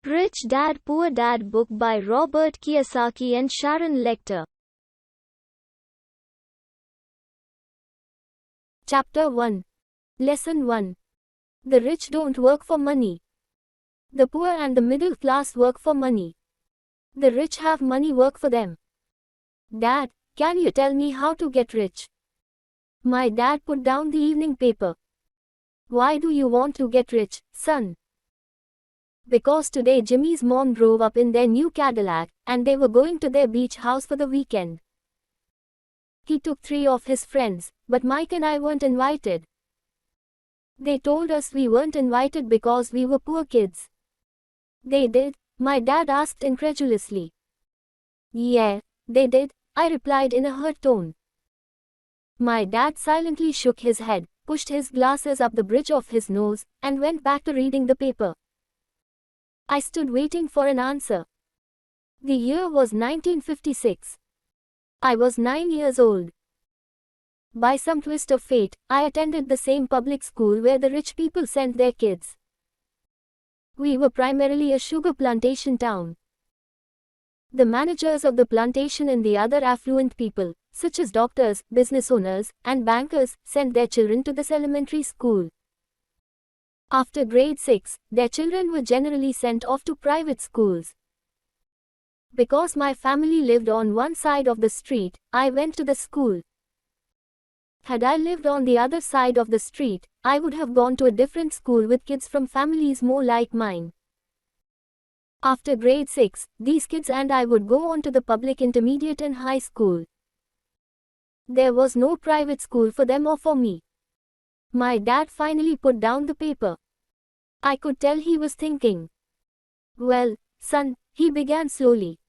Rich Dad Poor Dad book by Robert Kiyosaki and Sharon Lechter. Chapter 1. Lesson 1. The rich don't work for money. The poor and the middle class work for money. The rich have money work for them. Dad, can you tell me how to get rich? My dad put down the evening paper. Why do you want to get rich, son? Because today Jimmy's mom drove up in their new Cadillac, and they were going to their beach house for the weekend. He took 3 of his friends, but Mike and I weren't invited. They told us we weren't invited because we were poor kids. They did? My dad asked incredulously. Yeah, they did, I replied in a hurt tone. My dad silently shook his head, pushed his glasses up the bridge of his nose, and went back to reading the paper. I stood waiting for an answer. The year was 1956. I was 9 years old. By some twist of fate, I attended the same public school where the rich people sent their kids. We were primarily a sugar plantation town. The managers of the plantation and the other affluent people, such as doctors, business owners, and bankers, sent their children to this elementary school. After grade 6, their children were generally sent off to private schools. Because my family lived on one side of the street, I went to the school. Had I lived on the other side of the street, I would have gone to a different school with kids from families more like mine. After grade 6, these kids and I would go on to the public intermediate and high school. There was no private school for them or for me. My dad finally put down the paper. I could tell he was thinking. Well, son, he began slowly.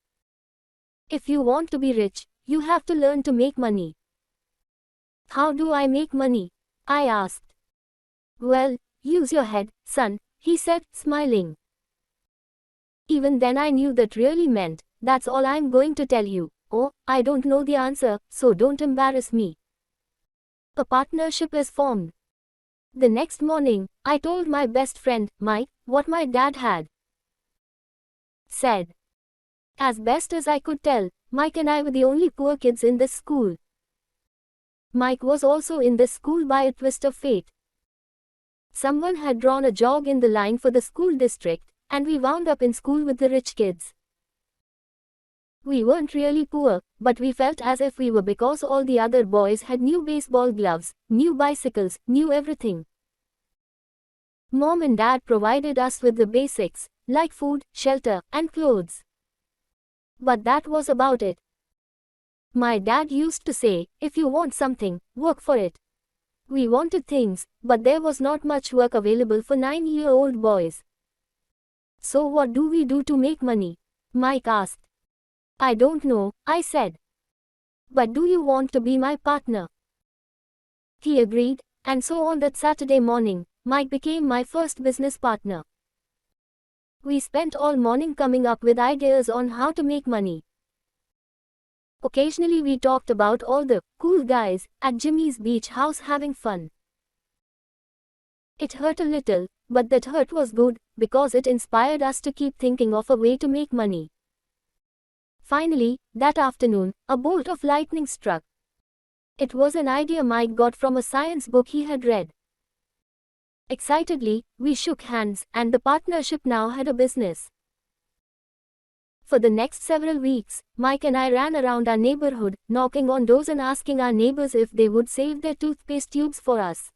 If you want to be rich, you have to learn to make money. How do I make money? I asked. Well, use your head, son, he said, smiling. Even then I knew that really meant, that's all I'm going to tell you. Oh, I don't know the answer, so don't embarrass me. A partnership is formed. The next morning, I told my best friend, Mike, what my dad had said. As best as I could tell, Mike and I were the only poor kids in this school. Mike was also in this school by a twist of fate. Someone had drawn a jog in the line for the school district, and we wound up in school with the rich kids. We weren't really poor, but we felt as if we were because all the other boys had new baseball gloves, new bicycles, new everything. Mom and dad provided us with the basics, like food, shelter, and clothes. But that was about it. My dad used to say, if you want something, work for it. We wanted things, but there was not much work available for 9-year-old boys. So what do we do to make money? Mike asked. I don't know, I said. But do you want to be my partner? He agreed, and so on that Saturday morning, Mike became my first business partner. We spent all morning coming up with ideas on how to make money. Occasionally we talked about all the cool guys at Jimmy's beach house having fun. It hurt a little, but that hurt was good, because it inspired us to keep thinking of a way to make money. Finally, that afternoon, a bolt of lightning struck. It was an idea Mike got from a science book he had read. Excitedly, we shook hands, and the partnership now had a business. For the next several weeks, Mike and I ran around our neighborhood, knocking on doors and asking our neighbors if they would save their toothpaste tubes for us.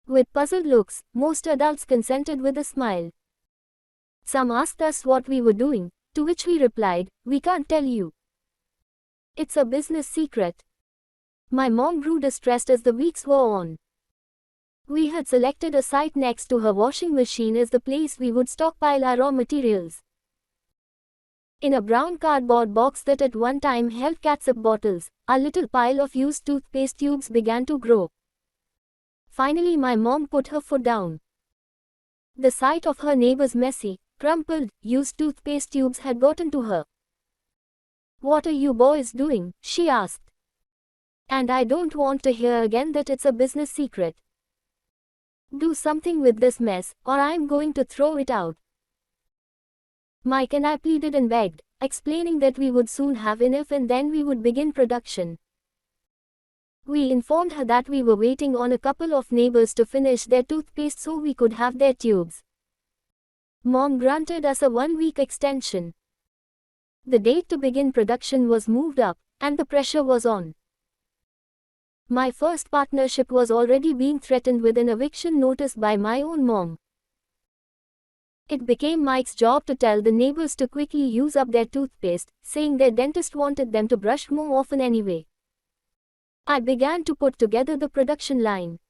With puzzled looks, most adults consented with a smile. Some asked us what we were doing, to which we replied, we can't tell you. It's a business secret. My mom grew distressed as the weeks wore on. We had selected a site next to her washing machine as the place we would stockpile our raw materials. In a brown cardboard box that at one time held catsup bottles, a little pile of used toothpaste tubes began to grow. Finally my mom put her foot down. The sight of her neighbor's messy, crumpled, used toothpaste tubes had gotten to her. What are you boys doing? She asked. And I don't want to hear again that it's a business secret. Do something with this mess, or I'm going to throw it out. Mike and I pleaded and begged, explaining that we would soon have enough and then we would begin production. We informed her that we were waiting on a couple of neighbors to finish their toothpaste so we could have their tubes. Mom granted us a 1-week extension. The date to begin production was moved up, and the pressure was on. My first partnership was already being threatened with an eviction notice by my own mom. It became Mike's job to tell the neighbors to quickly use up their toothpaste, saying their dentist wanted them to brush more often anyway. I began to put together the production line.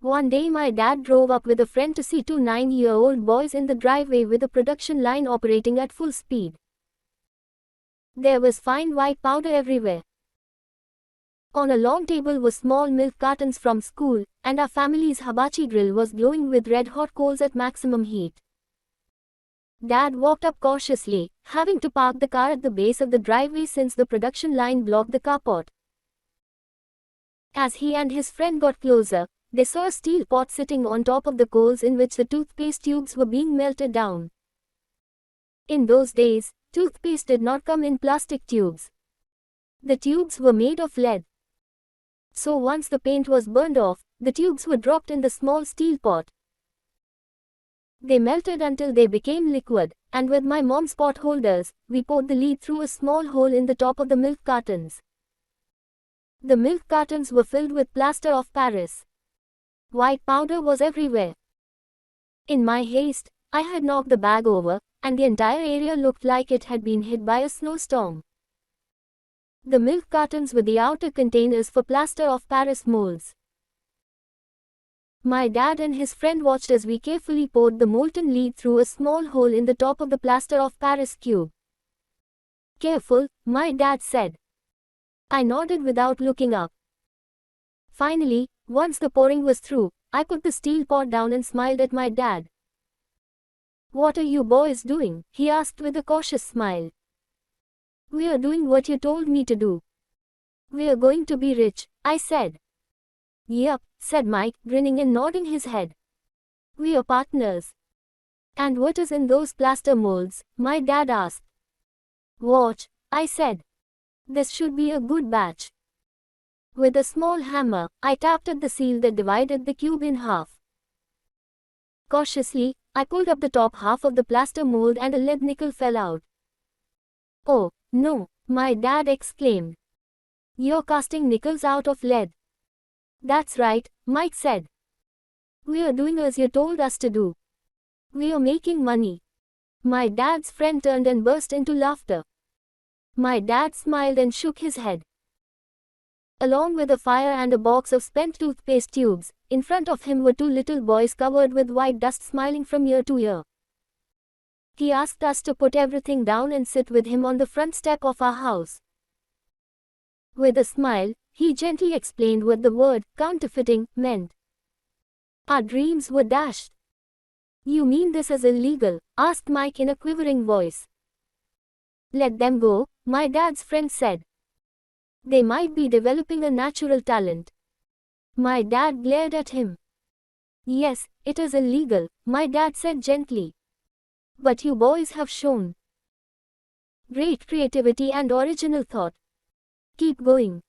One day my dad drove up with a friend to see 2 9-year-old boys in the driveway with the production line operating at full speed. There was fine white powder everywhere. On a long table were small milk cartons from school, and our family's hibachi grill was glowing with red-hot coals at maximum heat. Dad walked up cautiously, having to park the car at the base of the driveway since the production line blocked the carport. As he and his friend got closer, they saw a steel pot sitting on top of the coals in which the toothpaste tubes were being melted down. In those days, toothpaste did not come in plastic tubes. The tubes were made of lead. So once the paint was burned off, the tubes were dropped in the small steel pot. They melted until they became liquid, and with my mom's pot holders, we poured the lead through a small hole in the top of the milk cartons. The milk cartons were filled with plaster of Paris. White powder was everywhere. In my haste, I had knocked the bag over, and the entire area looked like it had been hit by a snowstorm. The milk cartons were the outer containers for plaster of Paris molds. My dad and his friend watched as we carefully poured the molten lead through a small hole in the top of the plaster of Paris cube. "Careful," my dad said. I nodded without looking up. Finally, once the pouring was through, I put the steel pot down and smiled at my dad. "What are you boys doing?" he asked with a cautious smile. "We're doing what you told me to do. We're going to be rich," I said. "Yup," said Mike, grinning and nodding his head. "We're partners." "And what is in those plaster molds?" my dad asked. "Watch," I said. "This should be a good batch." With a small hammer, I tapped at the seal that divided the cube in half. Cautiously, I pulled up the top half of the plaster mold and a lead nickel fell out. "Oh, no," my dad exclaimed. "You're casting nickels out of lead." "That's right," Mike said. "We're doing as you told us to do. We're making money." My dad's friend turned and burst into laughter. My dad smiled and shook his head. Along with a fire and a box of spent toothpaste tubes, in front of him were 2 little boys covered with white dust smiling from ear to ear. He asked us to put everything down and sit with him on the front step of our house. With a smile, he gently explained what the word counterfeiting meant. Our dreams were dashed. "You mean this is illegal?" asked Mike in a quivering voice. "Let them go," my dad's friend said. "They might be developing a natural talent." My dad glared at him. "Yes, it is illegal," my dad said gently. "But you boys have shown great creativity and original thought. Keep going.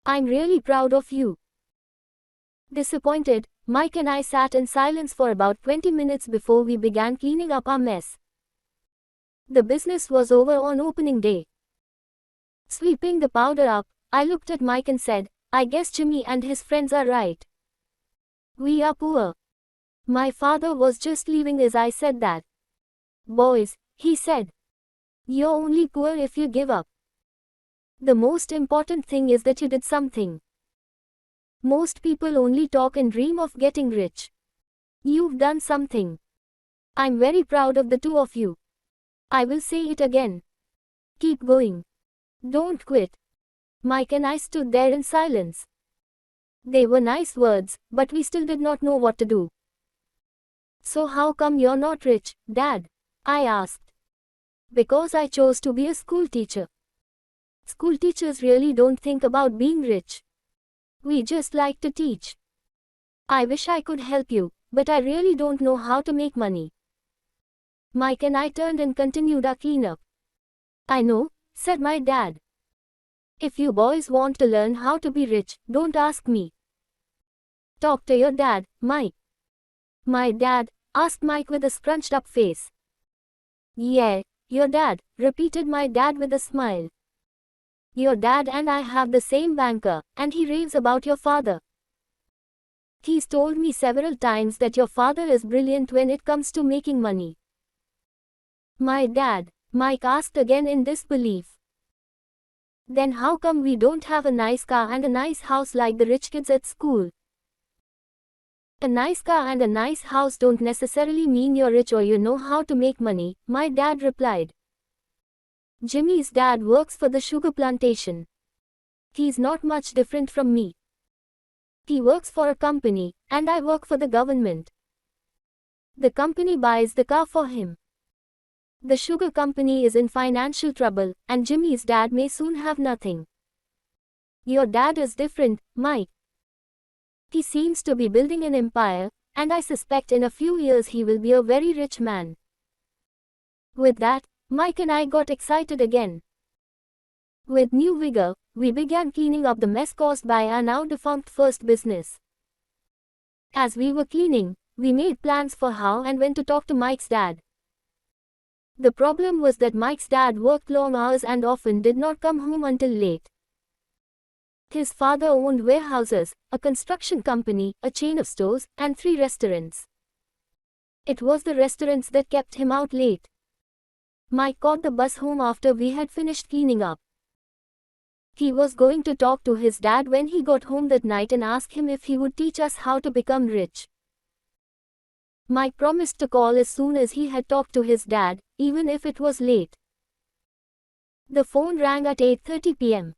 I'm really proud of you." Disappointed, Mike and I sat in silence for about 20 minutes before we began cleaning up our mess. The business was over on opening day. Sweeping the powder up, I looked at Mike and said, "I guess Jimmy and his friends are right. We are poor." My father was just leaving as I said that. "Boys," he said, "you're only poor if you give up. The most important thing is that you did something. Most people only talk and dream of getting rich. You've done something. I'm very proud of the 2 of you. I will say it again. Keep going. Don't quit." Mike and I stood there in silence. They were nice words, but we still did not know what to do. "So how come you're not rich, Dad?" I asked. "Because I chose to be a school teacher. School teachers really don't think about being rich. We just like to teach. I wish I could help you, but I really don't know how to make money." Mike and I turned and continued our cleanup. I know, said my dad. If you boys want to learn how to be rich, don't ask me. Talk to your dad, Mike. My dad, asked Mike with a scrunched up face. Yeah, your dad, repeated my dad with a smile. Your dad and I have the same banker, and he raves about your father. He's told me several times that your father is brilliant when it comes to making money. My dad, Mike asked again in disbelief. Then how come we don't have a nice car and a nice house like the rich kids at school? A nice car and a nice house don't necessarily mean you're rich or you know how to make money, my dad replied. Jimmy's dad works for the sugar plantation. He's not much different from me. He works for a company, and I work for the government. The company buys the car for him. The sugar company is in financial trouble, and Jimmy's dad may soon have nothing. Your dad is different, Mike. He seems to be building an empire, and I suspect in a few years he will be a very rich man. With that, Mike and I got excited again. With new vigor, we began cleaning up the mess caused by our now defunct first business. As we were cleaning, we made plans for how and when to talk to Mike's dad. The problem was that Mike's dad worked long hours and often did not come home until late. His father owned warehouses, a construction company, a chain of stores, and 3 restaurants. It was the restaurants that kept him out late. Mike caught the bus home after we had finished cleaning up. He was going to talk to his dad when he got home that night and ask him if he would teach us how to become rich. Mike promised to call as soon as he had talked to his dad, even if it was late. The phone rang at 8:30 p.m.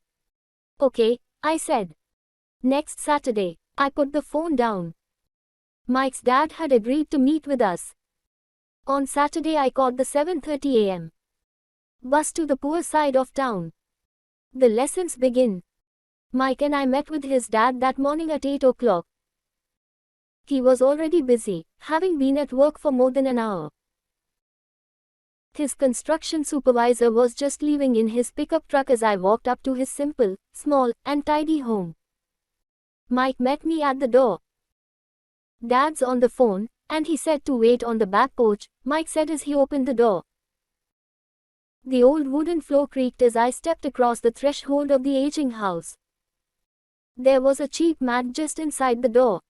Okay, I said. Next Saturday. I put the phone down. Mike's dad had agreed to meet with us. On Saturday I caught the 7:30 a.m. bus to the poor side of town. The lessons begin. Mike and I met with his dad that morning at 8 o'clock. He was already busy, having been at work for more than an hour. His construction supervisor was just leaving in his pickup truck as I walked up to his simple, small, and tidy home. Mike met me at the door. Dad's on the phone, and he said to wait on the back porch, Mike said as he opened the door. The old wooden floor creaked as I stepped across the threshold of the aging house. There was a cheap mat just inside the door.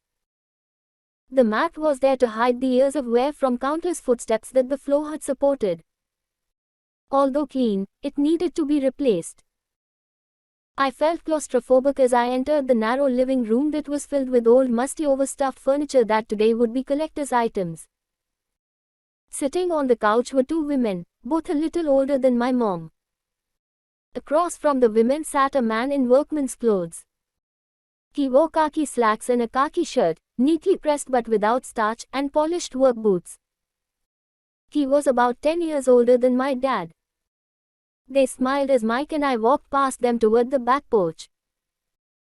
The mat was there to hide the years of wear from countless footsteps that the floor had supported. Although clean, it needed to be replaced. I felt claustrophobic as I entered the narrow living room that was filled with old musty overstuffed furniture that today would be collector's items. Sitting on the couch were 2 women, both a little older than my mom. Across from the women sat a man in workman's clothes. He wore khaki slacks and a khaki shirt, neatly pressed but without starch, and polished work boots. He was about 10 years older than my dad. They smiled as Mike and I walked past them toward the back porch.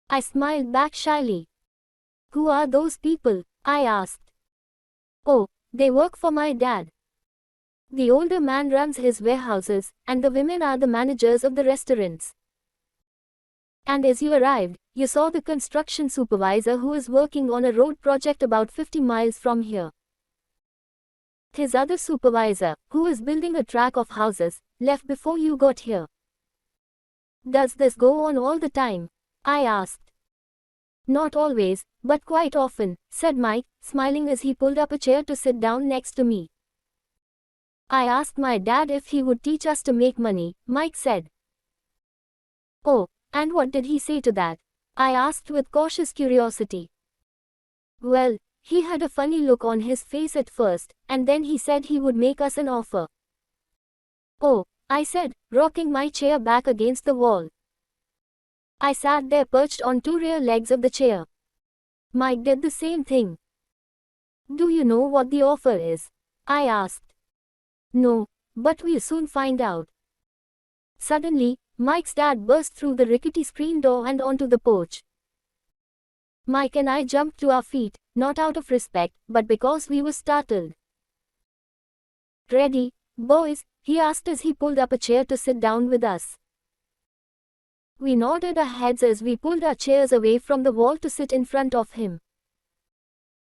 I smiled back shyly. Who are those people? I asked. Oh, they work for my dad. The older man runs his warehouses, and the women are the managers of the restaurants. And as you arrived, you saw the construction supervisor who is working on a road project about 50 miles from here. His other supervisor, who is building a track of houses, left before you got here. Does this go on all the time? I asked. Not always, but quite often, said Mike, smiling as he pulled up a chair to sit down next to me. I asked my dad if he would teach us to make money, Mike said. Oh, and what did he say to that? I asked with cautious curiosity. Well, he had a funny look on his face at first, and then he said he would make us an offer. Oh, I said, rocking my chair back against the wall. I sat there perched on 2 rear legs of the chair. Mike did the same thing. Do you know what the offer is? I asked. No, but we'll soon find out. Suddenly, Mike's dad burst through the rickety screen door and onto the porch. Mike and I jumped to our feet, not out of respect, but because we were startled. Ready, boys? He asked as he pulled up a chair to sit down with us. We nodded our heads as we pulled our chairs away from the wall to sit in front of him.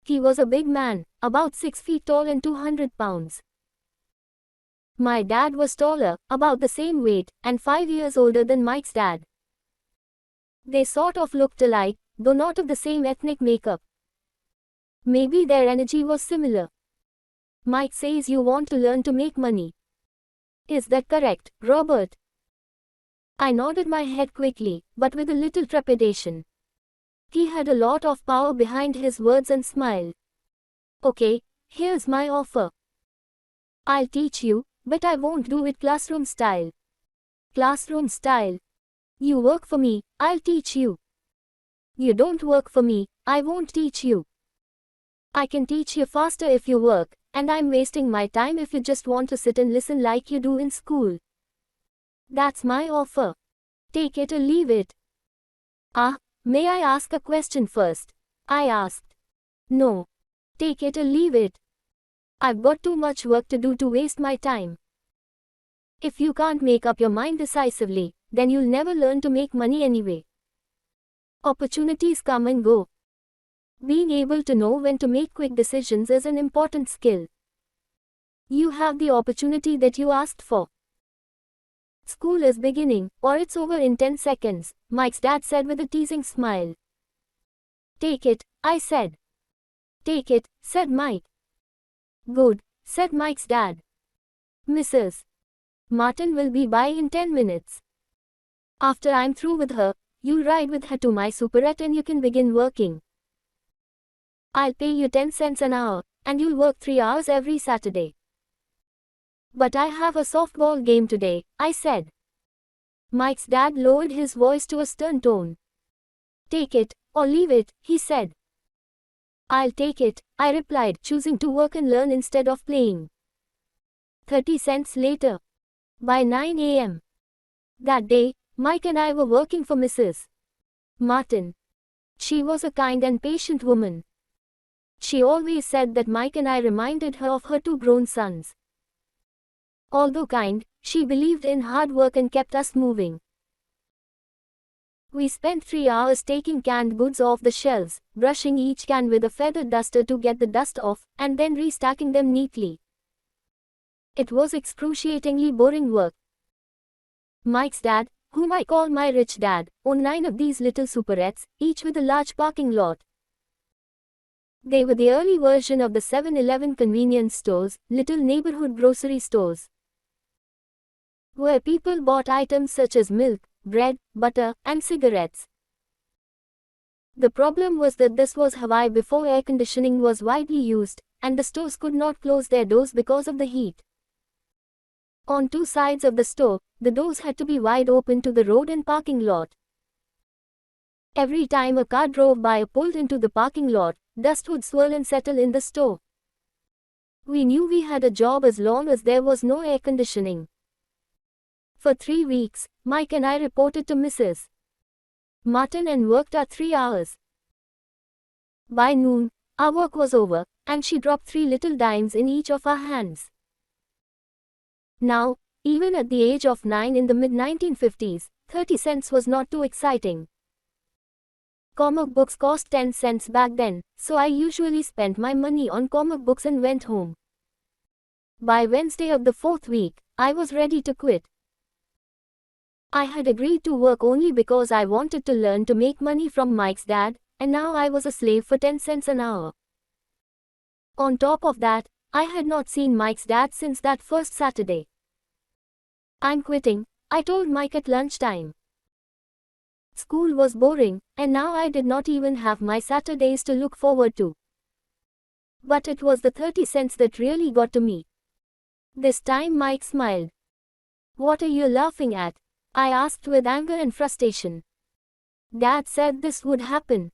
He was a big man, about 6 feet tall and 200 pounds. My dad was taller, about the same weight, and 5 years older than Mike's dad. They sort of looked alike, though not of the same ethnic makeup. Maybe their energy was similar. Mike says you want to learn to make money. Is that correct, Robert? I nodded my head quickly, but with a little trepidation. He had a lot of power behind his words and smiled. Okay, here's my offer. I'll teach you, but I won't do it classroom style. Classroom style. You work for me, I'll teach you. You don't work for me, I won't teach you. I can teach you faster if you work, and I'm wasting my time if you just want to sit and listen like you do in school. That's my offer. Take it or leave it. May I ask a question first? I asked. No. Take it or leave it. I've got too much work to do to waste my time. If you can't make up your mind decisively, then you'll never learn to make money anyway. Opportunities come and go. Being able to know when to make quick decisions is an important skill. You have the opportunity that you asked for. School is beginning, or it's over in 10 seconds, Mike's dad said with a teasing smile. Take it, I said. Take it, said Mike. Good, said Mike's dad. Mrs. Martin will be by in 10 minutes. After I'm through with her, you'll ride with her to my superette and you can begin working. I'll pay you 10 cents an hour, and you'll work 3 hours every Saturday. But I have a softball game today, I said. Mike's dad lowered his voice to a stern tone. Take it, or leave it, he said. I'll take it, I replied, choosing to work and learn instead of playing. 30 cents later. By 9 a.m. That day, Mike and I were working for Mrs. Martin. She was a kind and patient woman. She always said that Mike and I reminded her of her 2 grown sons. Although kind, she believed in hard work and kept us moving. We spent 3 hours taking canned goods off the shelves, brushing each can with a feather duster to get the dust off, and then restacking them neatly. It was excruciatingly boring work. Mike's dad, whom I call my rich dad, owned 9 of these little superettes, each with a large parking lot. They were the early version of the 7-Eleven convenience stores, little neighborhood grocery stores, where people bought items such as milk, bread, butter, and cigarettes. The problem was that this was Hawaii before air conditioning was widely used, and the stores could not close their doors because of the heat. On 2 sides of the store, the doors had to be wide open to the road and parking lot. Every time a car drove by or pulled into the parking lot, dust would swirl and settle in the store. We knew we had a job as long as there was no air conditioning. For 3 weeks, Mike and I reported to Mrs. Martin and worked our 3 hours. By noon, our work was over, and she dropped 3 little dimes in each of our hands. Now, even at the age of 9 in the mid-1950s, 30 cents was not too exciting. Comic books cost 10 cents back then, so I usually spent my money on comic books and went home. By Wednesday of the 4th week, I was ready to quit. I had agreed to work only because I wanted to learn to make money from Mike's dad, and now I was a slave for 10 cents an hour. On top of that, I had not seen Mike's dad since that first Saturday. I'm quitting, I told Mike at lunchtime. School was boring, and now I did not even have my Saturdays to look forward to. But it was the 30 cents that really got to me. This time Mike smiled. What are you laughing at? I asked with anger and frustration. Dad said this would happen.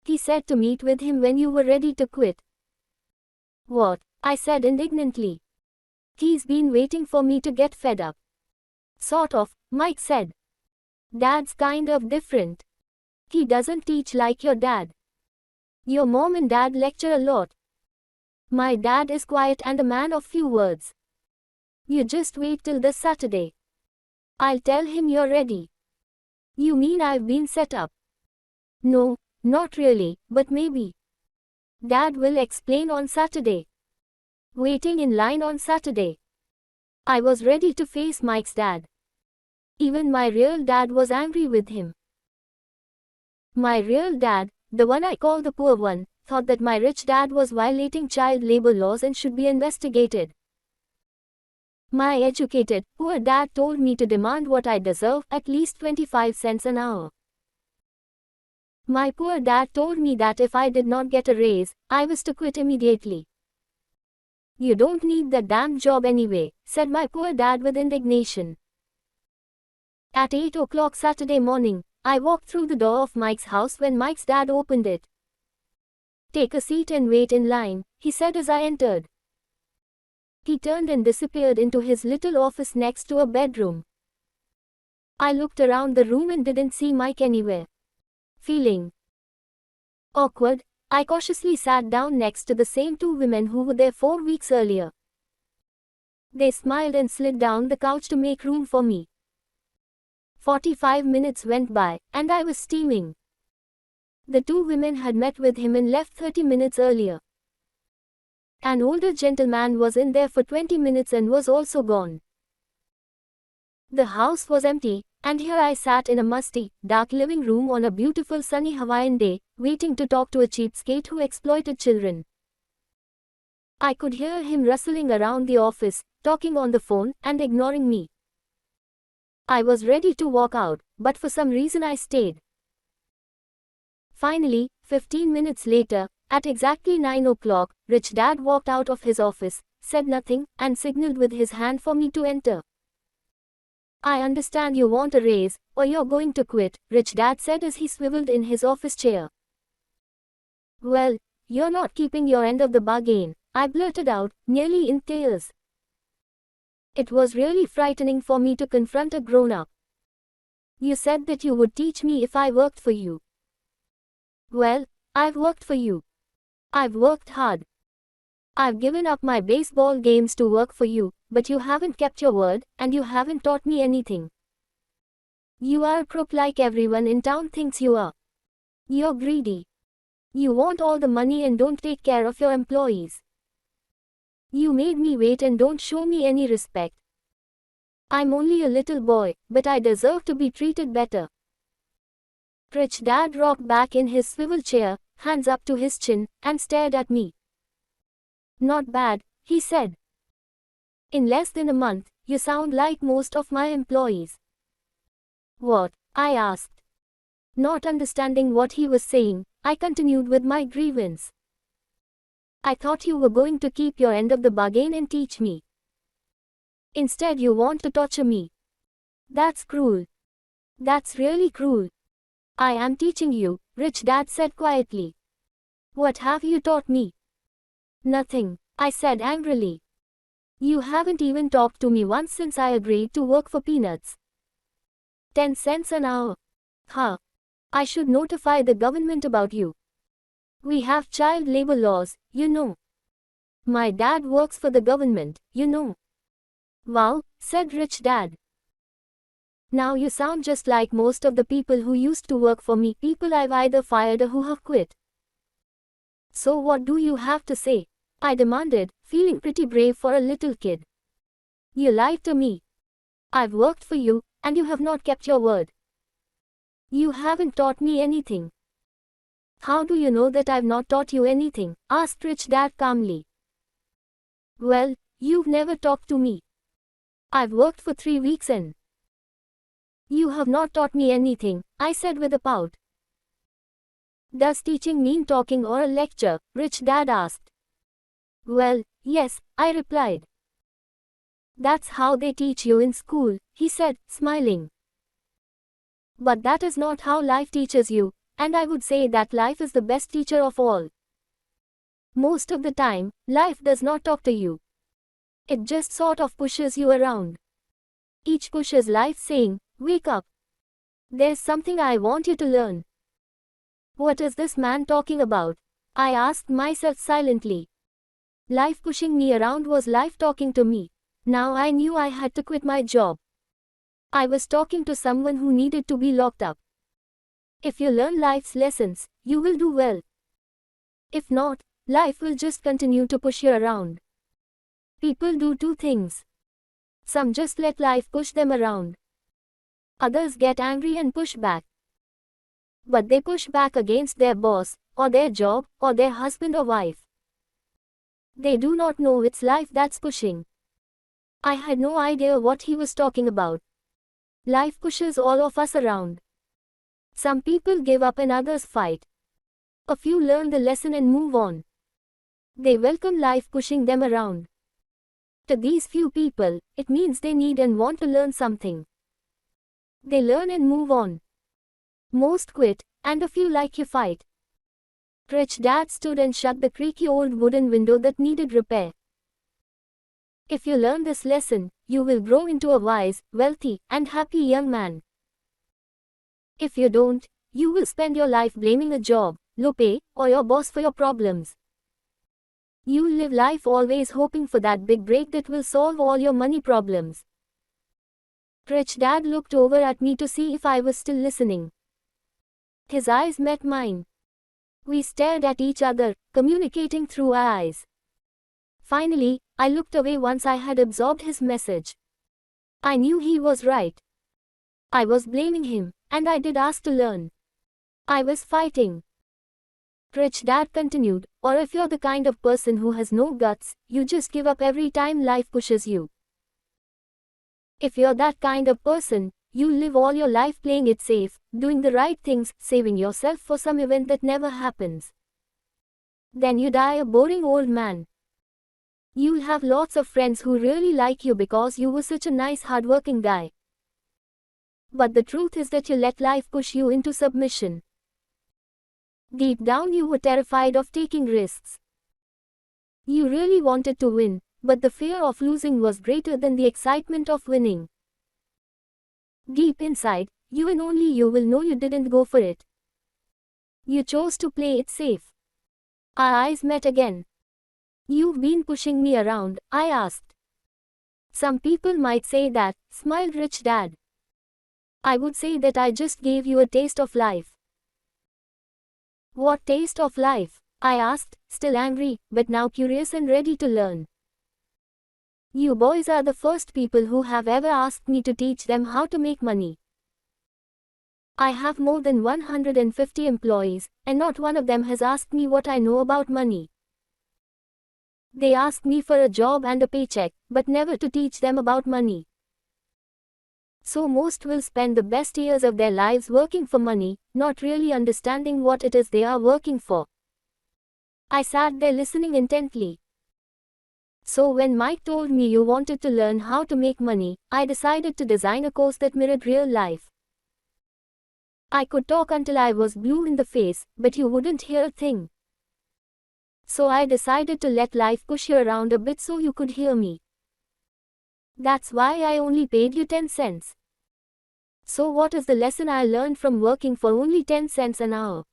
He said to meet with him when you were ready to quit. What? I said indignantly. He's been waiting for me to get fed up. Sort of, Mike said. Dad's kind of different. He doesn't teach like your dad. Your mom and dad lecture a lot. My dad is quiet and a man of few words. You just wait till this Saturday. I'll tell him you're ready. You mean I've been set up? No, not really, but maybe. Dad will explain on Saturday. Waiting in line on Saturday. I was ready to face Mike's dad. Even my real dad was angry with him. My real dad, the one I call the poor one, thought that my rich dad was violating child labor laws and should be investigated. My educated, poor dad told me to demand what I deserve, at least 25 cents an hour. My poor dad told me that if I did not get a raise, I was to quit immediately. You don't need that damn job anyway, said my poor dad with indignation. At 8 o'clock Saturday morning, I walked through the door of Mike's house when Mike's dad opened it. Take a seat and wait in line, he said as I entered. He turned and disappeared into his little office next to a bedroom. I looked around the room and didn't see Mike anywhere. Feeling awkward, I cautiously sat down next to the same two women who were there 4 weeks earlier. They smiled and slid down the couch to make room for me. 45 minutes went by, and I was steaming. The two women had met with him and left 30 minutes earlier. An older gentleman was in there for 20 minutes and was also gone. The house was empty, and here I sat in a musty, dark living room on a beautiful sunny Hawaiian day, waiting to talk to a cheapskate who exploited children. I could hear him rustling around the office, talking on the phone, and ignoring me. I was ready to walk out, but for some reason I stayed. Finally, 15 minutes later, at exactly 9 o'clock, Rich Dad walked out of his office, said nothing, and signaled with his hand for me to enter. I understand you want a raise, or you're going to quit, Rich Dad said as he swiveled in his office chair. Well, you're not keeping your end of the bargain, I blurted out, nearly in tears. It was really frightening for me to confront a grown-up. You said that you would teach me if I worked for you. Well, I've worked for you. I've worked hard. I've given up my baseball games to work for you, but you haven't kept your word, and you haven't taught me anything. You are a crook like everyone in town thinks you are. You're greedy. You want all the money and don't take care of your employees. You made me wait and don't show me any respect. I'm only a little boy, but I deserve to be treated better. Rich Dad rocked back in his swivel chair, hands up to his chin, and stared at me. Not bad, he said. In less than a month, you sound like most of my employees. What? I asked. Not understanding what he was saying, I continued with my grievance. I thought you were going to keep your end of the bargain and teach me. Instead you want to torture me. That's cruel. That's really cruel. I am teaching you, Rich Dad said quietly. What have you taught me? Nothing, I said angrily. You haven't even talked to me once since I agreed to work for peanuts. 10 cents an hour. Huh. I should notify the government about you. We have child labor laws, you know. My dad works for the government, you know. Wow, said Rich Dad. Now you sound just like most of the people who used to work for me, people I've either fired or who have quit. So what do you have to say? I demanded, feeling pretty brave for a little kid. You lied to me. I've worked for you, and you have not kept your word. You haven't taught me anything. How do you know that I've not taught you anything? Asked Rich Dad calmly. Well, you've never talked to me. I've worked for 3 weeks and you have not taught me anything, I said with a pout. Does teaching mean talking or a lecture? Rich Dad asked. Well, yes, I replied. That's how they teach you in school, he said, smiling. But that is not how life teaches you, and I would say that life is the best teacher of all. Most of the time, life does not talk to you. It just sort of pushes you around. Each push is life saying, wake up. There's something I want you to learn. What is this man talking about? I asked myself silently. Life pushing me around was life talking to me. Now I knew I had to quit my job. I was talking to someone who needed to be locked up. If you learn life's lessons, you will do well. If not, life will just continue to push you around. People do two things. Some just let life push them around. Others get angry and push back. But they push back against their boss, or their job, or their husband or wife. They do not know it's life that's pushing. I had no idea what he was talking about. Life pushes all of us around. Some people give up and others fight. A few learn the lesson and move on. They welcome life pushing them around. To these few people, it means they need and want to learn something. They learn and move on. Most quit, and a few like you fight. Rich Dad stood and shut the creaky old wooden window that needed repair. If you learn this lesson, you will grow into a wise, wealthy, and happy young man. If you don't, you will spend your life blaming a job, low pay, or your boss for your problems. You'll live life always hoping for that big break that will solve all your money problems. Rich Dad looked over at me to see if I was still listening. His eyes met mine. We stared at each other, communicating through our eyes. Finally, I looked away once I had absorbed his message. I knew he was right. I was blaming him, and I did ask to learn. I was fighting. Rich Dad continued, or if you're the kind of person who has no guts, you just give up every time life pushes you. If you're that kind of person, you'll live all your life playing it safe, doing the right things, saving yourself for some event that never happens. Then you die a boring old man. You'll have lots of friends who really like you because you were such a nice hardworking guy. But the truth is that you let life push you into submission. Deep down you were terrified of taking risks. You really wanted to win, but the fear of losing was greater than the excitement of winning. Deep inside, you and only you will know you didn't go for it. You chose to play it safe. Our eyes met again. You've been pushing me around, I asked. Some people might say that, smiled Rich Dad. I would say that I just gave you a taste of life. What taste of life? I asked, still angry, but now curious and ready to learn. You boys are the first people who have ever asked me to teach them how to make money. I have more than 150 employees, and not one of them has asked me what I know about money. They ask me for a job and a paycheck, but never to teach them about money. So most will spend the best years of their lives working for money, not really understanding what it is they are working for. I sat there listening intently. So when Mike told me you wanted to learn how to make money, I decided to design a course that mirrored real life. I could talk until I was blue in the face, but you wouldn't hear a thing. So I decided to let life push you around a bit so you could hear me. That's why I only paid you 10 cents. So what is the lesson I learned from working for only 10 cents an hour?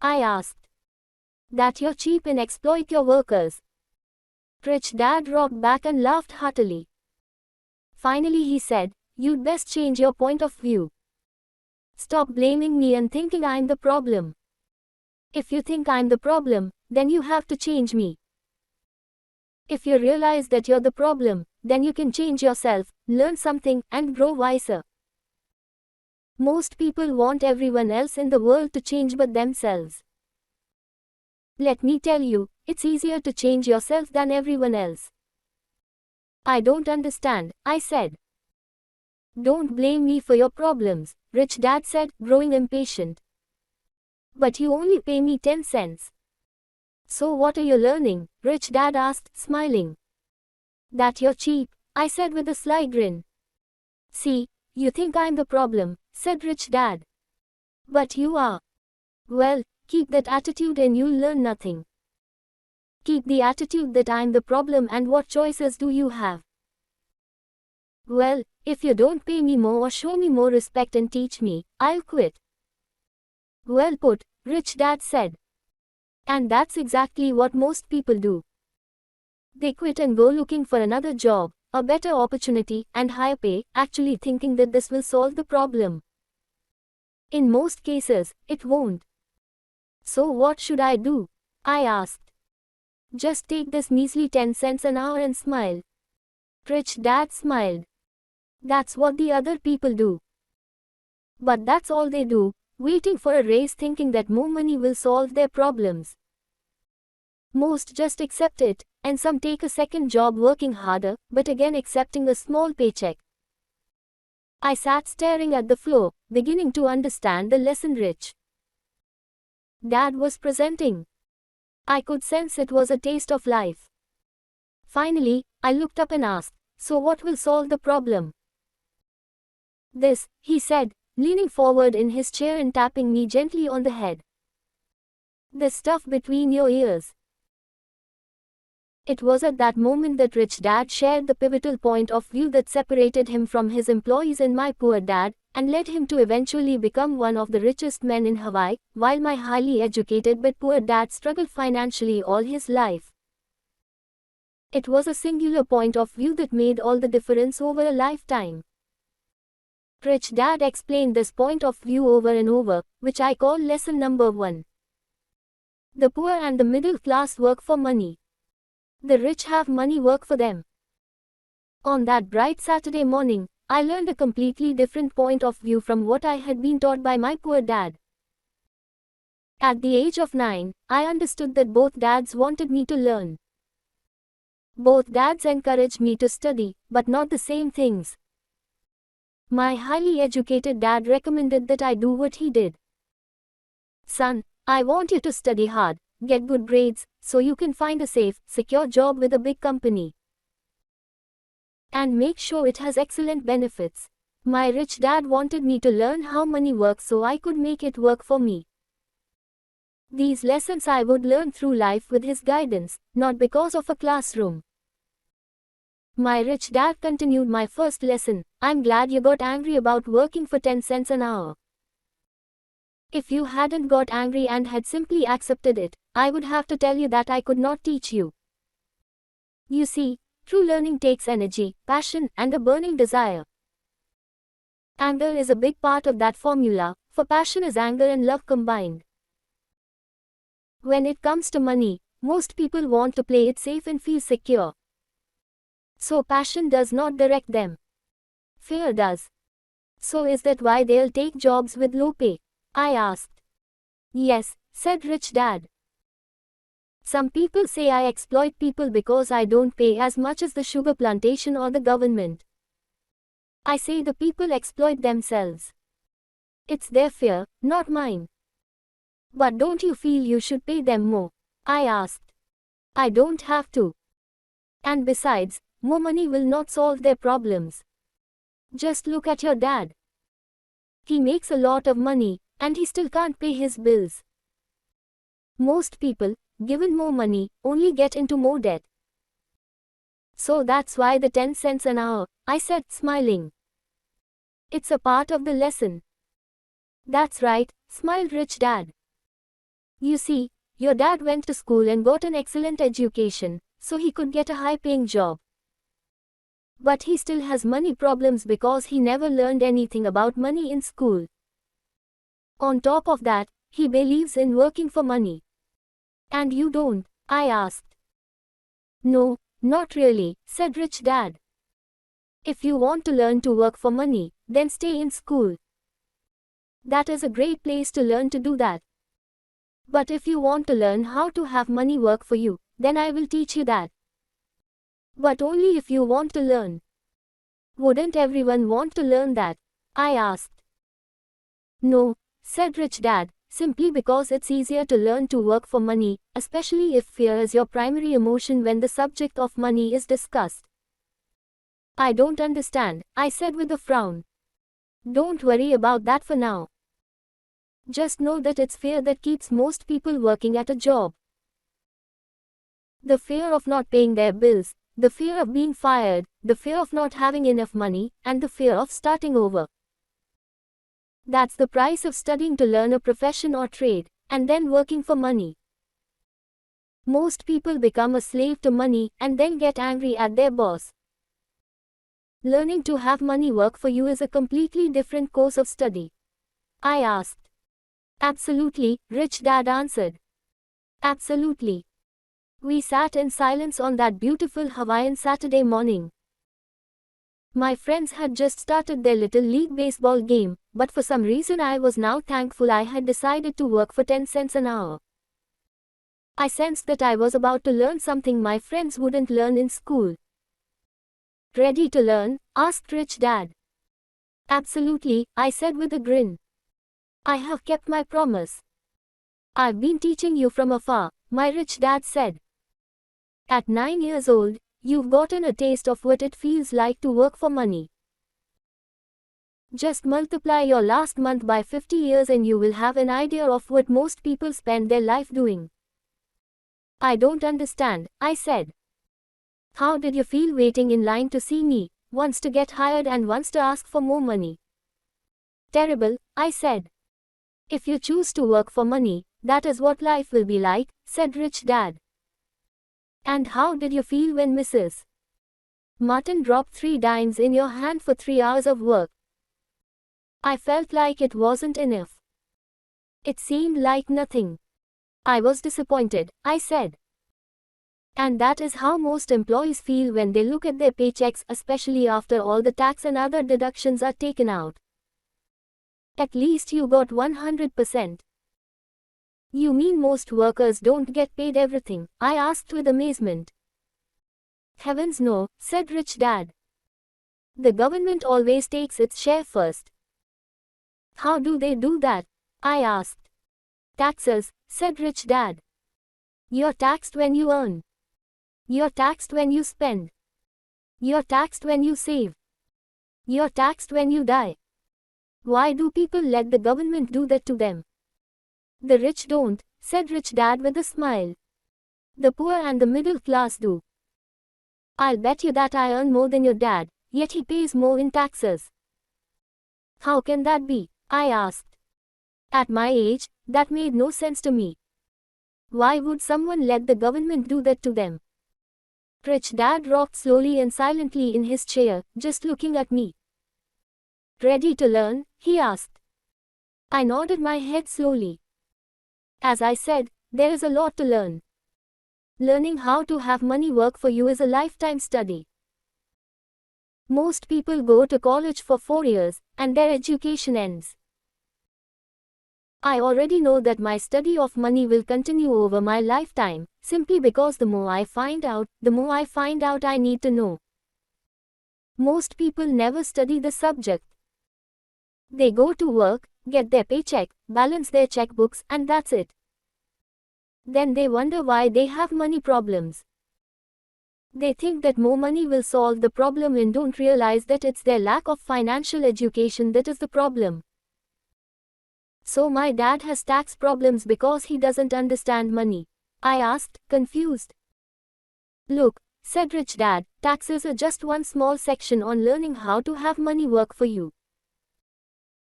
I asked. That you're cheap and exploit your workers. Rich Dad rocked back and laughed heartily. Finally he said, you'd best change your point of view. Stop blaming me and thinking I'm the problem. If you think I'm the problem, then you have to change me. If you realize that you're the problem, then you can change yourself, learn something, and grow wiser. Most people want everyone else in the world to change but themselves. Let me tell you, it's easier to change yourself than everyone else. I don't understand, I said. Don't blame me for your problems, Rich Dad said, growing impatient. But you only pay me 10 cents. So what are you learning? Rich Dad asked, smiling. That you're cheap, I said with a sly grin. See, you think I'm the problem, said Rich Dad. But you are. Well, keep that attitude and you'll learn nothing. Keep the attitude that I'm the problem and what choices do you have? Well, if you don't pay me more or show me more respect and teach me, I'll quit. Well put, Rich Dad said. And that's exactly what most people do. They quit and go looking for another job, a better opportunity, and higher pay, actually thinking that this will solve the problem. In most cases, it won't. So what should I do? I asked. Just take this measly 10 cents an hour and smile. Rich Dad smiled. That's what the other people do. But that's all they do, waiting for a raise thinking that more money will solve their problems. Most just accept it, and some take a second job working harder, but again accepting a small paycheck. I sat staring at the floor, beginning to understand the lesson Rich Dad was presenting. I could sense it was a taste of life. Finally, I looked up and asked, so what will solve the problem? This, he said, leaning forward in his chair and tapping me gently on the head. The stuff between your ears. It was at that moment that Rich Dad shared the pivotal point of view that separated him from his employees and my poor dad, and led him to eventually become one of the richest men in Hawaii, while my highly educated but poor dad struggled financially all his life. It was a singular point of view that made all the difference over a lifetime. Rich Dad explained this point of view over and over, which I call lesson number 1. The poor and the middle class work for money. The rich have money work for them. On that bright Saturday morning, I learned a completely different point of view from what I had been taught by my poor dad. At the age of 9, I understood that both dads wanted me to learn. Both dads encouraged me to study, but not the same things. My highly educated dad recommended that I do what he did. Son, I want you to study hard, get good grades, so you can find a safe, secure job with a big company. And make sure it has excellent benefits. My rich dad wanted me to learn how money works so I could make it work for me. These lessons I would learn through life with his guidance, not because of a classroom. My rich dad continued my first lesson. I'm glad you got angry about working for 10 cents an hour. If you hadn't got angry and had simply accepted it, I would have to tell you that I could not teach you. You see, true learning takes energy, passion, and a burning desire. Anger is a big part of that formula, for passion is anger and love combined. When it comes to money, most people want to play it safe and feel secure. So passion does not direct them. Fear does. So is that why they'll take jobs with low pay? I asked. Yes, said Rich Dad. Some people say I exploit people because I don't pay as much as the sugar plantation or the government. I say the people exploit themselves. It's their fear, not mine. But don't you feel you should pay them more? I asked. I don't have to. And besides, more money will not solve their problems. Just look at your dad. He makes a lot of money, and he still can't pay his bills. Most people, given more money, only get into more debt. So that's why the 10 cents an hour, I said, smiling. It's a part of the lesson. That's right, smiled Rich Dad. You see, your dad went to school and got an excellent education, so he could get a high-paying job. But he still has money problems because he never learned anything about money in school. On top of that, he believes in working for money. And you don't? I asked. No, not really, said Rich Dad. If you want to learn to work for money, then stay in school. That is a great place to learn to do that. But if you want to learn how to have money work for you, then I will teach you that. But only if you want to learn. Wouldn't everyone want to learn that? I asked. No, said Rich Dad, simply because it's easier to learn to work for money, especially if fear is your primary emotion when the subject of money is discussed. I don't understand, I said with a frown. Don't worry about that for now. Just know that it's fear that keeps most people working at a job. The fear of not paying their bills, the fear of being fired, the fear of not having enough money, and the fear of starting over. That's the price of studying to learn a profession or trade, and then working for money. Most people become a slave to money and then get angry at their boss. Learning to have money work for you is a completely different course of study. I asked. Absolutely, Rich Dad answered. Absolutely. We sat in silence on that beautiful Hawaiian Saturday morning. My friends had just started their little league baseball game, but for some reason I was now thankful I had decided to work for 10 cents an hour. I sensed that I was about to learn something my friends wouldn't learn in school. Ready to learn? Asked Rich Dad. Absolutely, I said with a grin. I have kept my promise. I've been teaching you from afar, my rich dad said. At 9 years old, you've gotten a taste of what it feels like to work for money. Just multiply your last month by 50 years and you will have an idea of what most people spend their life doing. I don't understand, I said. How did you feel waiting in line to see me, once to get hired and once to ask for more money? Terrible, I said. If you choose to work for money, that is what life will be like, said Rich Dad. And how did you feel when Mrs. Martin dropped 3 dimes in your hand for 3 hours of work? I felt like it wasn't enough. It seemed like nothing. I was disappointed, I said. And that is how most employees feel when they look at their paychecks, especially after all the tax and other deductions are taken out. At least you got 100%. You mean most workers don't get paid everything? I asked with amazement. Heavens no, said Rich Dad. The government always takes its share first. How do they do that? I asked. Taxes, said Rich Dad. You're taxed when you earn. You're taxed when you spend. You're taxed when you save. You're taxed when you die. Why do people let the government do that to them? The rich don't, said Rich Dad with a smile. The poor and the middle class do. I'll bet you that I earn more than your dad, yet he pays more in taxes. How can that be? I asked. At my age, that made no sense to me. Why would someone let the government do that to them? Rich Dad rocked slowly and silently in his chair, just looking at me. Ready to learn? He asked. I nodded my head slowly. As I said, there is a lot to learn. Learning how to have money work for you is a lifetime study. Most people go to college for 4 years, and their education ends. I already know that my study of money will continue over my lifetime, simply because the more I find out, I need to know. Most people never study the subject. They go to work, get their paycheck, balance their checkbooks, and that's it. Then they wonder why they have money problems. They think that more money will solve the problem and don't realize that it's their lack of financial education that is the problem. So my dad has tax problems because he doesn't understand money? I asked, confused. Look, said Rich Dad, taxes are just one small section on learning how to have money work for you.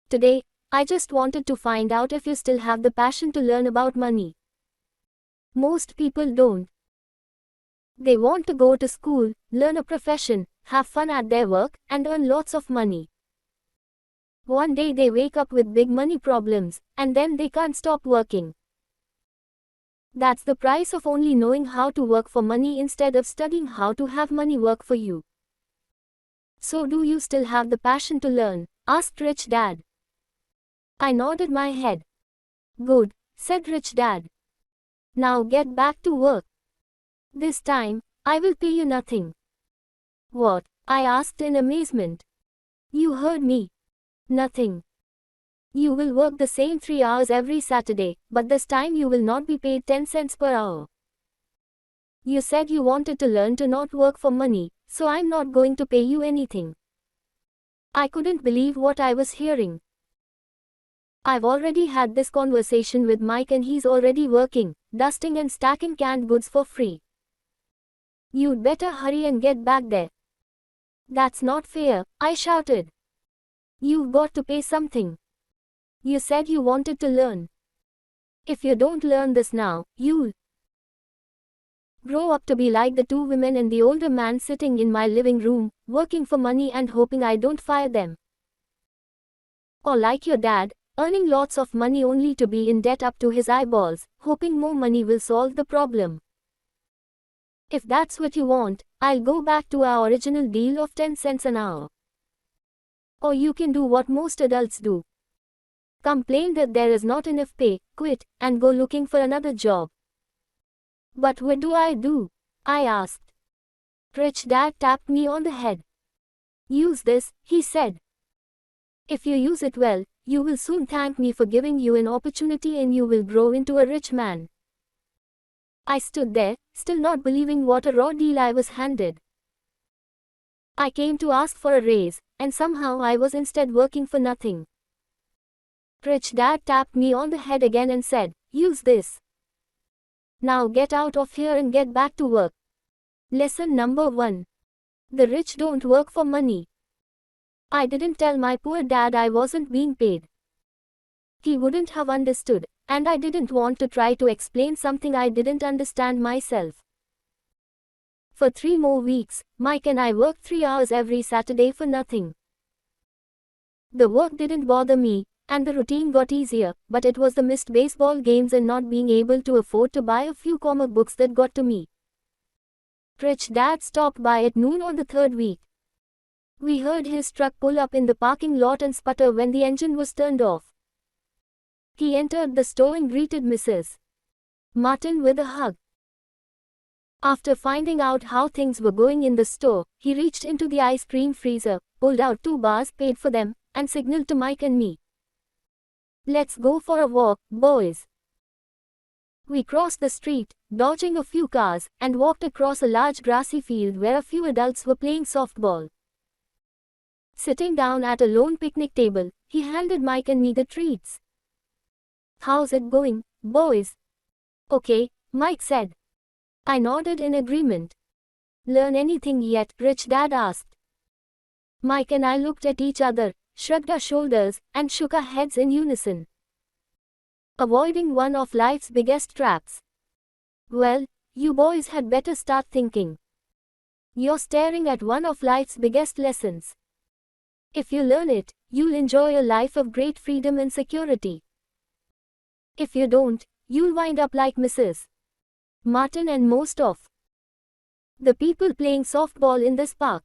Today, I just wanted to find out if you still have the passion to learn about money. Most people don't. They want to go to school, learn a profession, have fun at their work, and earn lots of money. One day they wake up with big money problems, and then they can't stop working. That's the price of only knowing how to work for money instead of studying how to have money work for you. So do you still have the passion to learn? Asked Rich Dad. I nodded my head. Good, said Rich Dad. Now get back to work. This time, I will pay you nothing. What? I asked in amazement. You heard me. Nothing. You will work the same 3 hours every Saturday, but this time you will not be paid 10 cents per hour. You said you wanted to learn to not work for money, so I'm not going to pay you anything. I couldn't believe what I was hearing. I've already had this conversation with Mike and he's already working, dusting and stacking canned goods for free. You'd better hurry and get back there. That's not fair, I shouted. You've got to pay something. You said you wanted to learn. If you don't learn this now, you'll Grow up to be like the two women and the older man sitting in my living room, working for money and hoping I don't fire them. Or like your dad, earning lots of money only to be in debt up to his eyeballs, hoping more money will solve the problem. If that's what you want, I'll go back to our original deal of 10 cents an hour. Or you can do what most adults do. Complain that there is not enough pay, quit, and go looking for another job. But what do? I asked. Rich Dad tapped me on the head. Use this, he said. If you use it well, you will soon thank me for giving you an opportunity and you will grow into a rich man. I stood there, still not believing what a raw deal I was handed. I came to ask for a raise, and somehow I was instead working for nothing. Rich Dad tapped me on the head again and said, use this. Now get out of here and get back to work. Lesson number 1. The rich don't work for money. I didn't tell my poor dad I wasn't being paid. He wouldn't have understood, and I didn't want to try to explain something I didn't understand myself. For 3 more weeks, Mike and I worked 3 hours every Saturday for nothing. The work didn't bother me, and the routine got easier, but it was the missed baseball games and not being able to afford to buy a few comic books that got to me. Rich Dad stopped by at noon on the 3rd week. We heard his truck pull up in the parking lot and sputter when the engine was turned off. He entered the store and greeted Mrs. Martin with a hug. After finding out how things were going in the store, he reached into the ice cream freezer, pulled out 2 bars, paid for them, and signaled to Mike and me. Let's go for a walk, boys. We crossed the street, dodging a few cars, and walked across a large grassy field where a few adults were playing softball. Sitting down at a lone picnic table, he handed Mike and me the treats. How's it going, boys? Okay, Mike said. I nodded in agreement. Learn anything yet? Rich Dad asked. Mike and I looked at each other, shrugged our shoulders, and shook our heads in unison. Avoiding one of life's biggest traps. Well, you boys had better start thinking. You're staring at one of life's biggest lessons. If you learn it, you'll enjoy a life of great freedom and security. If you don't, you'll wind up like Mrs. Martin and most of the people playing softball in this park.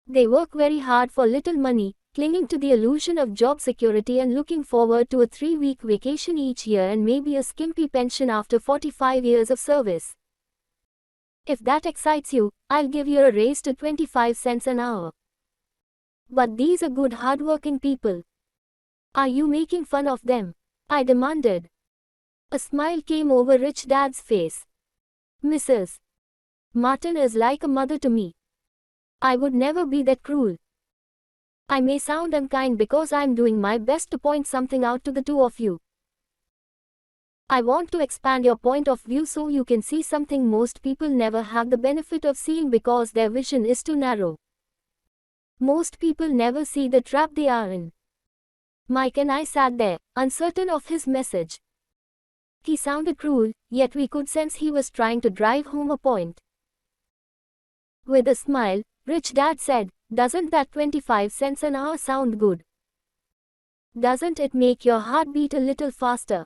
They work very hard for little money, clinging to the illusion of job security and looking forward to a 3-week vacation each year and maybe a skimpy pension after 45 years of service. If that excites you, I'll give you a raise to 25 cents an hour. But these are good hardworking people. Are you making fun of them? I demanded. A smile came over Rich Dad's face. Mrs. Martin is like a mother to me. I would never be that cruel. I may sound unkind because I'm doing my best to point something out to the two of you. I want to expand your point of view so you can see something most people never have the benefit of seeing because their vision is too narrow. Most people never see the trap they are in. Mike and I sat there, uncertain of his message. He sounded cruel, yet we could sense he was trying to drive home a point. With a smile, Rich Dad said, doesn't that 25 cents an hour sound good? Doesn't it make your heart beat a little faster?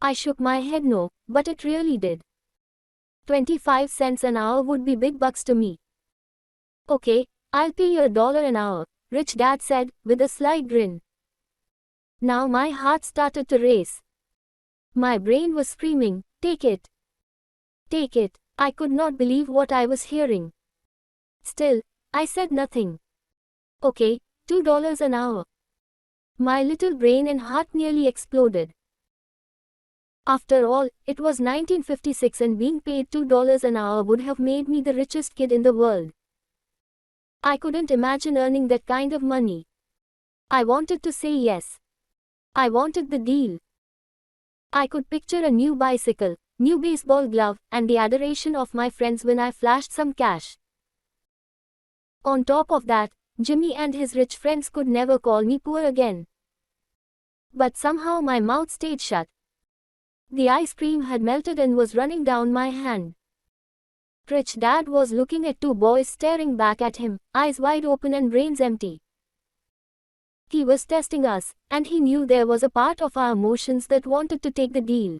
I shook my head no, but it really did. 25 cents an hour would be big bucks to me. Okay, I'll pay you $1 an hour, Rich Dad said, with a sly grin. Now my heart started to race. My brain was screaming, take it. Take it. I could not believe what I was hearing. Still, I said nothing. Okay, $2 an hour. My little brain and heart nearly exploded. After all, it was 1956 and being paid $2 an hour would have made me the richest kid in the world. I couldn't imagine earning that kind of money. I wanted to say yes. I wanted the deal. I could picture a new bicycle, new baseball glove, and the adoration of my friends when I flashed some cash. On top of that, Jimmy and his rich friends could never call me poor again. But somehow my mouth stayed shut. The ice cream had melted and was running down my hand. Rich Dad was looking at two boys staring back at him, eyes wide open and brains empty. He was testing us, and he knew there was a part of our emotions that wanted to take the deal.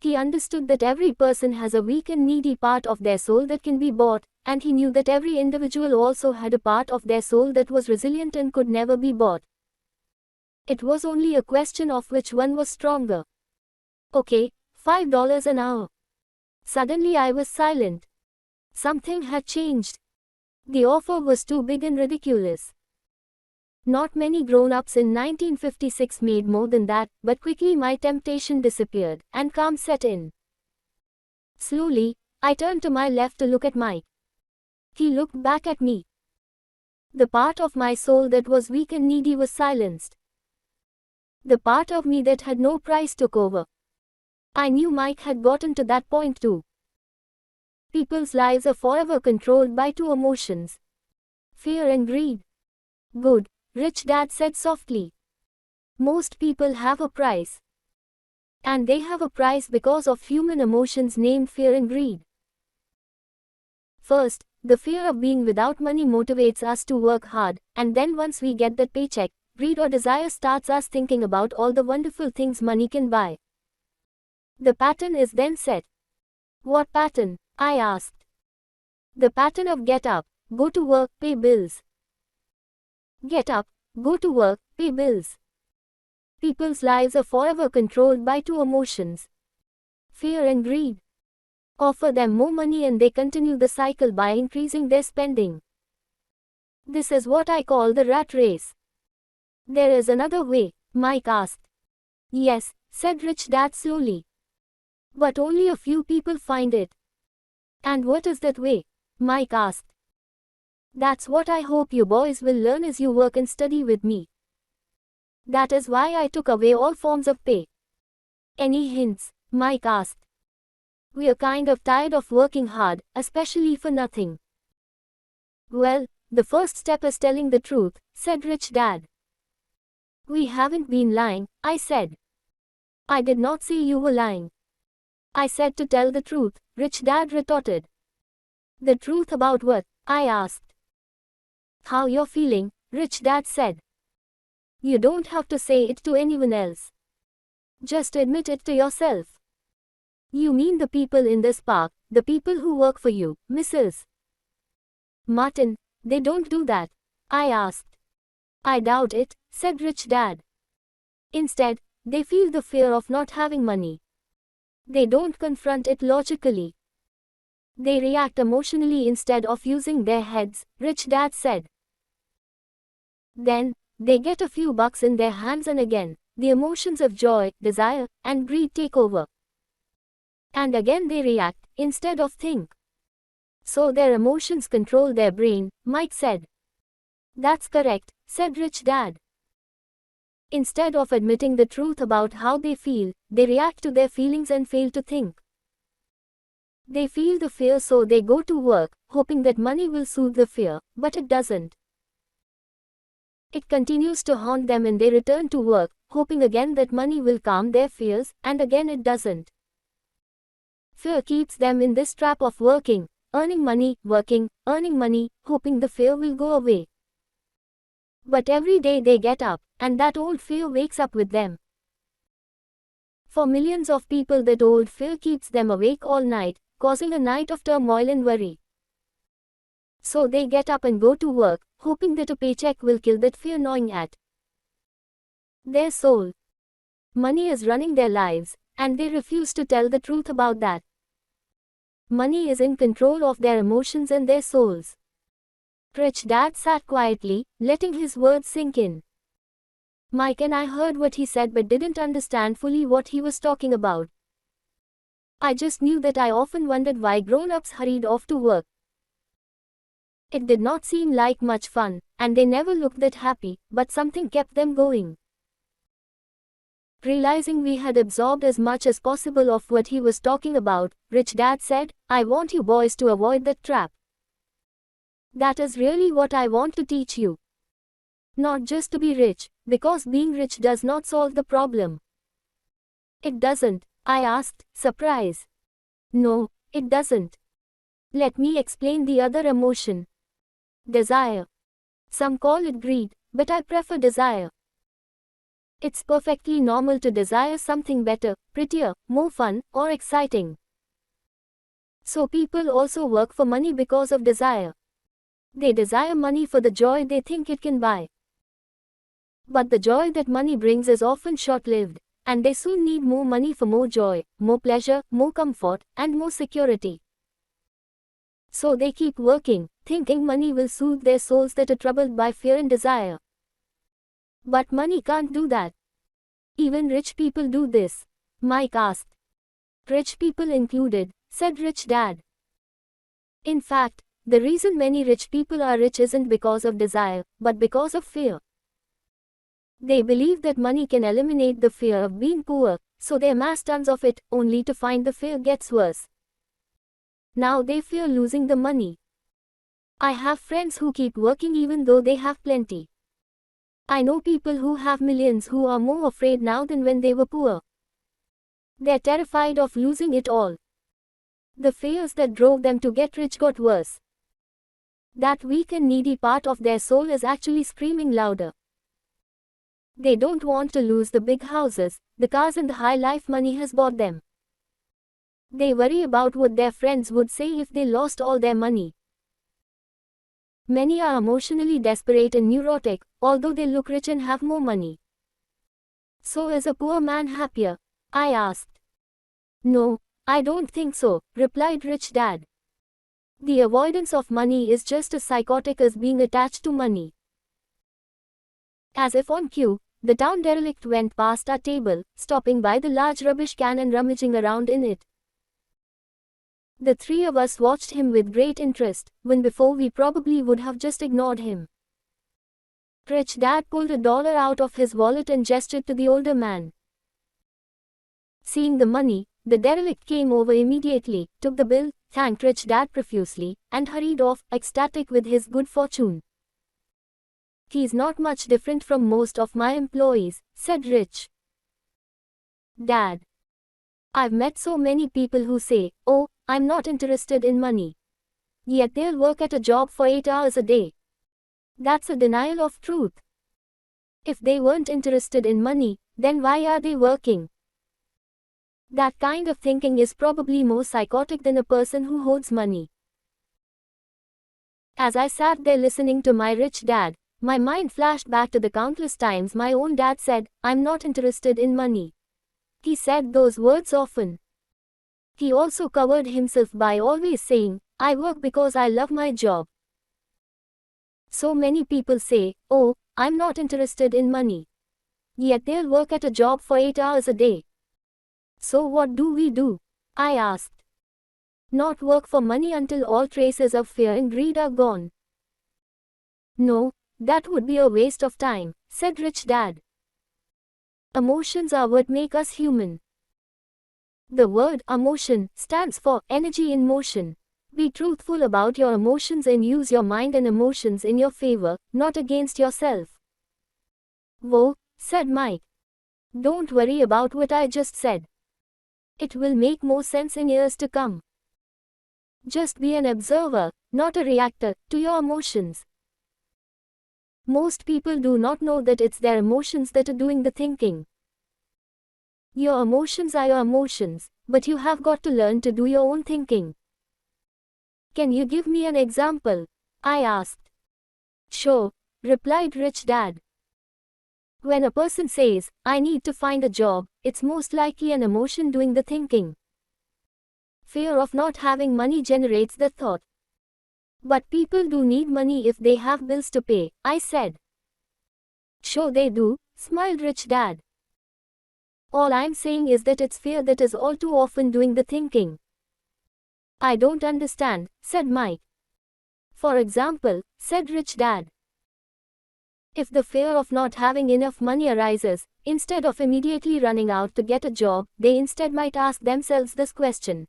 He understood that every person has a weak and needy part of their soul that can be bought, and he knew that every individual also had a part of their soul that was resilient and could never be bought. It was only a question of which one was stronger. Okay, $5 an hour. Suddenly I was silent. Something had changed. The offer was too big and ridiculous. Not many grown-ups in 1956 made more than that, but quickly my temptation disappeared, and calm set in. Slowly, I turned to my left to look at Mike. He looked back at me. The part of my soul that was weak and needy was silenced. The part of me that had no price took over. I knew Mike had gotten to that point too. People's lives are forever controlled by two emotions: fear and greed. Good, Rich Dad said softly. Most people have a price. And they have a price because of human emotions named fear and greed. First, the fear of being without money motivates us to work hard, and then once we get that paycheck, greed or desire starts us thinking about all the wonderful things money can buy. The pattern is then set. What pattern? I asked. The pattern of get up, go to work, pay bills. Get up, go to work, pay bills. People's lives are forever controlled by two emotions: fear and greed. Offer them more money and they continue the cycle by increasing their spending. This is what I call the rat race. There is another way, Mike asked. Yes, said Rich Dad slowly. But only a few people find it. And what is that way? Mike asked. That's what I hope you boys will learn as you work and study with me. That is why I took away all forms of pay. Any hints? Mike asked. We're kind of tired of working hard, especially for nothing. Well, the first step is telling the truth, said Rich Dad. We haven't been lying, I said. I did not say you were lying. I said to tell the truth, Rich Dad retorted. The truth about what? I asked. How you're feeling, Rich Dad said. You don't have to say it to anyone else. Just admit it to yourself. You mean the people in this park, the people who work for you, Mrs. Martin, they don't do that? I asked. I doubt it, said Rich Dad. Instead, they feel the fear of not having money. They don't confront it logically. They react emotionally instead of using their heads, Rich Dad said. Then, they get a few bucks in their hands and again, the emotions of joy, desire, and greed take over. And again they react, instead of think. So their emotions control their brain, Mike said. That's correct, said Rich Dad. Instead of admitting the truth about how they feel, they react to their feelings and fail to think. They feel the fear so they go to work, hoping that money will soothe the fear, but it doesn't. It continues to haunt them and they return to work, hoping again that money will calm their fears, and again it doesn't. Fear keeps them in this trap of working, earning money, working, earning money, hoping the fear will go away. But every day they get up, and that old fear wakes up with them. For millions of people that old fear keeps them awake all night, causing a night of turmoil and worry. So they get up and go to work, hoping that a paycheck will kill that fear gnawing at their soul. Money is running their lives, and they refuse to tell the truth about that. Money is in control of their emotions and their souls. Rich Dad sat quietly, letting his words sink in. Mike and I heard what he said but didn't understand fully what he was talking about. I just knew that I often wondered why grown-ups hurried off to work. It did not seem like much fun, and they never looked that happy, but something kept them going. Realizing we had absorbed as much as possible of what he was talking about, Rich Dad said, I want you boys to avoid that trap. That is really what I want to teach you. Not just to be rich, because being rich does not solve the problem. It doesn't, I asked, surprised. No, it doesn't. Let me explain the other emotion. Desire. Some call it greed, but I prefer desire. It's perfectly normal to desire something better, prettier, more fun, or exciting. So people also work for money because of desire. They desire money for the joy they think it can buy. But the joy that money brings is often short-lived, and they soon need more money for more joy, more pleasure, more comfort, and more security. So they keep working, thinking money will soothe their souls that are troubled by fear and desire. But money can't do that. Even rich people do this. Mike asked. Rich people included, said Rich Dad. In fact, the reason many rich people are rich isn't because of desire, but because of fear. They believe that money can eliminate the fear of being poor, so they amass tons of it, only to find the fear gets worse. Now they fear losing the money. I have friends who keep working even though they have plenty. I know people who have millions who are more afraid now than when they were poor. They're terrified of losing it all. The fears that drove them to get rich got worse. That weak and needy part of their soul is actually screaming louder. They don't want to lose the big houses, the cars and the high life money has bought them. They worry about what their friends would say if they lost all their money. Many are emotionally desperate and neurotic, although they look rich and have more money. So is a poor man happier? I asked. No, I don't think so, replied Rich Dad. The avoidance of money is just as psychotic as being attached to money. As if on cue, the town derelict went past our table, stopping by the large rubbish can and rummaging around in it. The three of us watched him with great interest, when before we probably would have just ignored him. Rich Dad pulled $1 out of his wallet and gestured to the older man. Seeing the money, the derelict came over immediately, took the bill, thanked Rich Dad profusely, and hurried off, ecstatic with his good fortune. He's not much different from most of my employees, said Rich Dad. I've met so many people who say, oh, I'm not interested in money. Yet they'll work at a job for 8 hours a day. That's a denial of truth. If they weren't interested in money, then why are they working? That kind of thinking is probably more psychotic than a person who hoards money. As I sat there listening to my rich dad, my mind flashed back to the countless times my own dad said, I'm not interested in money. He said those words often. He also covered himself by always saying, I work because I love my job. So many people say, oh, I'm not interested in money. Yet they'll work at a job for 8 hours a day. So what do we do? I asked. Not work for money until all traces of fear and greed are gone. No, that would be a waste of time, said Rich Dad. Emotions are what make us human. The word emotion stands for energy in motion. Be truthful about your emotions and use your mind and emotions in your favor, not against yourself. Whoa, said Mike. Don't worry about what I just said. It will make more sense in years to come. Just be an observer, not a reactor, to your emotions. Most people do not know that it's their emotions that are doing the thinking. Your emotions are your emotions, but you have got to learn to do your own thinking. Can you give me an example? I asked. Sure, replied Rich Dad. When a person says, I need to find a job, it's most likely an emotion doing the thinking. Fear of not having money generates the thought. But people do need money if they have bills to pay, I said. Sure they do, smiled Rich Dad. All I'm saying is that it's fear that is all too often doing the thinking. I don't understand, said Mike. For example, said Rich Dad. If the fear of not having enough money arises, instead of immediately running out to get a job, they instead might ask themselves this question.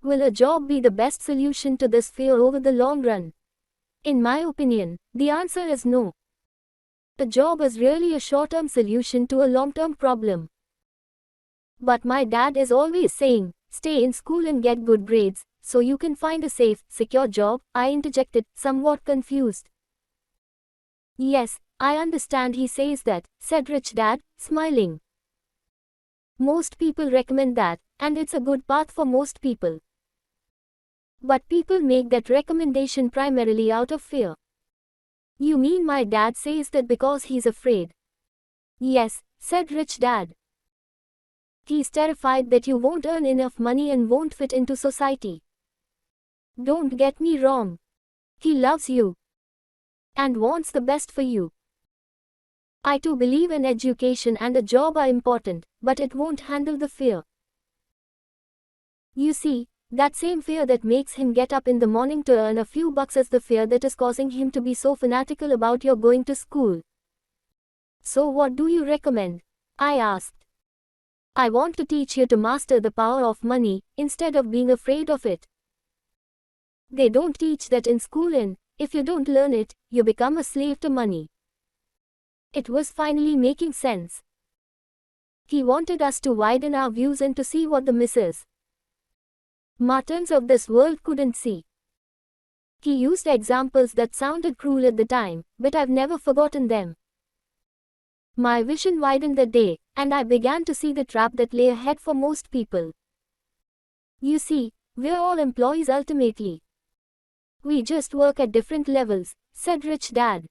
Will a job be the best solution to this fear over the long run? In my opinion, the answer is no. A job is really a short-term solution to a long-term problem. But my dad is always saying, stay in school and get good grades, so you can find a safe, secure job, I interjected, somewhat confused. Yes, I understand he says that, said Rich Dad, smiling. Most people recommend that, and it's a good path for most people. But people make that recommendation primarily out of fear. You mean my dad says that because he's afraid? Yes, said Rich Dad. He's terrified that you won't earn enough money and won't fit into society. Don't get me wrong. He loves you and wants the best for you. I too believe in education and a job are important, but it won't handle the fear. You see, that same fear that makes him get up in the morning to earn a few bucks is the fear that is causing him to be so fanatical about your going to school. So what do you recommend? I asked. I want to teach you to master the power of money, instead of being afraid of it. They don't teach that in school and, if you don't learn it, you become a slave to money. It was finally making sense. He wanted us to widen our views and to see what the misses Martins of this world couldn't see. He used examples that sounded cruel at the time, but I've never forgotten them. My vision widened that day, and I began to see the trap that lay ahead for most people. You see, we're all employees ultimately. We just work at different levels, said Rich Dad.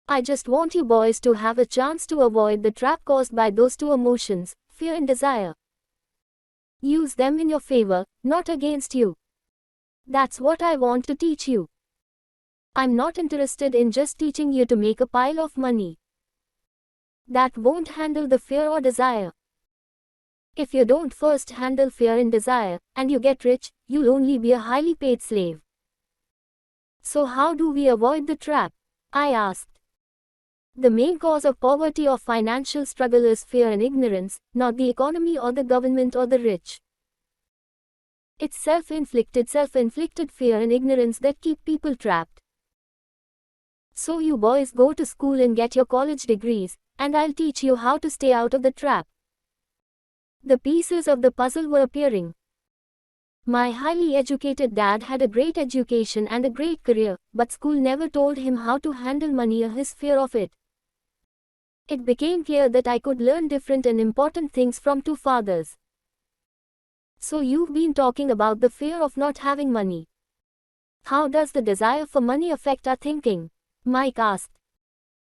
I just want you boys to have a chance to avoid the trap caused by those two emotions, fear and desire. Use them in your favor, not against you. That's what I want to teach you. I'm not interested in just teaching you to make a pile of money. That won't handle the fear or desire. If you don't first handle fear and desire, and you get rich, you'll only be a highly paid slave. So how do we avoid the trap? I asked. The main cause of poverty or financial struggle is fear and ignorance, not the economy or the government or the rich. It's self-inflicted fear and ignorance that keep people trapped. So you boys go to school and get your college degrees, and I'll teach you how to stay out of the trap. The pieces of the puzzle were appearing. My highly educated dad had a great education and a great career, but school never told him how to handle money or his fear of it. It became clear that I could learn different and important things from two fathers. So you've been talking about the fear of not having money. How does the desire for money affect our thinking? Mike asked.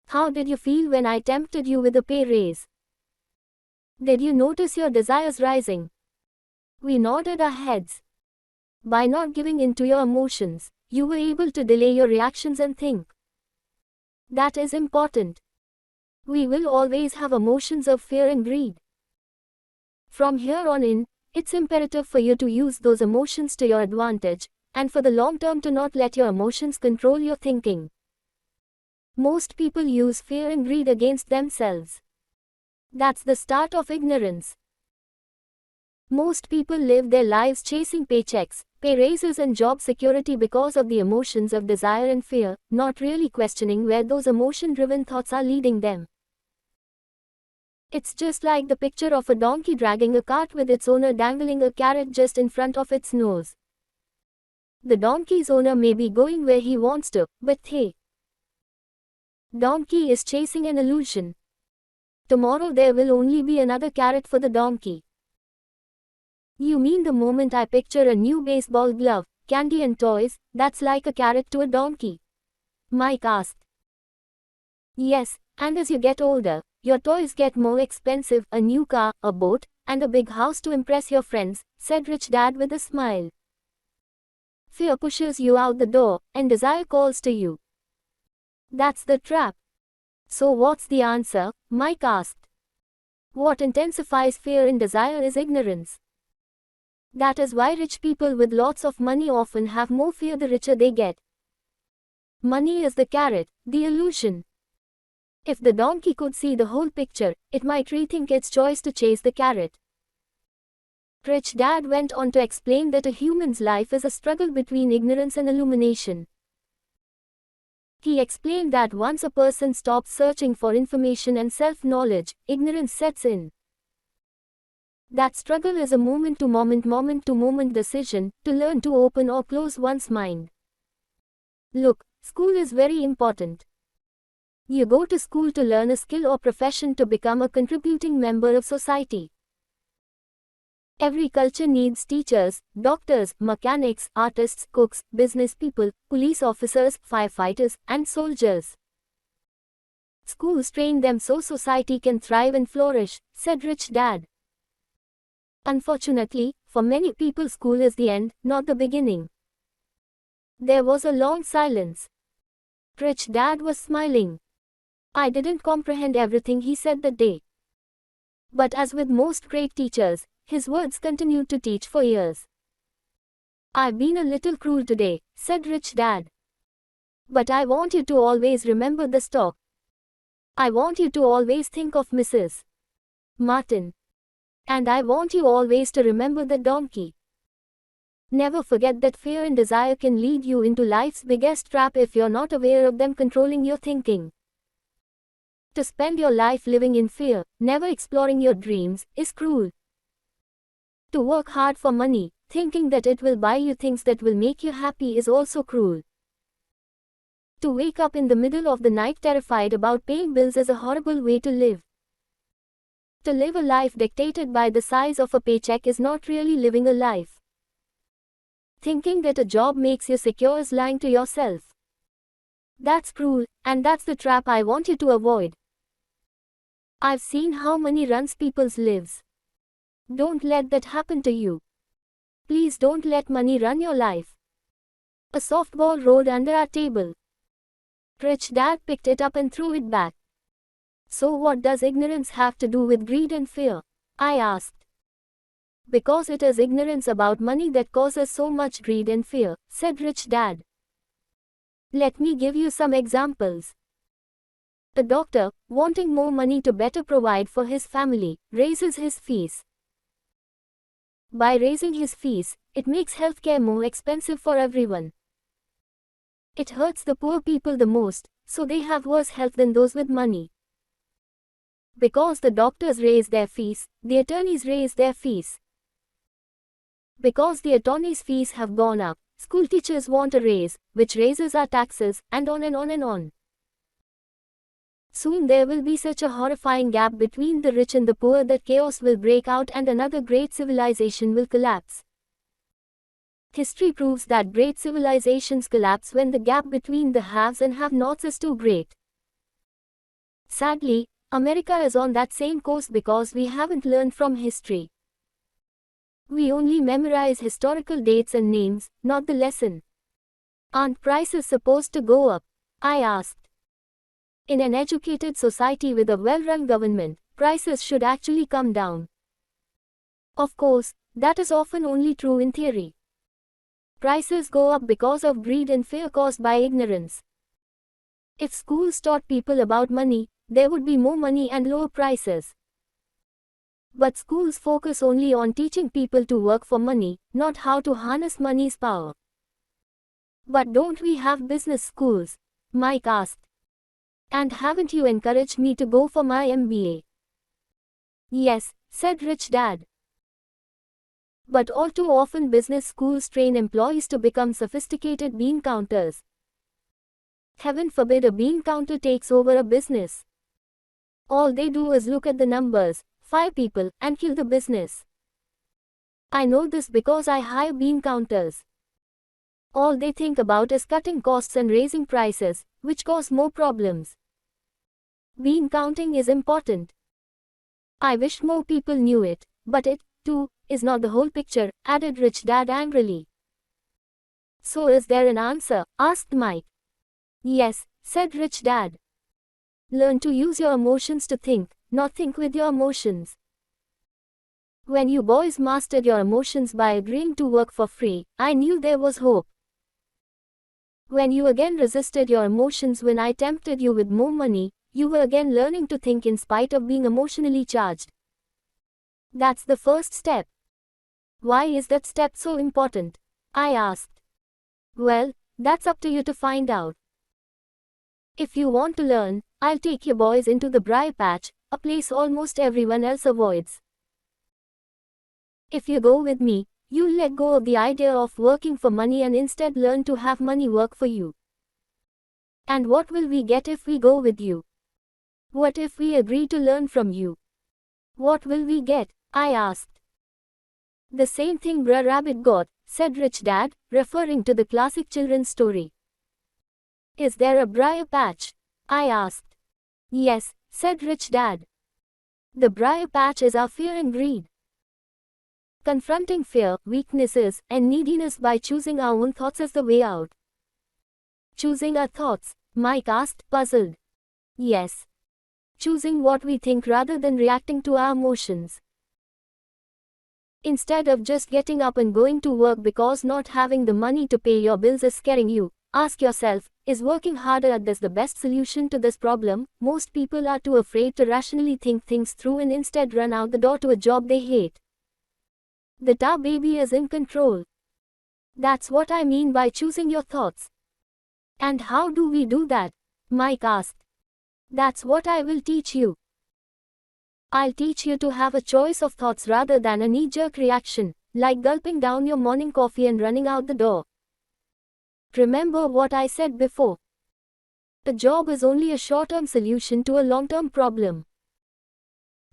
How did you feel when I tempted you with a pay raise? Did you notice your desires rising? We nodded our heads. By not giving in to your emotions, you were able to delay your reactions and think. That is important. We will always have emotions of fear and greed. From here on in, it's imperative for you to use those emotions to your advantage, and for the long term to not let your emotions control your thinking. Most people use fear and greed against themselves. That's the start of ignorance. Most people live their lives chasing paychecks, pay raises and job security because of the emotions of desire and fear, not really questioning where those emotion-driven thoughts are leading them. It's just like the picture of a donkey dragging a cart with its owner dangling a carrot just in front of its nose. The donkey's owner may be going where he wants to, but hey, donkey is chasing an illusion. Tomorrow there will only be another carrot for the donkey. You mean the moment I picture a new baseball glove, candy and toys, that's like a carrot to a donkey? Mike asked. Yes, and as you get older, your toys get more expensive, a new car, a boat, and a big house to impress your friends, said Rich Dad with a smile. Fear pushes you out the door, and desire calls to you. That's the trap. So what's the answer? Mike asked. What intensifies fear and desire is ignorance. That is why rich people with lots of money often have more fear the richer they get. Money is the carrot, the illusion. If the donkey could see the whole picture, it might rethink its choice to chase the carrot. Rich Dad went on to explain that a human's life is a struggle between ignorance and illumination. He explained that once a person stops searching for information and self-knowledge, ignorance sets in. That struggle is a moment-to-moment decision, to learn to open or close one's mind. Look, school is very important. You go to school to learn a skill or profession to become a contributing member of society. Every culture needs teachers, doctors, mechanics, artists, cooks, business people, police officers, firefighters, and soldiers. Schools train them so society can thrive and flourish, said Rich Dad. Unfortunately, for many people school is the end, not the beginning. There was a long silence. Rich Dad was smiling. I didn't comprehend everything he said that day. But as with most great teachers, his words continued to teach for years. I've been a little cruel today, said Rich Dad. But I want you to always remember the stock. I want you to always think of Mrs. Martin. And I want you always to remember the donkey. Never forget that fear and desire can lead you into life's biggest trap if you're not aware of them controlling your thinking. To spend your life living in fear, never exploring your dreams, is cruel. To work hard for money, thinking that it will buy you things that will make you happy, is also cruel. To wake up in the middle of the night terrified about paying bills is a horrible way to live. To live a life dictated by the size of a paycheck is not really living a life. Thinking that a job makes you secure is lying to yourself. That's cruel, and that's the trap I want you to avoid. I've seen how money runs people's lives. Don't let that happen to you. Please don't let money run your life. A softball rolled under our table. Rich Dad picked it up and threw it back. So what does ignorance have to do with greed and fear? I asked. Because it is ignorance about money that causes so much greed and fear, said Rich Dad. Let me give you some examples. A doctor, wanting more money to better provide for his family, raises his fees. By raising his fees, it makes healthcare more expensive for everyone. It hurts the poor people the most, so they have worse health than those with money. Because the doctors raise their fees, the attorneys raise their fees. Because the attorneys' fees have gone up, school teachers want a raise, which raises our taxes, and on and on and on. Soon there will be such a horrifying gap between the rich and the poor that chaos will break out and another great civilization will collapse. History proves that great civilizations collapse when the gap between the haves and have-nots is too great. Sadly, America is on that same course because we haven't learned from history. We only memorize historical dates and names, not the lesson. Aren't prices supposed to go up? I asked. In an educated society with a well-run government, prices should actually come down. Of course, that is often only true in theory. Prices go up because of greed and fear caused by ignorance. If schools taught people about money, there would be more money and lower prices. But schools focus only on teaching people to work for money, not how to harness money's power. But don't we have business schools? Mike asked. And haven't you encouraged me to go for my MBA? Yes, said Rich Dad. But all too often business schools train employees to become sophisticated bean counters. Heaven forbid a bean counter takes over a business. All they do is look at the numbers, fire people, and kill the business. I know this because I hire bean counters. All they think about is cutting costs and raising prices, which cause more problems. Bean counting is important. I wish more people knew it, but it, too, is not the whole picture, added Rich Dad angrily. So is there an answer? Asked Mike. Yes, said Rich Dad. Learn to use your emotions to think, not think with your emotions. When you boys mastered your emotions by agreeing to work for free, I knew there was hope. When you again resisted your emotions when I tempted you with more money, you were again learning to think in spite of being emotionally charged. That's the first step. Why is that step so important? I asked. Well, that's up to you to find out. If you want to learn, I'll take you boys into the briar patch, a place almost everyone else avoids. If you go with me, you'll let go of the idea of working for money and instead learn to have money work for you. And what will we get if we go with you? What if we agree to learn from you? What will we get? I asked. The same thing Brer Rabbit got, said Rich Dad, referring to the classic children's story. Is there a briar patch? I asked. Yes, said Rich Dad. The briar patch is our fear and greed. Confronting fear, weaknesses, and neediness by choosing our own thoughts is the way out. Choosing our thoughts? Mike asked, puzzled. Yes. Choosing what we think rather than reacting to our emotions. Instead of just getting up and going to work because not having the money to pay your bills is scaring you, ask yourself, is working harder at this the best solution to this problem? Most people are too afraid to rationally think things through and instead run out the door to a job they hate. The tar baby is in control. That's what I mean by choosing your thoughts. And how do we do that? Mike asked. That's what I will teach you. I'll teach you to have a choice of thoughts rather than a knee-jerk reaction, like gulping down your morning coffee and running out the door. Remember what I said before. A job is only a short-term solution to a long-term problem.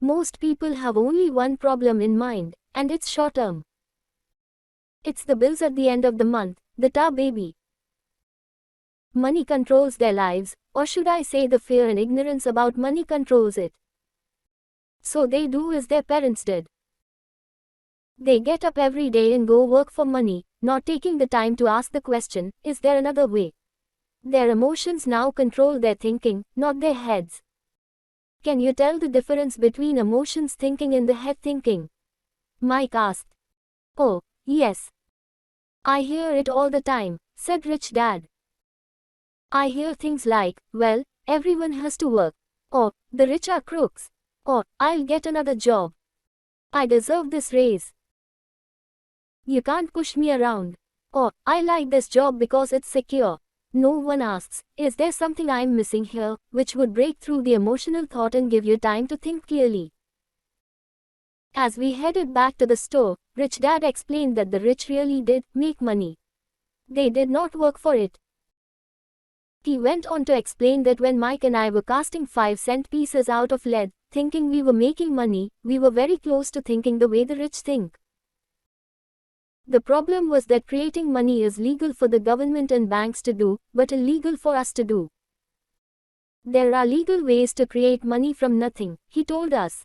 Most people have only one problem in mind, and it's short-term. It's the bills at the end of the month, the tar baby. Money controls their lives, or should I say the fear and ignorance about money controls it. So they do as their parents did. They get up every day and go work for money, not taking the time to ask the question, is there another way? Their emotions now control their thinking, not their heads. Can you tell the difference between emotions thinking and the head thinking? Mike asked. Oh, yes. I hear it all the time, said Rich Dad. I hear things like, well, everyone has to work. Or, the rich are crooks. Or, I'll get another job. I deserve this raise. You can't push me around. Or, I like this job because it's secure. No one asks, is there something I'm missing here, which would break through the emotional thought and give you time to think clearly? As we headed back to the store, Rich Dad explained that the rich really did make money. They did not work for it. He went on to explain that when Mike and I were casting 5-cent pieces out of lead, thinking we were making money, we were very close to thinking the way the rich think. The problem was that creating money is legal for the government and banks to do, but illegal for us to do. There are legal ways to create money from nothing, he told us.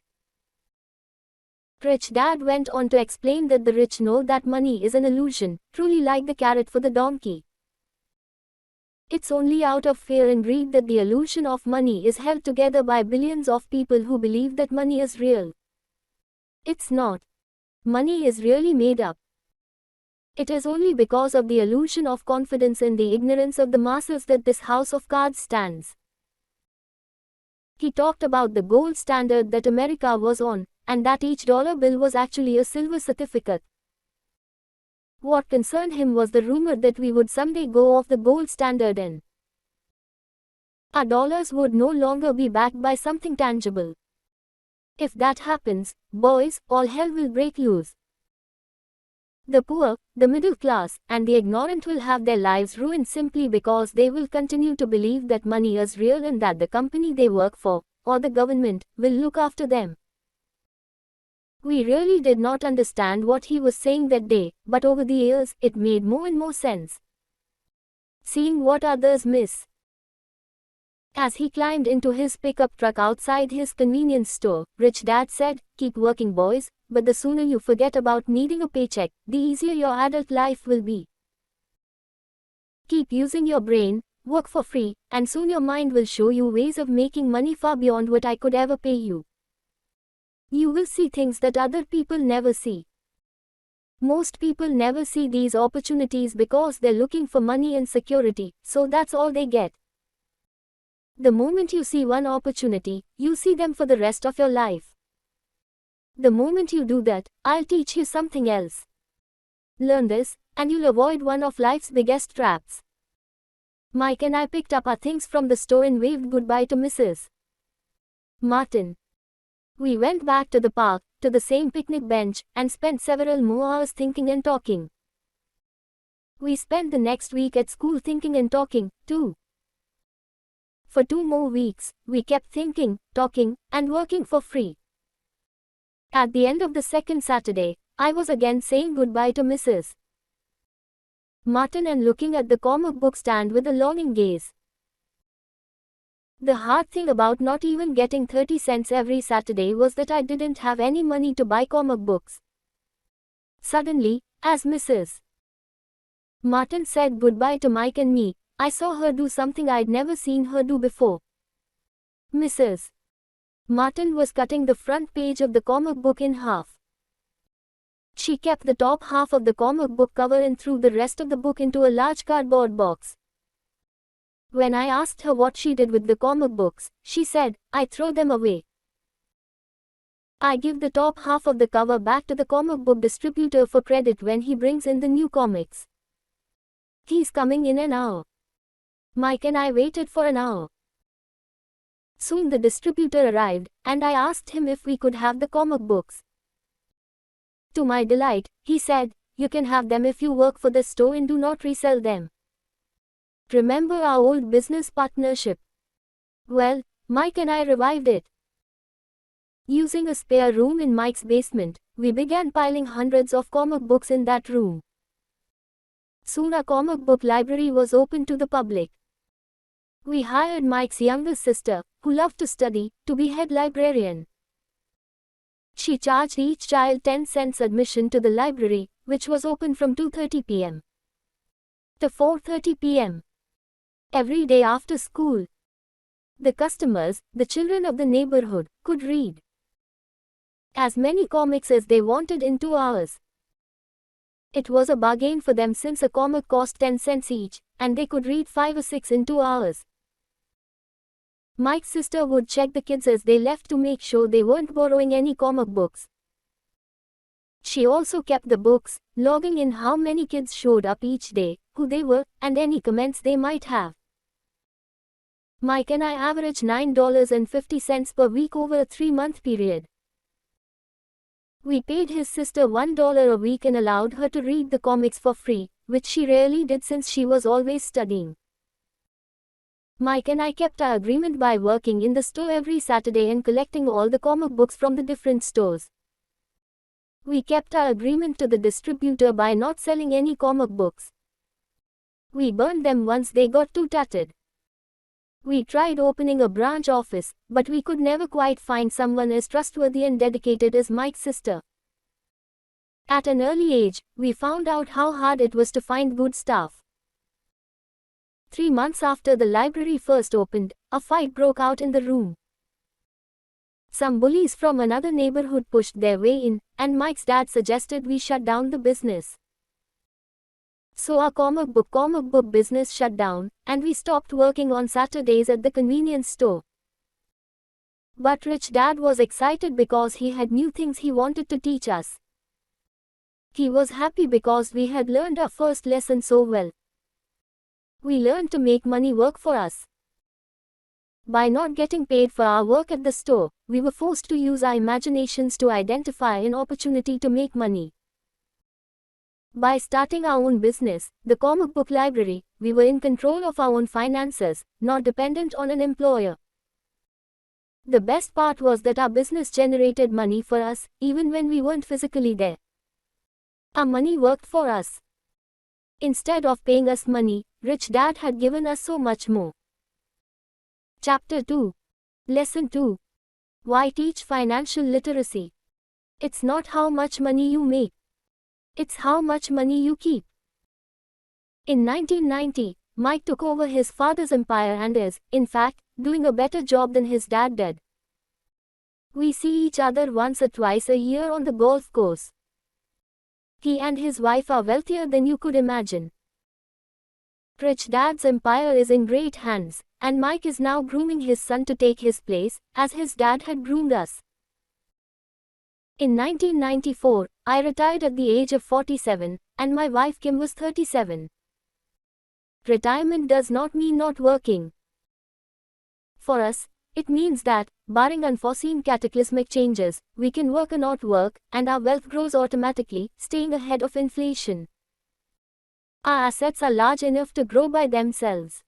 Rich Dad went on to explain that the rich know that money is an illusion, truly like the carrot for the donkey. It's only out of fear and greed that the illusion of money is held together by billions of people who believe that money is real. It's not. Money is really made up. It is only because of the illusion of confidence and the ignorance of the masses that this house of cards stands. He talked about the gold standard that America was on, and that each dollar bill was actually a silver certificate. What concerned him was the rumor that we would someday go off the gold standard and our dollars would no longer be backed by something tangible. If that happens, boys, all hell will break loose. The poor, the middle class, and the ignorant will have their lives ruined simply because they will continue to believe that money is real and that the company they work for, or the government, will look after them. We really did not understand what he was saying that day, but over the years, it made more and more sense. Seeing what others miss. As he climbed into his pickup truck outside his convenience store, Rich Dad said, "Keep working, boys, but the sooner you forget about needing a paycheck, the easier your adult life will be. Keep using your brain, work for free, and soon your mind will show you ways of making money far beyond what I could ever pay you. You will see things that other people never see. Most people never see these opportunities because they're looking for money and security, so that's all they get. The moment you see one opportunity, you see them for the rest of your life. The moment you do that, I'll teach you something else. Learn this, and you'll avoid one of life's biggest traps." Mike and I picked up our things from the store and waved goodbye to Mrs. Martin. We went back to the park, to the same picnic bench, and spent several more hours thinking and talking. We spent the next week at school thinking and talking, too. For 2 more weeks, we kept thinking, talking, and working for free. At the end of the second Saturday, I was again saying goodbye to Mrs. Martin and looking at the comic book stand with a longing gaze. The hard thing about not even getting 30 cents every Saturday was that I didn't have any money to buy comic books. Suddenly, as Mrs. Martin said goodbye to Mike and me, I saw her do something I'd never seen her do before. Mrs. Martin was cutting the front page of the comic book in half. She kept the top half of the comic book cover and threw the rest of the book into a large cardboard box. When I asked her what she did with the comic books, she said, I throw them away. I give the top half of the cover back to the comic book distributor for credit when he brings in the new comics. He's coming in an hour. Mike and I waited for an hour. Soon the distributor arrived, and I asked him if we could have the comic books. To my delight, he said, you can have them if you work for the store and do not resell them. Remember our old business partnership? Well, Mike and I revived it. Using a spare room in Mike's basement, we began piling hundreds of comic books in that room. Soon our comic book library was open to the public. We hired Mike's younger sister, who loved to study, to be head librarian. She charged each child 10 cents admission to the library, which was open from 2:30 p.m. to 4:30 p.m. every day after school. The customers, the children of the neighborhood, could read as many comics as they wanted in 2 hours. It was a bargain for them since a comic cost 10 cents each, and they could read 5 or 6 in 2 hours. Mike's sister would check the kids as they left to make sure they weren't borrowing any comic books. She also kept the books, logging in how many kids showed up each day, who they were, and any comments they might have. Mike and I averaged $9.50 per week over a 3-month period. We paid his sister $1 a week and allowed her to read the comics for free, which she rarely did since she was always studying. Mike and I kept our agreement by working in the store every Saturday and collecting all the comic books from the different stores. We kept our agreement to the distributor by not selling any comic books. We burned them once they got too tattered. We tried opening a branch office, but we could never quite find someone as trustworthy and dedicated as Mike's sister. At an early age, we found out how hard it was to find good staff. 3 months after the library first opened, a fight broke out in the room. Some bullies from another neighborhood pushed their way in, and Mike's dad suggested we shut down the business. So our comic book business shut down, and we stopped working on Saturdays at the convenience store. But Rich Dad was excited because he had new things he wanted to teach us. He was happy because we had learned our first lesson so well. We learned to make money work for us. By not getting paid for our work at the store, we were forced to use our imaginations to identify an opportunity to make money. By starting our own business, the comic book library, we were in control of our own finances, not dependent on an employer. The best part was that our business generated money for us, even when we weren't physically there. Our money worked for us. Instead of paying us money, Rich Dad had given us so much more. Chapter 2. Lesson 2. Why teach financial literacy? It's not how much money you make. It's how much money you keep. In 1990, Mike took over his father's empire and is, in fact, doing a better job than his dad did. We see each other once or twice a year on the golf course. He and his wife are wealthier than you could imagine. Rich Dad's empire is in great hands, and Mike is now grooming his son to take his place, as his dad had groomed us. In 1994, I retired at the age of 47, and my wife Kim was 37. Retirement does not mean not working. For us, It means that, barring unforeseen cataclysmic changes, we can work or not work, and our wealth grows automatically, staying ahead of inflation. Our assets are large enough to grow by themselves.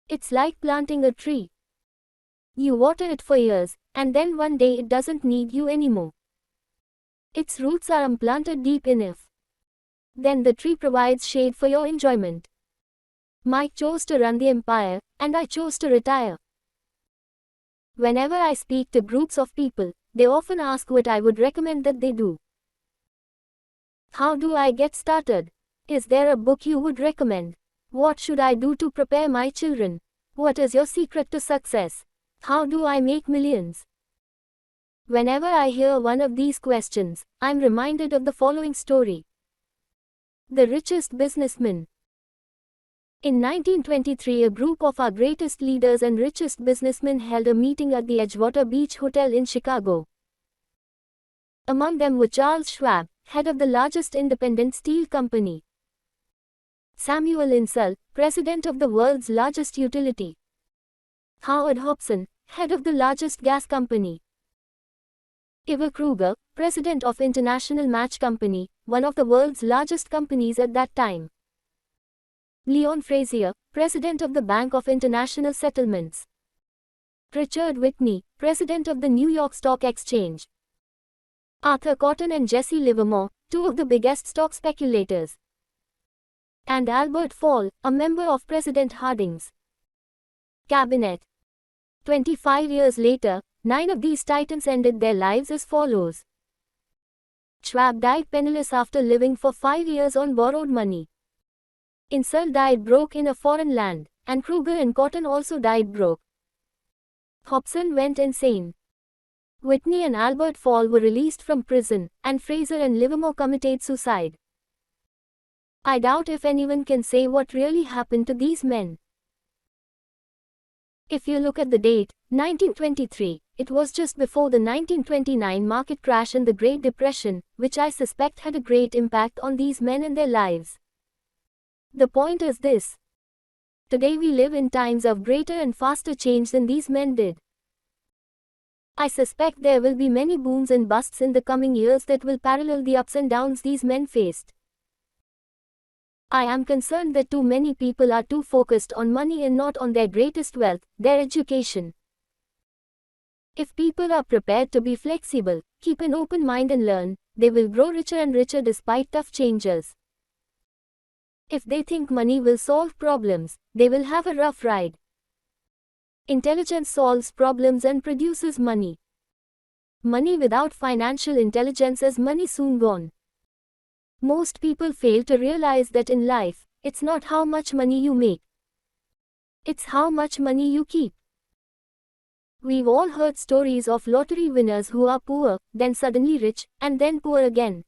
It's like planting a tree. You water it for years, and then one day it doesn't need you anymore. Its roots are implanted deep enough. Then the tree provides shade for your enjoyment. Mike chose to run the empire, and I chose to retire. Whenever I speak to groups of people, they often ask what I would recommend that they do. How do I get started? Is there a book you would recommend? What should I do to prepare my children? What is your secret to success? How do I make millions? Whenever I hear one of these questions, I'm reminded of the following story. The richest businessman. In 1923, a group of our greatest leaders and richest businessmen held a meeting at the Edgewater Beach Hotel in Chicago. Among them were Charles Schwab, head of the largest independent steel company; Samuel Insull, president of the world's largest utility; Howard Hobson, head of the largest gas company; Ivar Kruger, president of International Match Company, one of the world's largest companies at that time; Leon Frazier, president of the Bank of International Settlements; Richard Whitney, president of the New York Stock Exchange; Arthur Cotton and Jesse Livermore, two of the biggest stock speculators; and Albert Fall, a member of President Harding's cabinet. 25 years later, 9 of these titans ended their lives as follows. Schwab died penniless after living for 5 years on borrowed money. Insull died broke in a foreign land, and Kruger and Cotton also died broke. Hobson went insane. Whitney and Albert Fall were released from prison, and Fraser and Livermore committed suicide. I doubt if anyone can say what really happened to these men. If you look at the date, 1923, it was just before the 1929 market crash and the Great Depression, which I suspect had a great impact on these men and their lives. The point is this. Today we live in times of greater and faster change than these men did. I suspect there will be many booms and busts in the coming years that will parallel the ups and downs these men faced. I am concerned that too many people are too focused on money and not on their greatest wealth, their education. If people are prepared to be flexible, keep an open mind and learn, they will grow richer and richer despite tough changes. If they think money will solve problems, they will have a rough ride. Intelligence solves problems and produces money. Money without financial intelligence is money soon gone. Most people fail to realize that in life, it's not how much money you make. It's how much money you keep. We've all heard stories of lottery winners who are poor, then suddenly rich, and then poor again.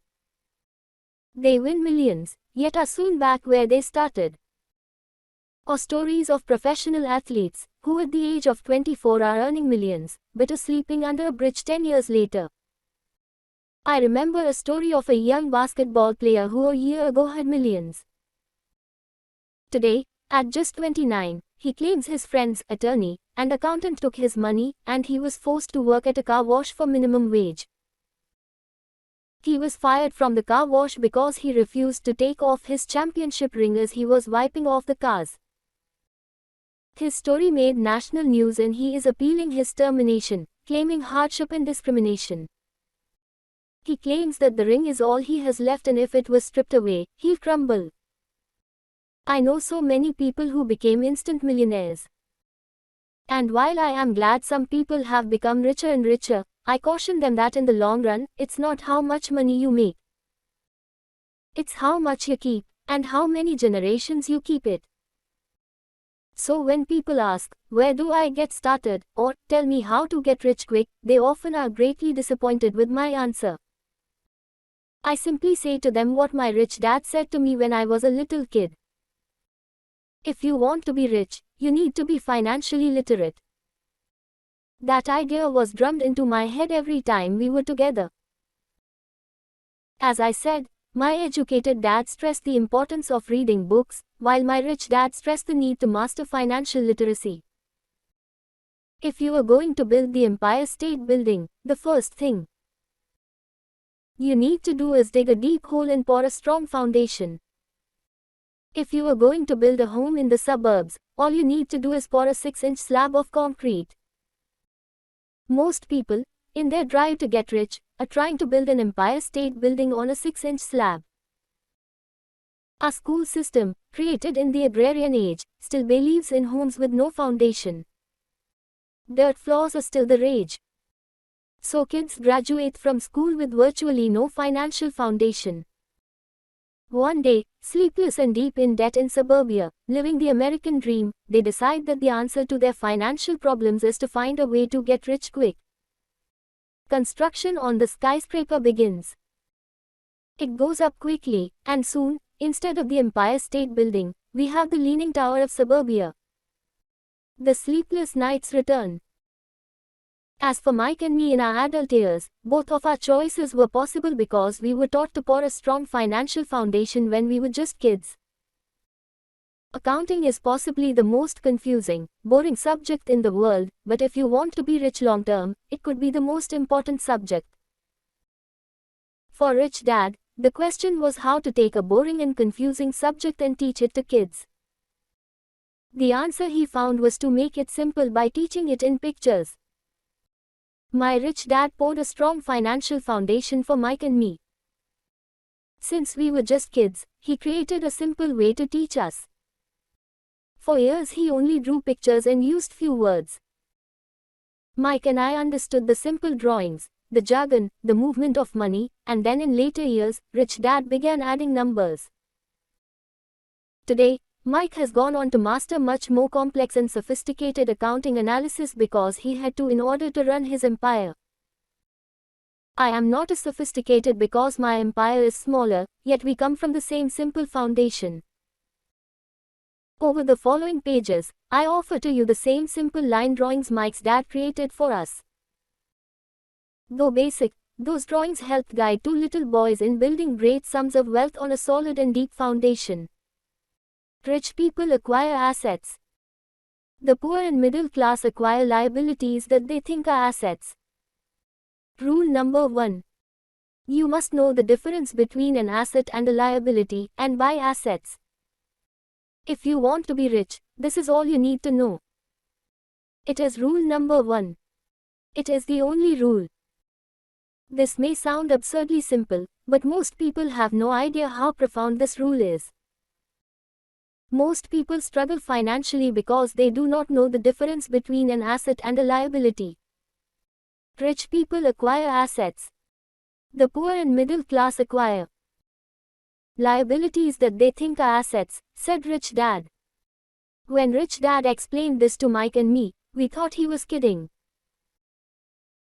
They win millions, yet are soon back where they started. Or stories of professional athletes, who at the age of 24 are earning millions, but are sleeping under a bridge 10 years later. I remember a story of a young basketball player who a year ago had millions. Today, at just 29, he claims his friend's attorney and accountant took his money, and he was forced to work at a car wash for minimum wage. He was fired from the car wash because he refused to take off his championship ring as he was wiping off the cars. His story made national news and he is appealing his termination, claiming hardship and discrimination. He claims that the ring is all he has left and if it was stripped away, he'll crumble. I know so many people who became instant millionaires. And while I am glad some people have become richer and richer, I caution them that in the long run, it's not how much money you make. It's how much you keep, and how many generations you keep it. So when people ask, where do I get started, or tell me how to get rich quick, they often are greatly disappointed with my answer. I simply say to them what my rich dad said to me when I was a little kid. If you want to be rich, you need to be financially literate. That idea was drummed into my head every time we were together. As I said, my educated dad stressed the importance of reading books, while my rich dad stressed the need to master financial literacy. If you are going to build the Empire State Building, the first thing you need to do is dig a deep hole and pour a strong foundation. If you are going to build a home in the suburbs, all you need to do is pour a 6-inch slab of concrete. Most people, in their drive to get rich, are trying to build an Empire State Building on a 6-inch slab. Our school system, created in the agrarian age, still believes in homes with no foundation. Dirt floors are still the rage. So kids graduate from school with virtually no financial foundation. One day, sleepless and deep in debt in suburbia, living the American dream, they decide that the answer to their financial problems is to find a way to get rich quick. Construction on the skyscraper begins. It goes up quickly, and soon, instead of the Empire State Building, we have the Leaning Tower of suburbia. The sleepless nights return. As for Mike and me in our adult years, both of our choices were possible because we were taught to pour a strong financial foundation when we were just kids. Accounting is possibly the most confusing, boring subject in the world, but if you want to be rich long term, it could be the most important subject. For Rich Dad, the question was how to take a boring and confusing subject and teach it to kids. The answer he found was to make it simple by teaching it in pictures. My rich dad poured a strong financial foundation for Mike and me. Since we were just kids, he created a simple way to teach us. For years he only drew pictures and used few words. Mike and I understood the simple drawings, the jargon, the movement of money, and then in later years, Rich Dad began adding numbers. Today, Mike has gone on to master much more complex and sophisticated accounting analysis because he had to in order to run his empire. I am not as sophisticated because my empire is smaller, yet we come from the same simple foundation. Over the following pages, I offer to you the same simple line drawings Mike's dad created for us. Though basic, those drawings helped guide two little boys in building great sums of wealth on a solid and deep foundation. Rich people acquire assets. The poor and middle class acquire liabilities that they think are assets. Rule number 1. You must know the difference between an asset and a liability, and buy assets. If you want to be rich, this is all you need to know. It is rule number 1. It is the only rule. This may sound absurdly simple, but most people have no idea how profound this rule is. Most people struggle financially because they do not know the difference between an asset and a liability. Rich people acquire assets. The poor and middle class acquire liabilities that they think are assets, said Rich Dad. When Rich Dad explained this to Mike and me, we thought he was kidding.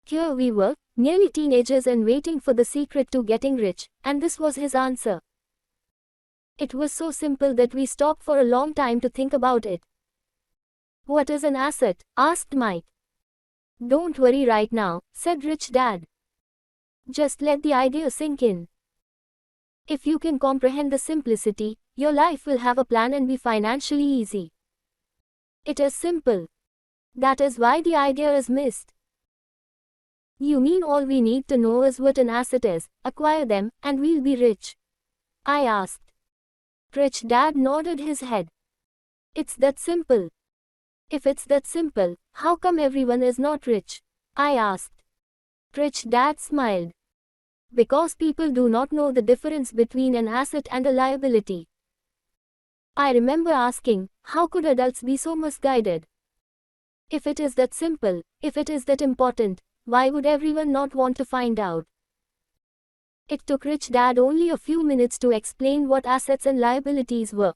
Here we were, nearly teenagers and waiting for the secret to getting rich, and this was his answer. It was so simple that we stopped for a long time to think about it. What is an asset? Asked Mike. Don't worry right now, said Rich Dad. Just let the idea sink in. If you can comprehend the simplicity, your life will have a plan and be financially easy. It is simple. That is why the idea is missed. You mean all we need to know is what an asset is, acquire them, and we'll be rich? I asked. Rich Dad nodded his head. It's that simple. If it's that simple, how come everyone is not rich? I asked. Rich Dad smiled. Because people do not know the difference between an asset and a liability. I remember asking, how could adults be so misguided? If it is that simple, if it is that important, why would everyone not want to find out? It took Rich Dad only a few minutes to explain what assets and liabilities were.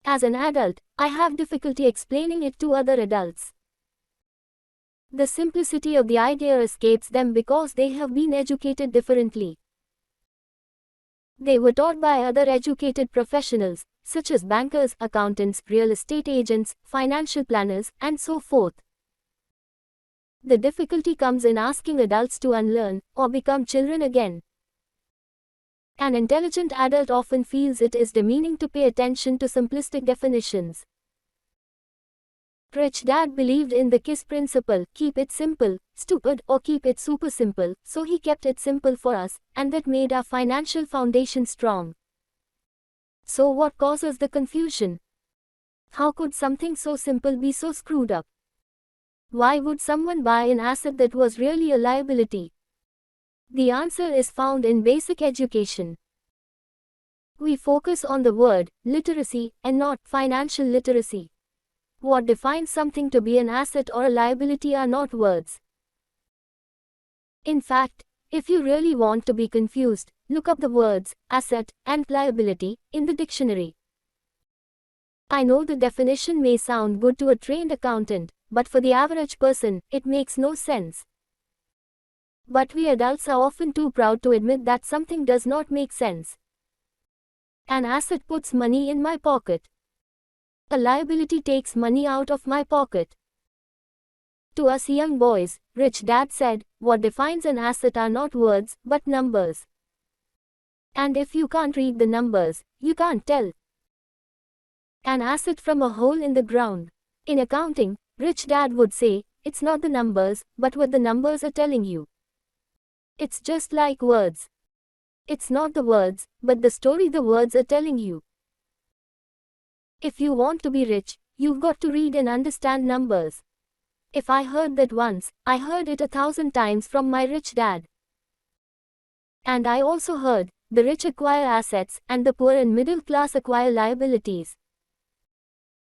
As an adult, I have difficulty explaining it to other adults. The simplicity of the idea escapes them because they have been educated differently. They were taught by other educated professionals, such as bankers, accountants, real estate agents, financial planners, and so forth. The difficulty comes in asking adults to unlearn, or become children again. An intelligent adult often feels it is demeaning to pay attention to simplistic definitions. Rich Dad believed in the KISS principle, keep it simple, stupid, or keep it super simple, so he kept it simple for us, and that made our financial foundation strong. So what causes the confusion? How could something so simple be so screwed up? Why would someone buy an asset that was really a liability? The answer is found in basic education. We focus on the word literacy and not financial literacy. What defines something to be an asset or a liability are not words. In fact, if you really want to be confused, look up the words asset and liability in the dictionary. I know the definition may sound good to a trained accountant, but for the average person, it makes no sense. But we adults are often too proud to admit that something does not make sense. An asset puts money in my pocket. A liability takes money out of my pocket. To us young boys, Rich Dad said, what defines an asset are not words, but numbers. And if you can't read the numbers, you can't tell an asset from a hole in the ground. In accounting, Rich Dad would say, it's not the numbers, but what the numbers are telling you. It's just like words. It's not the words, but the story the words are telling you. If you want to be rich, you've got to read and understand numbers. If I heard that once, I heard it 1,000 times from my rich dad. And I also heard, the rich acquire assets, and the poor and middle class acquire liabilities.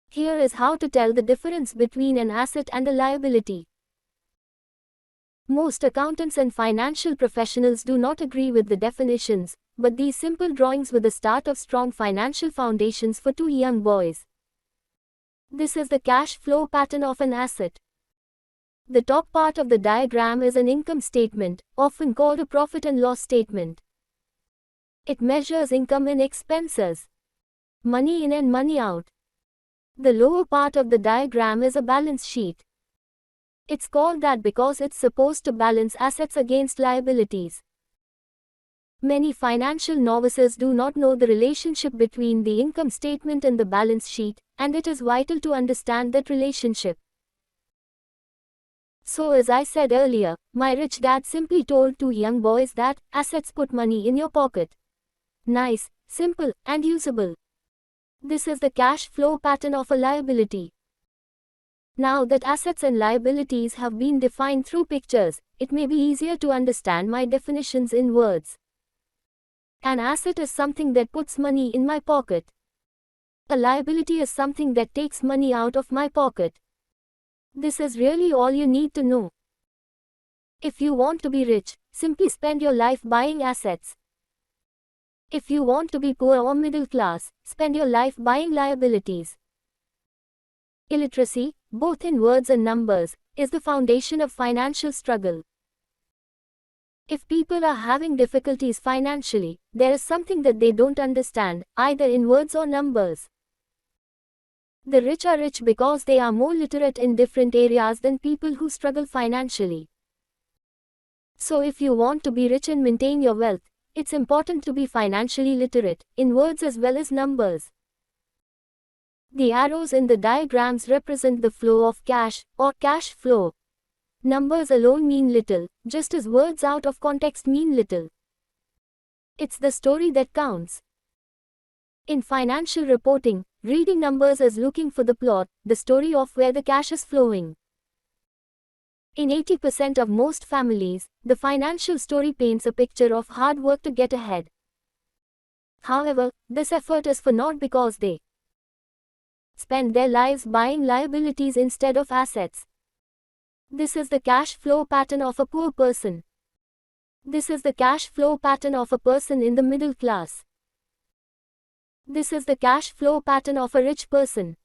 Here is how to tell the difference between an asset and a liability. Most accountants and financial professionals do not agree with the definitions, but these simple drawings were the start of strong financial foundations for two young boys. This is the cash flow pattern of an asset. The top part of the diagram is an income statement, often called a profit and loss statement. It measures income and expenses, money in and money out. The lower part of the diagram is a balance sheet. It's called that because it's supposed to balance assets against liabilities. Many financial novices do not know the relationship between the income statement and the balance sheet, and it is vital to understand that relationship. So as I said earlier, my rich dad simply told two young boys that assets put money in your pocket. Nice, simple, and usable. This is the cash flow pattern of a liability. Now that assets and liabilities have been defined through pictures, it may be easier to understand my definitions in words. An asset is something that puts money in my pocket. A liability is something that takes money out of my pocket. This is really all you need to know. If you want to be rich, simply spend your life buying assets. If you want to be poor or middle class, spend your life buying liabilities. Illiteracy, both in words and numbers, is the foundation of financial struggle. If people are having difficulties financially, there is something that they don't understand, either in words or numbers. The rich are rich because they are more literate in different areas than people who struggle financially. So if you want to be rich and maintain your wealth, it's important to be financially literate, in words as well as numbers. The arrows in the diagrams represent the flow of cash, or cash flow. Numbers alone mean little, just as words out of context mean little. It's the story that counts. In financial reporting, reading numbers is looking for the plot, the story of where the cash is flowing. In 80% of most families, the financial story paints a picture of hard work to get ahead. However, this effort is for naught because they spend their lives buying liabilities instead of assets. This is the cash flow pattern of a poor person. This is the cash flow pattern of a person in the middle class. This is the cash flow pattern of a rich person.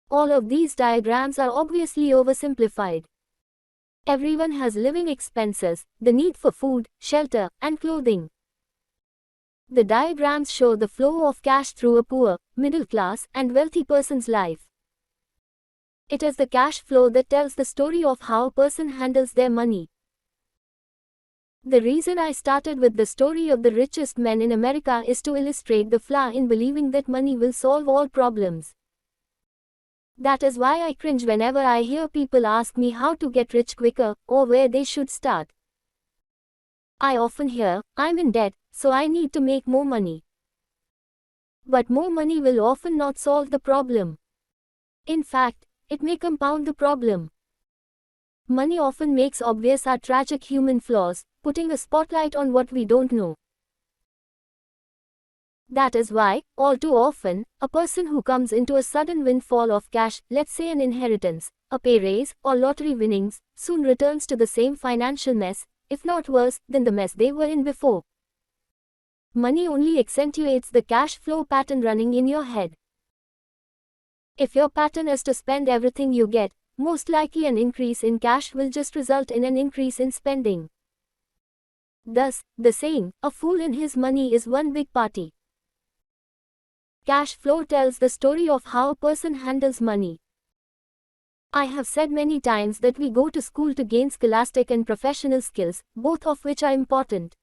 All of these diagrams are obviously oversimplified. Everyone has living expenses, the need for food, shelter, and clothing. The diagrams show the flow of cash through a poor, middle class, and wealthy person's life. It is the cash flow that tells the story of how a person handles their money. The reason I started with the story of the richest men in America is to illustrate the flaw in believing that money will solve all problems. That is why I cringe whenever I hear people ask me how to get rich quicker, or where they should start. I often hear, I'm in debt, so I need to make more money. But more money will often not solve the problem. In fact, it may compound the problem. Money often makes obvious our tragic human flaws, putting a spotlight on what we don't know. That is why, all too often, a person who comes into a sudden windfall of cash, let's say an inheritance, a pay raise, or lottery winnings, soon returns to the same financial mess, if not worse, than the mess they were in before. Money only accentuates the cash flow pattern running in your head. If your pattern is to spend everything you get, most likely an increase in cash will just result in an increase in spending. Thus, the saying, a fool and his money is one big party. Cash flow tells the story of how a person handles money. I have said many times that we go to school to gain scholastic and professional skills, both of which are important.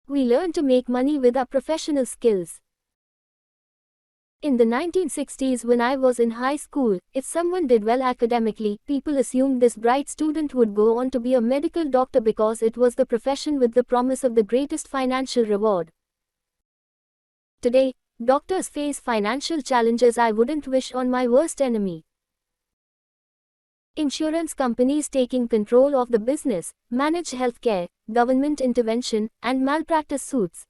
We learn to make money with our professional skills. In the 1960s, when I was in high school, if someone did well academically, people assumed this bright student would go on to be a medical doctor because it was the profession with the promise of the greatest financial reward. Today, doctors face financial challenges I wouldn't wish on my worst enemy. Insurance companies taking control of the business, managed healthcare, government intervention, and malpractice suits.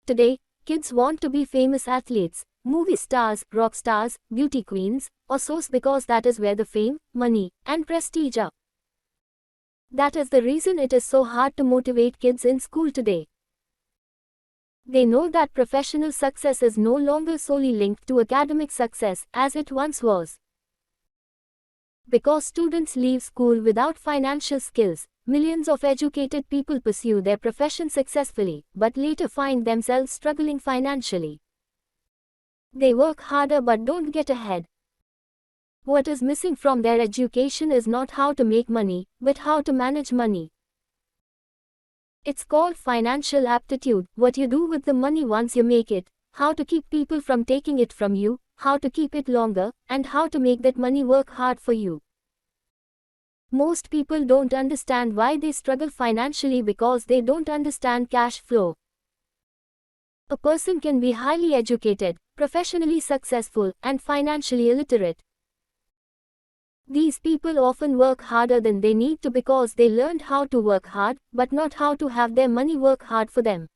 Today, kids want to be famous athletes, movie stars, rock stars, beauty queens, or so because that is where the fame, money, and prestige are. That is the reason it is so hard to motivate kids in school today. They know that professional success is no longer solely linked to academic success as it once was. Because students leave school without financial skills, millions of educated people pursue their profession successfully, but later find themselves struggling financially. They work harder but don't get ahead. What is missing from their education is not how to make money, but how to manage money. It's called financial aptitude, what you do with the money once you make it, how to keep people from taking it from you, how to keep it longer, and how to make that money work hard for you. Most people don't understand why they struggle financially because they don't understand cash flow. A person can be highly educated, professionally successful, and financially illiterate. These people often work harder than they need to because they learned how to work hard, but not how to have their money work hard for them.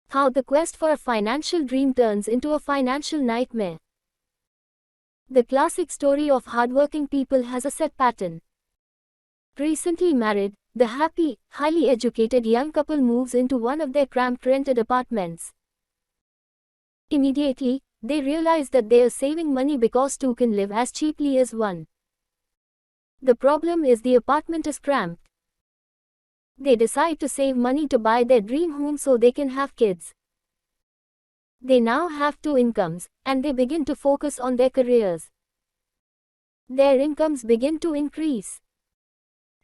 How the quest for a financial dream turns into a financial nightmare. The classic story of hardworking people has a set pattern. Recently married, the happy, highly educated young couple moves into one of their cramped rented apartments. Immediately, they realize that they are saving money because two can live as cheaply as one. The problem is the apartment is cramped. They decide to save money to buy their dream home so they can have kids. They now have two incomes, and they begin to focus on their careers. Their incomes begin to increase.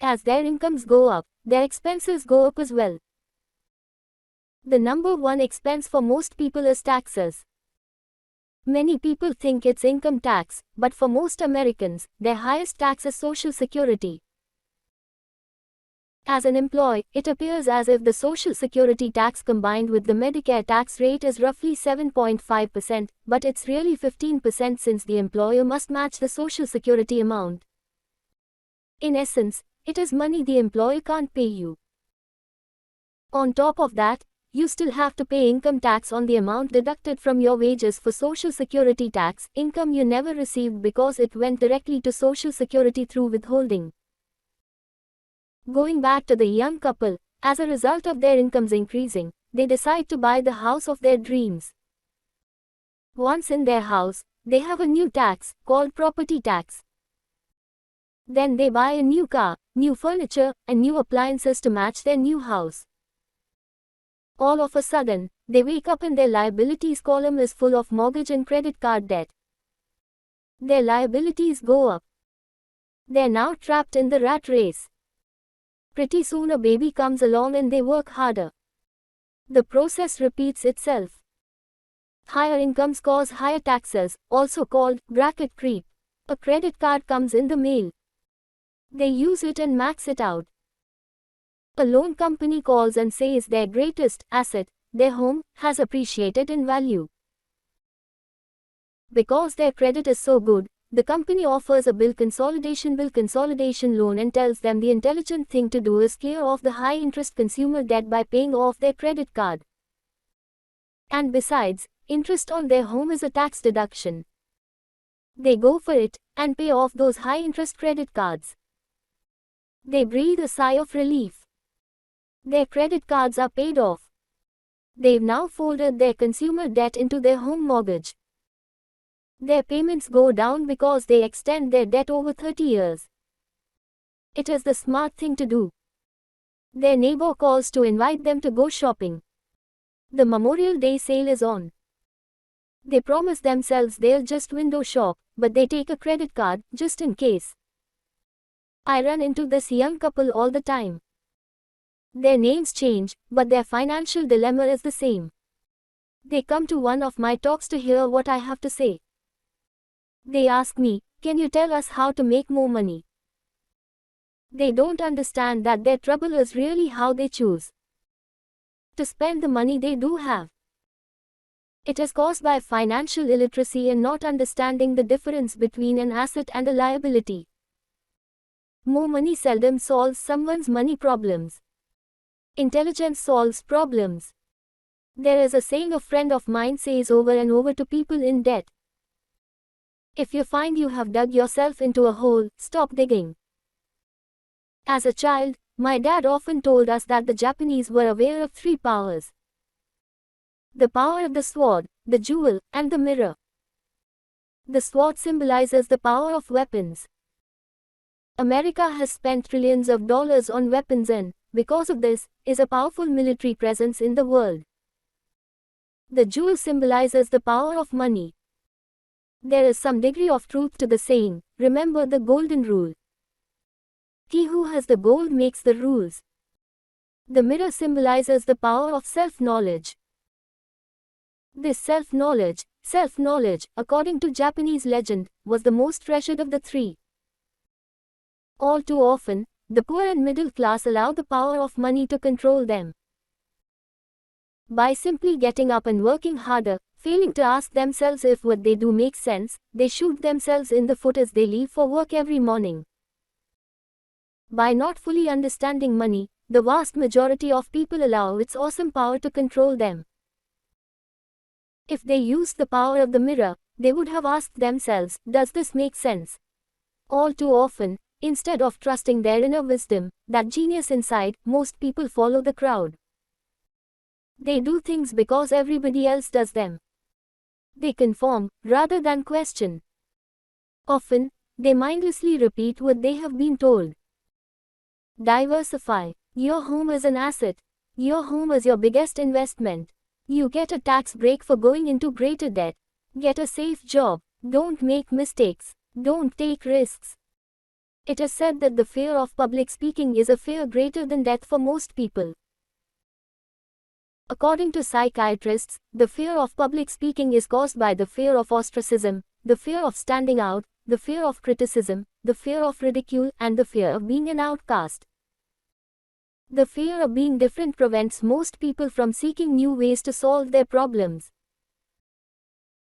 As their incomes go up, their expenses go up as well. The number one expense for most people is taxes. Many people think it's income tax, but for most Americans, their highest tax is Social Security. As an employee, it appears as if the Social Security tax combined with the Medicare tax rate is roughly 7.5%, but it's really 15% since the employer must match the Social Security amount. In essence, it is money the employer can't pay you. On top of that, you still have to pay income tax on the amount deducted from your wages for Social Security tax, income you never received because it went directly to Social Security through withholding. Going back to the young couple, as a result of their incomes increasing, they decide to buy the house of their dreams. Once in their house, they have a new tax, called property tax. Then they buy a new car, new furniture, and new appliances to match their new house. All of a sudden, they wake up and their liabilities column is full of mortgage and credit card debt. Their liabilities go up. They're now trapped in the rat race. Pretty soon a baby comes along and they work harder. The process repeats itself. Higher incomes cause higher taxes, also called bracket creep. A credit card comes in the mail. They use it and max it out. A loan company calls and says their greatest asset, their home, has appreciated in value. Because their credit is so good, the company offers a bill consolidation loan and tells them the intelligent thing to do is clear off the high-interest consumer debt by paying off their credit card. And besides, interest on their home is a tax deduction. They go for it and pay off those high-interest credit cards. They breathe a sigh of relief. Their credit cards are paid off. They've now folded their consumer debt into their home mortgage. Their payments go down because they extend their debt over 30 years. It is the smart thing to do. Their neighbor calls to invite them to go shopping. The Memorial Day sale is on. They promise themselves they'll just window shop, but they take a credit card, just in case. I run into this young couple all the time. Their names change, but their financial dilemma is the same. They come to one of my talks to hear what I have to say. They ask me, "Can you tell us how to make more money?" They don't understand that their trouble is really how they choose to spend the money they do have. It is caused by financial illiteracy and not understanding the difference between an asset and a liability. More money seldom solves someone's money problems. Intelligence solves problems. There is a saying a friend of mine says over and over to people in debt. If you find you have dug yourself into a hole, stop digging. As a child, my dad often told us that the Japanese were aware of 3 powers. The power of the sword, the jewel, and the mirror. The sword symbolizes the power of weapons. America has spent trillions of dollars on weapons and, because of this, is a powerful military presence in the world. The jewel symbolizes the power of money. There is some degree of truth to the saying, remember the golden rule. He who has the gold makes the rules. The mirror symbolizes the power of self-knowledge. This self-knowledge, according to Japanese legend, was the most treasured of the 3. All too often, the poor and middle class allow the power of money to control them. By simply getting up and working harder, failing to ask themselves if what they do makes sense, they shoot themselves in the foot as they leave for work every morning. By not fully understanding money, the vast majority of people allow its awesome power to control them. If they used the power of the mirror, they would have asked themselves, does this make sense? All too often, instead of trusting their inner wisdom, that genius inside, most people follow the crowd. They do things because everybody else does them. They conform, rather than question. Often, they mindlessly repeat what they have been told. Diversify. Your home is an asset. Your home is your biggest investment. You get a tax break for going into greater debt. Get a safe job. Don't make mistakes. Don't take risks. It is said that the fear of public speaking is a fear greater than death for most people. According to psychiatrists, the fear of public speaking is caused by the fear of ostracism, the fear of standing out, the fear of criticism, the fear of ridicule, and the fear of being an outcast. The fear of being different prevents most people from seeking new ways to solve their problems.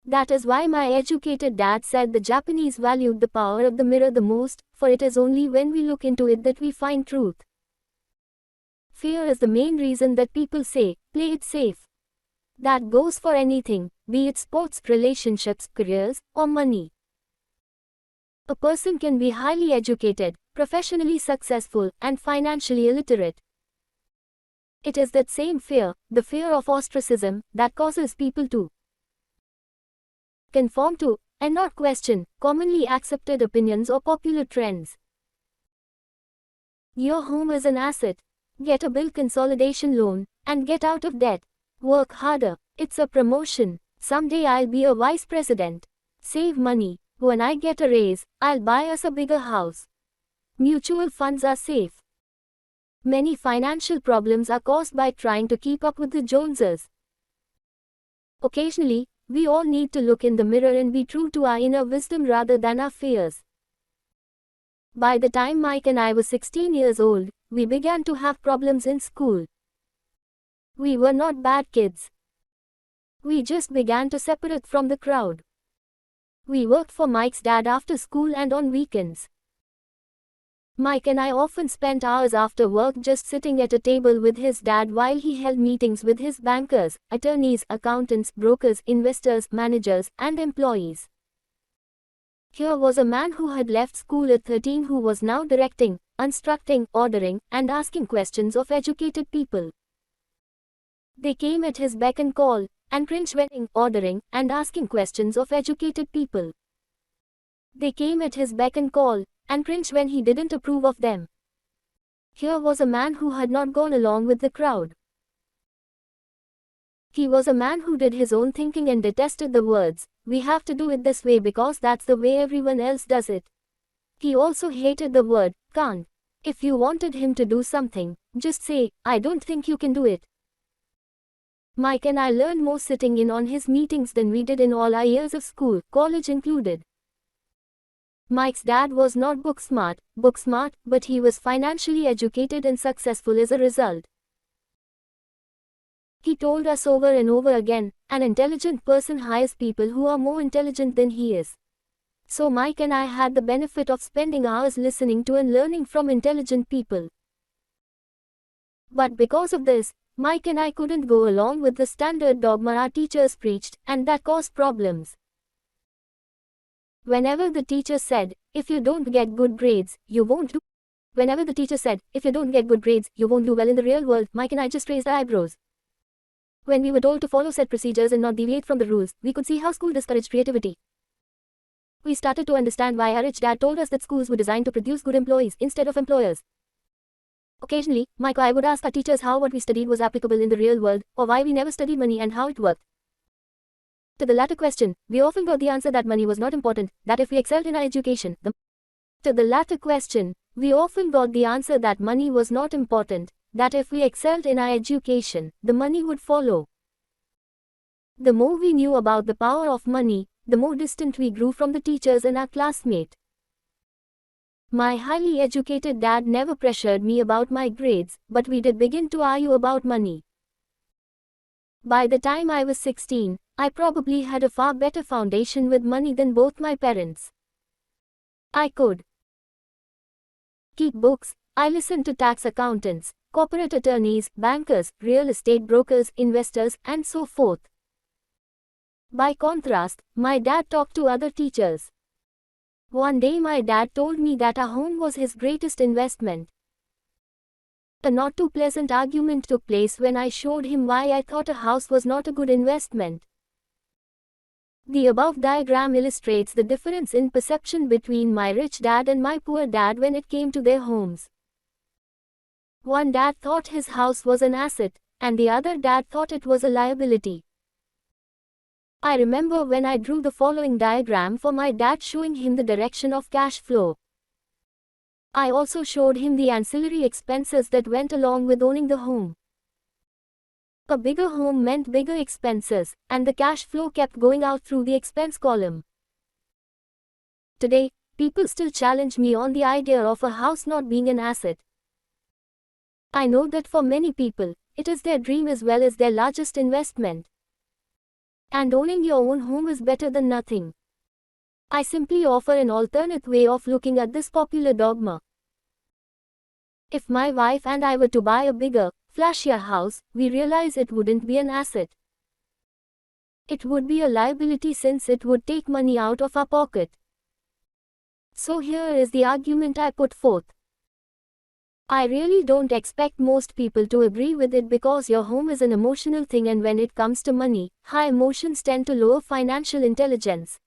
That is why my educated dad said the Japanese valued the power of the mirror the most, for it is only when we look into it that we find truth. Fear is the main reason that people say, play it safe. That goes for anything, be it sports, relationships, careers, or money. A person can be highly educated, professionally successful, and financially illiterate. It is that same fear, the fear of ostracism, that causes people to conform to, and not question, commonly accepted opinions or popular trends. Your home is an asset. Get a bill consolidation loan, and get out of debt. Work harder. It's a promotion. Someday I'll be a vice president. Save money. When I get a raise, I'll buy us a bigger house. Mutual funds are safe. Many financial problems are caused by trying to keep up with the Joneses. Occasionally, we all need to look in the mirror and be true to our inner wisdom rather than our fears. By the time Mike and I were 16 years old, we began to have problems in school. We were not bad kids. We just began to separate from the crowd. We worked for Mike's dad after school and on weekends. Mike and I often spent hours after work just sitting at a table with his dad while he held meetings with his bankers, attorneys, accountants, brokers, investors, managers, and employees. Here was a man who had left school at 13 who was now directing, instructing, ordering, and asking questions of educated people. They came at his beck and call, and cringed when ordering and asking questions of educated people. They came at his beck and call, and cringed when he didn't approve of them. Here was a man who had not gone along with the crowd. He was a man who did his own thinking and detested the words, "We have to do it this way because that's the way everyone else does it." He also hated the word, "can't." If you wanted him to do something, just say, "I don't think you can do it." Mike and I learned more sitting in on his meetings than we did in all our years of school, college included. Mike's dad was not book smart, but he was financially educated and successful as a result. He told us over and over again, an intelligent person hires people who are more intelligent than he is. So Mike and I had the benefit of spending hours listening to and learning from intelligent people. But because of this, Mike and I couldn't go along with the standard dogma our teachers preached, and that caused problems. Whenever the teacher said, "If you don't get good grades, you won't do." Whenever the teacher said, "If you don't get good grades, you won't do well in the real world," Mike and I just raised our eyebrows. When we were told to follow set procedures and not deviate from the rules, we could see how school discouraged creativity. We started to understand why our rich dad told us that schools were designed to produce good employees instead of employers. Occasionally, Mike or I would ask our teachers how what we studied was applicable in the real world, or why we never studied money and how it worked. To the latter question, we often got the answer that money was not important, that if we excelled in our education, To the latter question, we often got the answer that money was not important, that if we excelled in our education, the money would follow. The more we knew about the power of money, the more distant we grew from the teachers and our classmates. My highly educated dad never pressured me about my grades, but we did begin to argue about money. By the time I was 16, I probably had a far better foundation with money than both my parents. I could keep books. I listened to tax accountants, corporate attorneys, bankers, real estate brokers, investors, and so forth. By contrast, my dad talked to other teachers. One day my dad told me that our home was his greatest investment. A not too pleasant argument took place when I showed him why I thought a house was not a good investment. The above diagram illustrates the difference in perception between my rich dad and my poor dad when it came to their homes. One dad thought his house was an asset, and the other dad thought it was a liability. I remember when I drew the following diagram for my dad showing him the direction of cash flow. I also showed him the ancillary expenses that went along with owning the home. A bigger home meant bigger expenses, and the cash flow kept going out through the expense column. Today, people still challenge me on the idea of a house not being an asset. I know that for many people, it is their dream as well as their largest investment. And owning your own home is better than nothing. I simply offer an alternate way of looking at this popular dogma. If my wife and I were to buy a bigger, flashier house, we realize it wouldn't be an asset. It would be a liability since it would take money out of our pocket. So here is the argument I put forth. I really don't expect most people to agree with it because your home is an emotional thing, and when it comes to money, high emotions tend to lower financial intelligence.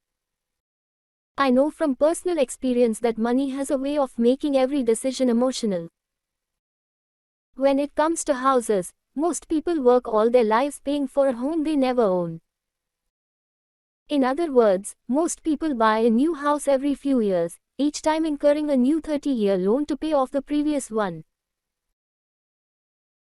I know from personal experience that money has a way of making every decision emotional. When it comes to houses, most people work all their lives paying for a home they never own. In other words, most people buy a new house every few years, each time incurring a new 30-year loan to pay off the previous one.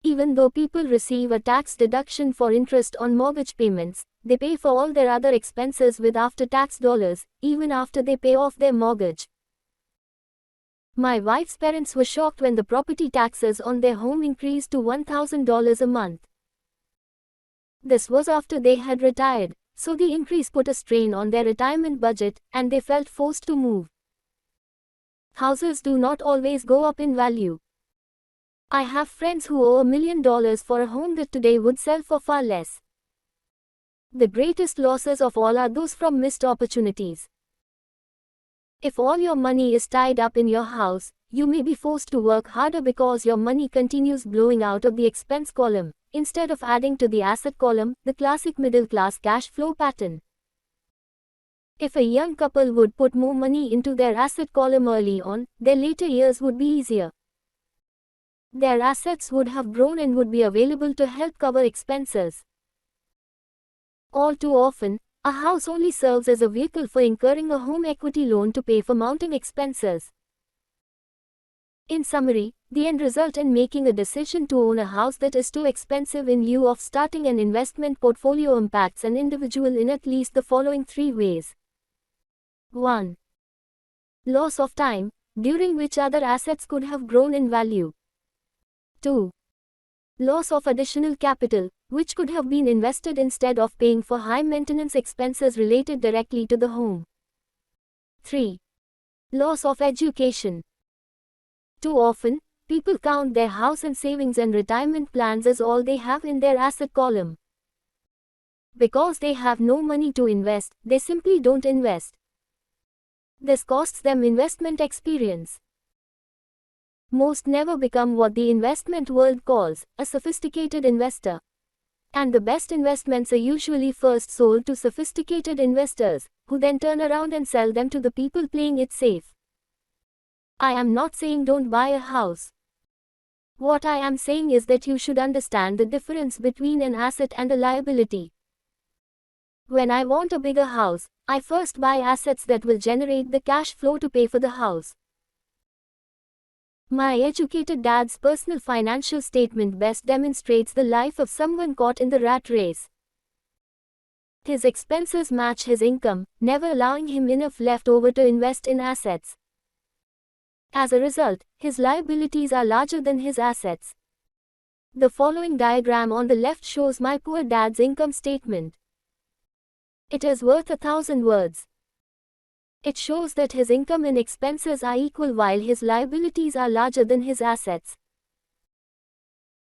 Even though people receive a tax deduction for interest on mortgage payments, they pay for all their other expenses with after-tax dollars, even after they pay off their mortgage. My wife's parents were shocked when the property taxes on their home increased to $1,000 a month. This was after they had retired, so the increase put a strain on their retirement budget, and they felt forced to move. Houses do not always go up in value. I have friends who owe $1 million for a home that today would sell for far less. The greatest losses of all are those from missed opportunities. If all your money is tied up in your house, you may be forced to work harder because your money continues blowing out of the expense column, instead of adding to the asset column, the classic middle-class cash flow pattern. If a young couple would put more money into their asset column early on, their later years would be easier. Their assets would have grown and would be available to help cover expenses. All too often, a house only serves as a vehicle for incurring a home equity loan to pay for mounting expenses. In summary, the end result in making a decision to own a house that is too expensive in lieu of starting an investment portfolio impacts an individual in at least the following 3 ways. 1. Loss of time, during which other assets could have grown in value. 2. Loss of additional capital, which could have been invested instead of paying for high maintenance expenses related directly to the home. 3. Loss of education. Too often, people count their house and savings and retirement plans as all they have in their asset column. Because they have no money to invest, they simply don't invest. This costs them investment experience. Most never become what the investment world calls a sophisticated investor. And the best investments are usually first sold to sophisticated investors, who then turn around and sell them to the people playing it safe. I am not saying don't buy a house. What I am saying is that you should understand the difference between an asset and a liability. When I want a bigger house, I first buy assets that will generate the cash flow to pay for the house. My educated dad's personal financial statement best demonstrates the life of someone caught in the rat race. His expenses match his income, never allowing him enough left over to invest in assets. As a result, his liabilities are larger than his assets. The following diagram on the left shows my poor dad's income statement. It is worth 1,000 words. It shows that his income and expenses are equal while his liabilities are larger than his assets.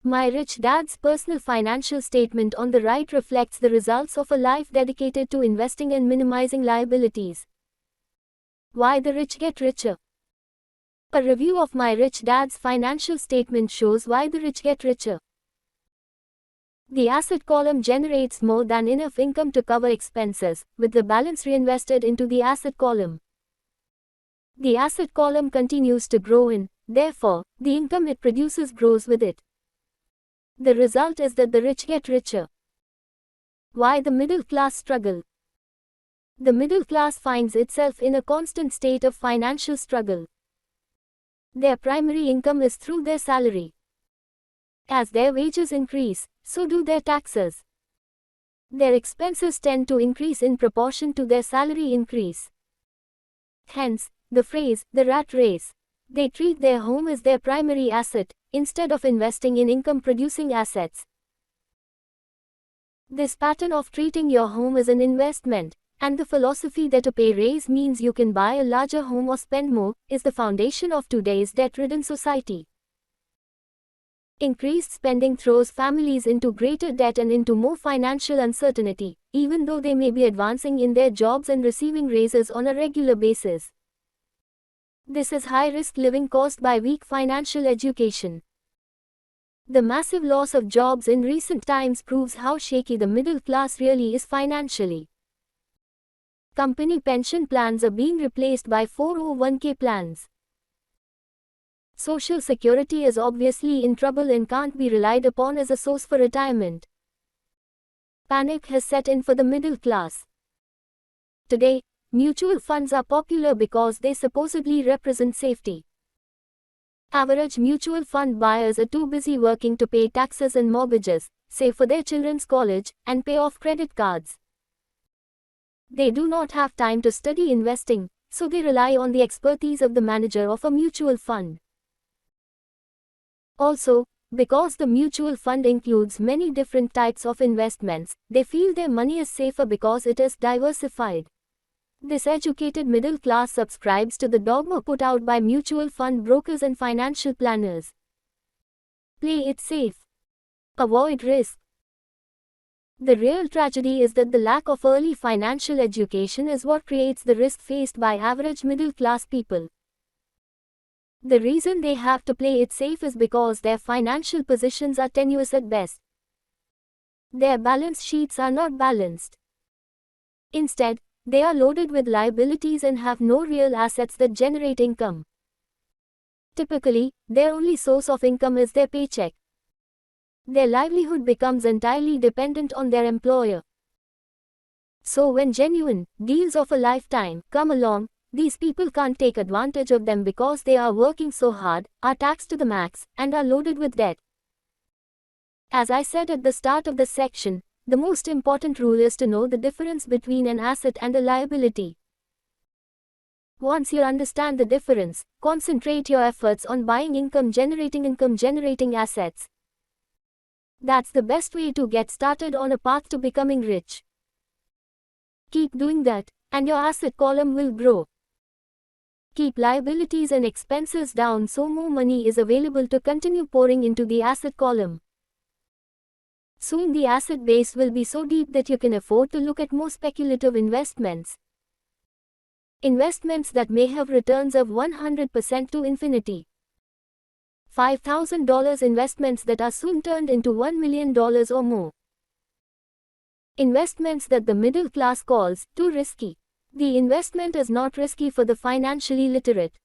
My rich dad's personal financial statement on the right reflects the results of a life dedicated to investing and minimizing liabilities. Why the rich get richer? A review of my rich dad's financial statement shows why the rich get richer. The asset column generates more than enough income to cover expenses, with the balance reinvested into the asset column. The asset column continues to grow and, therefore, the income it produces grows with it. The result is that the rich get richer. Why the middle class struggle? The middle class finds itself in a constant state of financial struggle. Their primary income is through their salary. As their wages increase, so do their taxes. Their expenses tend to increase in proportion to their salary increase. Hence, the phrase, the rat race. They treat their home as their primary asset, instead of investing in income-producing assets. This pattern of treating your home as an investment, and the philosophy that a pay raise means you can buy a larger home or spend more, is the foundation of today's debt-ridden society. Increased spending throws families into greater debt and into more financial uncertainty, even though they may be advancing in their jobs and receiving raises on a regular basis. This is high-risk living caused by weak financial education. The massive loss of jobs in recent times proves how shaky the middle class really is financially. Company pension plans are being replaced by 401k plans. Social Security is obviously in trouble and can't be relied upon as a source for retirement. Panic has set in for the middle class. Today, mutual funds are popular because they supposedly represent safety. Average mutual fund buyers are too busy working to pay taxes and mortgages, save for their children's college, and pay off credit cards. They do not have time to study investing, so they rely on the expertise of the manager of a mutual fund. Also, because the mutual fund includes many different types of investments, they feel their money is safer because it is diversified. This educated middle class subscribes to the dogma put out by mutual fund brokers and financial planners. Play it safe. Avoid risk. The real tragedy is that the lack of early financial education is what creates the risk faced by average middle class people. The reason they have to play it safe is because their financial positions are tenuous at best. Their balance sheets are not balanced. Instead, they are loaded with liabilities and have no real assets that generate income. Typically, their only source of income is their paycheck. Their livelihood becomes entirely dependent on their employer. So when genuine deals of a lifetime come along, these people can't take advantage of them because they are working so hard, are taxed to the max, and are loaded with debt. As I said at the start of the section, the most important rule is to know the difference between an asset and a liability. Once you understand the difference, concentrate your efforts on buying income-generating assets. That's the best way to get started on a path to becoming rich. Keep doing that, and your asset column will grow. Keep liabilities and expenses down so more money is available to continue pouring into the asset column. Soon the asset base will be so deep that you can afford to look at more speculative investments. Investments that may have returns of 100% to infinity. $5,000 investments that are soon turned into $1 million or more. Investments that the middle class calls too risky. The investment is not risky for the financially literate.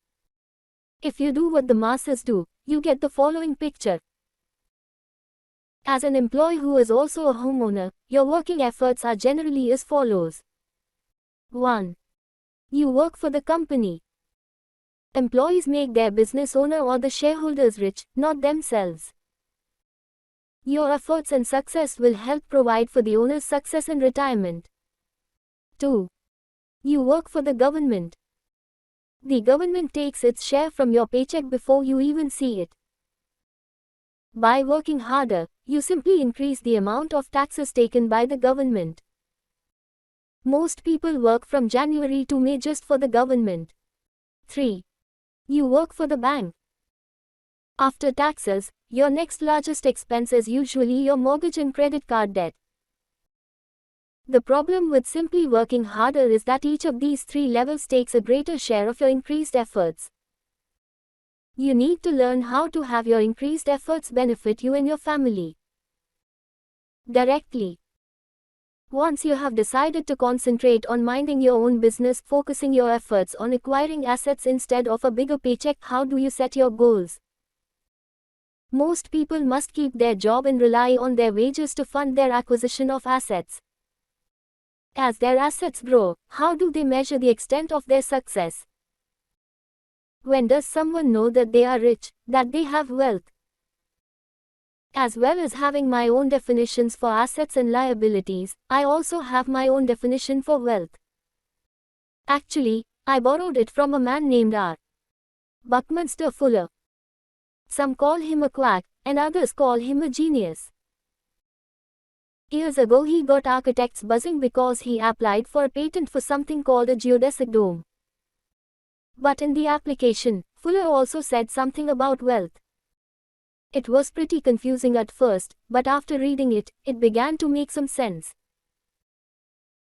If you do what the masses do, you get the following picture. As an employee who is also a homeowner, your working efforts are generally as follows. 1. You work for the company. Employees make their business owner or the shareholders rich, not themselves. Your efforts and success will help provide for the owner's success and retirement. 2. You work for the government. The government takes its share from your paycheck before you even see it. By working harder, you simply increase the amount of taxes taken by the government. Most people work from January to May just for the government. 3. You work for the bank. After taxes, your next largest expense is usually your mortgage and credit card debt. The problem with simply working harder is that each of these three levels takes a greater share of your increased efforts. You need to learn how to have your increased efforts benefit you and your family directly. Once you have decided to concentrate on minding your own business, focusing your efforts on acquiring assets instead of a bigger paycheck, how do you set your goals? Most people must keep their job and rely on their wages to fund their acquisition of assets. As their assets grow, how do they measure the extent of their success? When does someone know that they are rich, that they have wealth? As well as having my own definitions for assets and liabilities, I also have my own definition for wealth. Actually, I borrowed it from a man named R. Buckminster Fuller. Some call him a quack, and others call him a genius. Years ago he got architects buzzing because he applied for a patent for something called a geodesic dome. But in the application, Fuller also said something about wealth. It was pretty confusing at first, but after reading it, it began to make some sense.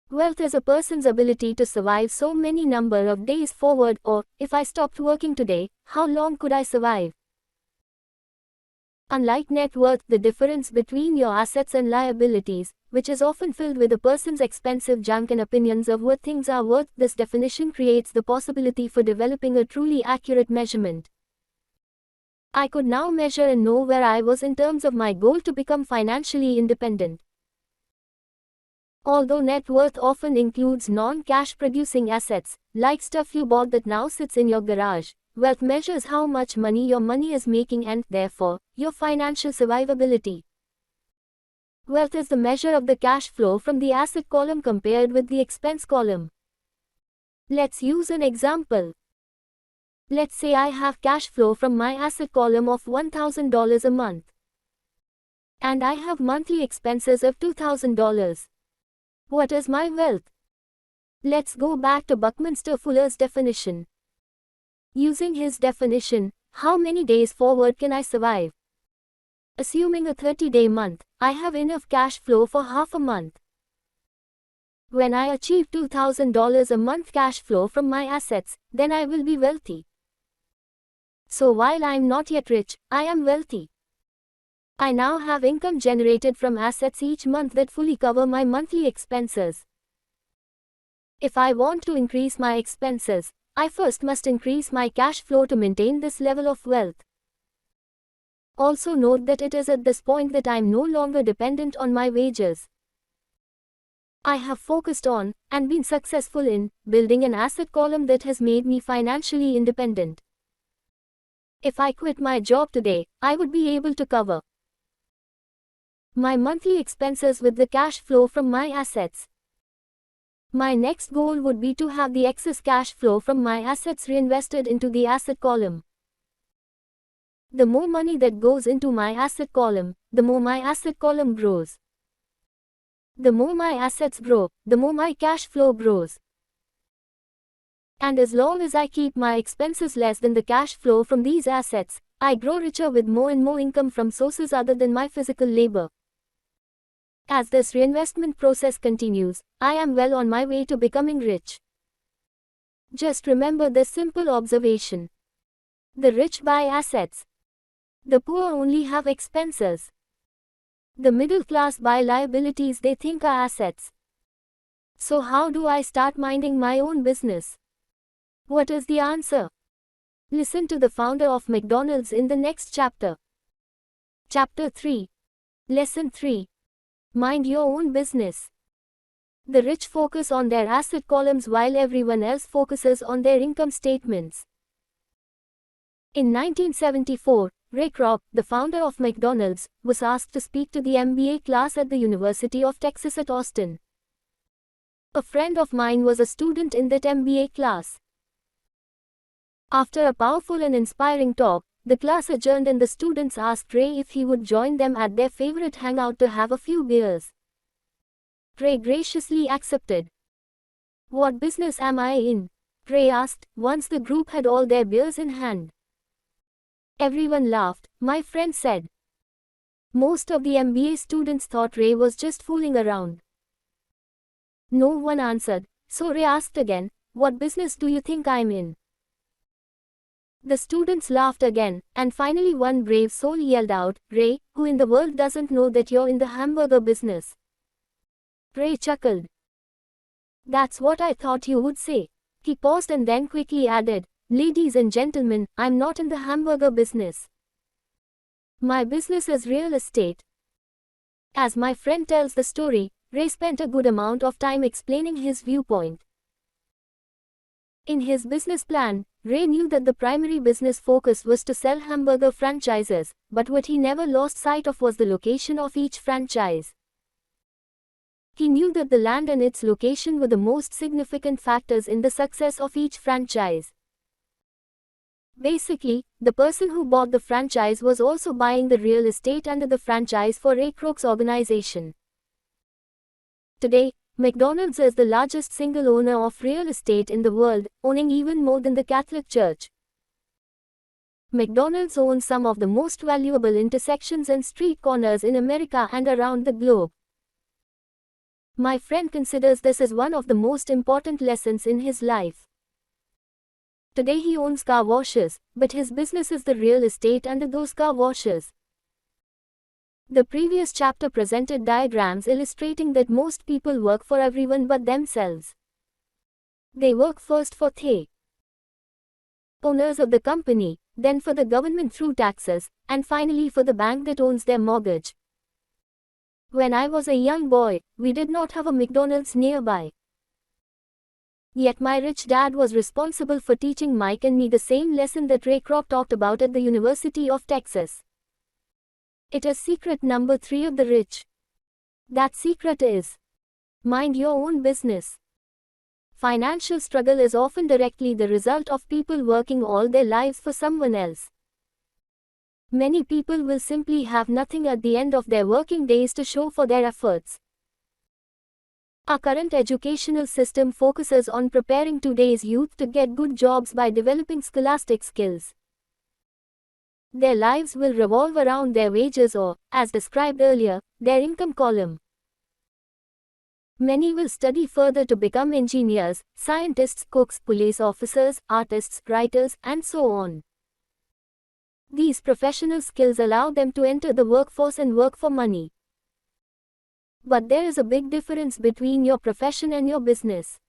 Wealth is a person's ability to survive so many number of days forward, or, if I stopped working today, how long could I survive? Unlike net worth, the difference between your assets and liabilities, which is often filled with a person's expensive junk and opinions of what things are worth, this definition creates the possibility for developing a truly accurate measurement. I could now measure and know where I was in terms of my goal to become financially independent. Although net worth often includes non-cash producing assets, like stuff you bought that now sits in your garage, wealth measures how much money your money is making and, therefore, your financial survivability. Wealth is the measure of the cash flow from the asset column compared with the expense column. Let's use an example. Let's say I have cash flow from my asset column of $1,000 a month. And I have monthly expenses of $2,000. What is my wealth? Let's go back to Buckminster Fuller's definition. Using his definition, how many days forward can I survive? Assuming a 30-day month, I have enough cash flow for half a month. When I achieve $2,000 a month cash flow from my assets, then I will be wealthy. So while I am not yet rich, I am wealthy. I now have income generated from assets each month that fully cover my monthly expenses. If I want to increase my expenses, I first must increase my cash flow to maintain this level of wealth. Also note that it is at this point that I am no longer dependent on my wages. I have focused on, and been successful in, building an asset column that has made me financially independent. If I quit my job today, I would be able to cover my monthly expenses with the cash flow from my assets. My next goal would be to have the excess cash flow from my assets reinvested into the asset column. The more money that goes into my asset column, the more my asset column grows. The more my assets grow, the more my cash flow grows. And as long as I keep my expenses less than the cash flow from these assets, I grow richer with more and more income from sources other than my physical labor. As this reinvestment process continues, I am well on my way to becoming rich. Just remember this simple observation. The rich buy assets. The poor only have expenses. The middle class buy liabilities they think are assets. So how do I start minding my own business? What is the answer? Listen to the founder of McDonald's in the next chapter. Chapter 3. Lesson 3. Mind your own business. The rich focus on their asset columns while everyone else focuses on their income statements. In 1974, Ray Kroc, the founder of McDonald's, was asked to speak to the MBA class at the University of Texas at Austin. A friend of mine was a student in that MBA class. After a powerful and inspiring talk, the class adjourned and the students asked Ray if he would join them at their favorite hangout to have a few beers. Ray graciously accepted. "What business am I in?" Ray asked, once the group had all their beers in hand. Everyone laughed, my friend said. Most of the MBA students thought Ray was just fooling around. No one answered, so Ray asked again, "What business do you think I'm in?" The students laughed again, and finally one brave soul yelled out, "Ray, who in the world doesn't know that you're in the hamburger business?" Ray chuckled. "That's what I thought you would say." He paused and then quickly added, "Ladies and gentlemen, I'm not in the hamburger business. My business is real estate." As my friend tells the story, Ray spent a good amount of time explaining his viewpoint. In his business plan, Ray knew that the primary business focus was to sell hamburger franchises, but what he never lost sight of was the location of each franchise. He knew that the land and its location were the most significant factors in the success of each franchise. Basically, the person who bought the franchise was also buying the real estate under the franchise for Ray Kroc's organization. Today, McDonald's is the largest single owner of real estate in the world, owning even more than the Catholic Church. McDonald's owns some of the most valuable intersections and street corners in America and around the globe. My friend considers this as one of the most important lessons in his life. Today he owns car washes, but his business is the real estate under those car washes. The previous chapter presented diagrams illustrating that most people work for everyone but themselves. They work first for the owners of the company, then for the government through taxes, and finally for the bank that owns their mortgage. When I was a young boy, we did not have a McDonald's nearby. Yet my rich dad was responsible for teaching Mike and me the same lesson that Ray Kroc talked about at the University of Texas. It is secret number 3 of the rich. That secret is: mind your own business. Financial struggle is often directly the result of people working all their lives for someone else. Many people will simply have nothing at the end of their working days to show for their efforts. Our current educational system focuses on preparing today's youth to get good jobs by developing scholastic skills. Their lives will revolve around their wages or, as described earlier, their income column. Many will study further to become engineers, scientists, cooks, police officers, artists, writers, and so on. These professional skills allow them to enter the workforce and work for money. But there is a big difference between your profession and your business.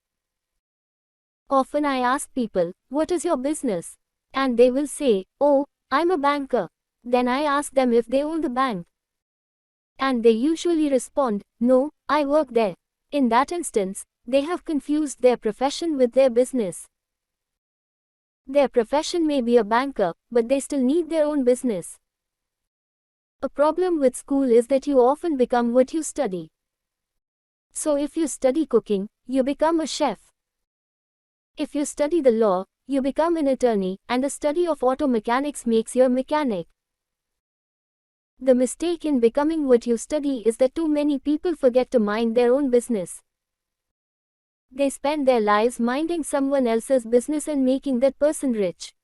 Often I ask people, "What is your business?" And they will say, "Oh, I'm a banker." Then I ask them if they own the bank. And they usually respond, "No, I work there." In that instance, they have confused their profession with their business. Their profession may be a banker, but they still need their own business. A problem with school is that you often become what you study. So if you study cooking, you become a chef. If you study the law, you become an attorney, and the study of auto mechanics makes you a mechanic. The mistake in becoming what you study is that too many people forget to mind their own business. They spend their lives minding someone else's business and making that person rich.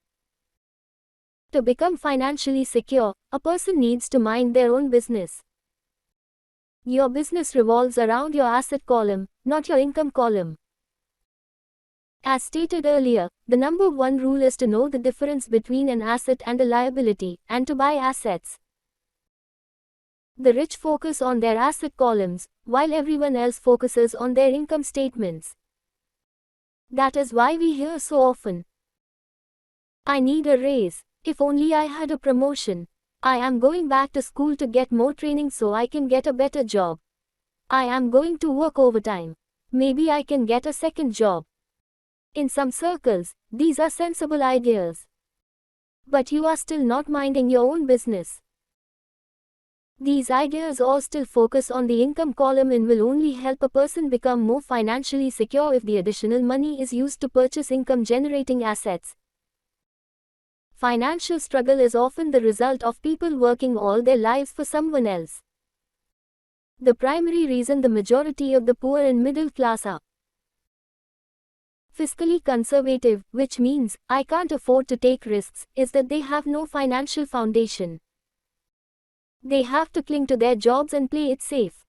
To become financially secure, a person needs to mind their own business. Your business revolves around your asset column, not your income column. As stated earlier, the number one rule is to know the difference between an asset and a liability, and to buy assets. The rich focus on their asset columns, while everyone else focuses on their income statements. That is why we hear so often, "I need a raise. If only I had a promotion. I am going back to school to get more training so I can get a better job. I am going to work overtime. Maybe I can get a second job." In some circles, these are sensible ideas. But you are still not minding your own business. These ideas all still focus on the income column and will only help a person become more financially secure if the additional money is used to purchase income-generating assets. Financial struggle is often the result of people working all their lives for someone else. The primary reason the majority of the poor and middle class are fiscally conservative, which means, "I can't afford to take risks," is that they have no financial foundation. They have to cling to their jobs and play it safe.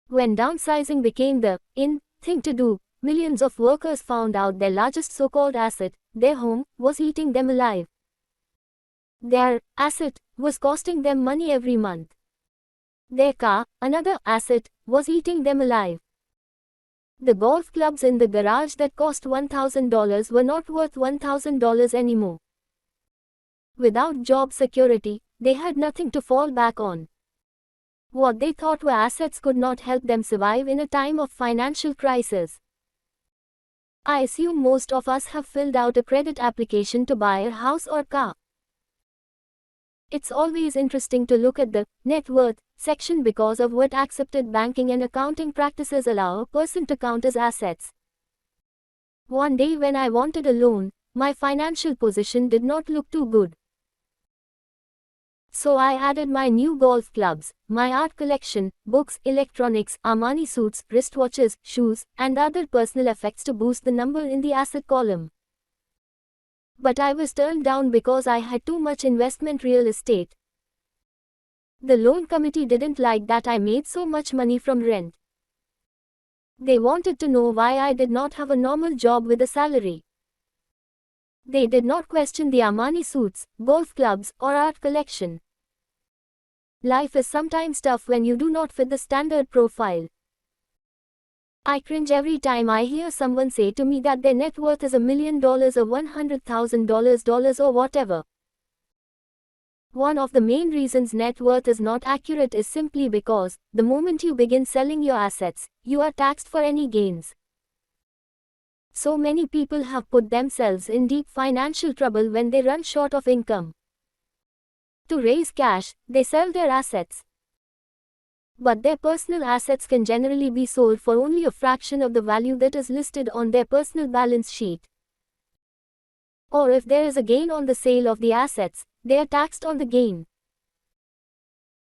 When downsizing became the in thing to do, millions of workers found out their largest so-called asset, their home, was eating them alive. Their asset was costing them money every month. Their car, another asset, was eating them alive. The golf clubs in the garage that cost $1,000 were not worth $1,000 anymore. Without job security, they had nothing to fall back on. What they thought were assets could not help them survive in a time of financial crisis. I assume most of us have filled out a credit application to buy a house or car. It's always interesting to look at the net worth section because of what accepted banking and accounting practices allow a person to count as assets. One day when I wanted a loan, my financial position did not look too good. So I added my new golf clubs, my art collection, books, electronics, Armani suits, wristwatches, shoes, and other personal effects to boost the number in the asset column. But I was turned down because I had too much investment real estate. The loan committee didn't like that I made so much money from rent. They wanted to know why I did not have a normal job with a salary. They did not question the Armani suits, golf clubs, or art collection. Life is sometimes tough when you do not fit the standard profile. I cringe every time I hear someone say to me that their net worth is $1 million or $100,000 or whatever. One of the main reasons net worth is not accurate is simply because, the moment you begin selling your assets, you are taxed for any gains. So many people have put themselves in deep financial trouble when they run short of income. To raise cash, they sell their assets. But their personal assets can generally be sold for only a fraction of the value that is listed on their personal balance sheet. Or if there is a gain on the sale of the assets, they are taxed on the gain.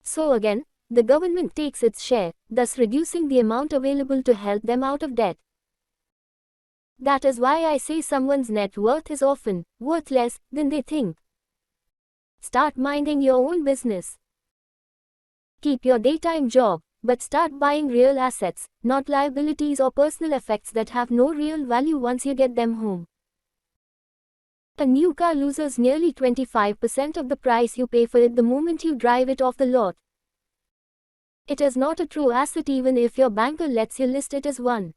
So again, the government takes its share, thus reducing the amount available to help them out of debt. That is why I say someone's net worth is often worth less than they think. Start minding your own business. Keep your daytime job, but start buying real assets, not liabilities or personal effects that have no real value once you get them home. A new car loses nearly 25% of the price you pay for it the moment you drive it off the lot. It is not a true asset even if your banker lets you list it as one.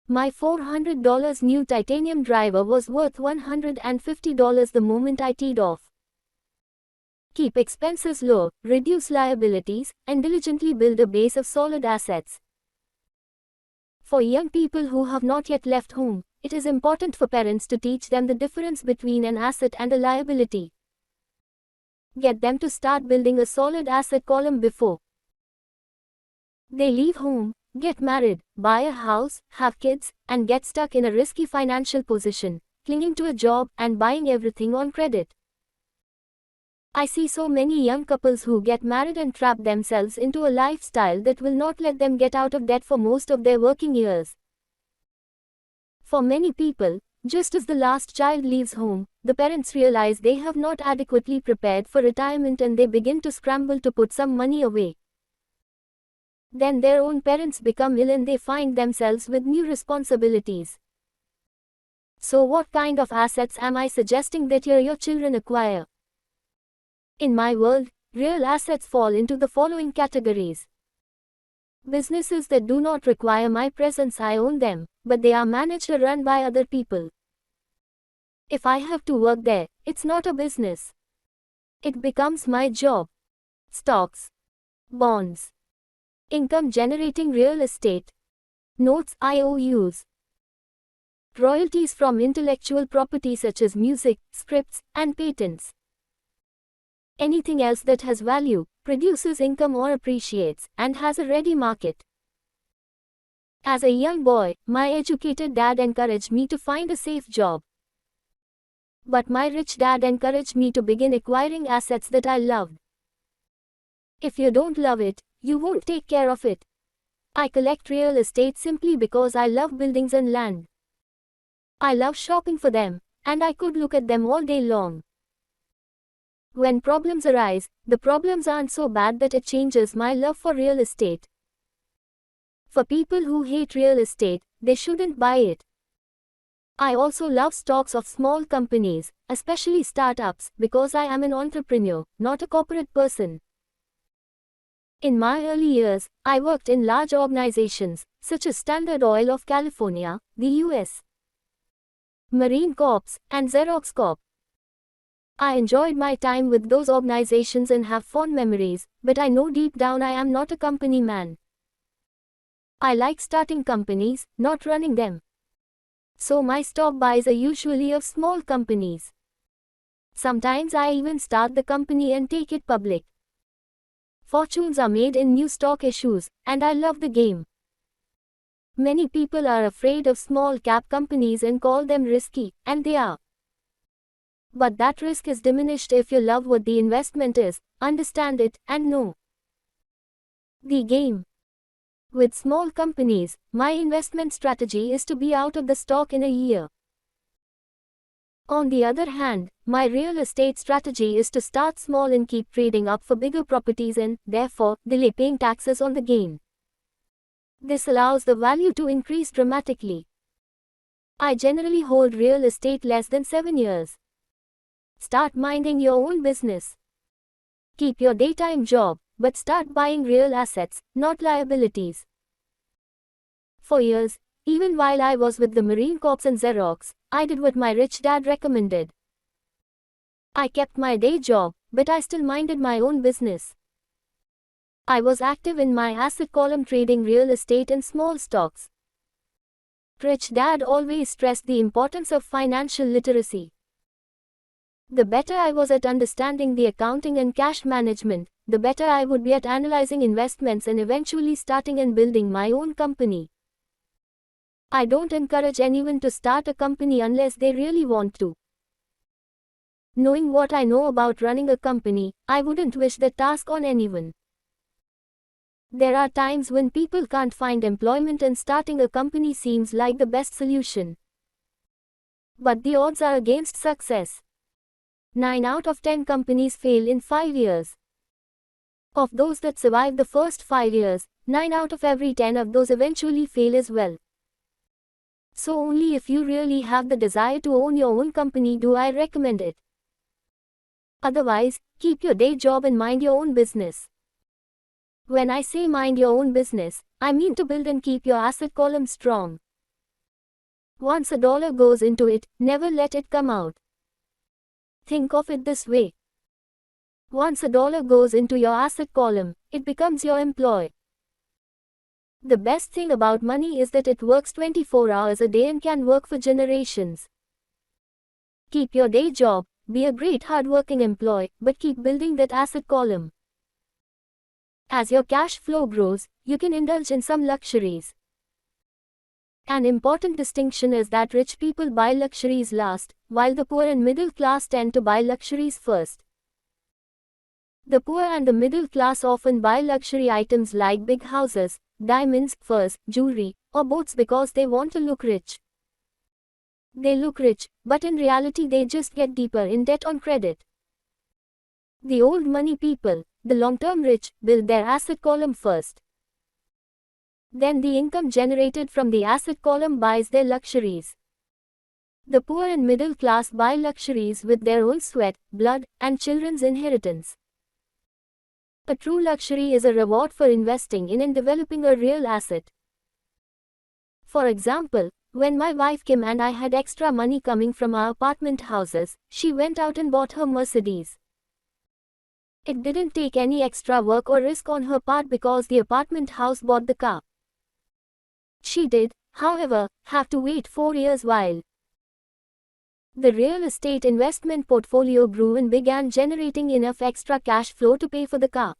My $400 new titanium driver was worth $150 the moment I teed off. Keep expenses low, reduce liabilities, and diligently build a base of solid assets. For young people who have not yet left home, it is important for parents to teach them the difference between an asset and a liability. Get them to start building a solid asset column before they leave home, get married, buy a house, have kids, and get stuck in a risky financial position, clinging to a job and buying everything on credit. I see so many young couples who get married and trap themselves into a lifestyle that will not let them get out of debt for most of their working years. For many people, just as the last child leaves home, the parents realize they have not adequately prepared for retirement and they begin to scramble to put some money away. Then their own parents become ill and they find themselves with new responsibilities. So what kind of assets am I suggesting that your children acquire? In my world, real assets fall into the following categories. Businesses that do not require my presence, I own them, but they are managed or run by other people. If I have to work there, it's not a business. It becomes my job. Stocks, bonds, income-generating real estate, notes, IOUs, royalties from intellectual property such as music, scripts, and patents. Anything else that has value, produces income or appreciates, and has a ready market. As a young boy, my educated dad encouraged me to find a safe job. But my rich dad encouraged me to begin acquiring assets that I loved. If you don't love it, you won't take care of it. I collect real estate simply because I love buildings and land. I love shopping for them, and I could look at them all day long. When problems arise, the problems aren't so bad that it changes my love for real estate. For people who hate real estate, they shouldn't buy it. I also love stocks of small companies, especially startups, because I am an entrepreneur, not a corporate person. In my early years, I worked in large organizations, such as Standard Oil of California, the US, Marine Corps, and Xerox Corp. I enjoyed my time with those organizations and have fond memories, but I know deep down I am not a company man. I like starting companies, not running them. So my stock buys are usually of small companies. Sometimes I even start the company and take it public. Fortunes are made in new stock issues, and I love the game. Many people are afraid of small cap companies and call them risky, and they are. But that risk is diminished if you love what the investment is, understand it, and know the game. With small companies, my investment strategy is to be out of the stock in a year. On the other hand, my real estate strategy is to start small and keep trading up for bigger properties and, therefore, delay paying taxes on the gain. This allows the value to increase dramatically. I generally hold real estate less than 7 years. Start minding your own business. Keep your daytime job, but start buying real assets, not liabilities. For years, even while I was with the Marine Corps and Xerox, I did what my rich dad recommended. I kept my day job, but I still minded my own business. I was active in my asset column trading real estate and small stocks. Rich dad always stressed the importance of financial literacy. The better I was at understanding the accounting and cash management, the better I would be at analyzing investments and eventually starting and building my own company. I don't encourage anyone to start a company unless they really want to. Knowing what I know about running a company, I wouldn't wish that task on anyone. There are times when people can't find employment and starting a company seems like the best solution. But the odds are against success. 9 out of 10 companies fail in 5 years. Of those that survive the first 5 years, 9 out of every 10 of those eventually fail as well. So only if you really have the desire to own your own company do I recommend it. Otherwise, keep your day job and mind your own business. When I say mind your own business, I mean to build and keep your asset column strong. Once a dollar goes into it, never let it come out. Think of it this way. Once a dollar goes into your asset column, it becomes your employee. The best thing about money is that it works 24 hours a day and can work for generations. Keep your day job, be a great hardworking employee, but keep building that asset column. As your cash flow grows, you can indulge in some luxuries. An important distinction is that rich people buy luxuries last, while the poor and middle class tend to buy luxuries first. The poor and the middle class often buy luxury items like big houses, diamonds, furs, jewelry, or boats because they want to look rich. They look rich, but in reality they just get deeper in debt on credit. The old money people, the long-term rich, build their asset column first. Then the income generated from the asset column buys their luxuries. The poor and middle class buy luxuries with their own sweat, blood, and children's inheritance. A true luxury is a reward for investing in and developing a real asset. For example, when my wife came and I had extra money coming from our apartment houses, she went out and bought her Mercedes. It didn't take any extra work or risk on her part because the apartment house bought the car. She did, however, have to wait 4 years while the real estate investment portfolio grew and began generating enough extra cash flow to pay for the car.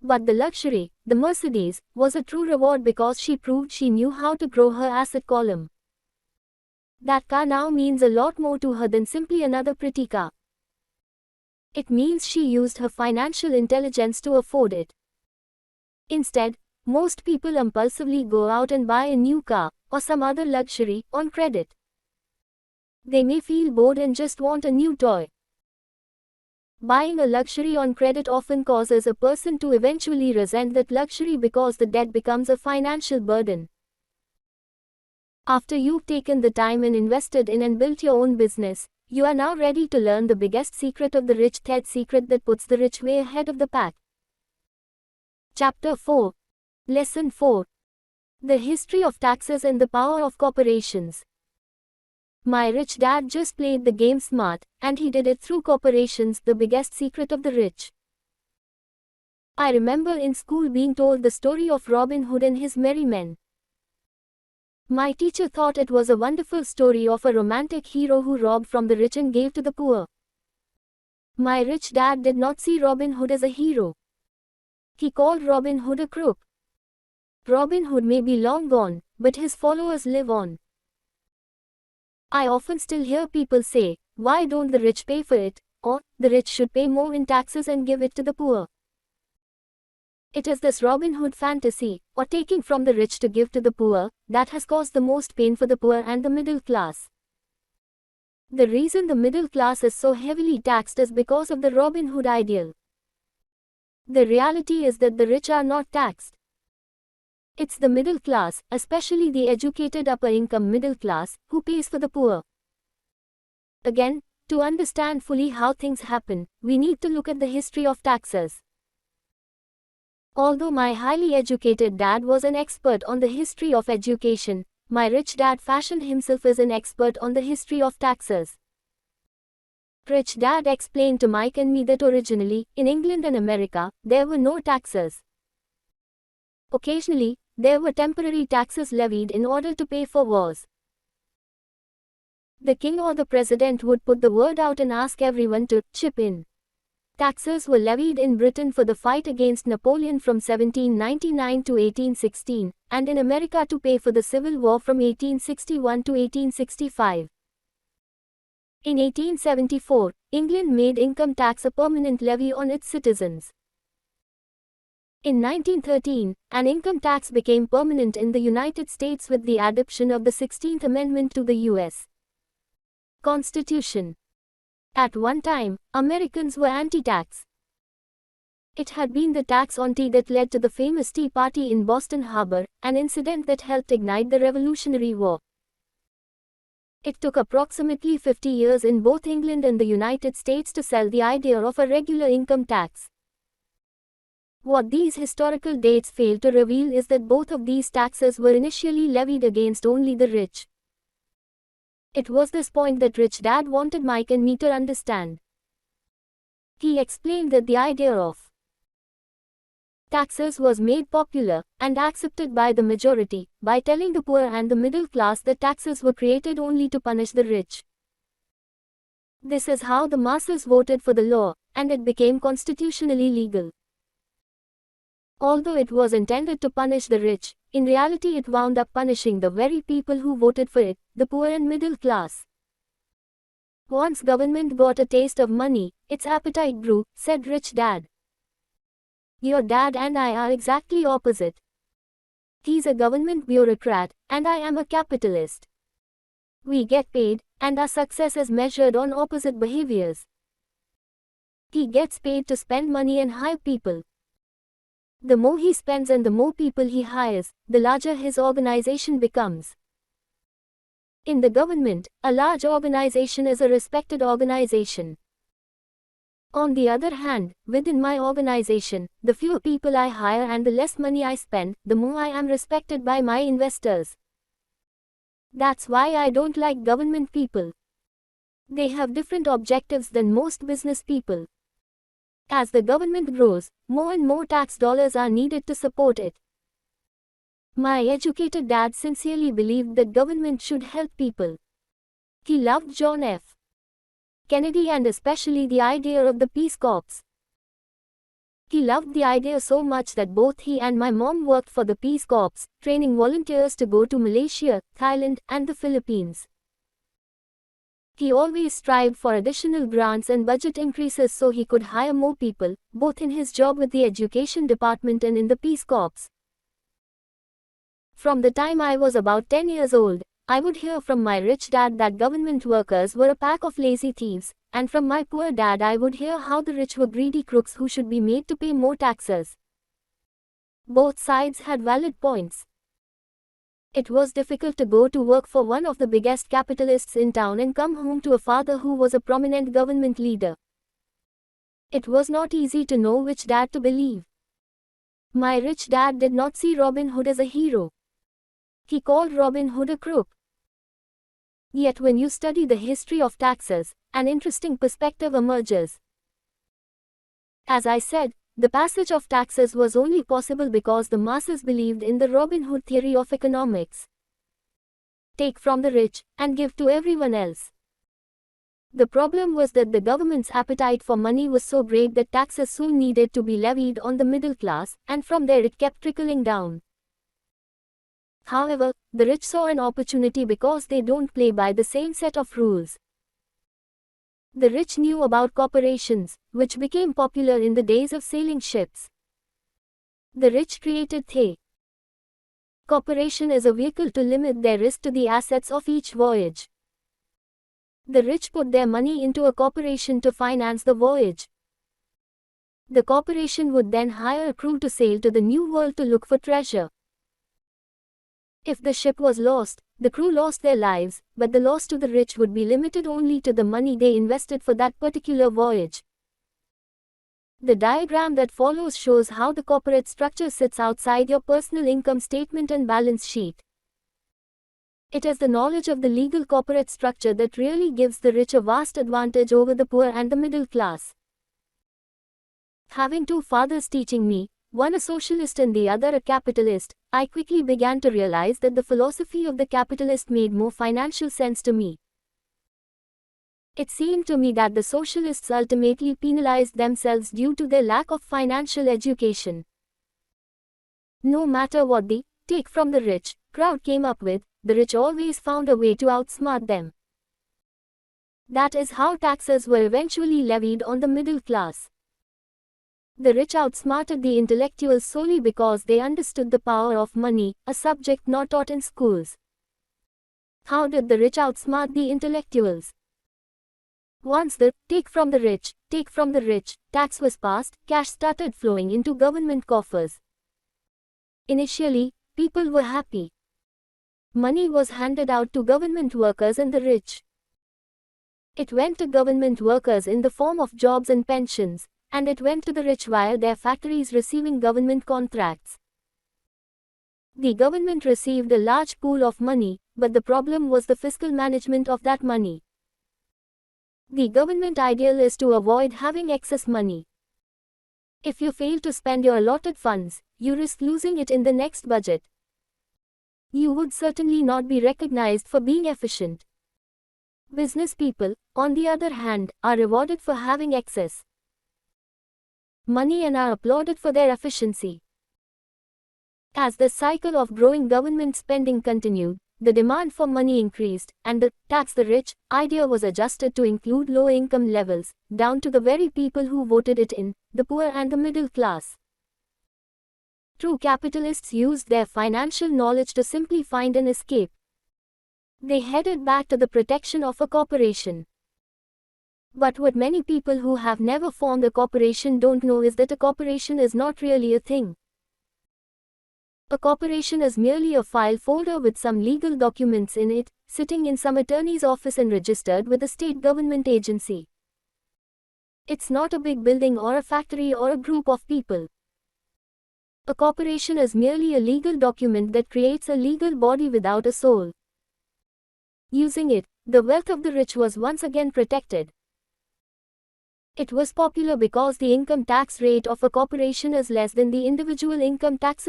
But the luxury, the Mercedes, was a true reward because she proved she knew how to grow her asset column. That car now means a lot more to her than simply another pretty car. It means she used her financial intelligence to afford it. Instead, most people impulsively go out and buy a new car, or some other luxury, on credit. They may feel bored and just want a new toy. Buying a luxury on credit often causes a person to eventually resent that luxury because the debt becomes a financial burden. After you've taken the time and invested in and built your own business, you are now ready to learn the biggest secret of the rich, that secret that puts the rich way ahead of the pack. Chapter 4. Lesson 4. The history of taxes and the power of corporations. My rich dad just played the game smart, and he did it through corporations, the biggest secret of the rich. I remember in school being told the story of Robin Hood and his merry men. My teacher thought it was a wonderful story of a romantic hero who robbed from the rich and gave to the poor. My rich dad did not see Robin Hood as a hero. He called Robin Hood a crook. Robin Hood may be long gone, but his followers live on. I often still hear people say, "Why don't the rich pay for it?" or, "The rich should pay more in taxes and give it to the poor." It is this Robin Hood fantasy, or taking from the rich to give to the poor, that has caused the most pain for the poor and the middle class. The reason the middle class is so heavily taxed is because of the Robin Hood ideal. The reality is that the rich are not taxed. It's the middle class, especially the educated upper-income middle class, who pays for the poor. Again, to understand fully how things happen, we need to look at the history of taxes. Although my highly educated dad was an expert on the history of education, my rich dad fashioned himself as an expert on the history of taxes. Rich dad explained to Mike and me that originally, in England and America, there were no taxes. Occasionally, there were temporary taxes levied in order to pay for wars. The king or the president would put the word out and ask everyone to chip in. Taxes were levied in Britain for the fight against Napoleon from 1799 to 1816, and in America to pay for the Civil War from 1861 to 1865. In 1874, England made income tax a permanent levy on its citizens. In 1913, an income tax became permanent in the United States with the adoption of the 16th Amendment to the U.S. Constitution. At one time, Americans were anti-tax. It had been the tax on tea that led to the famous Tea Party in Boston Harbor, an incident that helped ignite the Revolutionary War. It took approximately 50 years in both England and the United States to sell the idea of a regular income tax. What these historical dates fail to reveal is that both of these taxes were initially levied against only the rich. It was this point that Rich Dad wanted Mike and me to understand. He explained that the idea of taxes was made popular and accepted by the majority by telling the poor and the middle class that taxes were created only to punish the rich. This is how the masses voted for the law, and it became constitutionally legal. Although it was intended to punish the rich, in reality it wound up punishing the very people who voted for it, the poor and middle class. Once government got a taste of money, its appetite grew, said Rich Dad. Your dad and I are exactly opposite. He's a government bureaucrat, and I am a capitalist. We get paid, and our success is measured on opposite behaviors. He gets paid to spend money and hire people. The more he spends and the more people he hires, the larger his organization becomes. In the government, a large organization is a respected organization. On the other hand, within my organization, the fewer people I hire and the less money I spend, the more I am respected by my investors. That's why I don't like government people. They have different objectives than most business people. As the government grows, more and more tax dollars are needed to support it. My educated dad sincerely believed that government should help people. He loved John F. Kennedy and especially the idea of the Peace Corps. He loved the idea so much that both he and my mom worked for the Peace Corps, training volunteers to go to Malaysia, Thailand, and the Philippines. He always strived for additional grants and budget increases so he could hire more people, both in his job with the Education Department and in the Peace Corps. From the time I was about 10 years old, I would hear from my rich dad that government workers were a pack of lazy thieves, and from my poor dad I would hear how the rich were greedy crooks who should be made to pay more taxes. Both sides had valid points. It was difficult to go to work for one of the biggest capitalists in town and come home to a father who was a prominent government leader. It was not easy to know which dad to believe. My rich dad did not see Robin Hood as a hero. He called Robin Hood a crook. Yet when you study the history of taxes, an interesting perspective emerges. As I said, the passage of taxes was only possible because the masses believed in the Robin Hood theory of economics. Take from the rich, and give to everyone else. The problem was that the government's appetite for money was so great that taxes soon needed to be levied on the middle class, and from there it kept trickling down. However, the rich saw an opportunity because they don't play by the same set of rules. The rich knew about corporations, which became popular in the days of sailing ships. The rich created the corporation as a vehicle to limit their risk to the assets of each voyage. The rich put their money into a corporation to finance the voyage. The corporation would then hire a crew to sail to the New World to look for treasure. If the ship was lost, the crew lost their lives, but the loss to the rich would be limited only to the money they invested for that particular voyage. The diagram that follows shows how the corporate structure sits outside your personal income statement and balance sheet. It is the knowledge of the legal corporate structure that really gives the rich a vast advantage over the poor and the middle class. Having two fathers teaching me, one a socialist and the other a capitalist, I quickly began to realize that the philosophy of the capitalist made more financial sense to me. It seemed to me that the socialists ultimately penalized themselves due to their lack of financial education. No matter what the take from the rich crowd came up with, the rich always found a way to outsmart them. That is how taxes were eventually levied on the middle class. The rich outsmarted the intellectuals solely because they understood the power of money, a subject not taught in schools. How did the rich outsmart the intellectuals? Once the take from the rich tax was passed, cash started flowing into government coffers. Initially, people were happy. Money was handed out to government workers and the rich. It went to government workers in the form of jobs and pensions, and it went to the rich via their factories receiving government contracts. The government received a large pool of money, but the problem was the fiscal management of that money. The government ideal is to avoid having excess money. If you fail to spend your allotted funds, you risk losing it in the next budget. You would certainly not be recognized for being efficient. Business people, on the other hand, are rewarded for having excess money and are applauded for their efficiency. As the cycle of growing government spending continued, the demand for money increased, and the tax the rich idea was adjusted to include low income levels, down to the very people who voted it in, the poor and the middle class. True capitalists used their financial knowledge to simply find an escape. They headed back to the protection of a corporation. But what many people who have never formed a corporation don't know is that a corporation is not really a thing. A corporation is merely a file folder with some legal documents in it, sitting in some attorney's office and registered with a state government agency. It's not a big building or a factory or a group of people. A corporation is merely a legal document that creates a legal body without a soul. Using it, the wealth of the rich was once again protected. It was popular because the income tax rate of a corporation is less than the individual income tax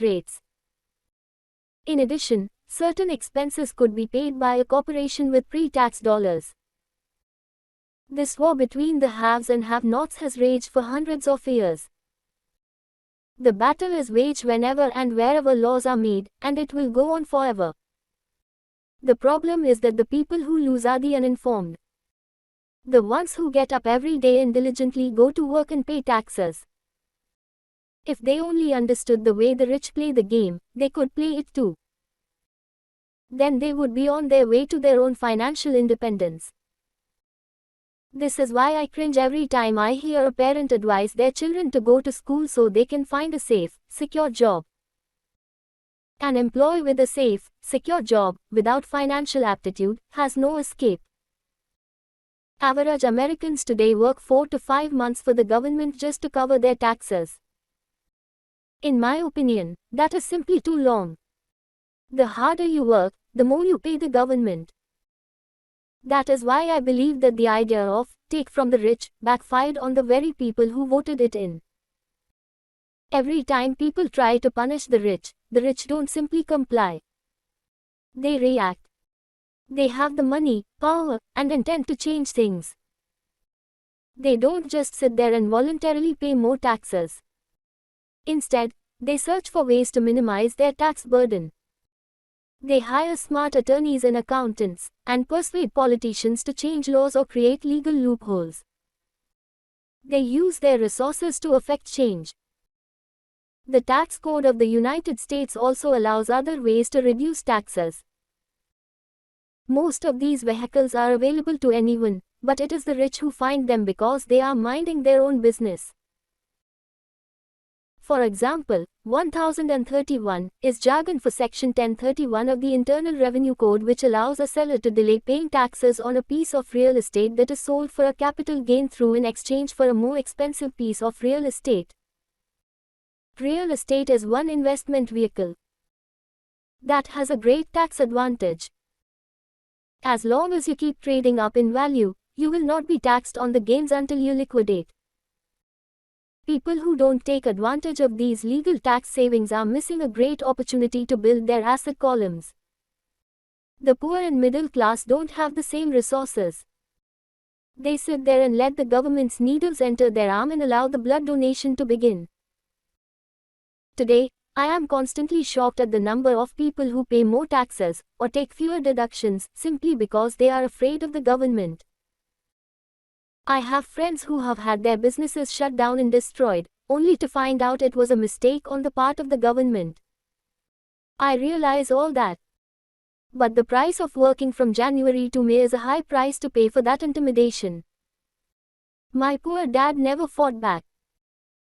rates. In addition, certain expenses could be paid by a corporation with pre-tax dollars. This war between the haves and have-nots has raged for hundreds of years. The battle is waged whenever and wherever laws are made, and it will go on forever. The problem is that the people who lose are the uninformed. The ones who get up every day and diligently go to work and pay taxes. If they only understood the way the rich play the game, they could play it too. Then they would be on their way to their own financial independence. This is why I cringe every time I hear a parent advise their children to go to school so they can find a safe, secure job. An employee with a safe, secure job, without financial aptitude, has no escape. Average Americans today work 4 to 5 months for the government just to cover their taxes. In my opinion, that is simply too long. The harder you work, the more you pay the government. That is why I believe that the idea of take from the rich backfired on the very people who voted it in. Every time people try to punish the rich don't simply comply. They react. They have the money, power, and intent to change things. They don't just sit there and voluntarily pay more taxes. Instead, they search for ways to minimize their tax burden. They hire smart attorneys and accountants, and persuade politicians to change laws or create legal loopholes. They use their resources to affect change. The tax code of the United States also allows other ways to reduce taxes. Most of these vehicles are available to anyone, but it is the rich who find them because they are minding their own business. For example, 1031 is jargon for Section 1031 of the Internal Revenue Code, which allows a seller to delay paying taxes on a piece of real estate that is sold for a capital gain through in exchange for a more expensive piece of real estate. Real estate is one investment vehicle that has a great tax advantage. As long as you keep trading up in value, you will not be taxed on the gains until you liquidate. People who don't take advantage of these legal tax savings are missing a great opportunity to build their asset columns. The poor and middle class don't have the same resources. They sit there and let the government's needles enter their arm and allow the blood donation to begin. Today, I am constantly shocked at the number of people who pay more taxes or take fewer deductions simply because they are afraid of the government. I have friends who have had their businesses shut down and destroyed, only to find out it was a mistake on the part of the government. I realize all that. But the price of working from January to May is a high price to pay for that intimidation. My poor dad never fought back.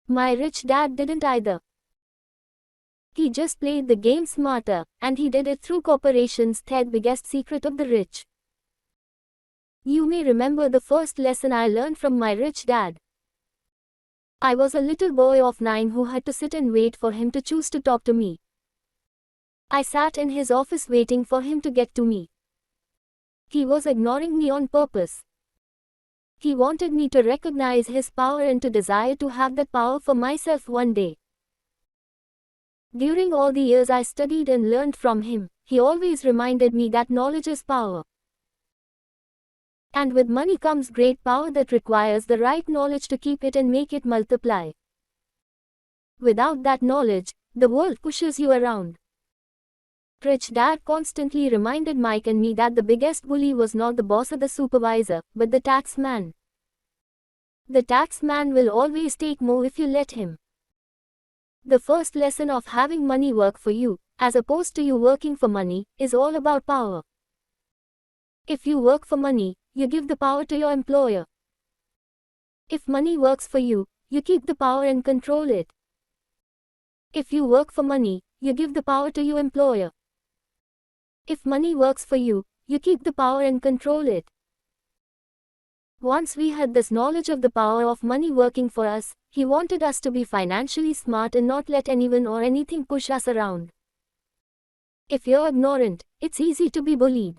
My rich dad didn't either. He just played the game smarter, and he did it through corporations. Third biggest secret of the rich. You may remember the first lesson I learned from my rich dad. I was a little boy of 9 who had to sit and wait for him to choose to talk to me. I sat in his office waiting for him to get to me. He was ignoring me on purpose. He wanted me to recognize his power and to desire to have that power for myself one day. During all the years I studied and learned from him, he always reminded me that knowledge is power. And with money comes great power that requires the right knowledge to keep it and make it multiply. Without that knowledge, the world pushes you around. Rich dad constantly reminded Mike and me that the biggest bully was not the boss or the supervisor, but the tax man. The tax man will always take more if you let him. The first lesson of having money work for you, as opposed to you working for money, is all about power. If you work for money, you give the power to your employer. If money works for you, you keep the power and control it. If you work for money, you give the power to your employer. If money works for you, you keep the power and control it. Once we had this knowledge of the power of money working for us, he wanted us to be financially smart and not let anyone or anything push us around. If you're ignorant, it's easy to be bullied.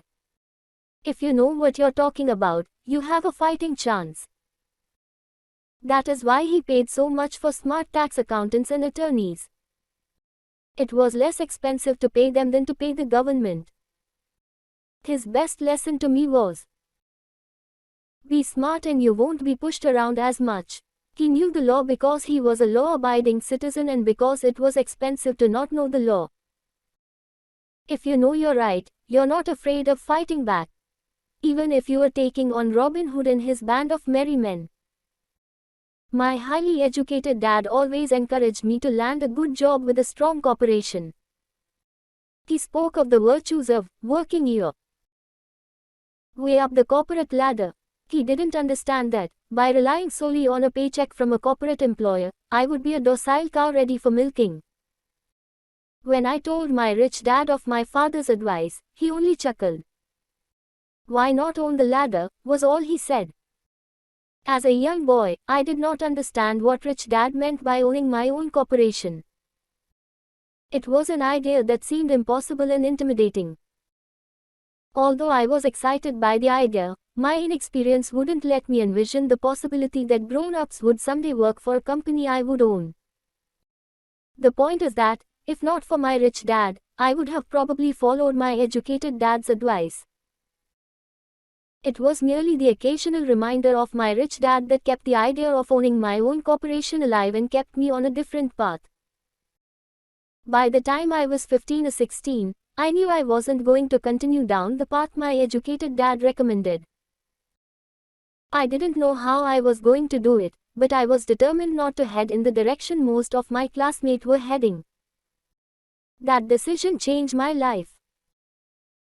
If you know what you're talking about, you have a fighting chance. That is why he paid so much for smart tax accountants and attorneys. It was less expensive to pay them than to pay the government. His best lesson to me was, be smart and you won't be pushed around as much. He knew the law because he was a law-abiding citizen and because it was expensive to not know the law. If you know you're right, you're not afraid of fighting back. Even if you are taking on Robin Hood and his band of merry men. My highly educated dad always encouraged me to land a good job with a strong corporation. He spoke of the virtues of working your way up the corporate ladder. He didn't understand that, by relying solely on a paycheck from a corporate employer, I would be a docile cow ready for milking. When I told my rich dad of my father's advice, he only chuckled. Why not own the ladder, was all he said. As a young boy, I did not understand what rich dad meant by owning my own corporation. It was an idea that seemed impossible and intimidating. Although I was excited by the idea, my inexperience wouldn't let me envision the possibility that grown-ups would someday work for a company I would own. The point is that, if not for my rich dad, I would have probably followed my educated dad's advice. It was merely the occasional reminder of my rich dad that kept the idea of owning my own corporation alive and kept me on a different path. By the time I was 15 or 16, I knew I wasn't going to continue down the path my educated dad recommended. I didn't know how I was going to do it, but I was determined not to head in the direction most of my classmates were heading. That decision changed my life.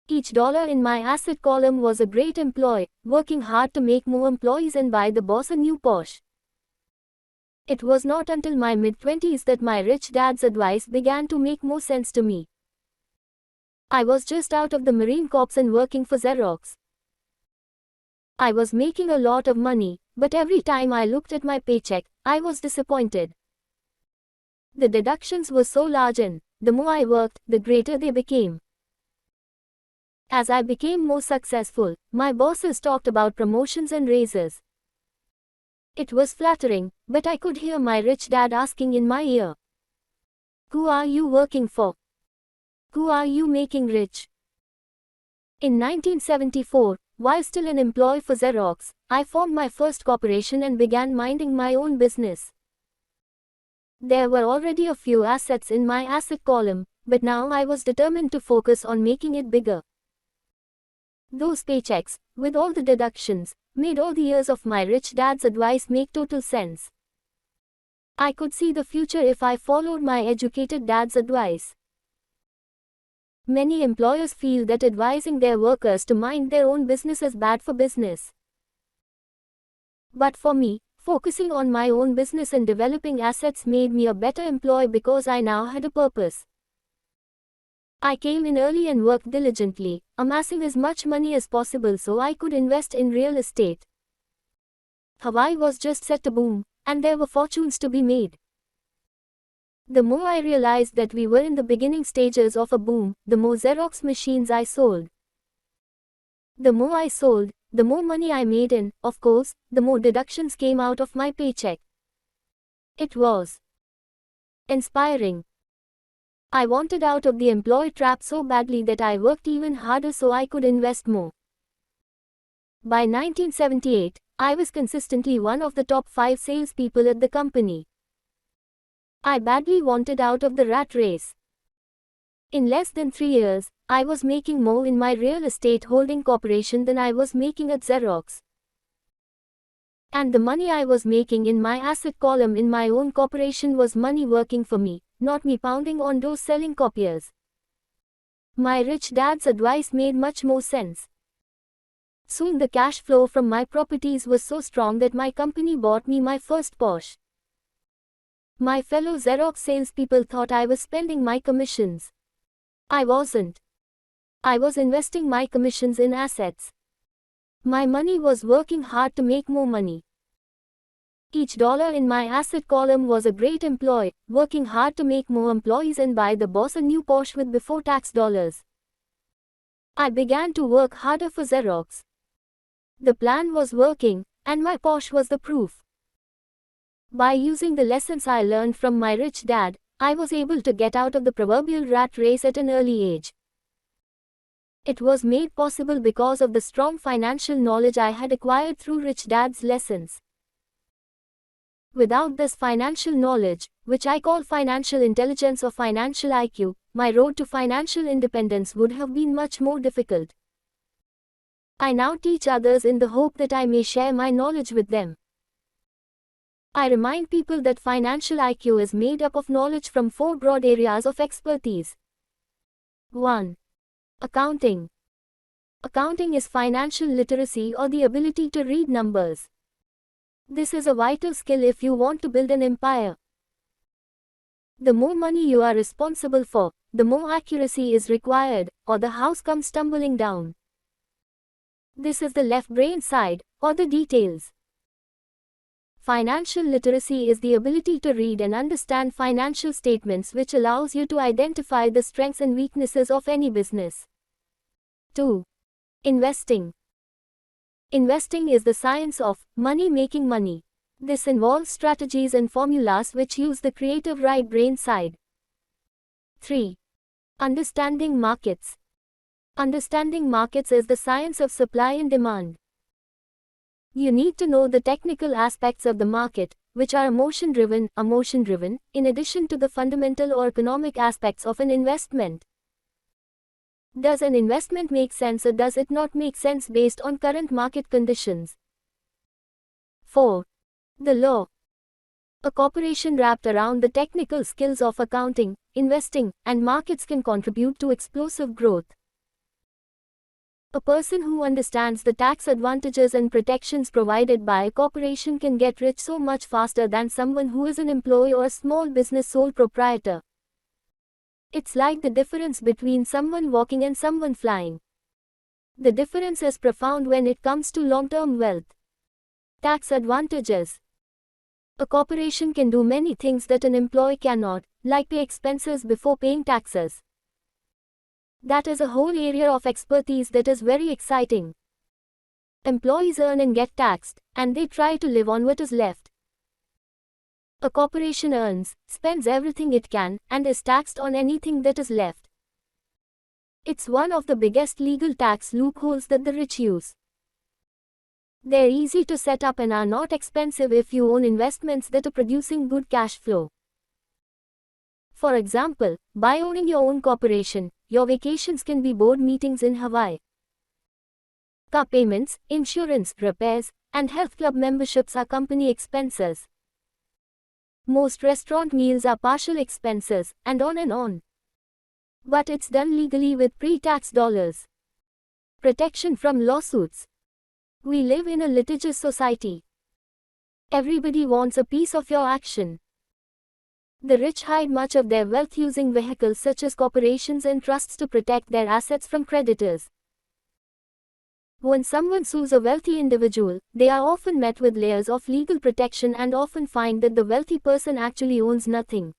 Each dollar in my asset column was a great employee, working hard to make more employees and buy the boss a new Porsche. It was not until my mid-20s that my rich dad's advice began to make more sense to me. I was just out of the Marine Corps and working for Xerox. I was making a lot of money, but every time I looked at my paycheck, I was disappointed. The deductions were so large and, the more I worked, the greater they became. As I became more successful, my bosses talked about promotions and raises. It was flattering, but I could hear my rich dad asking in my ear, "Who are you working for? Who are you making rich?" In 1974, while still an employee for Xerox, I formed my first corporation and began minding my own business. There were already a few assets in my asset column, but now I was determined to focus on making it bigger. Those paychecks, with all the deductions, made all the years of my rich dad's advice make total sense. I could see the future if I followed my educated dad's advice. Many employers feel that advising their workers to mind their own business is bad for business. But for me, focusing on my own business and developing assets made me a better employee because I now had a purpose. I came in early and worked diligently, amassing as much money as possible so I could invest in real estate. Hawaii was just set to boom, and there were fortunes to be made. The more I realized that we were in the beginning stages of a boom, the more Xerox machines I sold. The more I sold, the more money I made and, of course, the more deductions came out of my paycheck. It was inspiring. I wanted out of the employee trap so badly that I worked even harder so I could invest more. By 1978, I was consistently one of the top 5 salespeople at the company. I badly wanted out of the rat race. In less than 3 years, I was making more in my real estate holding corporation than I was making at Xerox. And the money I was making in my asset column in my own corporation was money working for me, not me pounding on doors selling copiers. My rich dad's advice made much more sense. Soon the cash flow from my properties was so strong that my company bought me my first Porsche. My fellow Xerox salespeople thought I was spending my commissions. I wasn't. I was investing my commissions in assets. My money was working hard to make more money. Each dollar in my asset column was a great employee, working hard to make more employees and buy the boss a new Porsche with before tax dollars. I began to work harder for Xerox. The plan was working, and my Porsche was the proof. By using the lessons I learned from my rich dad, I was able to get out of the proverbial rat race at an early age. It was made possible because of the strong financial knowledge I had acquired through rich dad's lessons. Without this financial knowledge, which I call financial intelligence or financial IQ, my road to financial independence would have been much more difficult. I now teach others in the hope that I may share my knowledge with them. I remind people that financial IQ is made up of knowledge from 4 broad areas of expertise. 1. Accounting. Accounting is financial literacy or the ability to read numbers. This is a vital skill if you want to build an empire. The more money you are responsible for, the more accuracy is required, or the house comes tumbling down. This is the left brain side, or the details. Financial literacy is the ability to read and understand financial statements, which allows you to identify the strengths and weaknesses of any business. 2. Investing. Investing is the science of money making money. This involves strategies and formulas which use the creative right brain side. 3. Understanding markets. Understanding markets is the science of supply and demand. You need to know the technical aspects of the market, which are emotion-driven, in addition to the fundamental or economic aspects of an investment. Does an investment make sense or does it not make sense based on current market conditions? 4. The law. A corporation wrapped around the technical skills of accounting, investing, and markets can contribute to explosive growth. A person who understands the tax advantages and protections provided by a corporation can get rich so much faster than someone who is an employee or a small business sole proprietor. It's like the difference between someone walking and someone flying. The difference is profound when it comes to long-term wealth. Tax advantages. A corporation can do many things that an employee cannot, like pay expenses before paying taxes. That is a whole area of expertise that is very exciting. Employees earn and get taxed, and they try to live on what is left. A corporation earns, spends everything it can, and is taxed on anything that is left. It's one of the biggest legal tax loopholes that the rich use. They're easy to set up and are not expensive if you own investments that are producing good cash flow. For example, by owning your own corporation, your vacations can be board meetings in Hawaii. Car payments, insurance, repairs, and health club memberships are company expenses. Most restaurant meals are partial expenses, and on and on. But it's done legally with pre-tax dollars. Protection from lawsuits. We live in a litigious society. Everybody wants a piece of your action. The rich hide much of their wealth using vehicles such as corporations and trusts to protect their assets from creditors. When someone sues a wealthy individual, they are often met with layers of legal protection and often find that the wealthy person actually owns nothing.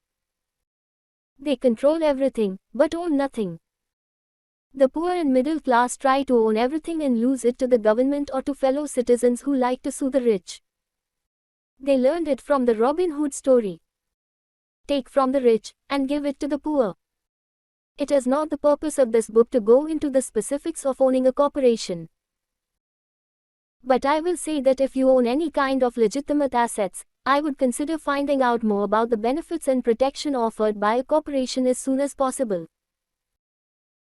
They control everything, but own nothing. The poor and middle class try to own everything and lose it to the government or to fellow citizens who like to sue the rich. They learned it from the Robin Hood story. Take from the rich, and give it to the poor. It is not the purpose of this book to go into the specifics of owning a corporation. But I will say that if you own any kind of legitimate assets, I would consider finding out more about the benefits and protection offered by a corporation as soon as possible.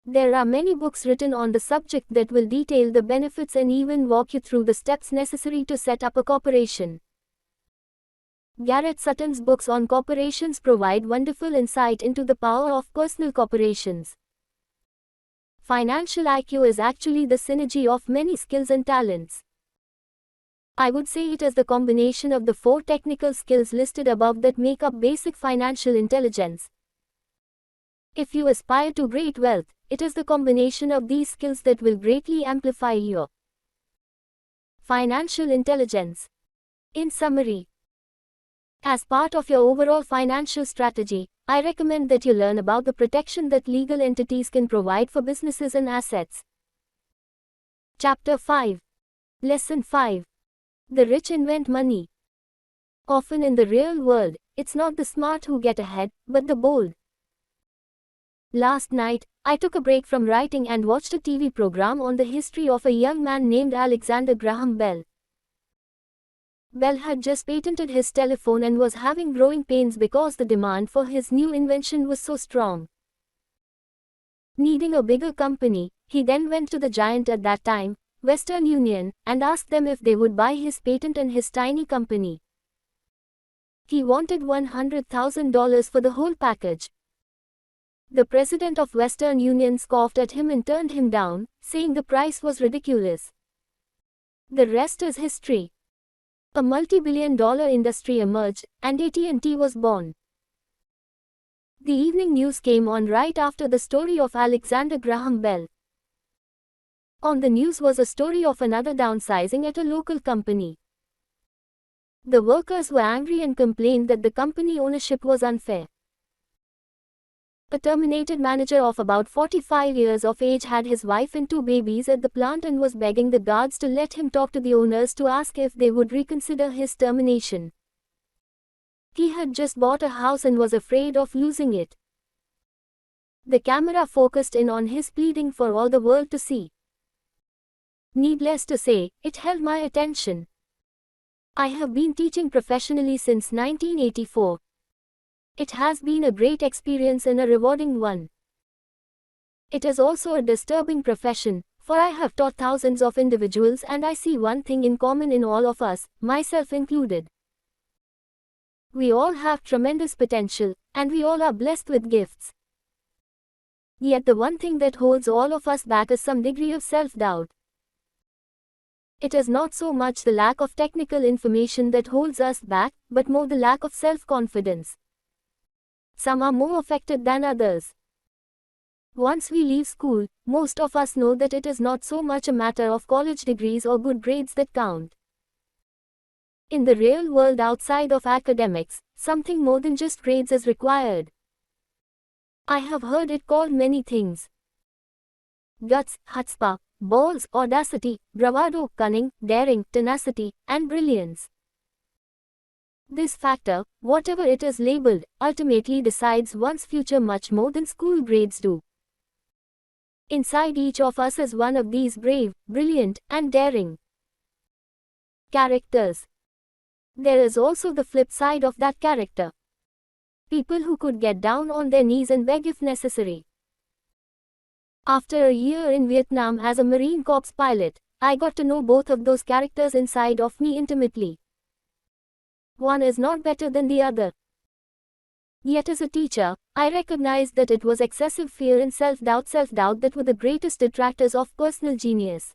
There are many books written on the subject that will detail the benefits and even walk you through the steps necessary to set up a corporation. Garrett Sutton's books on corporations provide wonderful insight into the power of personal corporations. Financial IQ is actually the synergy of many skills and talents. I would say it is the combination of the 4 technical skills listed above that make up basic financial intelligence. If you aspire to great wealth, it is the combination of these skills that will greatly amplify your financial intelligence. In summary, as part of your overall financial strategy, I recommend that you learn about the protection that legal entities can provide for businesses and assets. Chapter 5. Lesson 5. The rich invent money. Often in the real world, it's not the smart who get ahead, but the bold. Last night, I took a break from writing and watched a TV program on the history of a young man named Alexander Graham Bell. Bell had just patented his telephone and was having growing pains because the demand for his new invention was so strong. Needing a bigger company, he then went to the giant at that time, Western Union, and asked them if they would buy his patent and his tiny company. He wanted $100,000 for the whole package. The president of Western Union scoffed at him and turned him down, saying the price was ridiculous. The rest is history. A multi-billion-dollar industry emerged, and AT&T was born. The evening news came on right after the story of Alexander Graham Bell. On the news was a story of another downsizing at a local company. The workers were angry and complained that the company ownership was unfair. A terminated manager of about 45 years of age had his wife and 2 babies at the plant and was begging the guards to let him talk to the owners to ask if they would reconsider his termination. He had just bought a house and was afraid of losing it. The camera focused in on his pleading for all the world to see. Needless to say, it held my attention. I have been teaching professionally since 1984. It has been a great experience and a rewarding one. It is also a disturbing profession, for I have taught thousands of individuals and I see one thing in common in all of us, myself included. We all have tremendous potential, and we all are blessed with gifts. Yet the one thing that holds all of us back is some degree of self-doubt. It is not so much the lack of technical information that holds us back, but more the lack of self-confidence. Some are more affected than others. Once we leave school, most of us know that it is not so much a matter of college degrees or good grades that count. In the real world outside of academics, something more than just grades is required. I have heard it called many things. Guts, chutzpah, balls, audacity, bravado, cunning, daring, tenacity, and brilliance. This factor, whatever it is labeled, ultimately decides one's future much more than school grades do. Inside each of us is one of these brave, brilliant, and daring Characters. There is also the flip side of that character. People who could get down on their knees and beg if necessary. After a year in Vietnam as a Marine Corps pilot, I got to know both of those characters inside of me intimately. One is not better than the other. Yet as a teacher, I recognized that it was excessive fear and self-doubt that were the greatest detractors of personal genius.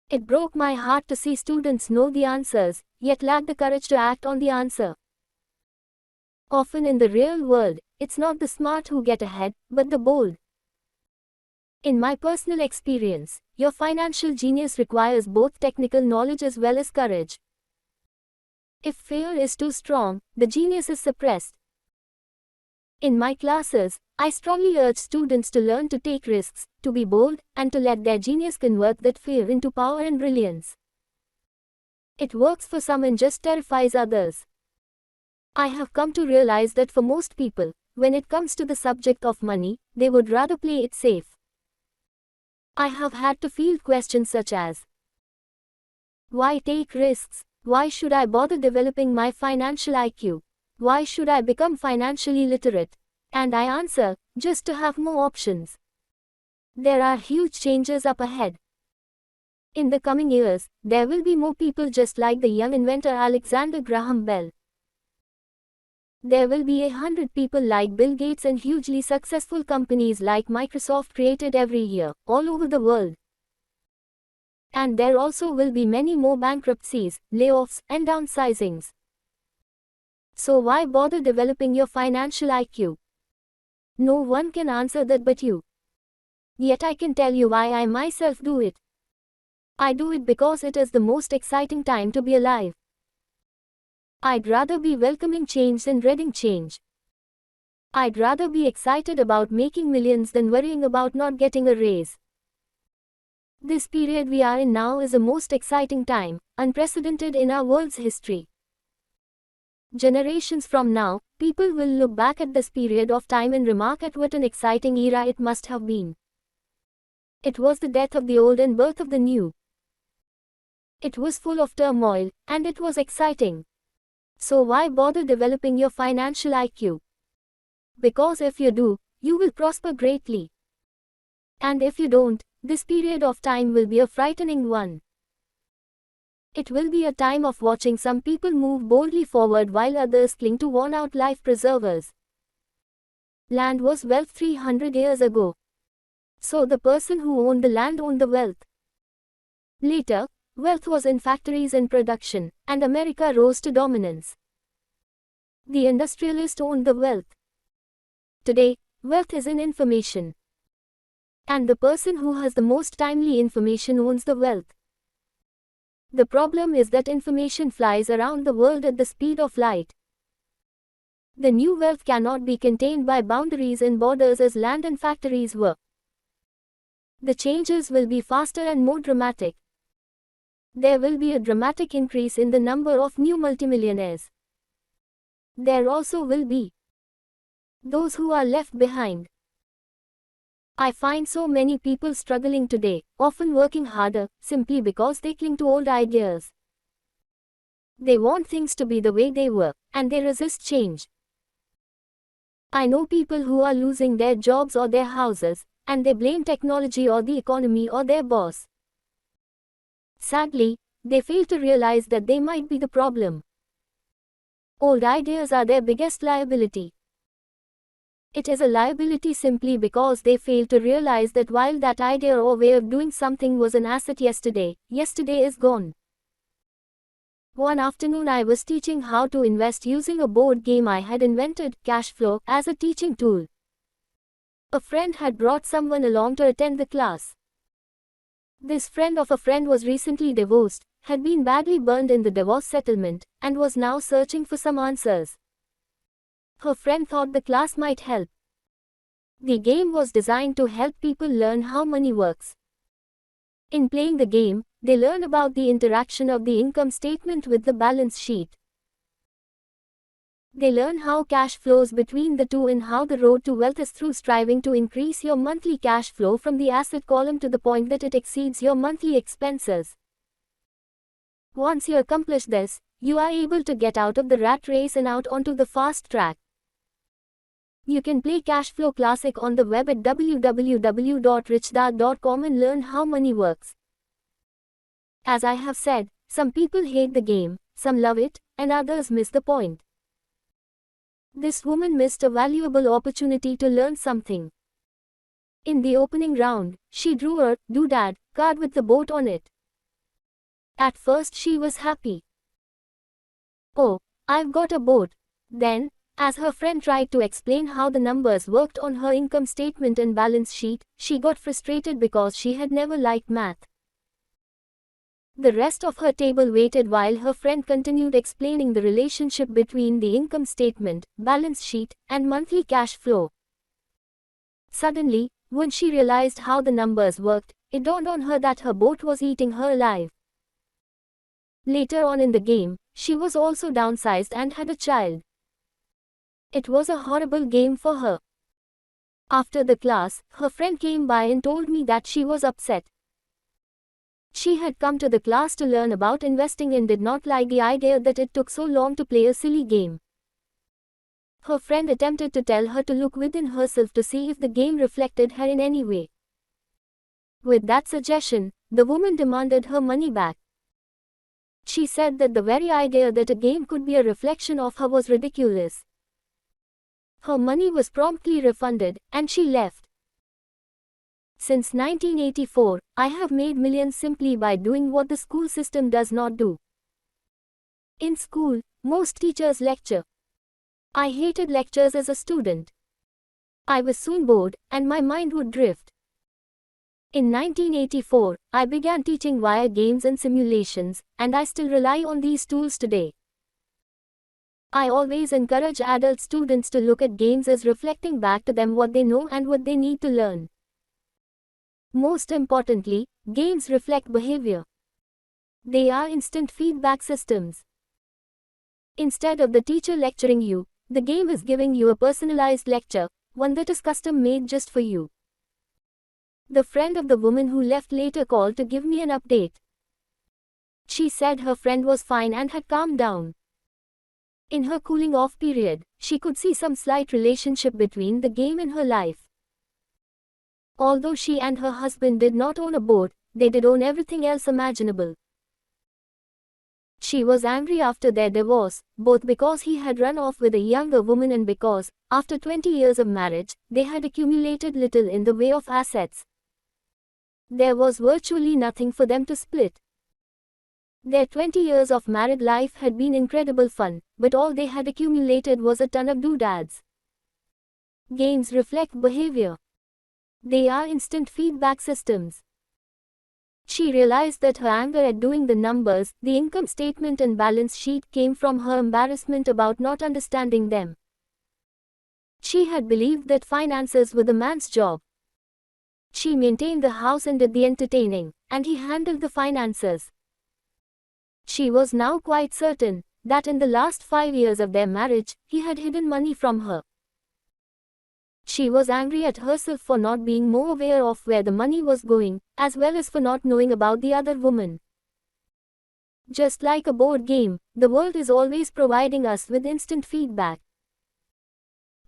It broke my heart to see students know the answers, yet lack the courage to act on the answer. Often in the real world, it's not the smart who get ahead, but the bold. In my personal experience, your financial genius requires both technical knowledge as well as courage. If fear is too strong, the genius is suppressed. In my classes, I strongly urge students to learn to take risks, to be bold, and to let their genius convert that fear into power and brilliance. It works for some and just terrifies others. I have come to realize that for most people, when it comes to the subject of money, they would rather play it safe. I have had to field questions such as, why take risks? Why should I bother developing my financial IQ? Why should I become financially literate? And I answer, just to have more options. There are huge changes up ahead. In the coming years, there will be more people just like the young inventor Alexander Graham Bell. There will be 100 people like Bill Gates and hugely successful companies like Microsoft created every year, all over the world. And there also will be many more bankruptcies, layoffs, and downsizings. So why bother developing your financial IQ? No one can answer that but you. Yet I can tell you why I myself do it. I do it because it is the most exciting time to be alive. I'd rather be welcoming change than dreading change. I'd rather be excited about making millions than worrying about not getting a raise. This period we are in now is the most exciting time, unprecedented in our world's history. Generations from now, people will look back at this period of time and remark at what an exciting era it must have been. It was the death of the old and birth of the new. It was full of turmoil, and it was exciting. So why bother developing your financial IQ? Because if you do, you will prosper greatly. And if you don't, this period of time will be a frightening one. It will be a time of watching some people move boldly forward while others cling to worn-out life preservers. Land was wealth 300 years ago. So the person who owned the land owned the wealth. Later, wealth was in factories and production, and America rose to dominance. The industrialist owned the wealth. Today, wealth is in information. And the person who has the most timely information owns the wealth. The problem is that information flies around the world at the speed of light. The new wealth cannot be contained by boundaries and borders as land and factories were. The changes will be faster and more dramatic. There will be a dramatic increase in the number of new multimillionaires. There also will be those who are left behind. I find so many people struggling today, often working harder, simply because they cling to old ideas. They want things to be the way they were, and they resist change. I know people who are losing their jobs or their houses, and they blame technology or the economy or their boss. Sadly, they fail to realize that they might be the problem. Old ideas are their biggest liability. It is a liability simply because they fail to realize that while that idea or way of doing something was an asset yesterday, yesterday is gone. One afternoon I was teaching how to invest using a board game I had invented, Cash Flow, as a teaching tool. A friend had brought someone along to attend the class. This friend of a friend was recently divorced, had been badly burned in the divorce settlement, and was now searching for some answers. Her friend thought the class might help. The game was designed to help people learn how money works. In playing the game, they learn about the interaction of the income statement with the balance sheet. They learn how cash flows between the two and how the road to wealth is through striving to increase your monthly cash flow from the asset column to the point that it exceeds your monthly expenses. Once you accomplish this, you are able to get out of the rat race and out onto the fast track. You can play Cashflow Classic on the web at www.richdad.com and learn how money works. As I have said, some people hate the game, some love it, and others miss the point. This woman missed a valuable opportunity to learn something. In the opening round, she drew a doodad card with the boat on it. At first she was happy. Oh, I've got a boat. Then, as her friend tried to explain how the numbers worked on her income statement and balance sheet, she got frustrated because she had never liked math. The rest of her table waited while her friend continued explaining the relationship between the income statement, balance sheet, and monthly cash flow. Suddenly, when she realized how the numbers worked, it dawned on her that her boat was eating her alive. Later on in the game, she was also downsized and had a child. It was a horrible game for her. After the class, her friend came by and told me that she was upset. She had come to the class to learn about investing and did not like the idea that it took so long to play a silly game. Her friend attempted to tell her to look within herself to see if the game reflected her in any way. With that suggestion, the woman demanded her money back. She said that the very idea that a game could be a reflection of her was ridiculous. Her money was promptly refunded, and she left. Since 1984, I have made millions simply by doing what the school system does not do. In school, most teachers lecture. I hated lectures as a student. I was soon bored, and my mind would drift. In 1984, I began teaching via games and simulations, and I still rely on these tools today. I always encourage adult students to look at games as reflecting back to them what they know and what they need to learn. Most importantly, games reflect behavior. They are instant feedback systems. Instead of the teacher lecturing you, the game is giving you a personalized lecture, one that is custom-made just for you. The friend of the woman who left later called to give me an update. She said her friend was fine and had calmed down. In her cooling-off period, she could see some slight relationship between the game and her life. Although she and her husband did not own a boat, they did own everything else imaginable. She was angry after their divorce, both because he had run off with a younger woman and because, after 20 years of marriage, they had accumulated little in the way of assets. There was virtually nothing for them to split. Their 20 years of married life had been incredible fun, but all they had accumulated was a ton of doodads. Games reflect behavior. They are instant feedback systems. She realized that her anger at doing the numbers, the income statement and balance sheet came from her embarrassment about not understanding them. She had believed that finances were the man's job. She maintained the house and did the entertaining, and he handled the finances. She was now quite certain that in the last 5 years of their marriage, he had hidden money from her. She was angry at herself for not being more aware of where the money was going, as well as for not knowing about the other woman. Just like a board game, the world is always providing us with instant feedback.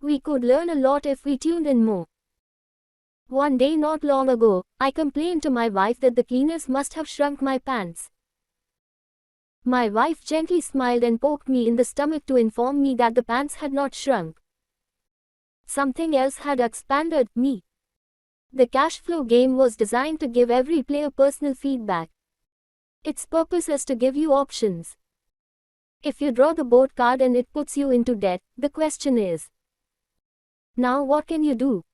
We could learn a lot if we tuned in more. One day not long ago, I complained to my wife that the cleaners must have shrunk my pants. My wife gently smiled and poked me in the stomach to inform me that the pants had not shrunk. Something else had expanded me. The cash flow game was designed to give every player personal feedback. Its purpose is to give you options. If you draw the board card and it puts you into debt, the question is, now what can you do?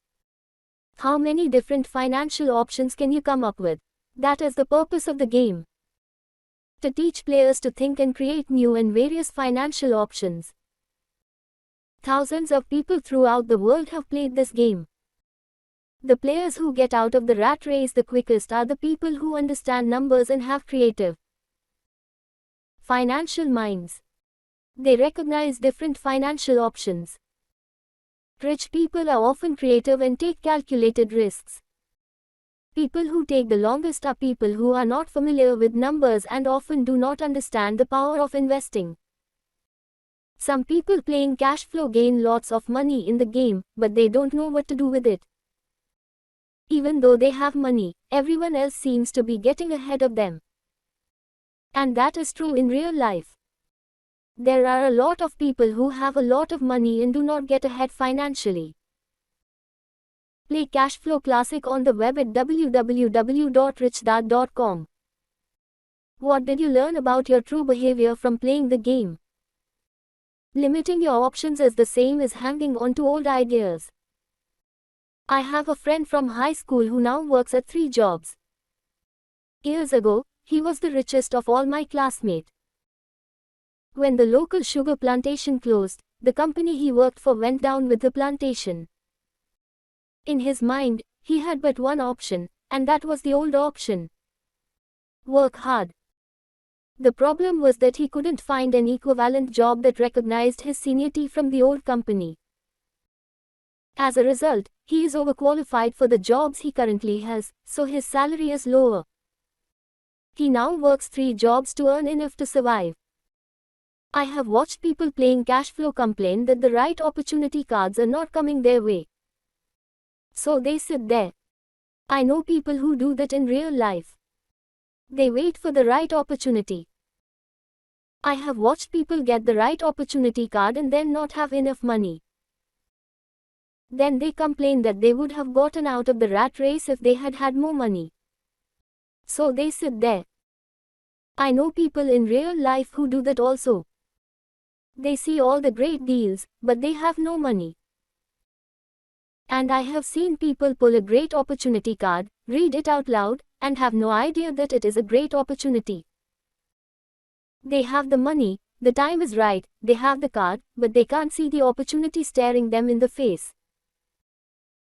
How many different financial options can you come up with? That is the purpose of the game. To teach players to think and create new and various financial options. Thousands of people throughout the world have played this game. The players who get out of the rat race the quickest are the people who understand numbers and have creative financial minds. They recognize different financial options. Rich people are often creative and take calculated risks. People who take the longest are people who are not familiar with numbers and often do not understand the power of investing. Some people playing cash flow gain lots of money in the game, but they don't know what to do with it. Even though they have money, everyone else seems to be getting ahead of them. And that is true in real life. There are a lot of people who have a lot of money and do not get ahead financially. Play Cash Flow Classic on the web at www.richdad.com. What did you learn about your true behavior from playing the game? Limiting your options is the same as hanging on to old ideas. I have a friend from high school who now works at 3 jobs. Years ago, he was the richest of all my classmates. When the local sugar plantation closed, the company he worked for went down with the plantation. In his mind, he had but one option, and that was the old option. Work hard. The problem was that he couldn't find an equivalent job that recognized his seniority from the old company. As a result, he is overqualified for the jobs he currently has, so his salary is lower. He now works 3 jobs to earn enough to survive. I have watched people playing cash flow complain that the right opportunity cards are not coming their way. So they sit there. I know people who do that in real life. They wait for the right opportunity. I have watched people get the right opportunity card and then not have enough money. Then they complain that they would have gotten out of the rat race if they had had more money. So they sit there. I know people in real life who do that also. They see all the great deals, but they have no money. And I have seen people pull a great opportunity card, read it out loud, and have no idea that it is a great opportunity. They have the money, the time is right, they have the card, but they can't see the opportunity staring them in the face.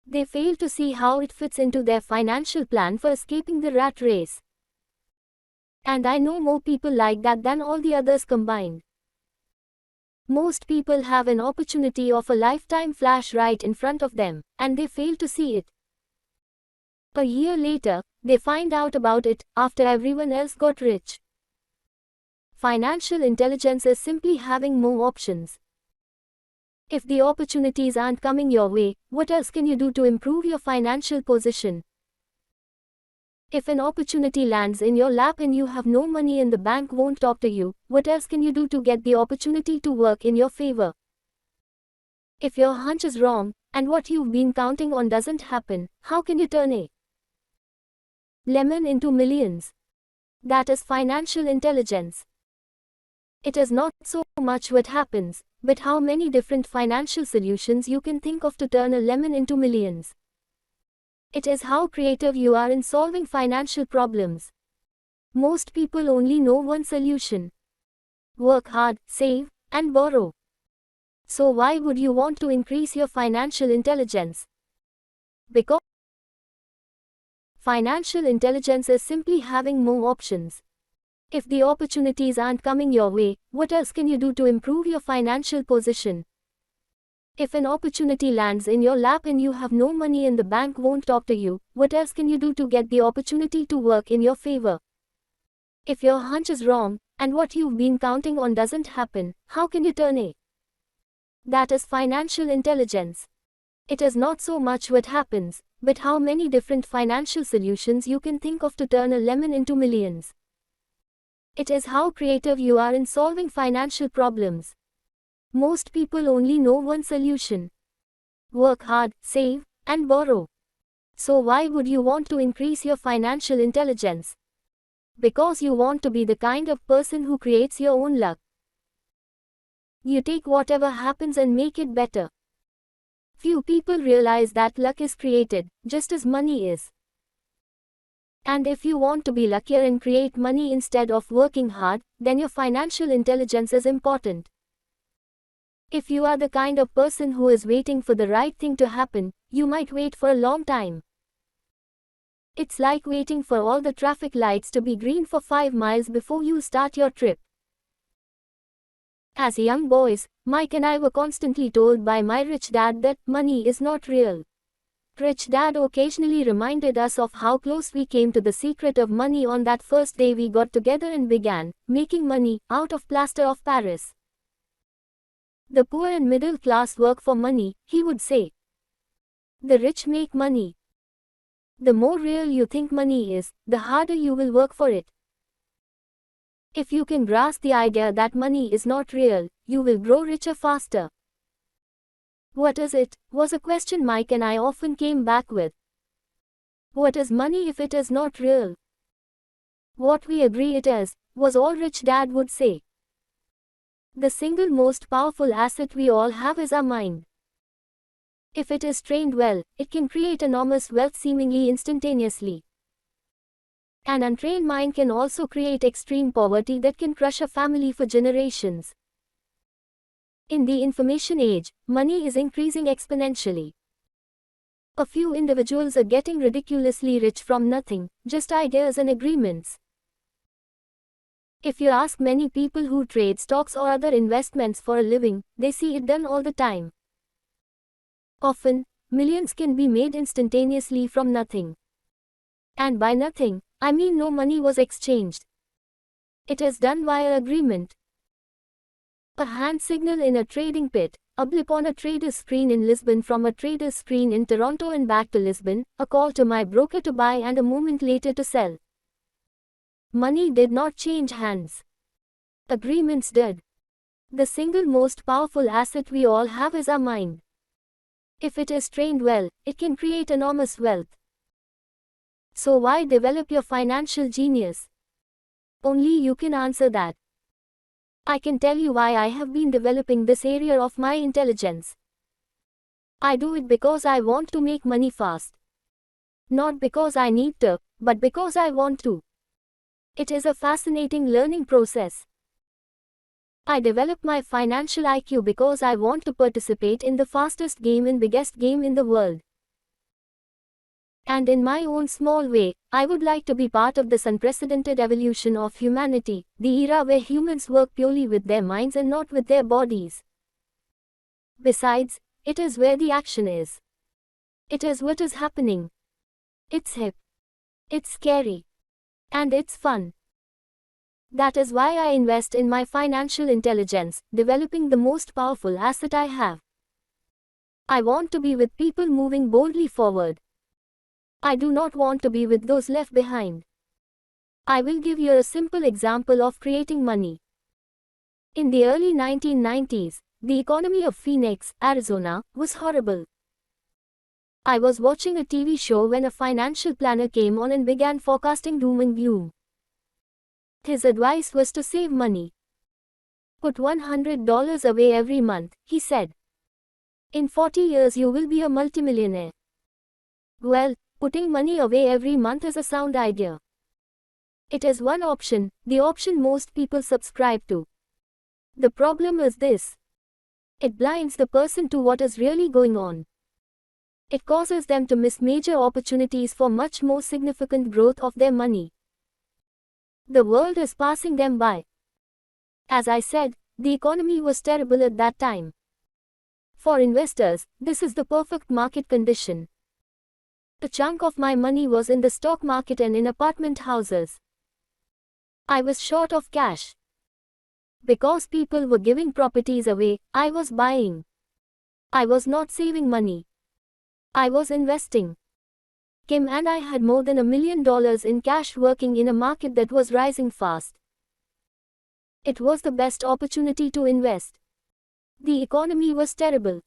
They fail to see how it fits into their financial plan for escaping the rat race. And I know more people like that than all the others combined. Most people have an opportunity of a lifetime flash right in front of them, and they fail to see it. A year later, they find out about it, after everyone else got rich. Financial intelligence is simply having more options. If the opportunities aren't coming your way, what else can you do to improve your financial position? If an opportunity lands in your lap and you have no money and the bank won't talk to you, what else can you do to get the opportunity to work in your favor? If your hunch is wrong, and what you've been counting on doesn't happen, how can you turn a lemon into millions? That is financial intelligence. It is not so much what happens, but how many different financial solutions you can think of to turn a lemon into millions. It is how creative you are in solving financial problems. Most people only know one solution. Work hard, save, and borrow. So why would you want to increase your financial intelligence? Because financial intelligence is simply having more options. If the opportunities aren't coming your way, what else can you do to improve your financial position? If an opportunity lands in your lap and you have no money and the bank won't talk to you, what else can you do to get the opportunity to work in your favor? If your hunch is wrong, and what you've been counting on doesn't happen, how can you turn a? That is financial intelligence. It is not so much what happens, but how many different financial solutions you can think of to turn a lemon into millions. It is how creative you are in solving financial problems. Most people only know one solution. Work hard, save, and borrow. So why would you want to increase your financial intelligence? Because you want to be the kind of person who creates your own luck. You take whatever happens and make it better. Few people realize that luck is created, just as money is. And if you want to be luckier and create money instead of working hard, then your financial intelligence is important. If you are the kind of person who is waiting for the right thing to happen, you might wait for a long time. It's like waiting for all the traffic lights to be green for 5 miles before you start your trip. As young boys, Mike and I were constantly told by my rich dad that money is not real. Rich Dad occasionally reminded us of how close we came to the secret of money on that first day we got together and began making money out of plaster of Paris. The poor and middle class work for money, he would say. The rich make money. The more real you think money is, the harder you will work for it. If you can grasp the idea that money is not real, you will grow richer faster. What is it? Was a question Mike and I often came back with. What is money if it is not real? What we agree it is, was all Rich Dad would say. The single most powerful asset we all have is our mind. If it is trained well, it can create enormous wealth seemingly instantaneously. An untrained mind can also create extreme poverty that can crush a family for generations. In the information age, money is increasing exponentially. A few individuals are getting ridiculously rich from nothing, just ideas and agreements. If you ask many people who trade stocks or other investments for a living, they see it done all the time. Often, millions can be made instantaneously from nothing. And by nothing, I mean no money was exchanged. It is done via agreement. A hand signal in a trading pit, a blip on a trader's screen in Lisbon from a trader's screen in Toronto and back to Lisbon, a call to my broker to buy and a moment later to sell. Money did not change hands. Agreements did. The single most powerful asset we all have is our mind. If it is trained well, it can create enormous wealth. So why develop your financial genius? Only you can answer that. I can tell you why I have been developing this area of my intelligence. I do it because I want to make money fast. Not because I need to, but because I want to. It is a fascinating learning process. I develop my financial IQ because I want to participate in the fastest game and biggest game in the world. And in my own small way, I would like to be part of this unprecedented evolution of humanity, the era where humans work purely with their minds and not with their bodies. Besides, it is where the action is. It is what is happening. It's hip. It's scary. And it's fun. That is why I invest in my financial intelligence, developing the most powerful asset I have. I want to be with people moving boldly forward. I do not want to be with those left behind. I will give you a simple example of creating money. In the early 1990s, the economy of Phoenix, Arizona, was horrible. I was watching a TV show when a financial planner came on and began forecasting doom and gloom. His advice was to save money. Put $100 away every month, he said. In 40 years you will be a multimillionaire. Well, putting money away every month is a sound idea. It is one option, the option most people subscribe to. The problem is this. It blinds the person to what is really going on. It causes them to miss major opportunities for much more significant growth of their money. The world is passing them by. As I said, the economy was terrible at that time. For investors, this is the perfect market condition. A chunk of my money was in the stock market and in apartment houses. I was short of cash. Because people were giving properties away, I was buying. I was not saving money. I was investing. Kim and I had more than $1 million in cash working in a market that was rising fast. It was the best opportunity to invest. The economy was terrible.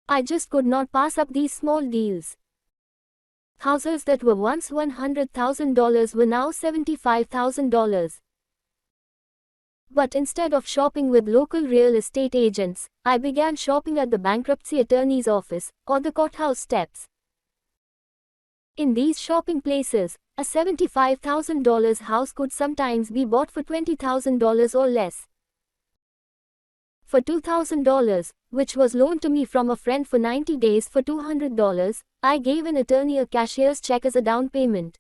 I just could not pass up these small deals. Houses that were once $100,000 were now $75,000. But instead of shopping with local real estate agents, I began shopping at the bankruptcy attorney's office, or the courthouse steps. In these shopping places, a $75,000 house could sometimes be bought for $20,000 or less. For $2,000, which was loaned to me from a friend for 90 days for $200, I gave an attorney a cashier's check as a down payment.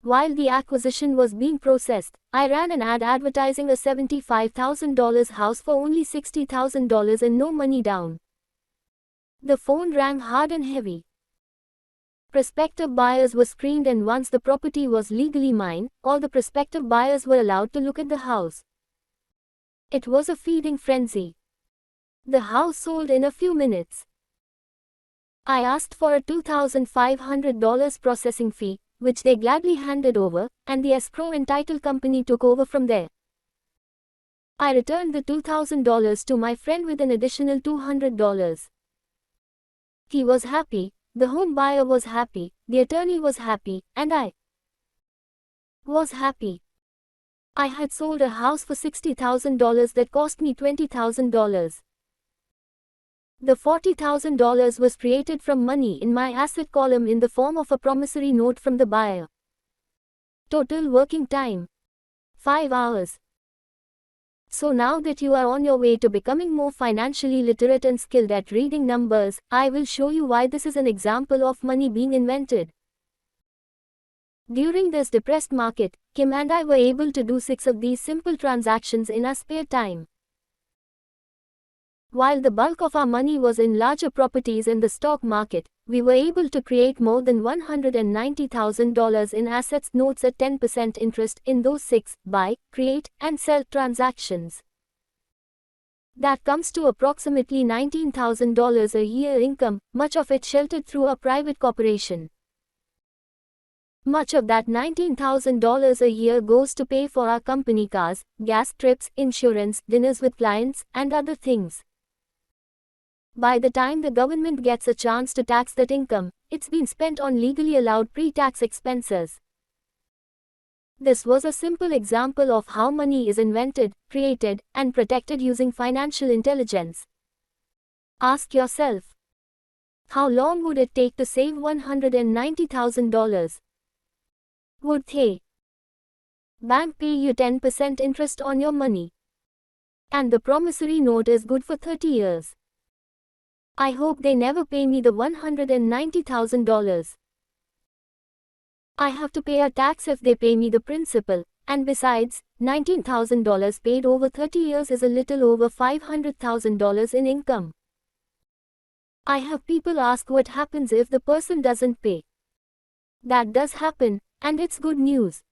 While the acquisition was being processed, I ran an ad advertising a $75,000 house for only $60,000 and no money down. The phone rang hard and heavy. Prospective buyers were screened, and once the property was legally mine, all the prospective buyers were allowed to look at the house. It was a feeding frenzy. The house sold in a few minutes. I asked for a $2,500 processing fee, which they gladly handed over, and the escrow and title company took over from there. I returned the $2,000 to my friend with an additional $200. He was happy, the home buyer was happy, the attorney was happy, and I was happy. I had sold a house for $60,000 that cost me $20,000. The $40,000 was created from money in my asset column in the form of a promissory note from the buyer. Total working time: 5 hours. So now that you are on your way to becoming more financially literate and skilled at reading numbers, I will show you why this is an example of money being invented. During this depressed market, Kim and I were able to do 6 of these simple transactions in our spare time. While the bulk of our money was in larger properties in the stock market, we were able to create more than $190,000 in assets notes at 10% interest in those 6 buy, create, and sell transactions. That comes to approximately $19,000 a year income, much of it sheltered through a private corporation. Much of that $19,000 a year goes to pay for our company cars, gas trips, insurance, dinners with clients, and other things. By the time the government gets a chance to tax that income, it's been spent on legally allowed pre-tax expenses. This was a simple example of how money is invented, created, and protected using financial intelligence. Ask yourself, how long would it take to save $190,000? Would the bank pay you 10% interest on your money? And the promissory note is good for 30 years. I hope they never pay me the $190,000. I have to pay a tax if they pay me the principal, and besides, $19,000 paid over 30 years is a little over $500,000 in income. I have people ask what happens if the person doesn't pay. That does happen, and it's good news.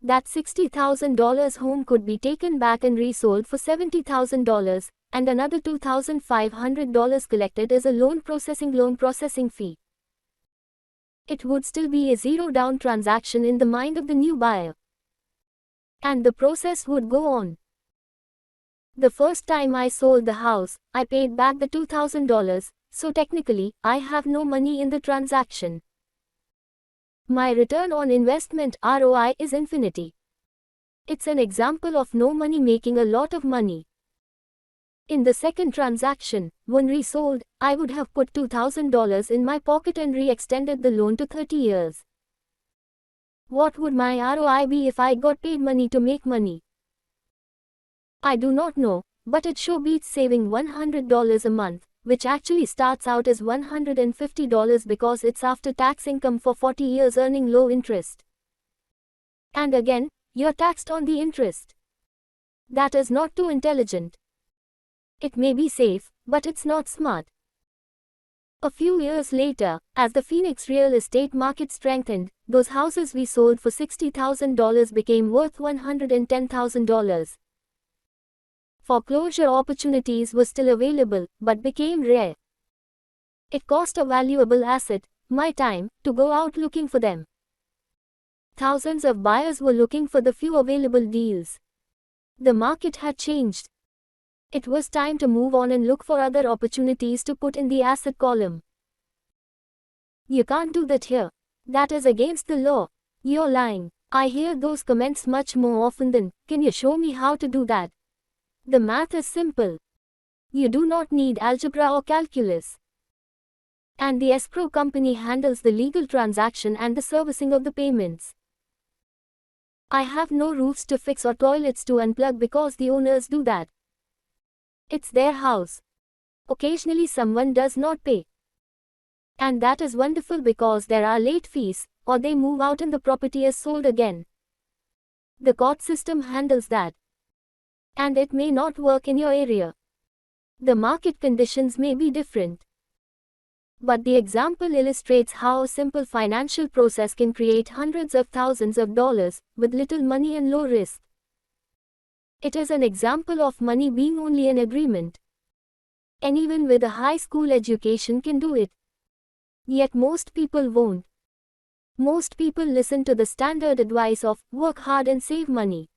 That $60,000 home could be taken back and resold for $70,000, and another $2,500 collected as a loan processing fee. It would still be a zero-down transaction in the mind of the new buyer. And the process would go on. The first time I sold the house, I paid back the $2,000, so technically, I have no money in the transaction. My return on investment (ROI) is infinity. It's an example of no money making a lot of money. In the second transaction, when resold, I would have put $2,000 in my pocket and re-extended the loan to 30 years. What would my ROI be if I got paid money to make money? I do not know, but it sure beats saving $100 a month, which actually starts out as $150 because it's after-tax income for 40 years earning low interest. And again, you're taxed on the interest. That is not too intelligent. It may be safe, but it's not smart. A few years later, as the Phoenix real estate market strengthened, those houses we sold for $60,000 became worth $110,000. Foreclosure opportunities were still available, but became rare. It cost a valuable asset, my time, to go out looking for them. Thousands of buyers were looking for the few available deals. The market had changed. It was time to move on and look for other opportunities to put in the asset column. You can't do that here. That is against the law. You're lying. I hear those comments much more often than, "Can you show me how to do that?" The math is simple. You do not need algebra or calculus. And the escrow company handles the legal transaction and the servicing of the payments. I have no roofs to fix or toilets to unplug because the owners do that. It's their house. Occasionally someone does not pay. And that is wonderful because there are late fees, or they move out and the property is sold again. The court system handles that. And it may not work in your area. The market conditions may be different. But the example illustrates how a simple financial process can create hundreds of thousands of dollars, with little money and low risk. It is an example of money being only an agreement. Anyone with a high school education can do it. Yet most people won't. Most people listen to the standard advice of work hard and save money.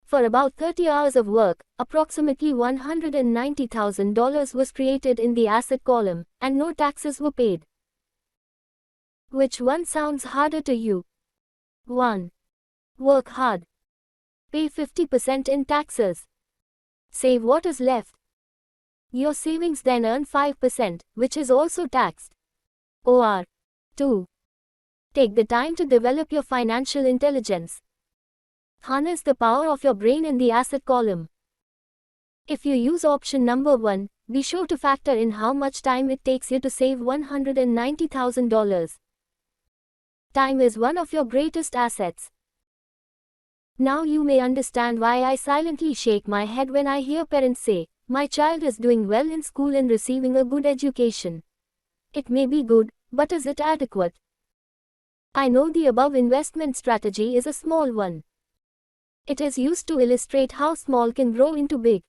For about 30 hours of work, approximately $190,000 was created in the asset column, and no taxes were paid. Which one sounds harder to you? 1. Work hard. Pay 50% in taxes. Save what is left. Your savings then earn 5%, which is also taxed. Or 2. Take the time to develop your financial intelligence. Harness the power of your brain in the asset column. If you use option number 1, be sure to factor in how much time it takes you to save $190,000. Time is one of your greatest assets. Now you may understand why I silently shake my head when I hear parents say, "My child is doing well in school and receiving a good education." It may be good, but is it adequate? I know the above investment strategy is a small one. It is used to illustrate how small can grow into big.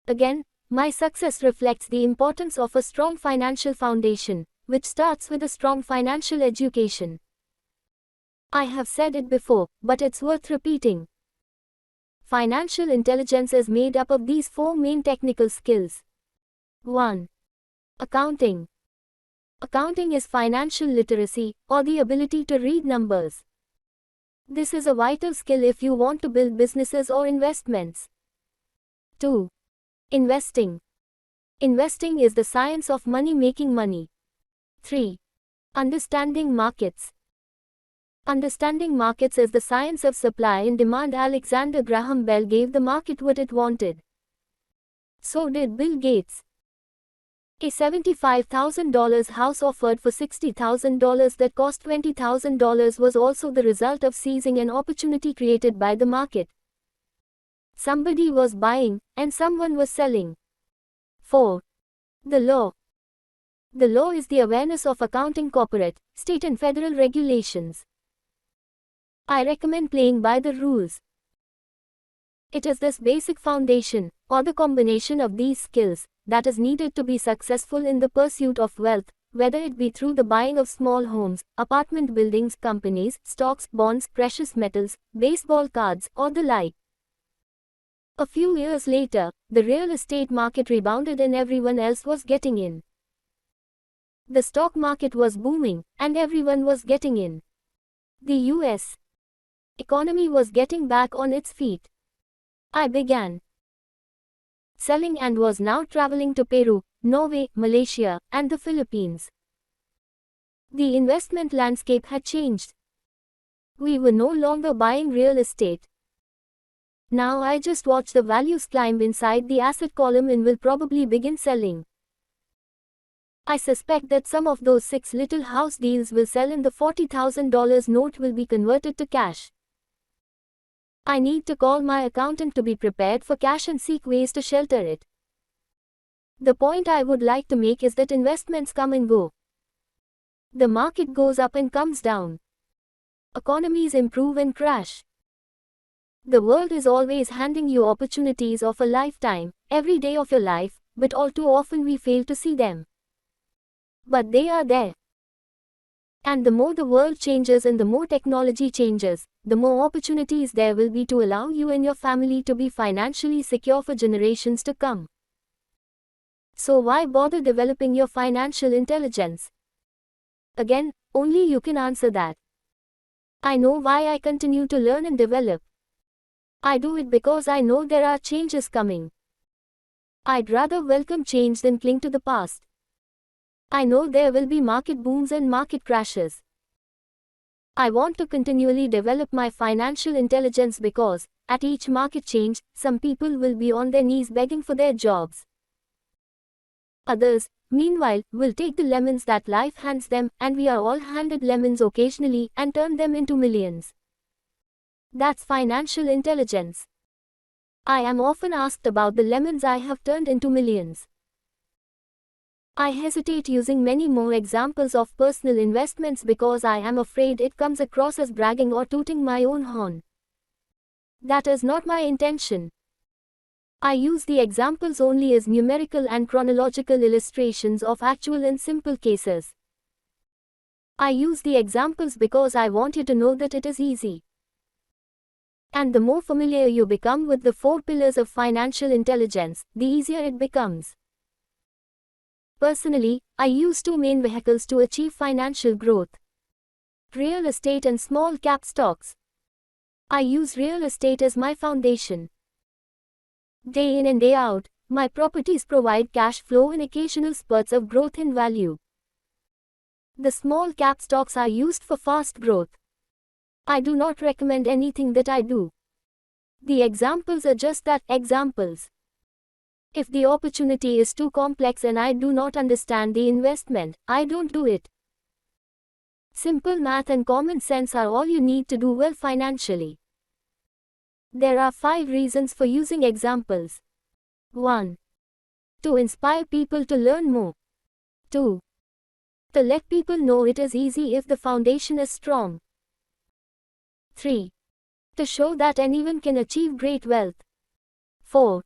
Again, my success reflects the importance of a strong financial foundation, which starts with a strong financial education. I have said it before, but it's worth repeating. Financial intelligence is made up of these 4 main technical skills. 1. Accounting. Accounting is financial literacy, or the ability to read numbers. This is a vital skill if you want to build businesses or investments. 2. Investing. Investing is the science of making money. 3. Understanding markets. Understanding markets is the science of supply and demand. Alexander Graham Bell gave the market what it wanted. So did Bill Gates. A $75,000 house offered for $60,000 that cost $20,000 was also the result of seizing an opportunity created by the market. Somebody was buying, and someone was selling. 4. The law. The law is the awareness of accounting corporate, state and federal regulations. I recommend playing by the rules. It is this basic foundation, or the combination of these skills, that is needed to be successful in the pursuit of wealth, whether it be through the buying of small homes, apartment buildings, companies, stocks, bonds, precious metals, baseball cards, or the like. A few years later, the real estate market rebounded and everyone else was getting in. The stock market was booming, and everyone was getting in. The U.S. economy was getting back on its feet. I began selling and was now traveling to Peru, Norway, Malaysia, and the Philippines. The investment landscape had changed. We were no longer buying real estate. Now I just watch the values climb inside the asset column and will probably begin selling. I suspect that some of those 6 little house deals will sell and the $40,000 note will be converted to cash. I need to call my accountant to be prepared for cash and seek ways to shelter it. The point I would like to make is that investments come and go. The market goes up and comes down. Economies improve and crash. The world is always handing you opportunities of a lifetime, every day of your life, but all too often we fail to see them. But they are there. And the more the world changes and the more technology changes, the more opportunities there will be to allow you and your family to be financially secure for generations to come. So why bother developing your financial intelligence? Again, only you can answer that. I know why I continue to learn and develop. I do it because I know there are changes coming. I'd rather welcome change than cling to the past. I know there will be market booms and market crashes. I want to continually develop my financial intelligence because, at each market change, some people will be on their knees begging for their jobs. Others, meanwhile, will take the lemons that life hands them, and we are all handed lemons occasionally, and turn them into millions. That's financial intelligence. I am often asked about the lemons I have turned into millions. I hesitate using many more examples of personal investments because I am afraid it comes across as bragging or tooting my own horn. That is not my intention. I use the examples only as numerical and chronological illustrations of actual and simple cases. I use the examples because I want you to know that it is easy. And the more familiar you become with the 4 pillars of financial intelligence, the easier it becomes. Personally, I use 2 main vehicles to achieve financial growth: real estate and small cap stocks. I use real estate as my foundation. Day in and day out, my properties provide cash flow and occasional spurts of growth in value. The small cap stocks are used for fast growth. I do not recommend anything that I do. The examples are just that, examples. If the opportunity is too complex and I do not understand the investment, I don't do it. Simple math and common sense are all you need to do well financially. There are 5 reasons for using examples. 1. To inspire people to learn more. 2. To let people know it is easy if the foundation is strong. 3. To show that anyone can achieve great wealth. 4.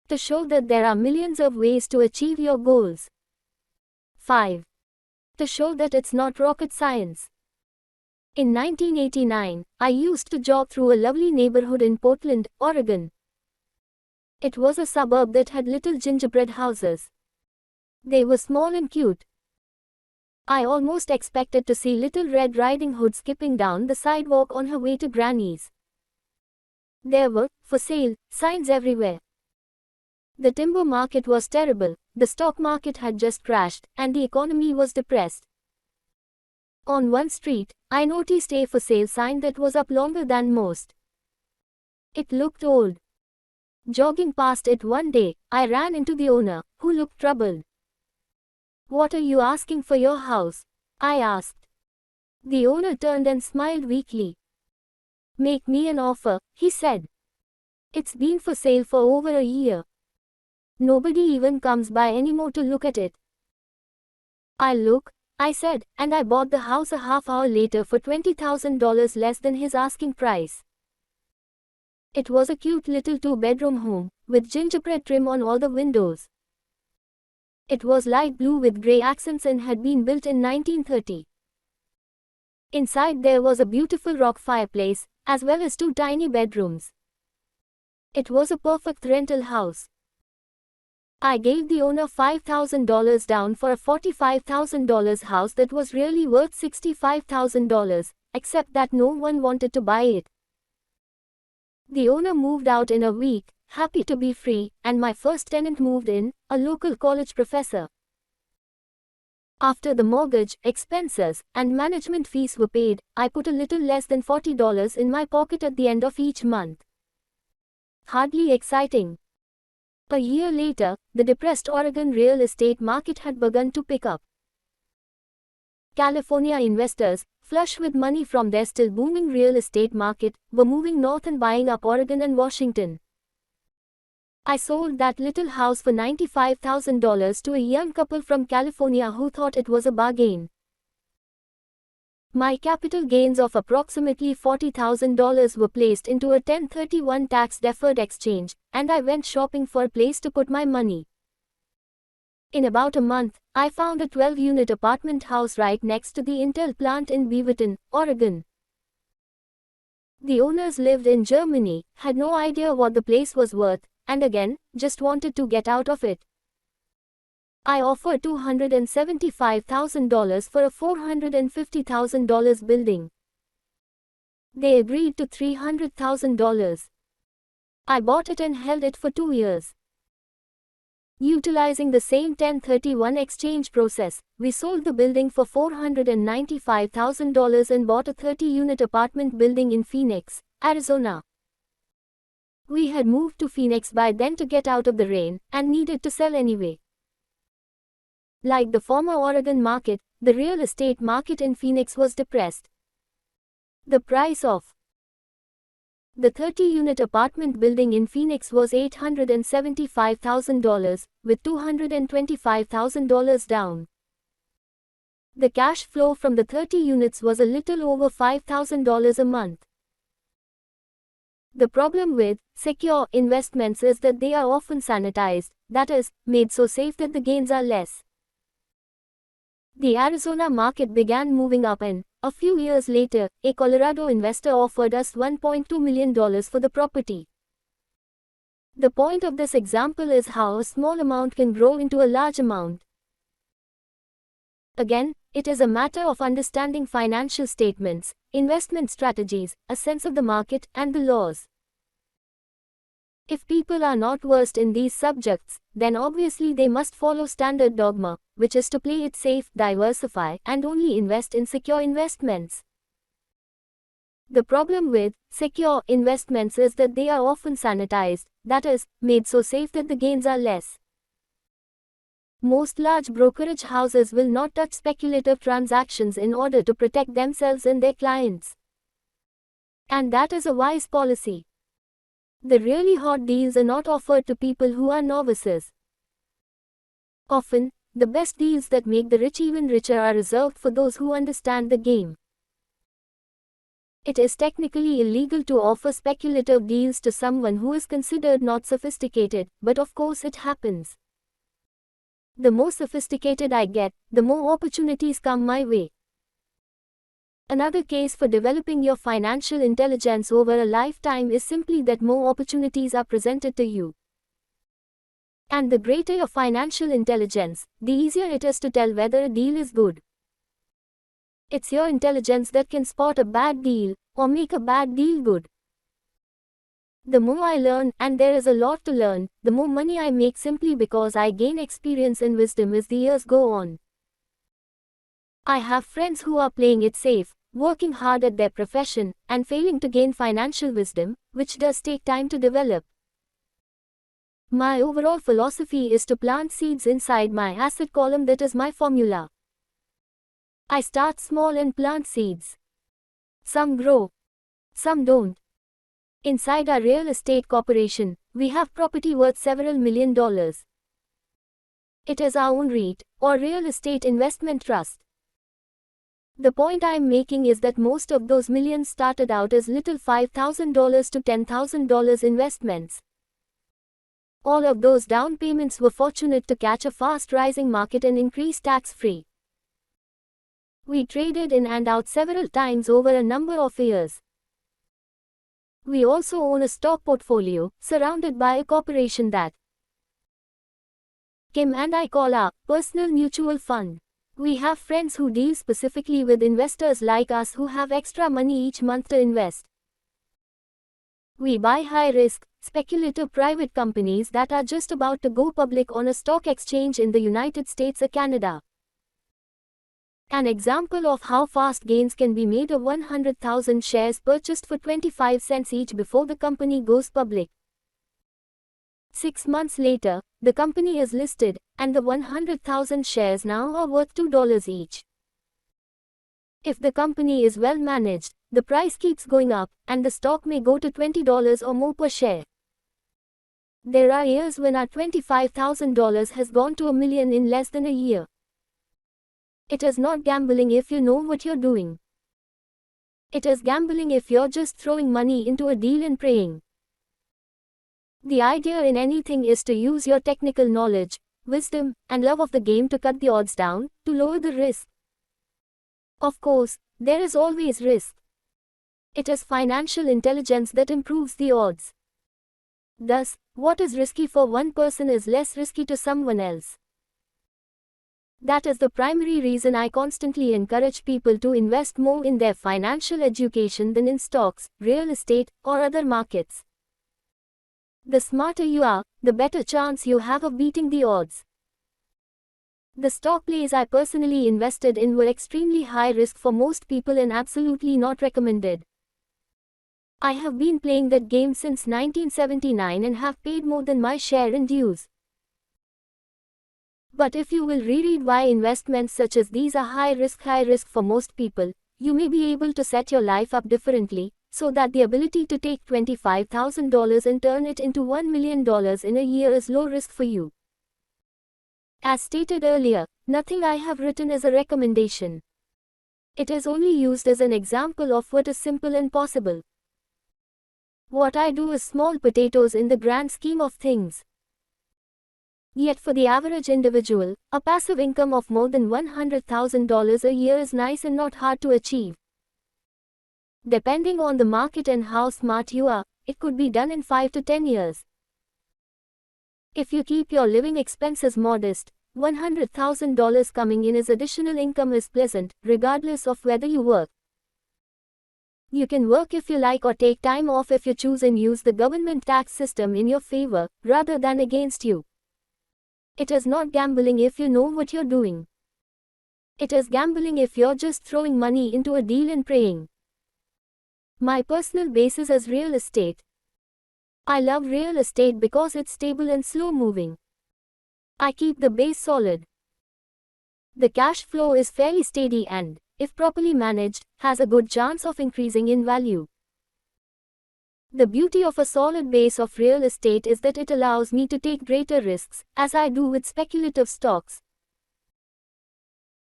To show that there are millions of ways to achieve your goals. 5. To show that it's not rocket science. In 1989, I used to jog through a lovely neighborhood in Portland, Oregon. It was a suburb that had little gingerbread houses. They were small and cute. I almost expected to see Little Red Riding Hood skipping down the sidewalk on her way to Granny's. There were, "For sale," signs everywhere. The timber market was terrible, the stock market had just crashed, and the economy was depressed. On one street, I noticed a "For sale" sign that was up longer than most. It looked old. Jogging past it one day, I ran into the owner, who looked troubled. "What are you asking for your house?" I asked. The owner turned and smiled weakly. "Make me an offer," he said. "It's been for sale for over a year. Nobody even comes by anymore to look at it." "I'll look," I said, and I bought the house a half hour later for $20,000 less than his asking price. It was a cute little 2-bedroom home, with gingerbread trim on all the windows. It was light blue with grey accents and had been built in 1930. Inside there was a beautiful rock fireplace, as well as 2 tiny bedrooms. It was a perfect rental house. I gave the owner $5,000 down for a $45,000 house that was really worth $65,000, except that no one wanted to buy it. The owner moved out in a week, happy to be free, and my first tenant moved in, a local college professor. After the mortgage, expenses, and management fees were paid, I put a little less than $40 in my pocket at the end of each month. Hardly exciting. A year later, the depressed Oregon real estate market had begun to pick up. California investors, flush with money from their still booming real estate market, were moving north and buying up Oregon and Washington. I sold that little house for $95,000 to a young couple from California who thought it was a bargain. My capital gains of approximately $40,000 were placed into a 1031 tax-deferred exchange, and I went shopping for a place to put my money. In about a month, I found a 12-unit apartment house right next to the Intel plant in Beaverton, Oregon. The owners lived in Germany, had no idea what the place was worth, and again, just wanted to get out of it. I offered $275,000 for a $450,000 building. They agreed to $300,000. I bought it and held it for 2 years. Utilizing the same 1031 exchange process, we sold the building for $495,000 and bought a 30-unit apartment building in Phoenix, Arizona. We had moved to Phoenix by then to get out of the rain, and needed to sell anyway. Like the former Oregon market, the real estate market in Phoenix was depressed. The price of The 30-unit apartment building in Phoenix was $875,000, with $225,000 down. The cash flow from the 30 units was a little over $5,000 a month. The problem with secure investments is that they are often sanitized, that is, made so safe that the gains are less. The Arizona market began moving up and, a few years later, a Colorado investor offered us $1.2 million for the property. The point of this example is how a small amount can grow into a large amount. Again, it is a matter of understanding financial statements, investment strategies, a sense of the market, and the laws. If people are not versed in these subjects, then obviously they must follow standard dogma, which is to play it safe, diversify, and only invest in secure investments. The problem with secure investments is that they are often sanitized, that is, made so safe that the gains are less. Most large brokerage houses will not touch speculative transactions in order to protect themselves and their clients. And that is a wise policy. The really hot deals are not offered to people who are novices. Often, the best deals that make the rich even richer are reserved for those who understand the game. It is technically illegal to offer speculative deals to someone who is considered not sophisticated, but of course it happens. The more sophisticated I get, the more opportunities come my way. Another case for developing your financial intelligence over a lifetime is simply that more opportunities are presented to you. And the greater your financial intelligence, the easier it is to tell whether a deal is good. It's your intelligence that can spot a bad deal, or make a bad deal good. The more I learn, and there is a lot to learn, the more money I make simply because I gain experience and wisdom as the years go on. I have friends who are playing it safe, working hard at their profession, and failing to gain financial wisdom, which does take time to develop. My overall philosophy is to plant seeds inside my asset column. That is my formula. I start small and plant seeds. Some grow, some don't. Inside our real estate corporation, we have property worth several $million. It is our own REIT, or real estate investment trust. The point I am making is that most of those millions started out as little $5,000 to $10,000 investments. All of those down payments were fortunate to catch a fast rising market and increase tax-free. We traded in and out several times over a number of years. We also own a stock portfolio, surrounded by a corporation that Kim and I call our personal mutual fund. We have friends who deal specifically with investors like us who have extra money each month to invest. We buy high-risk, speculative private companies that are just about to go public on a stock exchange in the United States or Canada. An example of how fast gains can be made: of 100,000 shares purchased for 25 cents each before the company goes public. 6 months later, the company is listed, and the 100,000 shares now are worth $2 each. If the company is well managed, the price keeps going up, and the stock may go to $20 or more per share. There are years when our $25,000 has gone to $1 million in less than a year. It is not gambling if you know what you're doing. It is gambling if you're just throwing money into a deal and praying. The idea in anything is to use your technical knowledge, wisdom, and love of the game to cut the odds down, to lower the risk. Of course, there is always risk. It is financial intelligence that improves the odds. Thus, what is risky for one person is less risky to someone else. That is the primary reason I constantly encourage people to invest more in their financial education than in stocks, real estate, or other markets. The smarter you are, the better chance you have of beating the odds. The stock plays I personally invested in were extremely high risk for most people and absolutely not recommended. I have been playing that game since 1979 and have paid more than my share in dues. But if you will reread why investments such as these are high risk for most people, you may be able to set your life up differently, So that the ability to take $25,000 and turn it into $1 million in a year is low risk for you. As stated earlier, nothing I have written is a recommendation. It is only used as an example of what is simple and possible. What I do is small potatoes in the grand scheme of things. Yet for the average individual, a passive income of more than $100,000 a year is nice and not hard to achieve. Depending on the market and how smart you are, it could be done in 5 to 10 years. If you keep your living expenses modest, $100,000 coming in as additional income is pleasant, regardless of whether you work. You can work if you like or take time off if you choose and use the government tax system in your favor, rather than against you. It is not gambling if you know what you're doing. It is gambling if you're just throwing money into a deal and praying. My personal basis is real estate. I love real estate because it's stable and slow moving. I keep the base solid. The cash flow is fairly steady and, if properly managed, has a good chance of increasing in value. The beauty of a solid base of real estate is that it allows me to take greater risks, as I do with speculative stocks.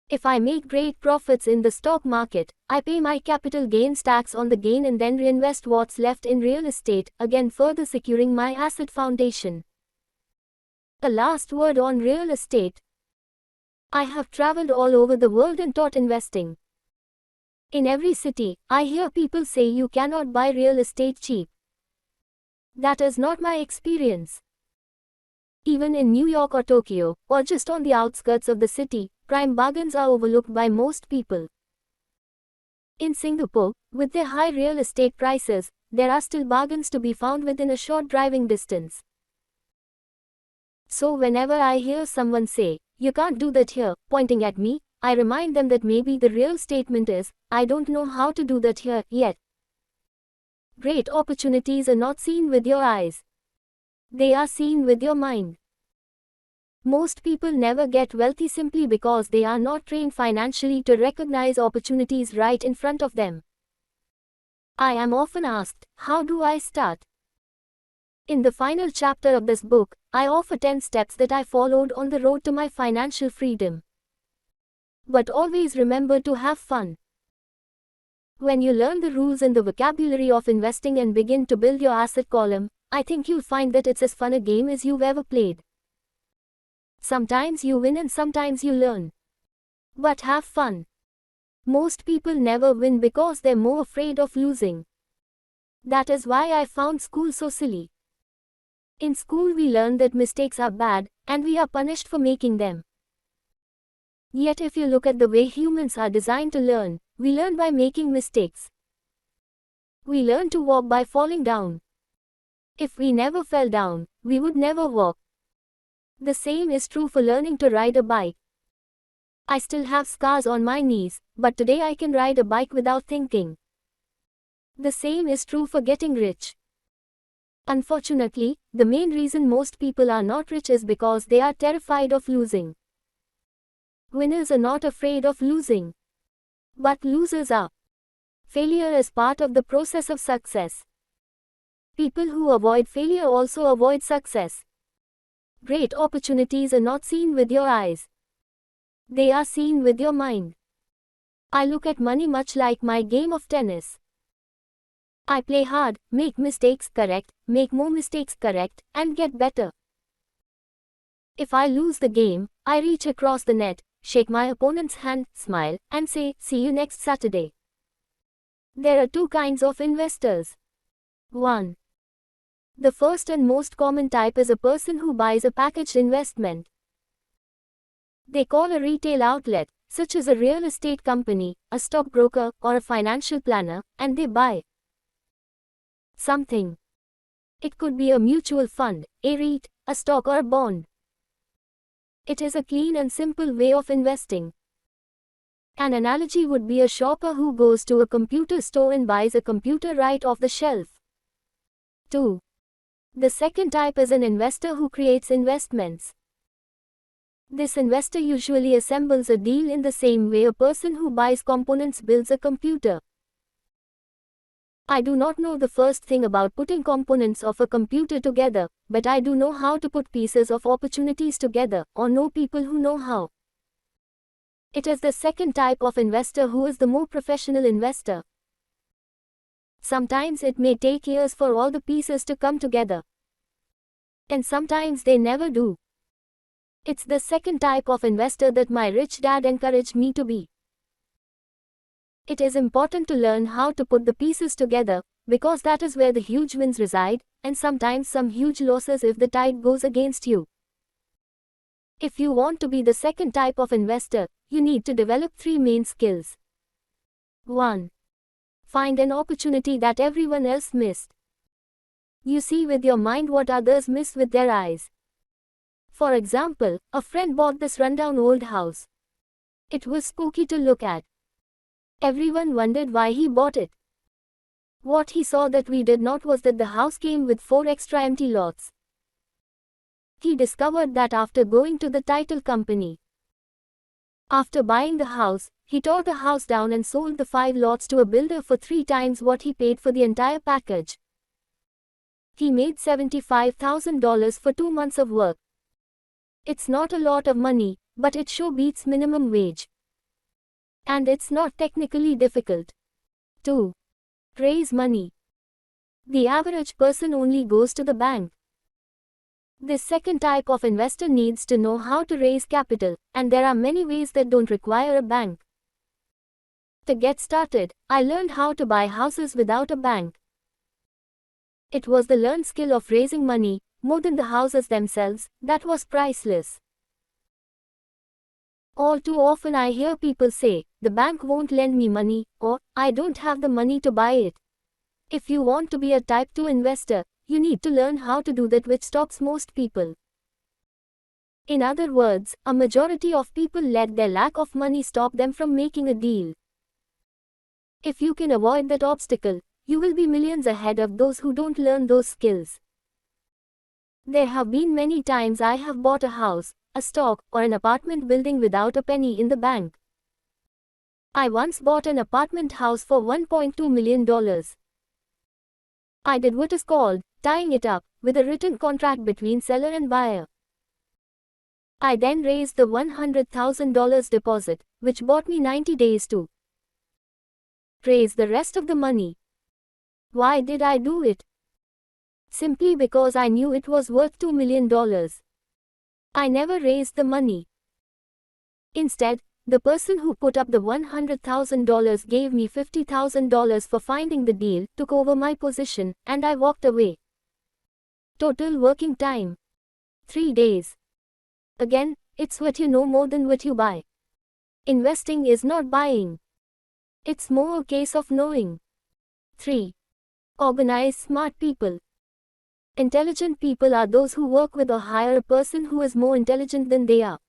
If I make great profits in the stock market, I pay my capital gains tax on the gain and then reinvest what's left in real estate, again further securing my asset foundation. A last word on real estate. I have traveled all over the world and taught investing. In every city, I hear people say you cannot buy real estate cheap. That is not my experience. Even in New York or Tokyo, or just on the outskirts of the city, prime bargains are overlooked by most people. In Singapore, with their high real estate prices, there are still bargains to be found within a short driving distance. So whenever I hear someone say, "You can't do that here," pointing at me, I remind them that maybe the real statement is, "I don't know how to do that here yet." Great opportunities are not seen with your eyes. They are seen with your mind. Most people never get wealthy simply because they are not trained financially to recognize opportunities right in front of them. I am often asked, how do I start? In the final chapter of this book, I offer 10 steps that I followed on the road to my financial freedom. But always remember to have fun. When you learn the rules and the vocabulary of investing and begin to build your asset column, I think you'll find that it's as fun a game as you've ever played. Sometimes you win and sometimes you learn. But have fun. Most people never win because they're more afraid of losing. That is why I found school so silly. In school we learn that mistakes are bad, and we are punished for making them. Yet if you look at the way humans are designed to learn, we learn by making mistakes. We learn to walk by falling down. If we never fell down, we would never walk. The same is true for learning to ride a bike. I still have scars on my knees, but today I can ride a bike without thinking. The same is true for getting rich. Unfortunately, the main reason most people are not rich is because they are terrified of losing. Winners are not afraid of losing. But losers are. Failure is part of the process of success. People who avoid failure also avoid success. Great opportunities are not seen with your eyes. They are seen with your mind. I look at money much like my game of tennis. I play hard, make mistakes correct, make more mistakes correct, and get better. If I lose the game, I reach across the net, shake my opponent's hand, smile, and say, "See you next Saturday." There are two kinds of investors. 1. The first and most common type is a person who buys a packaged investment. They call a retail outlet, such as a real estate company, a stockbroker, or a financial planner, and they buy something. It could be a mutual fund, a REIT, a stock, or a bond. It is a clean and simple way of investing. An analogy would be a shopper who goes to a computer store and buys a computer right off the shelf. 2. The second type is an investor who creates investments. This investor usually assembles a deal in the same way a person who buys components builds a computer. I do not know the first thing about putting components of a computer together, but I do know how to put pieces of opportunities together, or know people who know how. It is the second type of investor who is the more professional investor. Sometimes it may take years for all the pieces to come together. And sometimes they never do. It's the second type of investor that my rich dad encouraged me to be. It is important to learn how to put the pieces together, because that is where the huge wins reside, and sometimes some huge losses if the tide goes against you. If you want to be the second type of investor, you need to develop 3 main skills. 1. Find an opportunity that everyone else missed. You see with your mind what others miss with their eyes. For example, a friend bought this rundown old house. It was spooky to look at. Everyone wondered why he bought it. What he saw that we did not was that the house came with 4 extra empty lots. He discovered that after going to the title company. After buying the house, he tore the house down and sold the 5 lots to a builder for 3 times what he paid for the entire package. He made $75,000 for 2 months of work. It's not a lot of money, but it sure beats minimum wage. And it's not technically difficult. 2. Raise money. The average person only goes to the bank. This second type of investor needs to know how to raise capital, and there are many ways that don't require a bank. To get started, I learned how to buy houses without a bank. It was the learned skill of raising money, more than the houses themselves, that was priceless. All too often I hear people say, the bank won't lend me money, or, I don't have the money to buy it. If you want to be a type 2 investor, you need to learn how to do that, which stops most people. In other words, a majority of people let their lack of money stop them from making a deal. If you can avoid that obstacle, you will be millions ahead of those who don't learn those skills. There have been many times I have bought a house, a stock, or an apartment building without a penny in the bank. I once bought an apartment house for $1.2 million. I did what is called tying it up with a written contract between seller and buyer. I then raised the $100,000 deposit, which bought me 90 days to raise the rest of the money. Why did I do it? Simply because I knew it was worth $2 million. I never raised the money. Instead, the person who put up the $100,000 gave me $50,000 for finding the deal, took over my position, and I walked away. Total working time: 3 days. Again, it's what you know more than what you buy. Investing is not buying. It's more a case of knowing. 3. Organize smart people. Intelligent people are those who work with or hire a person who is more intelligent than they are.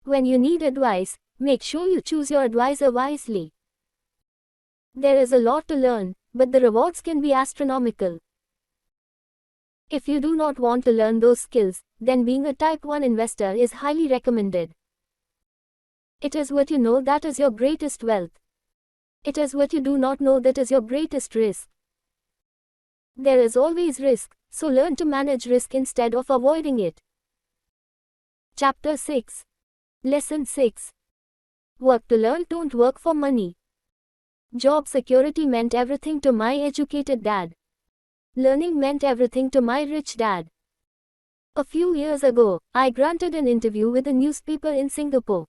When you need advice, make sure you choose your advisor wisely. There is a lot to learn, but the rewards can be astronomical. If you do not want to learn those skills, then being a type 1 investor is highly recommended. It is what you know that is your greatest wealth. It is what you do not know that is your greatest risk. There is always risk, so learn to manage risk instead of avoiding it. Chapter 6. Lesson 6. Work to learn, don't work for money. Job security meant everything to my educated dad. Learning meant everything to my rich dad. A few years ago, I granted an interview with a newspaper in Singapore.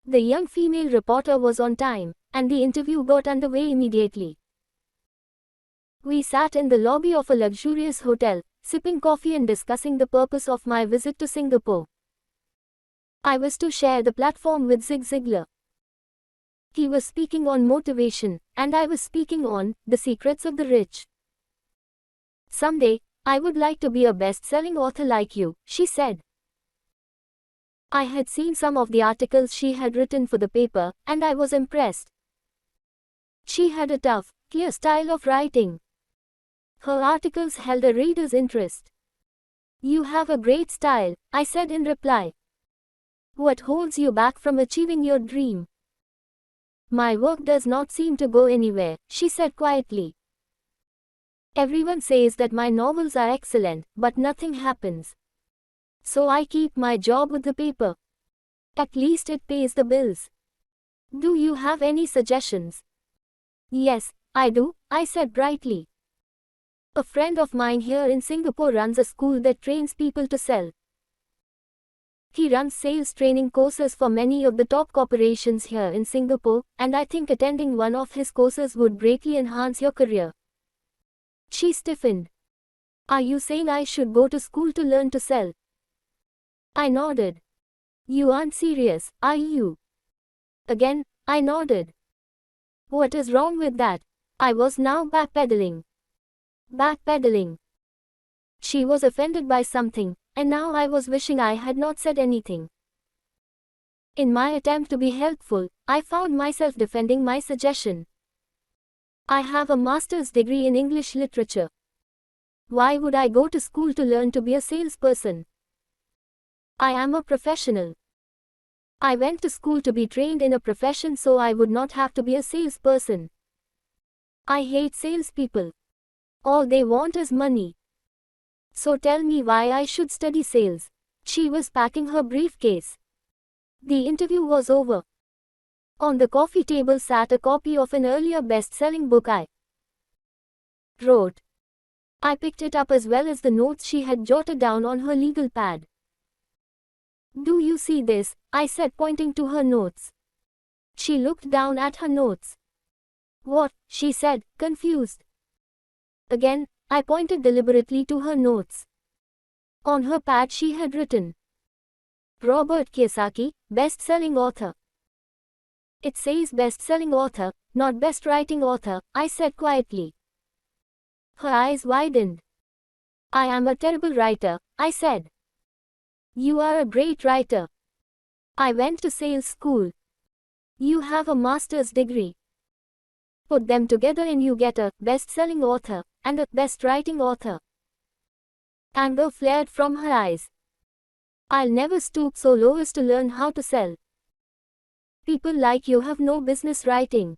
The young female reporter was on time, and the interview got underway immediately. We sat in the lobby of a luxurious hotel, sipping coffee and discussing the purpose of my visit to Singapore. I was to share the platform with Zig Ziglar. He was speaking on motivation, and I was speaking on the secrets of the rich. Someday, I would like to be a best-selling author like you, she said. I had seen some of the articles she had written for the paper, and I was impressed. She had a tough, clear style of writing. Her articles held a reader's interest. You have a great style, I said in reply. What holds you back from achieving your dream? My work does not seem to go anywhere, she said quietly. Everyone says that my novels are excellent, but nothing happens. So I keep my job with the paper. At least it pays the bills. Do you have any suggestions? Yes, I do, I said brightly. A friend of mine here in Singapore runs a school that trains people to sell. He runs sales training courses for many of the top corporations here in Singapore, and I think attending one of his courses would greatly enhance your career. She stiffened. Are you saying I should go to school to learn to sell? I nodded. You aren't serious, are you? Again, I nodded. What is wrong with that? I was now backpedaling. Backpedaling. She was offended by something, and now I was wishing I had not said anything. In my attempt to be helpful, I found myself defending my suggestion. I have a master's degree in English literature. Why would I go to school to learn to be a salesperson? I am a professional. I went to school to be trained in a profession so I would not have to be a salesperson. I hate salespeople. All they want is money. So tell me why I should study sales. She was packing her briefcase. The interview was over. On the coffee table sat a copy of an earlier best-selling book I wrote. I picked it up as well as the notes she had jotted down on her legal pad. Do you see this? I said, pointing to her notes. She looked down at her notes. What? She said, confused. Again, I pointed deliberately to her notes. On her pad she had written, Robert Kiyosaki, best-selling author. It says best-selling author, not best-writing author, I said quietly. Her eyes widened. I am a terrible writer, I said. You are a great writer. I went to sales school. You have a master's degree. Put them together and you get a best-selling author and a best-writing author. Anger flared from her eyes. I'll never stoop so low as to learn how to sell. People like you have no business writing.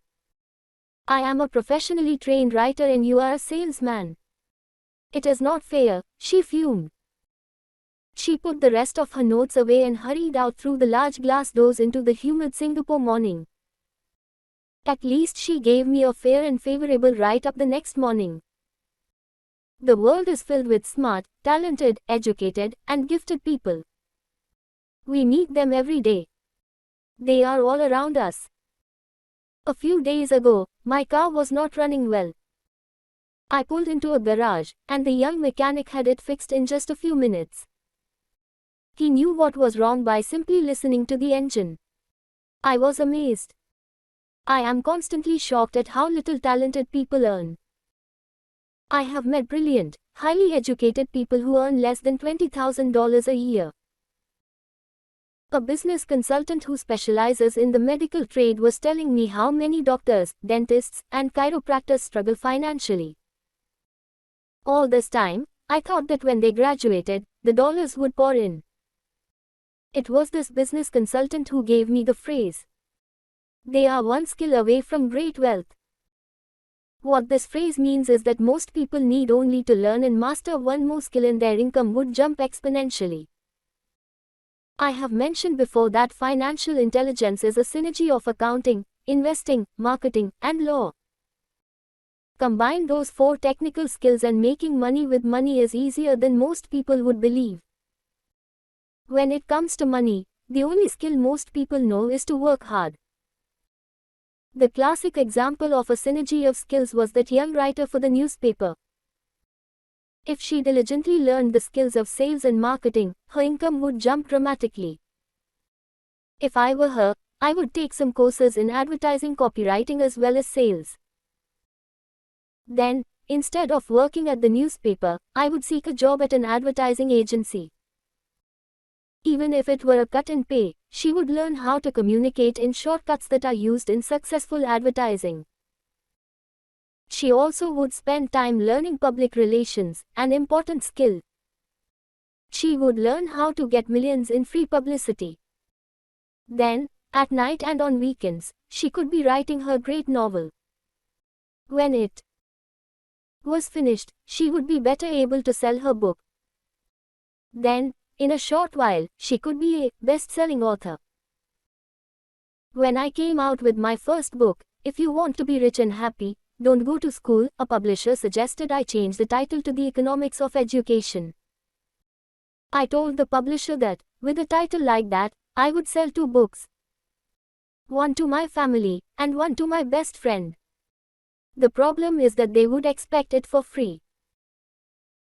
I am a professionally trained writer and you are a salesman. It is not fair, she fumed. She put the rest of her notes away and hurried out through the large glass doors into the humid Singapore morning. At least she gave me a fair and favorable write-up the next morning. The world is filled with smart, talented, educated, and gifted people. We meet them every day. They are all around us. A few days ago, my car was not running well. I pulled into a garage, and the young mechanic had it fixed in just a few minutes. He knew what was wrong by simply listening to the engine. I was amazed. I am constantly shocked at how little talented people earn. I have met brilliant, highly educated people who earn less than $20,000 a year. A business consultant who specializes in the medical trade was telling me how many doctors, dentists, and chiropractors struggle financially. All this time, I thought that when they graduated, the dollars would pour in. It was this business consultant who gave me the phrase. They are one skill away from great wealth. What this phrase means is that most people need only to learn and master one more skill and their income would jump exponentially. I have mentioned before that financial intelligence is a synergy of accounting, investing, marketing, and law. Combine those 4 technical skills and making money with money is easier than most people would believe. When it comes to money, the only skill most people know is to work hard. The classic example of a synergy of skills was that young writer for the newspaper. If she diligently learned the skills of sales and marketing, her income would jump dramatically. If I were her, I would take some courses in advertising copywriting as well as sales. Then, instead of working at the newspaper, I would seek a job at an advertising agency. Even if it were a cut in pay, she would learn how to communicate in shortcuts that are used in successful advertising. She also would spend time learning public relations, an important skill. She would learn how to get millions in free publicity. Then, at night and on weekends, she could be writing her great novel. When it was finished, she would be better able to sell her book. Then, in a short while, she could be a best-selling author. When I came out with my first book, If You Want to Be Rich and Happy, Don't Go to School, a publisher suggested I change the title to The Economics of Education. I told the publisher that, with a title like that, I would sell 2 books. One to my family, and one to my best friend. The problem is that they would expect it for free.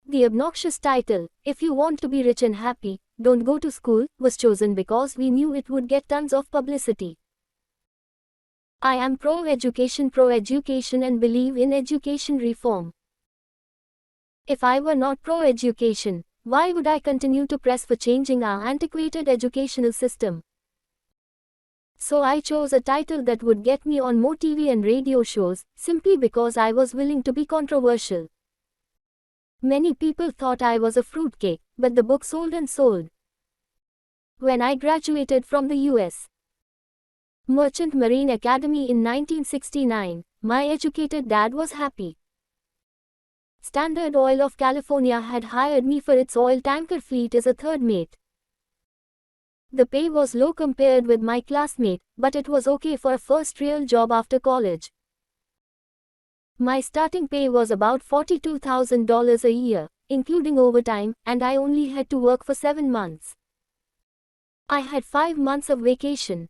The obnoxious title, If You Want to Be Rich and Happy, Don't Go to School, was chosen because we knew it would get tons of publicity. I am pro-education and believe in education reform. If I were not pro-education, why would I continue to press for changing our antiquated educational system? So I chose a title that would get me on more TV and radio shows, simply because I was willing to be controversial. Many people thought I was a fruitcake, but the book sold and sold. When I graduated from the U.S. Merchant Marine Academy in 1969, my educated dad was happy. Standard Oil of California had hired me for its oil tanker fleet as a third mate. The pay was low compared with my classmate, but it was okay for a first real job after college. My starting pay was about $42,000 a year, including overtime, and I only had to work for 7 months. I had 5 months of vacation.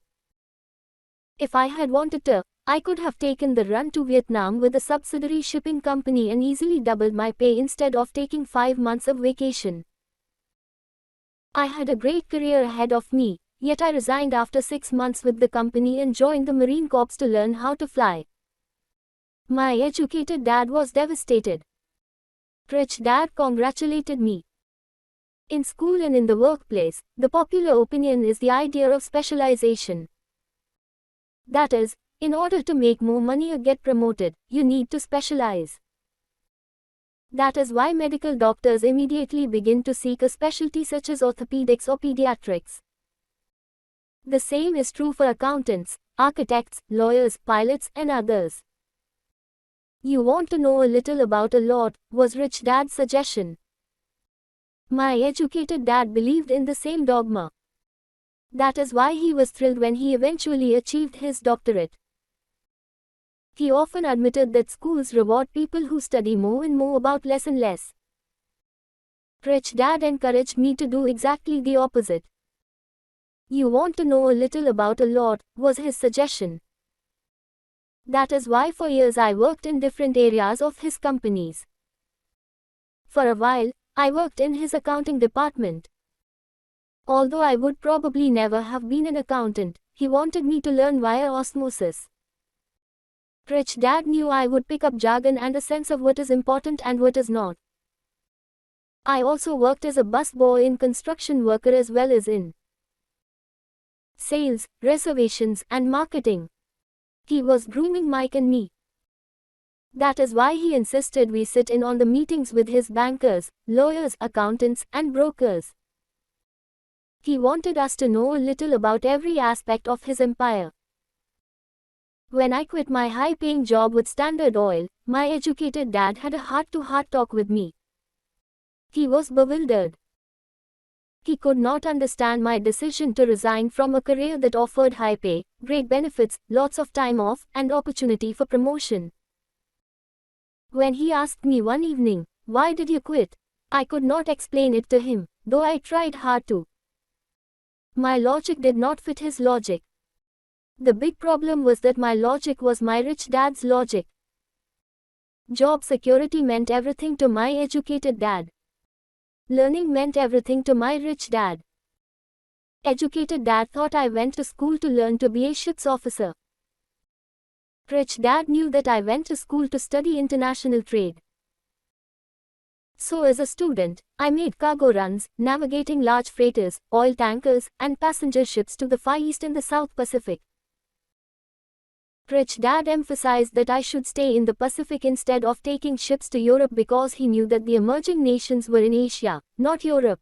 If I had wanted to, I could have taken the run to Vietnam with a subsidiary shipping company and easily doubled my pay instead of taking 5 months of vacation. I had a great career ahead of me, yet I resigned after 6 months with the company and joined the Marine Corps to learn how to fly. My educated dad was devastated. Rich dad congratulated me. In school and in the workplace, the popular opinion is the idea of specialization. That is, in order to make more money or get promoted, you need to specialize. That is why medical doctors immediately begin to seek a specialty such as orthopedics or pediatrics. The same is true for accountants, architects, lawyers, pilots, and others. You want to know a little about a lot, was Rich Dad's suggestion. My educated dad believed in the same dogma. That is why he was thrilled when he eventually achieved his doctorate. He often admitted that schools reward people who study more and more about less and less. Rich Dad encouraged me to do exactly the opposite. You want to know a little about a lot, was his suggestion. That is why for years I worked in different areas of his companies. For a while, I worked in his accounting department. Although I would probably never have been an accountant, he wanted me to learn via osmosis. Rich Dad knew I would pick up jargon and a sense of what is important and what is not. I also worked as a busboy in construction worker as well as in sales, reservations, and marketing. He was grooming Mike and me. That is why he insisted we sit in on the meetings with his bankers, lawyers, accountants, and brokers. He wanted us to know a little about every aspect of his empire. When I quit my high-paying job with Standard Oil, my educated dad had a heart-to-heart talk with me. He was bewildered. He could not understand my decision to resign from a career that offered high pay, great benefits, lots of time off, and opportunity for promotion. When he asked me one evening, "Why did you quit?" I could not explain it to him, though I tried hard to. My logic did not fit his logic. The big problem was that my logic was my rich dad's logic. Job security meant everything to my educated dad. Learning meant everything to my rich dad. Educated dad thought I went to school to learn to be a ship's officer. Rich dad knew that I went to school to study international trade. So as a student, I made cargo runs, navigating large freighters, oil tankers, and passenger ships to the Far East and the South Pacific. Rich Dad emphasized that I should stay in the Pacific instead of taking ships to Europe because he knew that the emerging nations were in Asia, not Europe.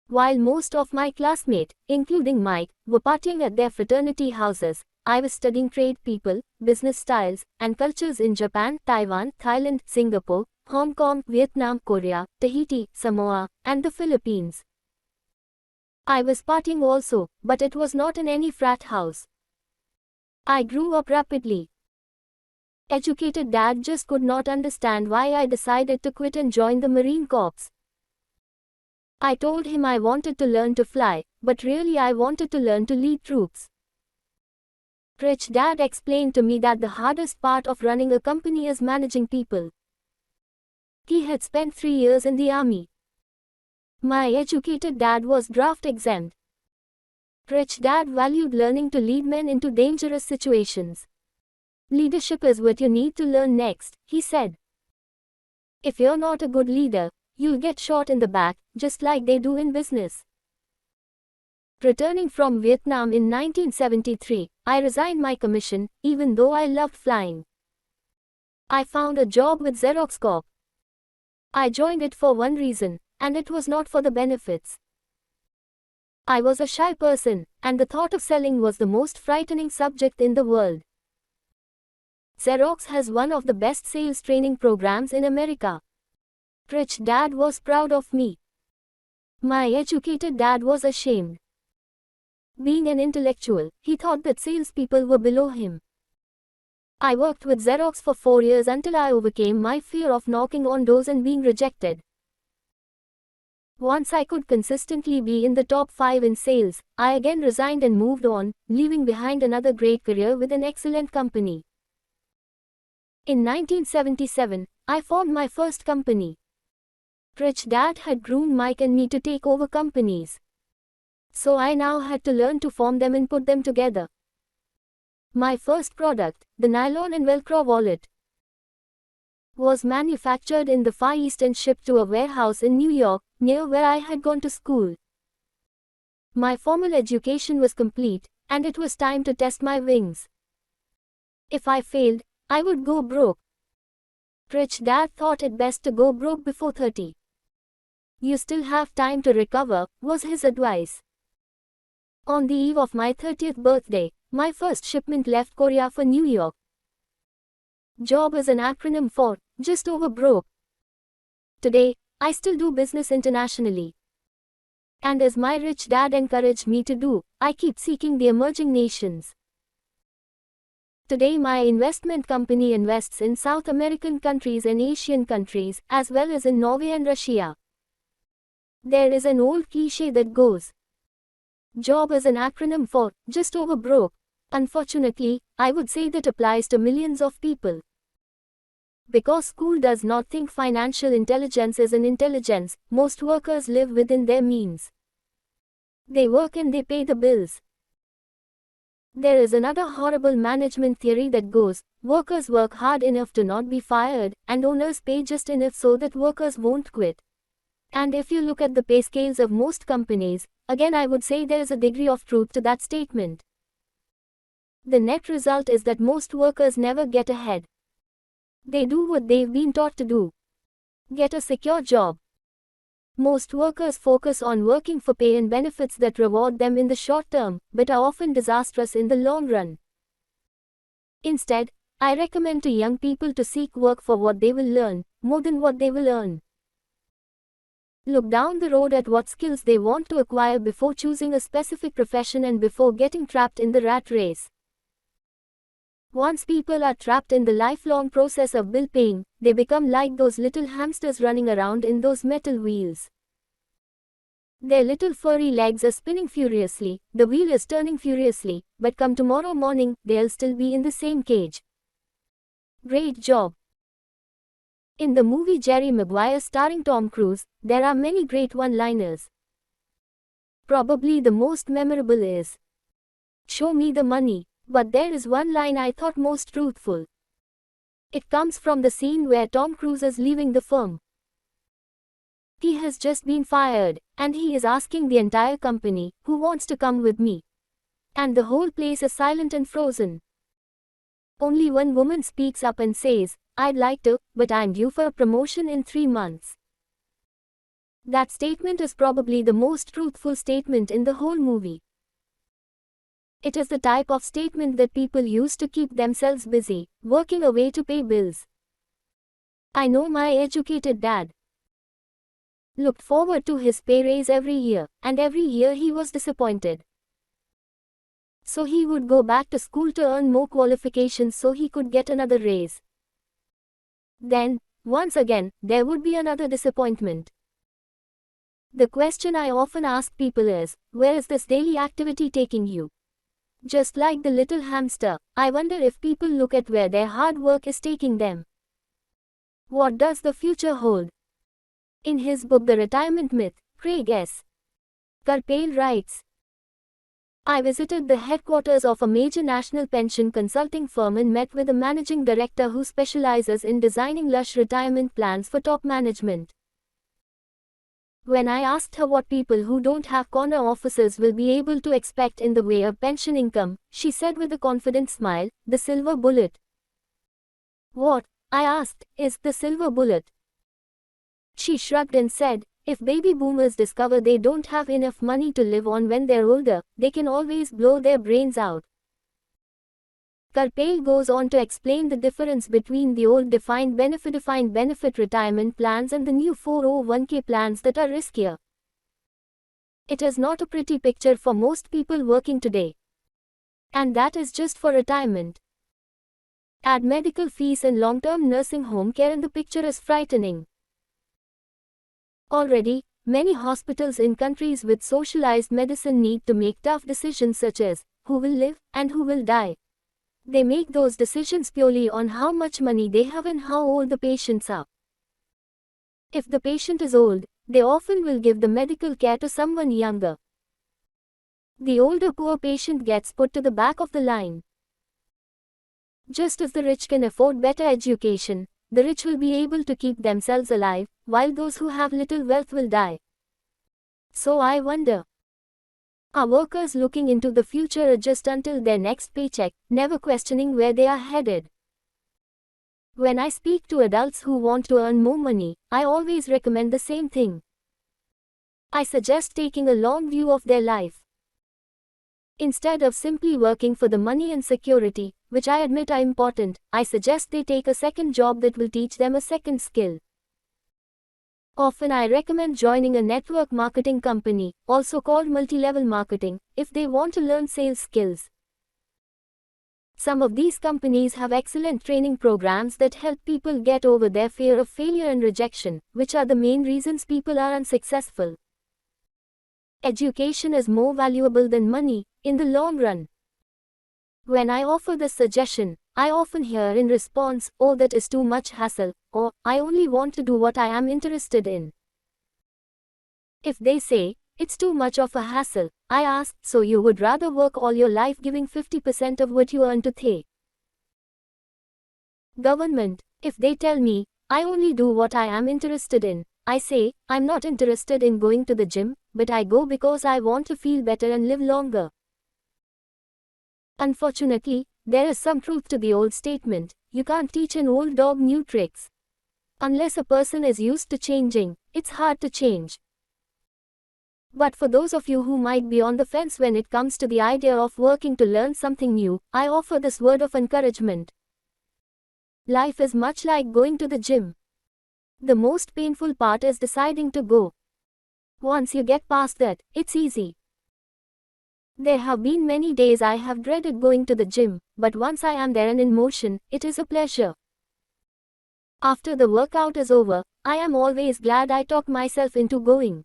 While most of my classmates, including Mike, were partying at their fraternity houses, I was studying trade people, business styles, and cultures in Japan, Taiwan, Thailand, Singapore, Hong Kong, Vietnam, Korea, Tahiti, Samoa, and the Philippines. I was partying also, but it was not in any frat house. I grew up rapidly. Educated dad just could not understand why I decided to quit and join the Marine Corps. I told him I wanted to learn to fly, but really I wanted to learn to lead troops. Rich dad explained to me that the hardest part of running a company is managing people. He had spent 3 years in the army. My educated dad was draft exempt. Rich dad valued learning to lead men into dangerous situations. Leadership is what you need to learn next, he said. If you're not a good leader, you'll get shot in the back, just like they do in business. Returning from Vietnam in 1973, I resigned my commission, even though I loved flying. I found a job with Xerox Corp. I joined it for one reason, and it was not for the benefits. I was a shy person, and the thought of selling was the most frightening subject in the world. Xerox has one of the best sales training programs in America. Rich dad was proud of me. My educated dad was ashamed. Being an intellectual, he thought that salespeople were below him. I worked with Xerox for 4 years until I overcame my fear of knocking on doors and being rejected. Once I could consistently be in the top 5 in sales, I again resigned and moved on, leaving behind another great career with an excellent company. In 1977, I formed my first company. Rich dad had groomed Mike and me to take over companies. So I now had to learn to form them and put them together. My first product, the nylon and Velcro wallet, was manufactured in the Far East and shipped to a warehouse in New York, near where I had gone to school. My formal education was complete, and it was time to test my wings. If I failed, I would go broke. Rich dad thought it best to go broke before 30. You still have time to recover, was his advice. On the eve of my 30th birthday, my first shipment left Korea for New York. JOB is an acronym for, just over broke. Today, I still do business internationally. And as my rich dad encouraged me to do, I keep seeking the emerging nations. Today my investment company invests in South American countries and Asian countries, as well as in Norway and Russia. There is an old cliché that goes, JOB is an acronym for, just over broke. Unfortunately, I would say that applies to millions of people. Because school does not think financial intelligence is an intelligence, most workers live within their means. They work and they pay the bills. There is another horrible management theory that goes, workers work hard enough to not be fired, and owners pay just enough so that workers won't quit. And if you look at the pay scales of most companies, again I would say there is a degree of truth to that statement. The net result is that most workers never get ahead. They do what they've been taught to do. Get a secure job. Most workers focus on working for pay and benefits that reward them in the short term, but are often disastrous in the long run. Instead, I recommend to young people to seek work for what they will learn, more than what they will earn. Look down the road at what skills they want to acquire before choosing a specific profession and before getting trapped in the rat race. Once people are trapped in the lifelong process of bill paying, they become like those little hamsters running around in those metal wheels. Their little furry legs are spinning furiously, the wheel is turning furiously, but come tomorrow morning, they'll still be in the same cage. Great job. In the movie Jerry Maguire starring Tom Cruise, there are many great one-liners. Probably the most memorable is, "Show me the money." But there is one line I thought most truthful. It comes from the scene where Tom Cruise is leaving the firm. He has just been fired, and he is asking the entire company, "Who wants to come with me?" And the whole place is silent and frozen. Only one woman speaks up and says, "I'd like to, but I'm due for a promotion in 3 months." That statement is probably the most truthful statement in the whole movie. It is the type of statement that people use to keep themselves busy, working away to pay bills. I know my educated dad looked forward to his pay raise every year, and every year he was disappointed. So he would go back to school to earn more qualifications so he could get another raise. Then, once again, there would be another disappointment. The question I often ask people is, where is this daily activity taking you? Just like the little hamster, I wonder if people look at where their hard work is taking them. What does the future hold? In his book The Retirement Myth, Craig S. Karpale writes, I visited the headquarters of a major national pension consulting firm and met with a managing director who specializes in designing lush retirement plans for top management. When I asked her what people who don't have corner offices will be able to expect in the way of pension income, she said with a confident smile, the silver bullet. What, I asked, is the silver bullet? She shrugged and said, if baby boomers discover they don't have enough money to live on when they're older, they can always blow their brains out. Karpale goes on to explain the difference between the old defined benefit retirement plans and the new 401k plans that are riskier. It is not a pretty picture for most people working today. And that is just for retirement. Add medical fees and long-term nursing home care and the picture is frightening. Already, many hospitals in countries with socialized medicine need to make tough decisions such as who will live and who will die. They make those decisions purely on how much money they have and how old the patients are. If the patient is old, they often will give the medical care to someone younger. The older poor patient gets put to the back of the line. Just as the rich can afford better education, the rich will be able to keep themselves alive, while those who have little wealth will die. So I wonder, are workers looking into the future or just until their next paycheck, never questioning where they are headed? When I speak to adults who want to earn more money, I always recommend the same thing. I suggest taking a long view of their life. Instead of simply working for the money and security, which I admit are important, I suggest they take a second job that will teach them a second skill. Often I recommend joining a network marketing company, also called multi-level marketing, if they want to learn sales skills. Some of these companies have excellent training programs that help people get over their fear of failure and rejection, which are the main reasons people are unsuccessful. Education is more valuable than money, in the long run. When I offer this suggestion, I often hear in response, oh, that is too much hassle, or I only want to do what I am interested in. If they say, it's too much of a hassle, I ask, so you would rather work all your life giving 50% of what you earn to the government? If they tell me, I only do what I am interested in, I say, I'm not interested in going to the gym, but I go because I want to feel better and live longer. Unfortunately, there is some truth to the old statement, you can't teach an old dog new tricks. Unless a person is used to changing, it's hard to change. But for those of you who might be on the fence when it comes to the idea of working to learn something new, I offer this word of encouragement. Life is much like going to the gym. The most painful part is deciding to go. Once you get past that, it's easy. There have been many days I have dreaded going to the gym, but once I am there and in motion, it is a pleasure. After the workout is over, I am always glad I talked myself into going.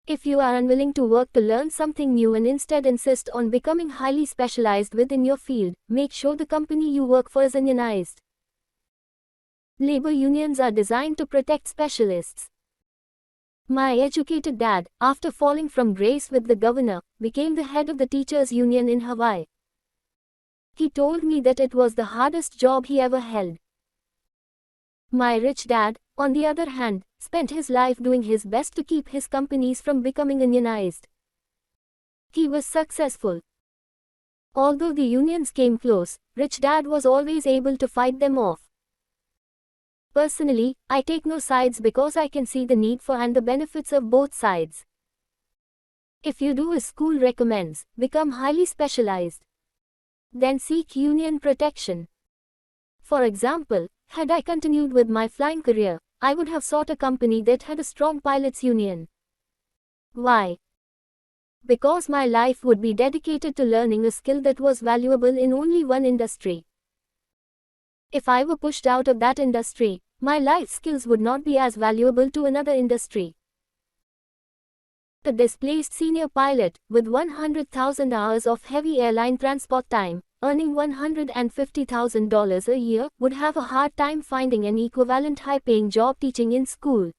If you are unwilling to work to learn something new and instead insist on becoming highly specialized within your field, make sure the company you work for is unionized. Labor unions are designed to protect specialists. My educated dad, after falling from grace with the governor, became the head of the teachers' union in Hawaii. He told me that it was the hardest job he ever held. My rich dad, on the other hand, spent his life doing his best to keep his companies from becoming unionized. He was successful. Although the unions came close, rich dad was always able to fight them off. Personally, I take no sides because I can see the need for and the benefits of both sides. If you do as school recommends, become highly specialized. Then seek union protection. For example, had I continued with my flying career, I would have sought a company that had a strong pilots union. Why? Because my life would be dedicated to learning a skill that was valuable in only one industry. If I were pushed out of that industry, my life skills would not be as valuable to another industry. A displaced senior pilot, with 100,000 hours of heavy airline transport time, earning $150,000 a year, would have a hard time finding an equivalent high-paying job teaching in school.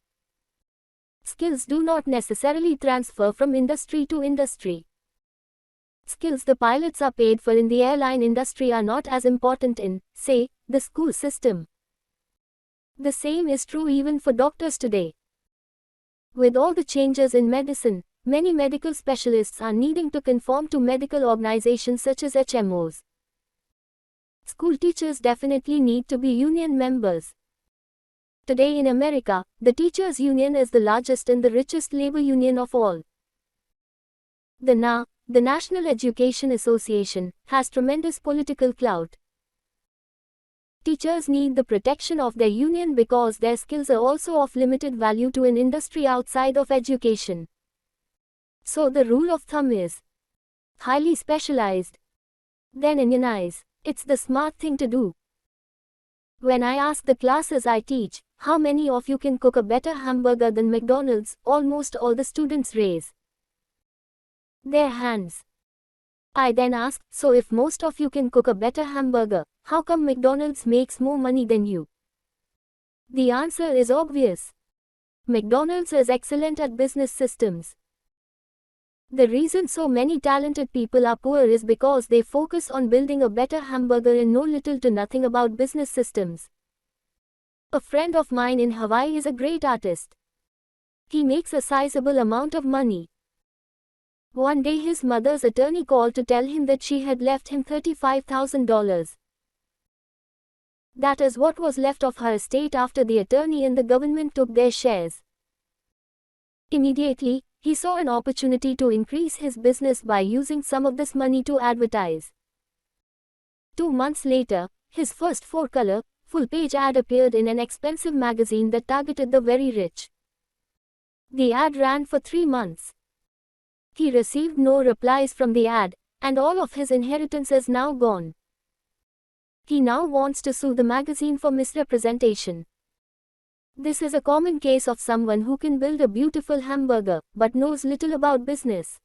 Skills do not necessarily transfer from industry to industry. Skills the pilots are paid for in the airline industry are not as important in, say, the school system. The same is true even for doctors today. With all the changes in medicine, many medical specialists are needing to conform to medical organizations such as HMOs. School teachers definitely need to be union members. Today in America, the teachers' union is the largest and the richest labor union of all. The National Education Association, has tremendous political clout. Teachers need the protection of their union because their skills are also of limited value to an industry outside of education. So the rule of thumb is highly specialized, then unionize. It's the smart thing to do. When I ask the classes I teach, how many of you can cook a better hamburger than McDonald's, almost all the students raise their hands. I then ask, so if most of you can cook a better hamburger, how come McDonald's makes more money than you? The answer is obvious. McDonald's is excellent at business systems. The reason so many talented people are poor is because they focus on building a better hamburger and know little to nothing about business systems. A friend of mine in Hawaii is a great artist. He makes a sizable amount of money. One day his mother's attorney called to tell him that she had left him $35,000. That is what was left of her estate after the attorney and the government took their shares. Immediately, he saw an opportunity to increase his business by using some of this money to advertise. 2 months later, his first 4-color, full-page ad appeared in an expensive magazine that targeted the very rich. The ad ran for 3 months. He received no replies from the ad, and all of his inheritance is now gone. He now wants to sue the magazine for misrepresentation. This is a common case of someone who can build a beautiful hamburger, but knows little about business.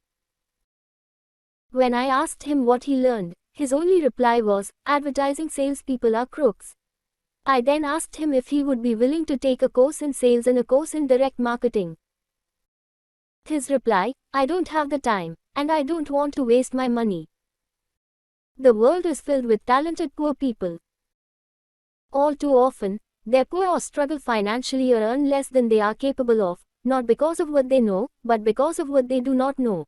When I asked him what he learned, his only reply was, advertising salespeople are crooks. I then asked him if he would be willing to take a course in sales and a course in direct marketing. His reply, I don't have the time, and I don't want to waste my money. The world is filled with talented poor people. All too often, they're poor or struggle financially or earn less than they are capable of, not because of what they know, but because of what they do not know.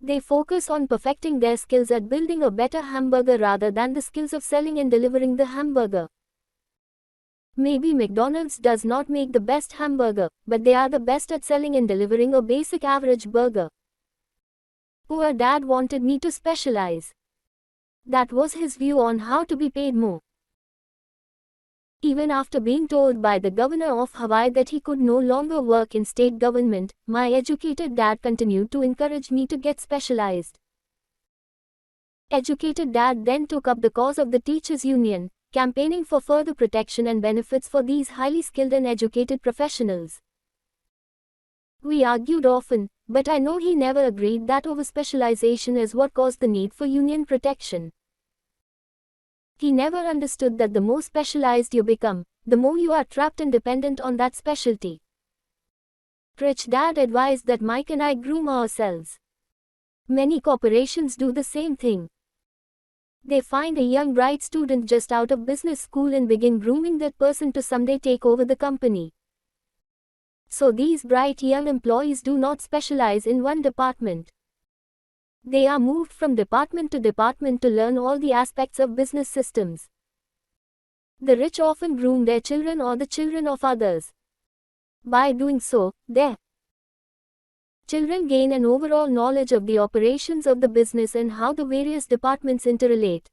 They focus on perfecting their skills at building a better hamburger rather than the skills of selling and delivering the hamburger. Maybe McDonald's does not make the best hamburger, but they are the best at selling and delivering a basic average burger. Poor dad wanted me to specialize. That was his view on how to be paid more. Even after being told by the governor of Hawaii that he could no longer work in state government, my educated dad continued to encourage me to get specialized. Educated dad then took up the cause of the teachers' union, campaigning for further protection and benefits for these highly skilled and educated professionals. We argued often, but I know he never agreed that overspecialization is what caused the need for union protection. He never understood that the more specialized you become, the more you are trapped and dependent on that specialty. Rich Dad advised that Mike and I groom ourselves. Many corporations do the same thing. They find a young bright student just out of business school and begin grooming that person to someday take over the company. So these bright young employees do not specialize in one department. They are moved from department to department to learn all the aspects of business systems. The rich often groom their children or the children of others. By doing so, their children gain an overall knowledge of the operations of the business and how the various departments interrelate.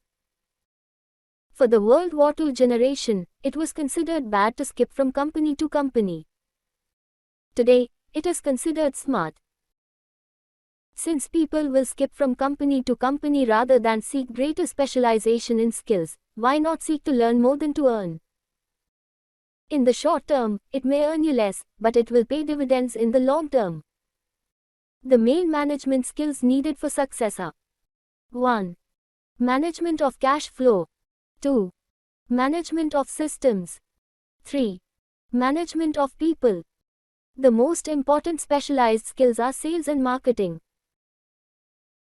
For the World War II generation, it was considered bad to skip from company to company. Today, it is considered smart. Since people will skip from company to company rather than seek greater specialization in skills, why not seek to learn more than to earn? In the short term, it may earn you less, but it will pay dividends in the long term. The main management skills needed for success are 1. Management of cash flow. 2. Management of systems. 3. Management of people. The most important specialized skills are sales and marketing.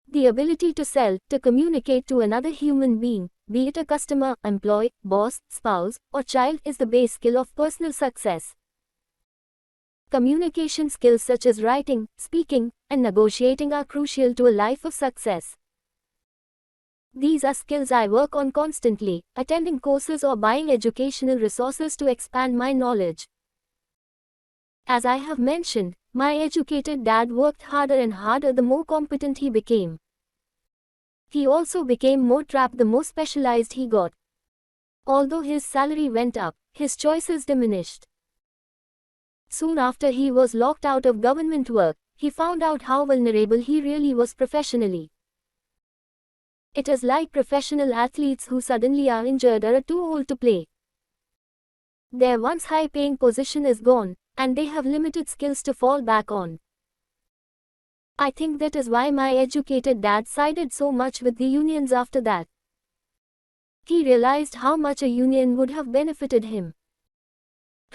The ability to sell, to communicate to another human being, be it a customer, employee, boss, spouse, or child, is the base skill of personal success. Communication skills such as writing, speaking, and negotiating are crucial to a life of success. These are skills I work on constantly, attending courses or buying educational resources to expand my knowledge. As I have mentioned, my educated dad worked harder and harder the more competent he became. He also became more trapped the more specialized he got. Although his salary went up, his choices diminished. Soon after he was locked out of government work, he found out how vulnerable he really was professionally. It is like professional athletes who suddenly are injured or are too old to play. Their once high-paying position is gone, and they have limited skills to fall back on. I think that is why my educated dad sided so much with the unions after that. He realized how much a union would have benefited him.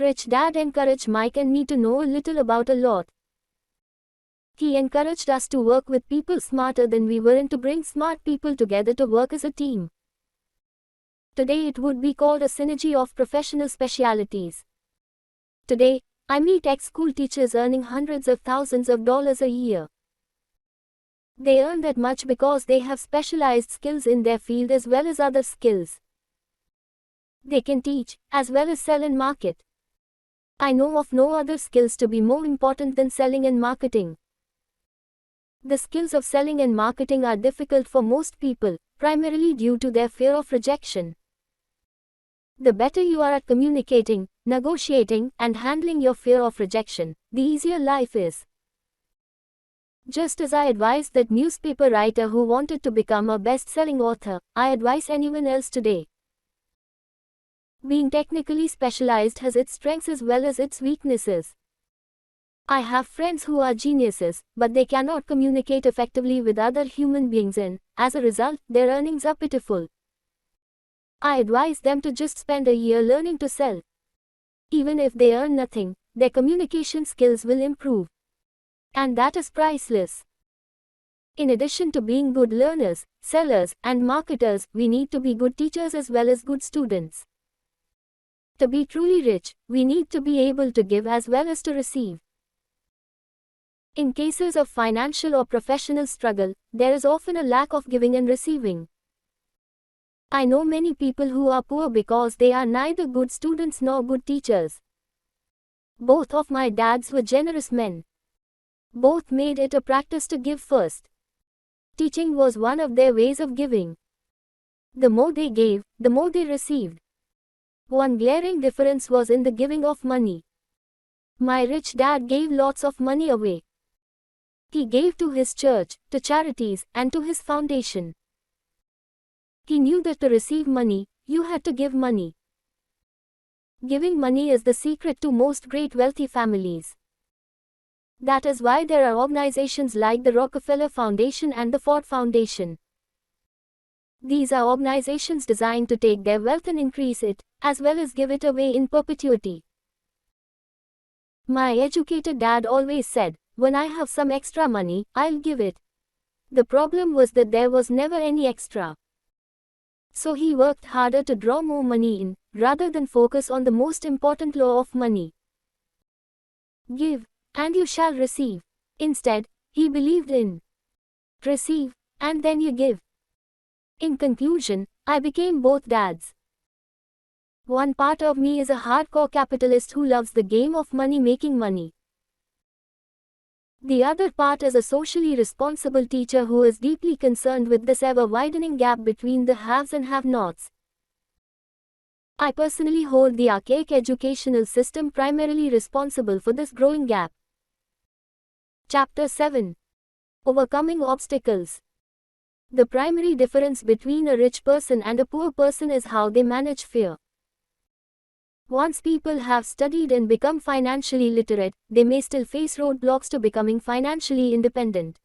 Rich Dad encouraged Mike and me to know a little about a lot. He encouraged us to work with people smarter than we were and to bring smart people together to work as a team. Today it would be called a synergy of professional specialities. Today, I meet ex-school teachers earning hundreds of thousands of dollars a year. They earn that much because they have specialized skills in their field as well as other skills. They can teach, as well as sell and market. I know of no other skills to be more important than selling and marketing. The skills of selling and marketing are difficult for most people, primarily due to their fear of rejection. The better you are at communicating, negotiating, and handling your fear of rejection, the easier life is. Just as I advised that newspaper writer who wanted to become a best-selling author, I advise anyone else today. Being technically specialized has its strengths as well as its weaknesses. I have friends who are geniuses, but they cannot communicate effectively with other human beings and, as a result, their earnings are pitiful. I advise them to just spend a year learning to sell. Even if they earn nothing, their communication skills will improve. And that is priceless. In addition to being good learners, sellers, and marketers, we need to be good teachers as well as good students. To be truly rich, we need to be able to give as well as to receive. In cases of financial or professional struggle, there is often a lack of giving and receiving. I know many people who are poor because they are neither good students nor good teachers. Both of my dads were generous men. Both made it a practice to give first. Teaching was one of their ways of giving. The more they gave, the more they received. One glaring difference was in the giving of money. My rich dad gave lots of money away. He gave to his church, to charities, and to his foundation. He knew that to receive money, you had to give money. Giving money is the secret to most great wealthy families. That is why there are organizations like the Rockefeller Foundation and the Ford Foundation. These are organizations designed to take their wealth and increase it, as well as give it away in perpetuity. My educated dad always said, "When I have some extra money, I'll give it." The problem was that there was never any extra. So he worked harder to draw more money in, rather than focus on the most important law of money. Give, and you shall receive. Instead, he believed in receive, and then you give. In conclusion, I became both dads. One part of me is a hardcore capitalist who loves the game of money making money. The other part is a socially responsible teacher who is deeply concerned with this ever-widening gap between the haves and have-nots. I personally hold the archaic educational system primarily responsible for this growing gap. Chapter 7. Overcoming Obstacles. The primary difference between a rich person and a poor person is how they manage fear. Once people have studied and become financially literate, they may still face roadblocks to becoming financially independent.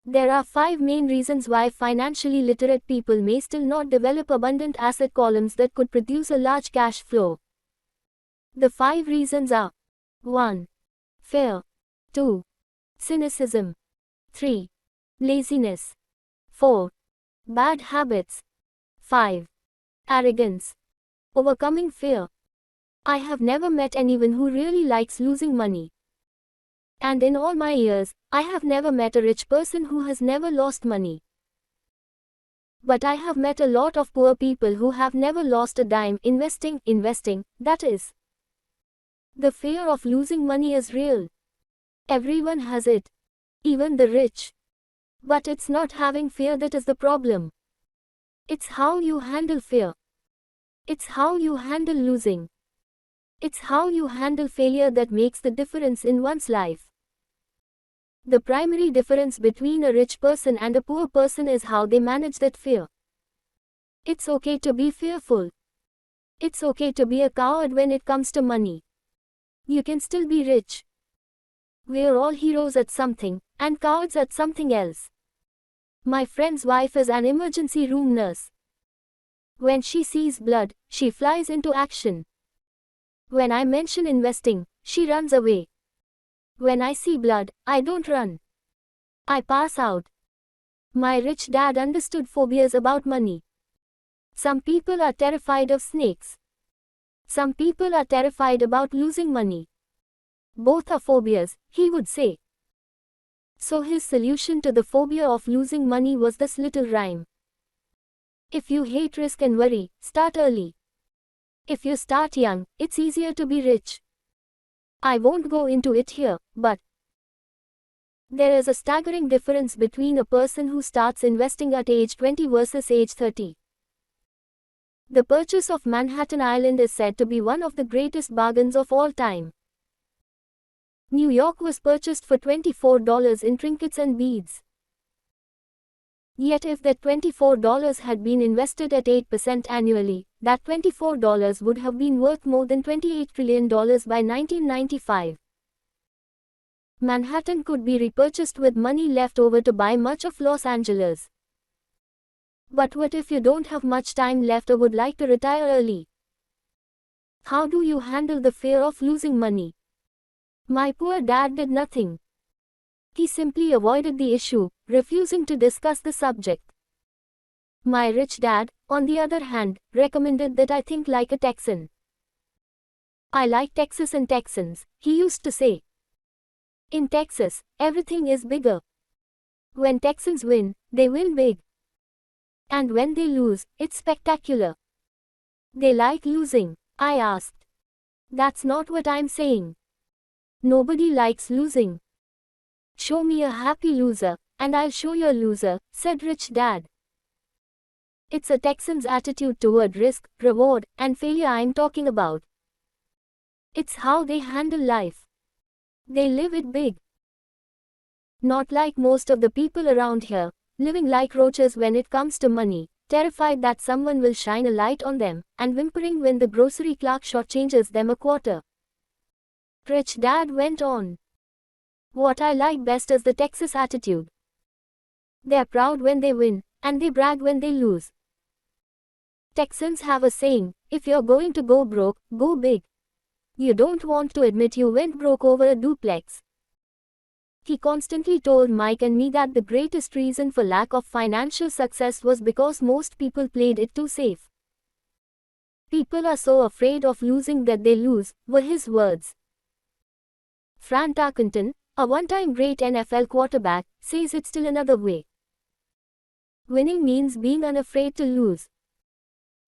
There are 5 main reasons why financially literate people may still not develop abundant asset columns that could produce a large cash flow. The 5 reasons are: 1. Fear. 2. Cynicism. 3. Laziness. 4. Bad habits. 5. Arrogance. Overcoming fear. I have never met anyone who really likes losing money. And in all my years, I have never met a rich person who has never lost money. But I have met a lot of poor people who have never lost a dime investing, that is. The fear of losing money is real. Everyone has it. Even the rich. But it's not having fear that is the problem. It's how you handle fear. It's how you handle losing. It's how you handle failure that makes the difference in one's life. The primary difference between a rich person and a poor person is how they manage that fear. It's okay to be fearful. It's okay to be a coward when it comes to money. You can still be rich. We're all heroes at something, and cowards at something else. My friend's wife is an emergency room nurse. When she sees blood, she flies into action. When I mention investing, she runs away. When I see blood, I don't run. I pass out. My rich dad understood phobias about money. Some people are terrified of snakes. Some people are terrified about losing money. Both are phobias, he would say. So his solution to the phobia of losing money was this little rhyme. If you hate risk and worry, start early. If you start young, it's easier to be rich. I won't go into it here, but there is a staggering difference between a person who starts investing at age 20 versus age 30. The purchase of Manhattan Island is said to be one of the greatest bargains of all time. New York was purchased for $24 in trinkets and beads. Yet if that $24 had been invested at 8% annually, that $24 would have been worth more than $28 trillion by 1995. Manhattan could be repurchased with money left over to buy much of Los Angeles. But what if you don't have much time left or would like to retire early? How do you handle the fear of losing money? My poor dad did nothing. He simply avoided the issue, refusing to discuss the subject. My rich dad, on the other hand, recommended that I think like a Texan. I like Texas and Texans, he used to say. In Texas, everything is bigger. When Texans win, they win big. And when they lose, it's spectacular. They like losing, I asked. That's not what I'm saying. Nobody likes losing. Show me a happy loser, and I'll show you a loser, said Rich Dad. It's a Texan's attitude toward risk, reward, and failure I'm talking about. It's how they handle life. They live it big. Not like most of the people around here, living like roaches when it comes to money, terrified that someone will shine a light on them, and whimpering when the grocery clerk shortchanges them a quarter. Rich Dad went on. What I like best is the Texas attitude. They're proud when they win, and they brag when they lose. Texans have a saying, if you're going to go broke, go big. You don't want to admit you went broke over a duplex. He constantly told Mike and me that the greatest reason for lack of financial success was because most people played it too safe. People are so afraid of losing that they lose, were his words. Fran Tarkenton, a one-time great NFL quarterback, says it's still another way. Winning means being unafraid to lose.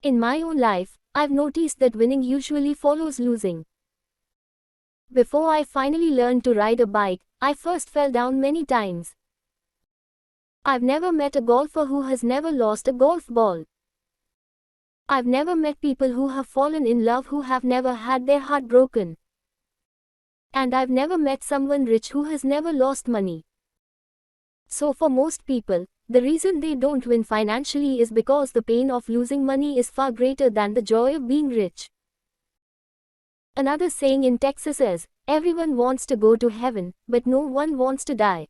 In my own life, I've noticed that winning usually follows losing. Before I finally learned to ride a bike, I first fell down many times. I've never met a golfer who has never lost a golf ball. I've never met people who have fallen in love who have never had their heart broken. And I've never met someone rich who has never lost money. So for most people, the reason they don't win financially is because the pain of losing money is far greater than the joy of being rich. Another saying in Texas is, everyone wants to go to heaven, but no one wants to die.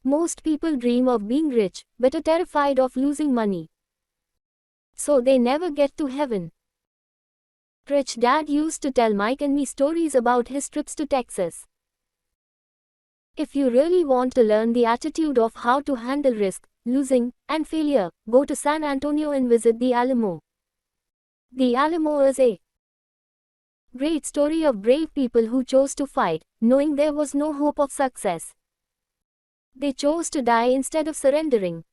Most people dream of being rich, but are terrified of losing money. So they never get to heaven. Rich Dad used to tell Mike and me stories about his trips to Texas. If you really want to learn the attitude of how to handle risk, losing, and failure, go to San Antonio and visit the Alamo. The Alamo is a great story of brave people who chose to fight, knowing there was no hope of success. They chose to die instead of surrendering.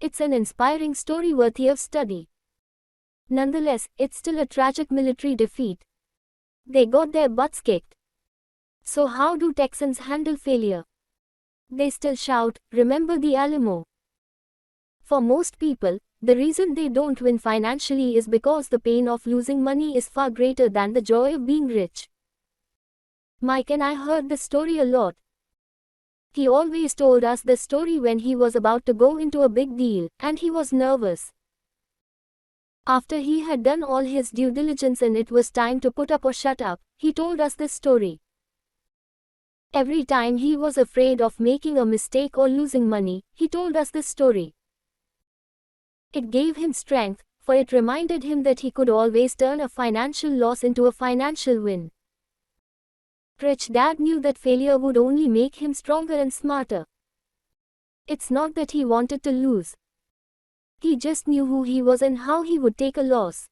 It's an inspiring story worthy of study. Nonetheless, it's still a tragic military defeat. They got their butts kicked. So how do Texans handle failure? They still shout, "Remember the Alamo." For most people, the reason they don't win financially is because the pain of losing money is far greater than the joy of being rich. Mike and I heard this story a lot. He always told us the story when he was about to go into a big deal, and he was nervous. After he had done all his due diligence and it was time to put up or shut up, he told us this story. Every time he was afraid of making a mistake or losing money, he told us this story. It gave him strength, for it reminded him that he could always turn a financial loss into a financial win. Rich Dad knew that failure would only make him stronger and smarter. It's not that he wanted to lose. He just knew who he was and how he would take a loss.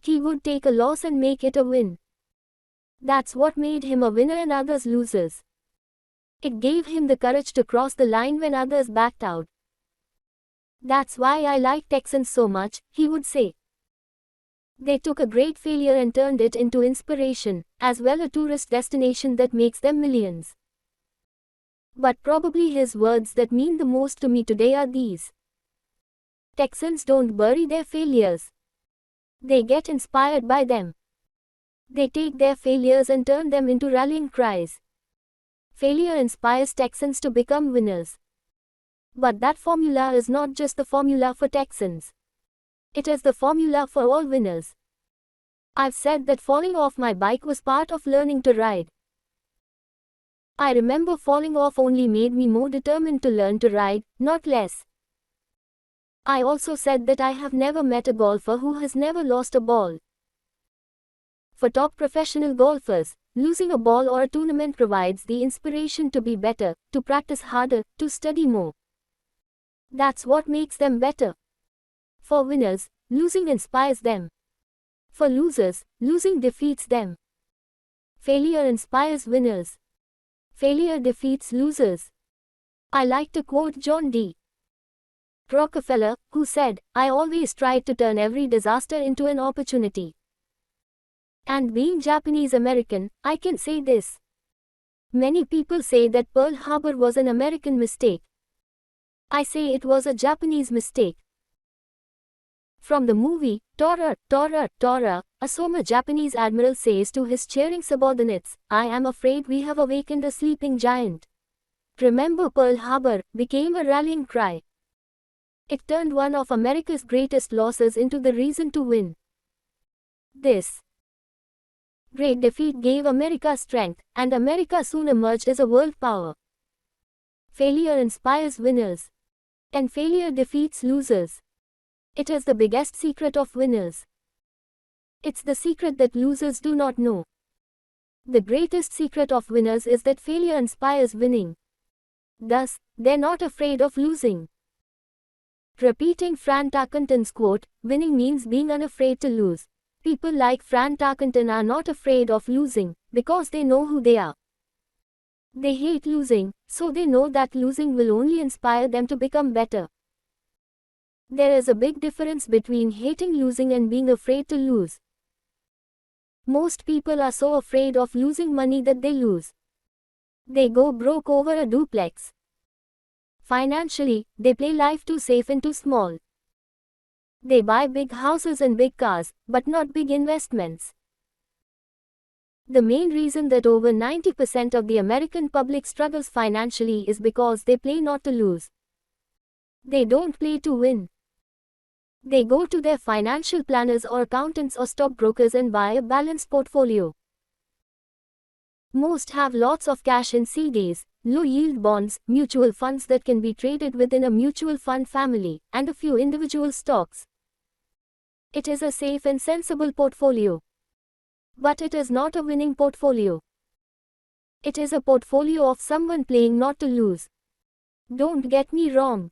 He would take a loss and make it a win. That's what made him a winner and others losers. It gave him the courage to cross the line when others backed out. That's why I like Texans so much, he would say. They took a great failure and turned it into inspiration, as well a tourist destination that makes them millions. But probably his words that mean the most to me today are these. Texans don't bury their failures. They get inspired by them. They take their failures and turn them into rallying cries. Failure inspires Texans to become winners. But that formula is not just the formula for Texans. It is the formula for all winners. I've said that falling off my bike was part of learning to ride. I remember falling off only made me more determined to learn to ride, not less. I also said that I have never met a golfer who has never lost a ball. For top professional golfers, losing a ball or a tournament provides the inspiration to be better, to practice harder, to study more. That's what makes them better. For winners, losing inspires them. For losers, losing defeats them. Failure inspires winners. Failure defeats losers. I like to quote John D. Rockefeller, who said, "I always tried to turn every disaster into an opportunity." And being Japanese American, I can say this. Many people say that Pearl Harbor was an American mistake. I say it was a Japanese mistake. From the movie, Tora, Tora, Tora, a former Japanese admiral says to his cheering subordinates, "I am afraid we have awakened a sleeping giant." Remember Pearl Harbor became a rallying cry. It turned one of America's greatest losses into the reason to win. This great defeat gave America strength, and America soon emerged as a world power. Failure inspires winners. And failure defeats losers. It is the biggest secret of winners. It's the secret that losers do not know. The greatest secret of winners is that failure inspires winning. Thus, they're not afraid of losing. Repeating Fran Tarkenton's quote, "Winning means being unafraid to lose." People like Fran Tarkenton are not afraid of losing, because they know who they are. They hate losing, so they know that losing will only inspire them to become better. There is a big difference between hating losing and being afraid to lose. Most people are so afraid of losing money that they lose. They go broke over a duplex. Financially, they play life too safe and too small. They buy big houses and big cars, but not big investments. The main reason that over 90% of the American public struggles financially is because they play not to lose. They don't play to win. They go to their financial planners or accountants or stockbrokers and buy a balanced portfolio. Most have lots of cash in CDs, low-yield bonds, mutual funds that can be traded within a mutual fund family, and a few individual stocks. It is a safe and sensible portfolio. But it is not a winning portfolio. It is a portfolio of someone playing not to lose. Don't get me wrong.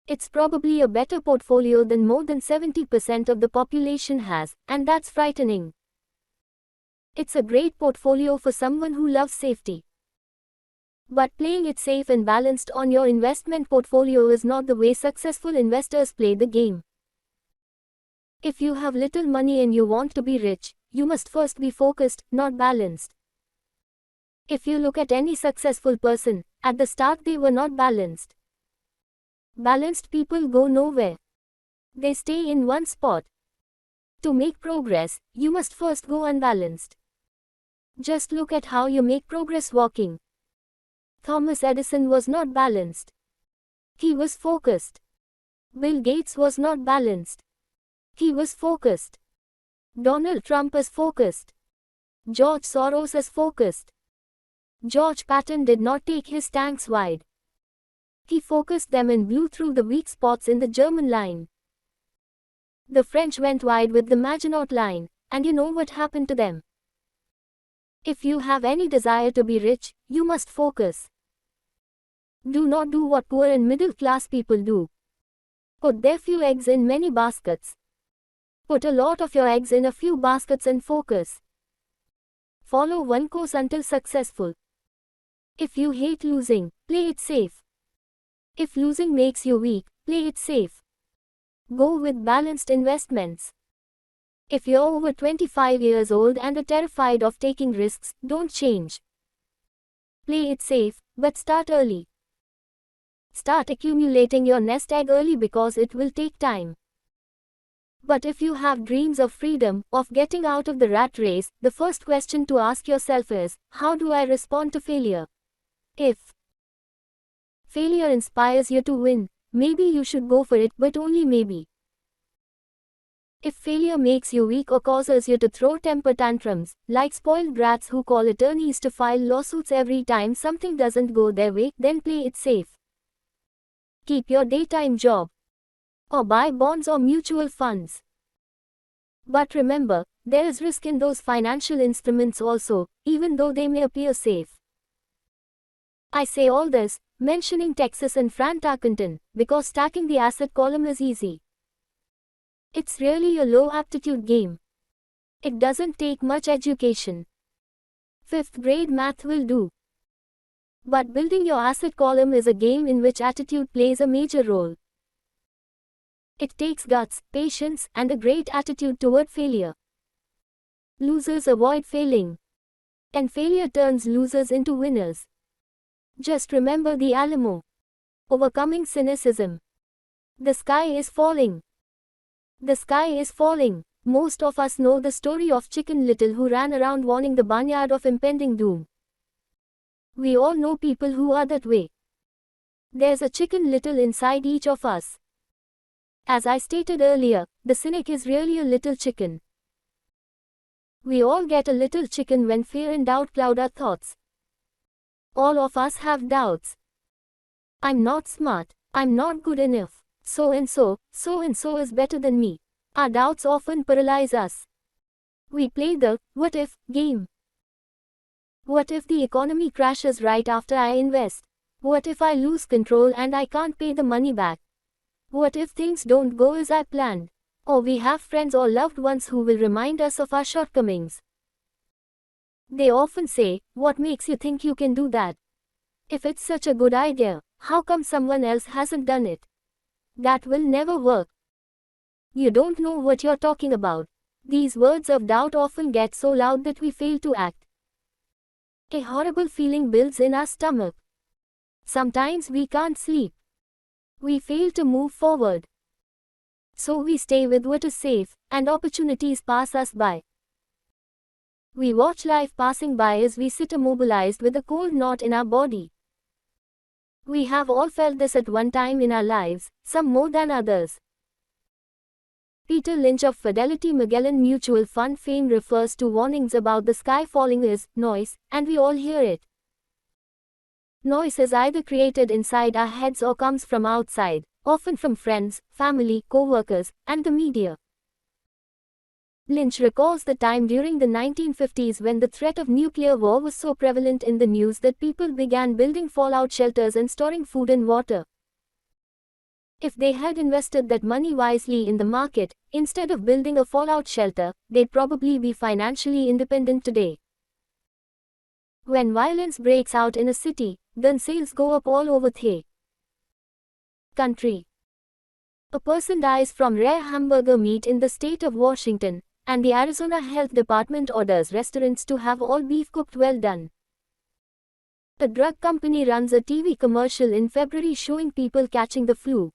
It's probably a better portfolio than more than 70% of the population has, and that's frightening. It's a great portfolio for someone who loves safety. But playing it safe and balanced on your investment portfolio is not the way successful investors play the game. If you have little money and you want to be rich, you must first be focused, not balanced. If you look at any successful person, at the start they were not balanced. Balanced people go nowhere. They stay in one spot. To make progress, you must first go unbalanced. Just look at how you make progress walking. Thomas Edison was not balanced. He was focused. Bill Gates was not balanced. He was focused. Donald Trump is focused. George Soros is focused. George Patton did not take his tanks wide. He focused them and blew through the weak spots in the German line. The French went wide with the Maginot Line, and you know what happened to them. If you have any desire to be rich, you must focus. Do not do what poor and middle class people do. Put their few eggs in many baskets. Put a lot of your eggs in a few baskets and focus. Follow one course until successful. If you hate losing, play it safe. If losing makes you weak, play it safe. Go with balanced investments. If you're over 25 years old and are terrified of taking risks, don't change. Play it safe, but start early. Start accumulating your nest egg early because it will take time. But if you have dreams of freedom, of getting out of the rat race, the first question to ask yourself is, how do I respond to failure? If failure inspires you to win, maybe you should go for it, but only maybe. If failure makes you weak or causes you to throw temper tantrums, like spoiled brats who call attorneys to file lawsuits every time something doesn't go their way, then play it safe. Keep your daytime job. Or buy bonds or mutual funds. But remember, there is risk in those financial instruments also, even though they may appear safe. I say all this, mentioning Texas and Fran Tarkenton, because stacking the asset column is easy. It's really a low aptitude game. It doesn't take much education. 5th grade math will do. But building your asset column is a game in which attitude plays a major role. It takes guts, patience, and a great attitude toward failure. Losers avoid failing. And failure turns losers into winners. Just remember the Alamo. Overcoming cynicism. The sky is falling. The sky is falling. Most of us know the story of Chicken Little who ran around warning the barnyard of impending doom. We all know people who are that way. There's a Chicken Little inside each of us. As I stated earlier, the cynic is really a little chicken. We all get a little chicken when fear and doubt cloud our thoughts. All of us have doubts. I'm not smart, I'm not good enough, so and so is better than me. Our doubts often paralyze us. We play the what if game. What if the economy crashes right after I invest? What if I lose control and I can't pay the money back? What if things don't go as I planned? Or we have friends or loved ones who will remind us of our shortcomings. They often say, what makes you think you can do that? If it's such a good idea, how come someone else hasn't done it? That will never work. You don't know what you're talking about. These words of doubt often get so loud that we fail to act. A horrible feeling builds in our stomach. Sometimes we can't sleep. We fail to move forward. So we stay with what is safe, and opportunities pass us by. We watch life passing by as we sit immobilized with a cold knot in our body. We have all felt this at one time in our lives, some more than others. Peter Lynch of Fidelity Magellan Mutual Fund fame refers to warnings about the sky falling as noise, and we all hear it. Noise is either created inside our heads or comes from outside, often from friends, family, co-workers, and the media. Lynch recalls the time during the 1950s when the threat of nuclear war was so prevalent in the news that people began building fallout shelters and storing food and water. If they had invested that money wisely in the market, instead of building a fallout shelter, they'd probably be financially independent today. When violence breaks out in a city, gun sales go up all over the country. A person dies from rare hamburger meat in the state of Washington, and the Arizona Health Department orders restaurants to have all beef cooked well done. A drug company runs a TV commercial in February showing people catching the flu.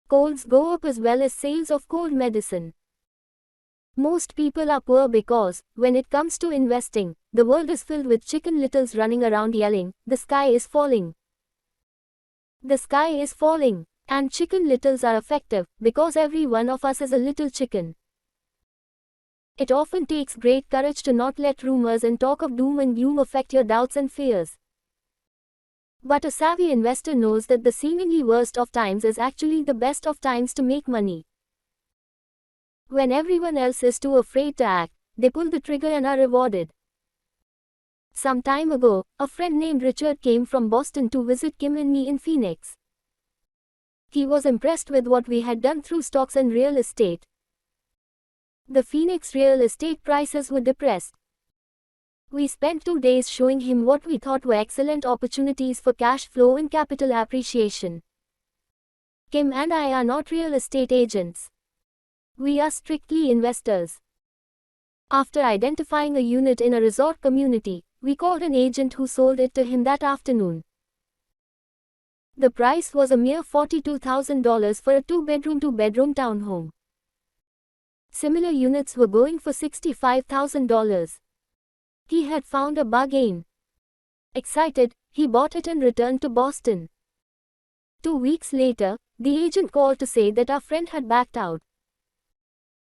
Colds go up as well as sales of cold medicine. Most people are poor because, when it comes to investing, the world is filled with chicken littles running around yelling, "The sky is falling. The sky is falling." And chicken littles are effective, because every one of us is a little chicken. It often takes great courage to not let rumors and talk of doom and gloom affect your doubts and fears. But a savvy investor knows that the seemingly worst of times is actually the best of times to make money. When everyone else is too afraid to act, they pull the trigger and are rewarded. Some time ago, a friend named Richard came from Boston to visit Kim and me in Phoenix. He was impressed with what we had done through stocks and real estate. The Phoenix real estate prices were depressed. We spent 2 days showing him what we thought were excellent opportunities for cash flow and capital appreciation. Kim and I are not real estate agents. We are strictly investors. After identifying a unit in a resort community, we called an agent who sold it to him that afternoon. The price was a mere $42,000 for a 2-bedroom townhome. Similar units were going for $65,000. He had found a bargain. Excited, he bought it and returned to Boston. 2 weeks later, the agent called to say that our friend had backed out.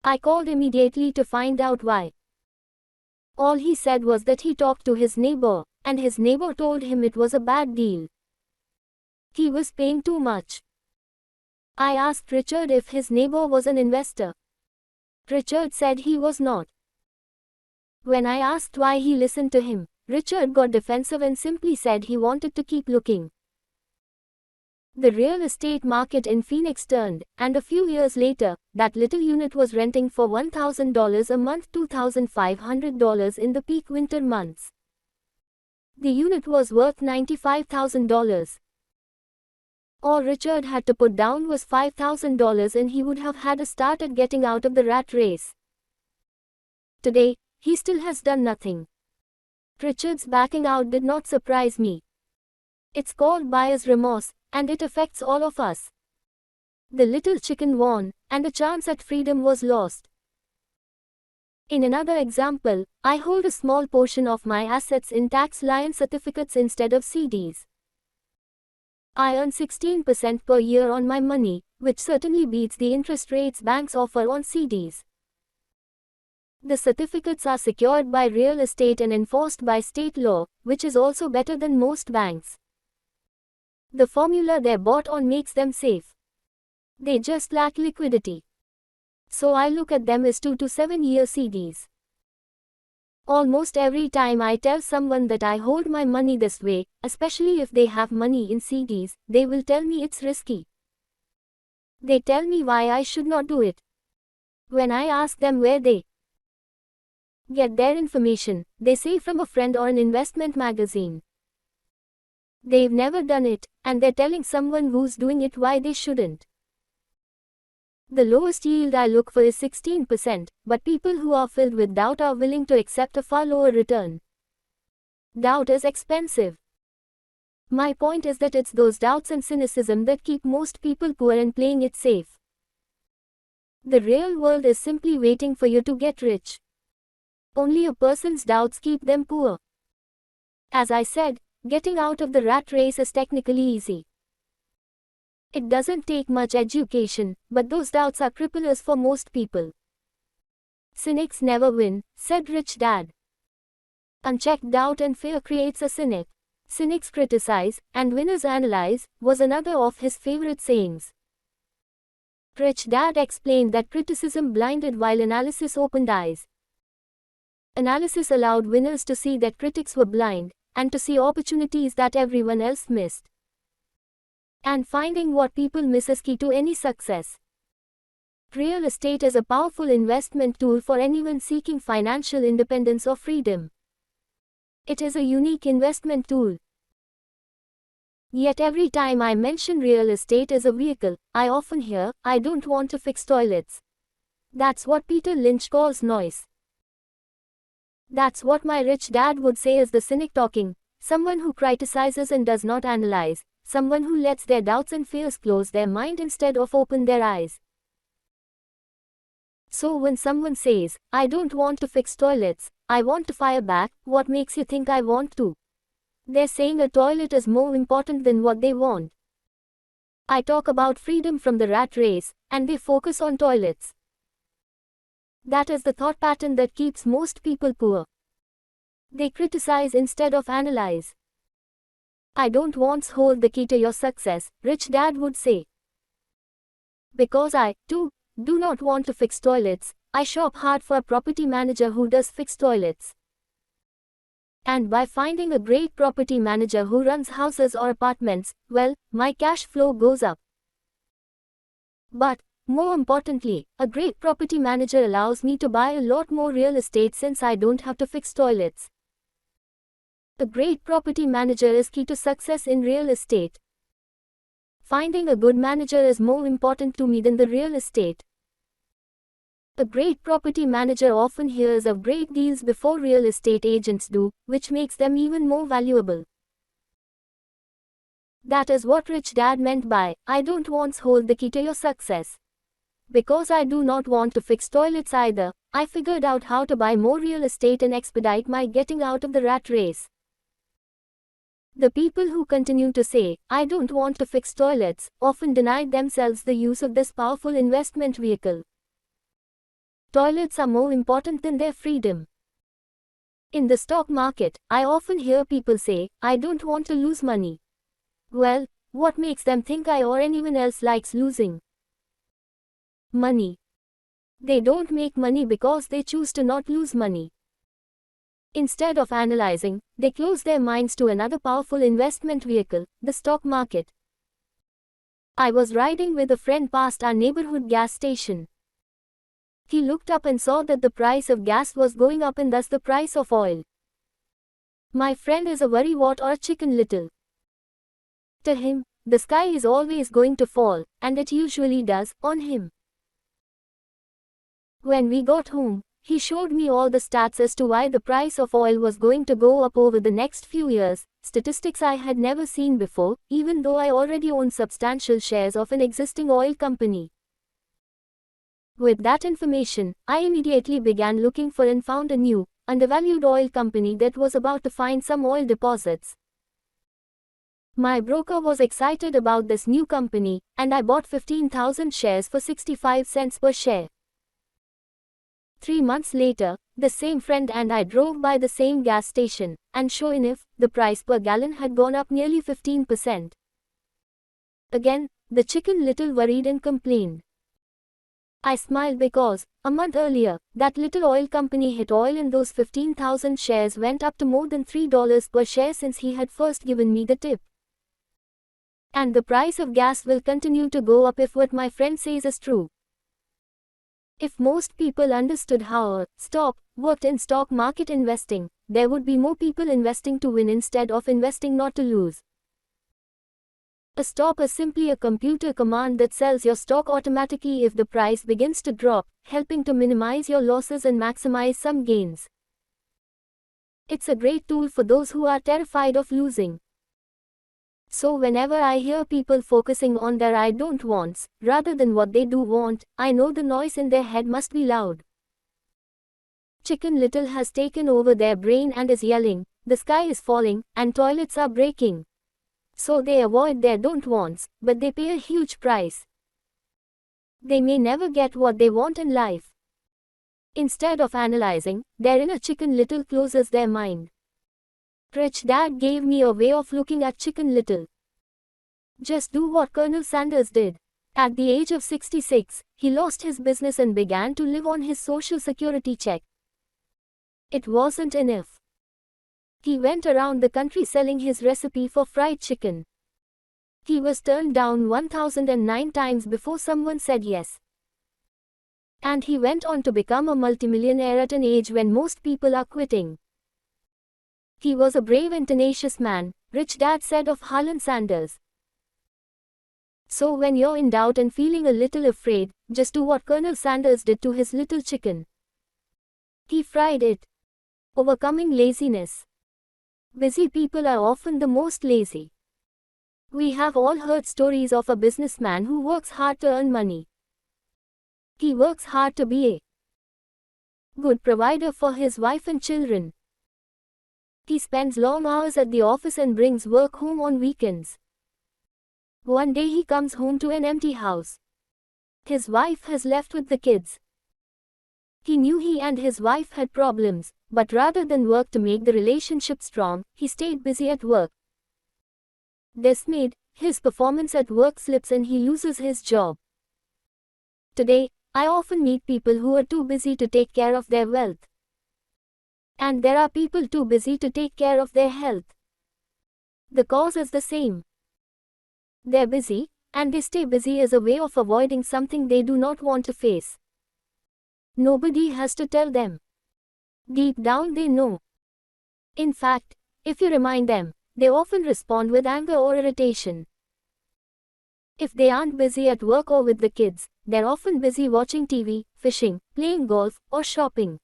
I called immediately to find out why. All he said was that he talked to his neighbor, and his neighbor told him it was a bad deal. He was paying too much. I asked Richard if his neighbor was an investor. Richard said he was not. When I asked why he listened to him, Richard got defensive and simply said he wanted to keep looking. The real estate market in Phoenix turned, and a few years later, that little unit was renting for $1,000 a month, $2,500 in the peak winter months. The unit was worth $95,000. All Richard had to put down was $5,000 and he would have had a start at getting out of the rat race. Today, he still has done nothing. Richard's backing out did not surprise me. It's called buyer's remorse, and it affects all of us. The little chicken won, and a chance at freedom was lost. In another example, I hold a small portion of my assets in tax-liant certificates instead of CDs. I earn 16% per year on my money, which certainly beats the interest rates banks offer on CDs. The certificates are secured by real estate and enforced by state law, which is also better than most banks. The formula they're bought on makes them safe. They just lack liquidity. So I look at them as 2 to 7 year CDs. Almost every time I tell someone that I hold my money this way, especially if they have money in CDs, they will tell me it's risky. They tell me why I should not do it. When I ask them where they get their information, they say from a friend or an investment magazine. They've never done it, and they're telling someone who's doing it why they shouldn't. The lowest yield I look for is 16%, but people who are filled with doubt are willing to accept a far lower return. Doubt is expensive. My point is that it's those doubts and cynicism that keep most people poor and playing it safe. The real world is simply waiting for you to get rich. Only a person's doubts keep them poor. As I said, getting out of the rat race is technically easy. It doesn't take much education, but those doubts are cripplers for most people. Cynics never win, said Rich Dad. Unchecked doubt and fear creates a cynic. Cynics criticize, and winners analyze, was another of his favorite sayings. Rich Dad explained that criticism blinded while analysis opened eyes. Analysis allowed winners to see that critics were blind, and to see opportunities that everyone else missed. And finding what people miss is key to any success. Real estate is a powerful investment tool for anyone seeking financial independence or freedom. It is a unique investment tool. Yet every time I mention real estate as a vehicle, I often hear, "I don't want to fix toilets." That's what Peter Lynch calls noise. That's what my rich dad would say is the cynic talking, someone who criticizes and does not analyze, someone who lets their doubts and fears close their mind instead of open their eyes. So when someone says, "I don't want to fix toilets, I want to fire back," what makes you think I want to? They're saying a toilet is more important than what they want. I talk about freedom from the rat race, and they focus on toilets. That is the thought pattern that keeps most people poor. They criticize instead of analyze. "I don't once hold the key to your success," Rich Dad would say. Because I, too, do not want to fix toilets, I shop hard for a property manager who does fix toilets. And by finding a great property manager who runs houses or apartments, well, my cash flow goes up. But, more importantly, a great property manager allows me to buy a lot more real estate since I don't have to fix toilets. A great property manager is key to success in real estate. Finding a good manager is more important to me than the real estate. A great property manager often hears of great deals before real estate agents do, which makes them even more valuable. That is what Rich Dad meant by, "I don't once hold the key to your success." Because I do not want to fix toilets either, I figured out how to buy more real estate and expedite my getting out of the rat race. The people who continue to say, "I don't want to fix toilets," often deny themselves the use of this powerful investment vehicle. Toilets are more important than their freedom. In the stock market, I often hear people say, "I don't want to lose money." Well, what makes them think I or anyone else likes losing money? They don't make money because they choose to not lose money. Instead of analyzing, they close their minds to another powerful investment vehicle, the stock market. I was riding with a friend past our neighborhood gas station. He looked up and saw that the price of gas was going up and thus the price of oil. My friend is a worrywart or chicken little. To him, the sky is always going to fall, and it usually does, on him. When we got home, he showed me all the stats as to why the price of oil was going to go up over the next few years, statistics I had never seen before, even though I already owned substantial shares of an existing oil company. With that information, I immediately began looking for and found a new, undervalued oil company that was about to find some oil deposits. My broker was excited about this new company, and I bought 15,000 shares for 65 cents per share. 3 months later, the same friend and I drove by the same gas station, and sure enough, the price per gallon had gone up nearly 15%. Again, the chicken little worried and complained. I smiled because, a month earlier, that little oil company hit oil and those 15,000 shares went up to more than $3 per share since he had first given me the tip. And the price of gas will continue to go up if what my friend says is true. If most people understood how a stock worked in stock market investing, there would be more people investing to win instead of investing not to lose. A stop is simply a computer command that sells your stock automatically if the price begins to drop, helping to minimize your losses and maximize some gains. It's a great tool for those who are terrified of losing. So whenever I hear people focusing on their I don't wants, rather than what they do want, I know the noise in their head must be loud. Chicken Little has taken over their brain and is yelling, the sky is falling, and toilets are breaking. So they avoid their don't wants, but they pay a huge price. They may never get what they want in life. Instead of analyzing, their inner Chicken Little closes their mind. Rich Dad gave me a way of looking at Chicken Little. Just do what Colonel Sanders did. At the age of 66, he lost his business and began to live on his social security check. It wasn't enough. He went around the country selling his recipe for fried chicken. He was turned down 1009 times before someone said yes. And he went on to become a multimillionaire at an age when most people are quitting. He was a brave and tenacious man, Rich Dad said of Harlan Sanders. So when you're in doubt and feeling a little afraid, just do what Colonel Sanders did to his little chicken. He fried it. Overcoming laziness. Busy people are often the most lazy. We have all heard stories of a businessman who works hard to earn money. He works hard to be a good provider for his wife and children. He spends long hours at the office and brings work home on weekends. One day he comes home to an empty house. His wife has left with the kids. He knew he and his wife had problems, but rather than work to make the relationship strong, he stayed busy at work. Dismayed, his performance at work slips and he loses his job. Today, I often meet people who are too busy to take care of their wealth. And there are people too busy to take care of their health. The cause is the same. They're busy, and they stay busy as a way of avoiding something they do not want to face. Nobody has to tell them. Deep down they know. In fact, if you remind them, they often respond with anger or irritation. If they aren't busy at work or with the kids, they're often busy watching TV, fishing, playing golf, or shopping.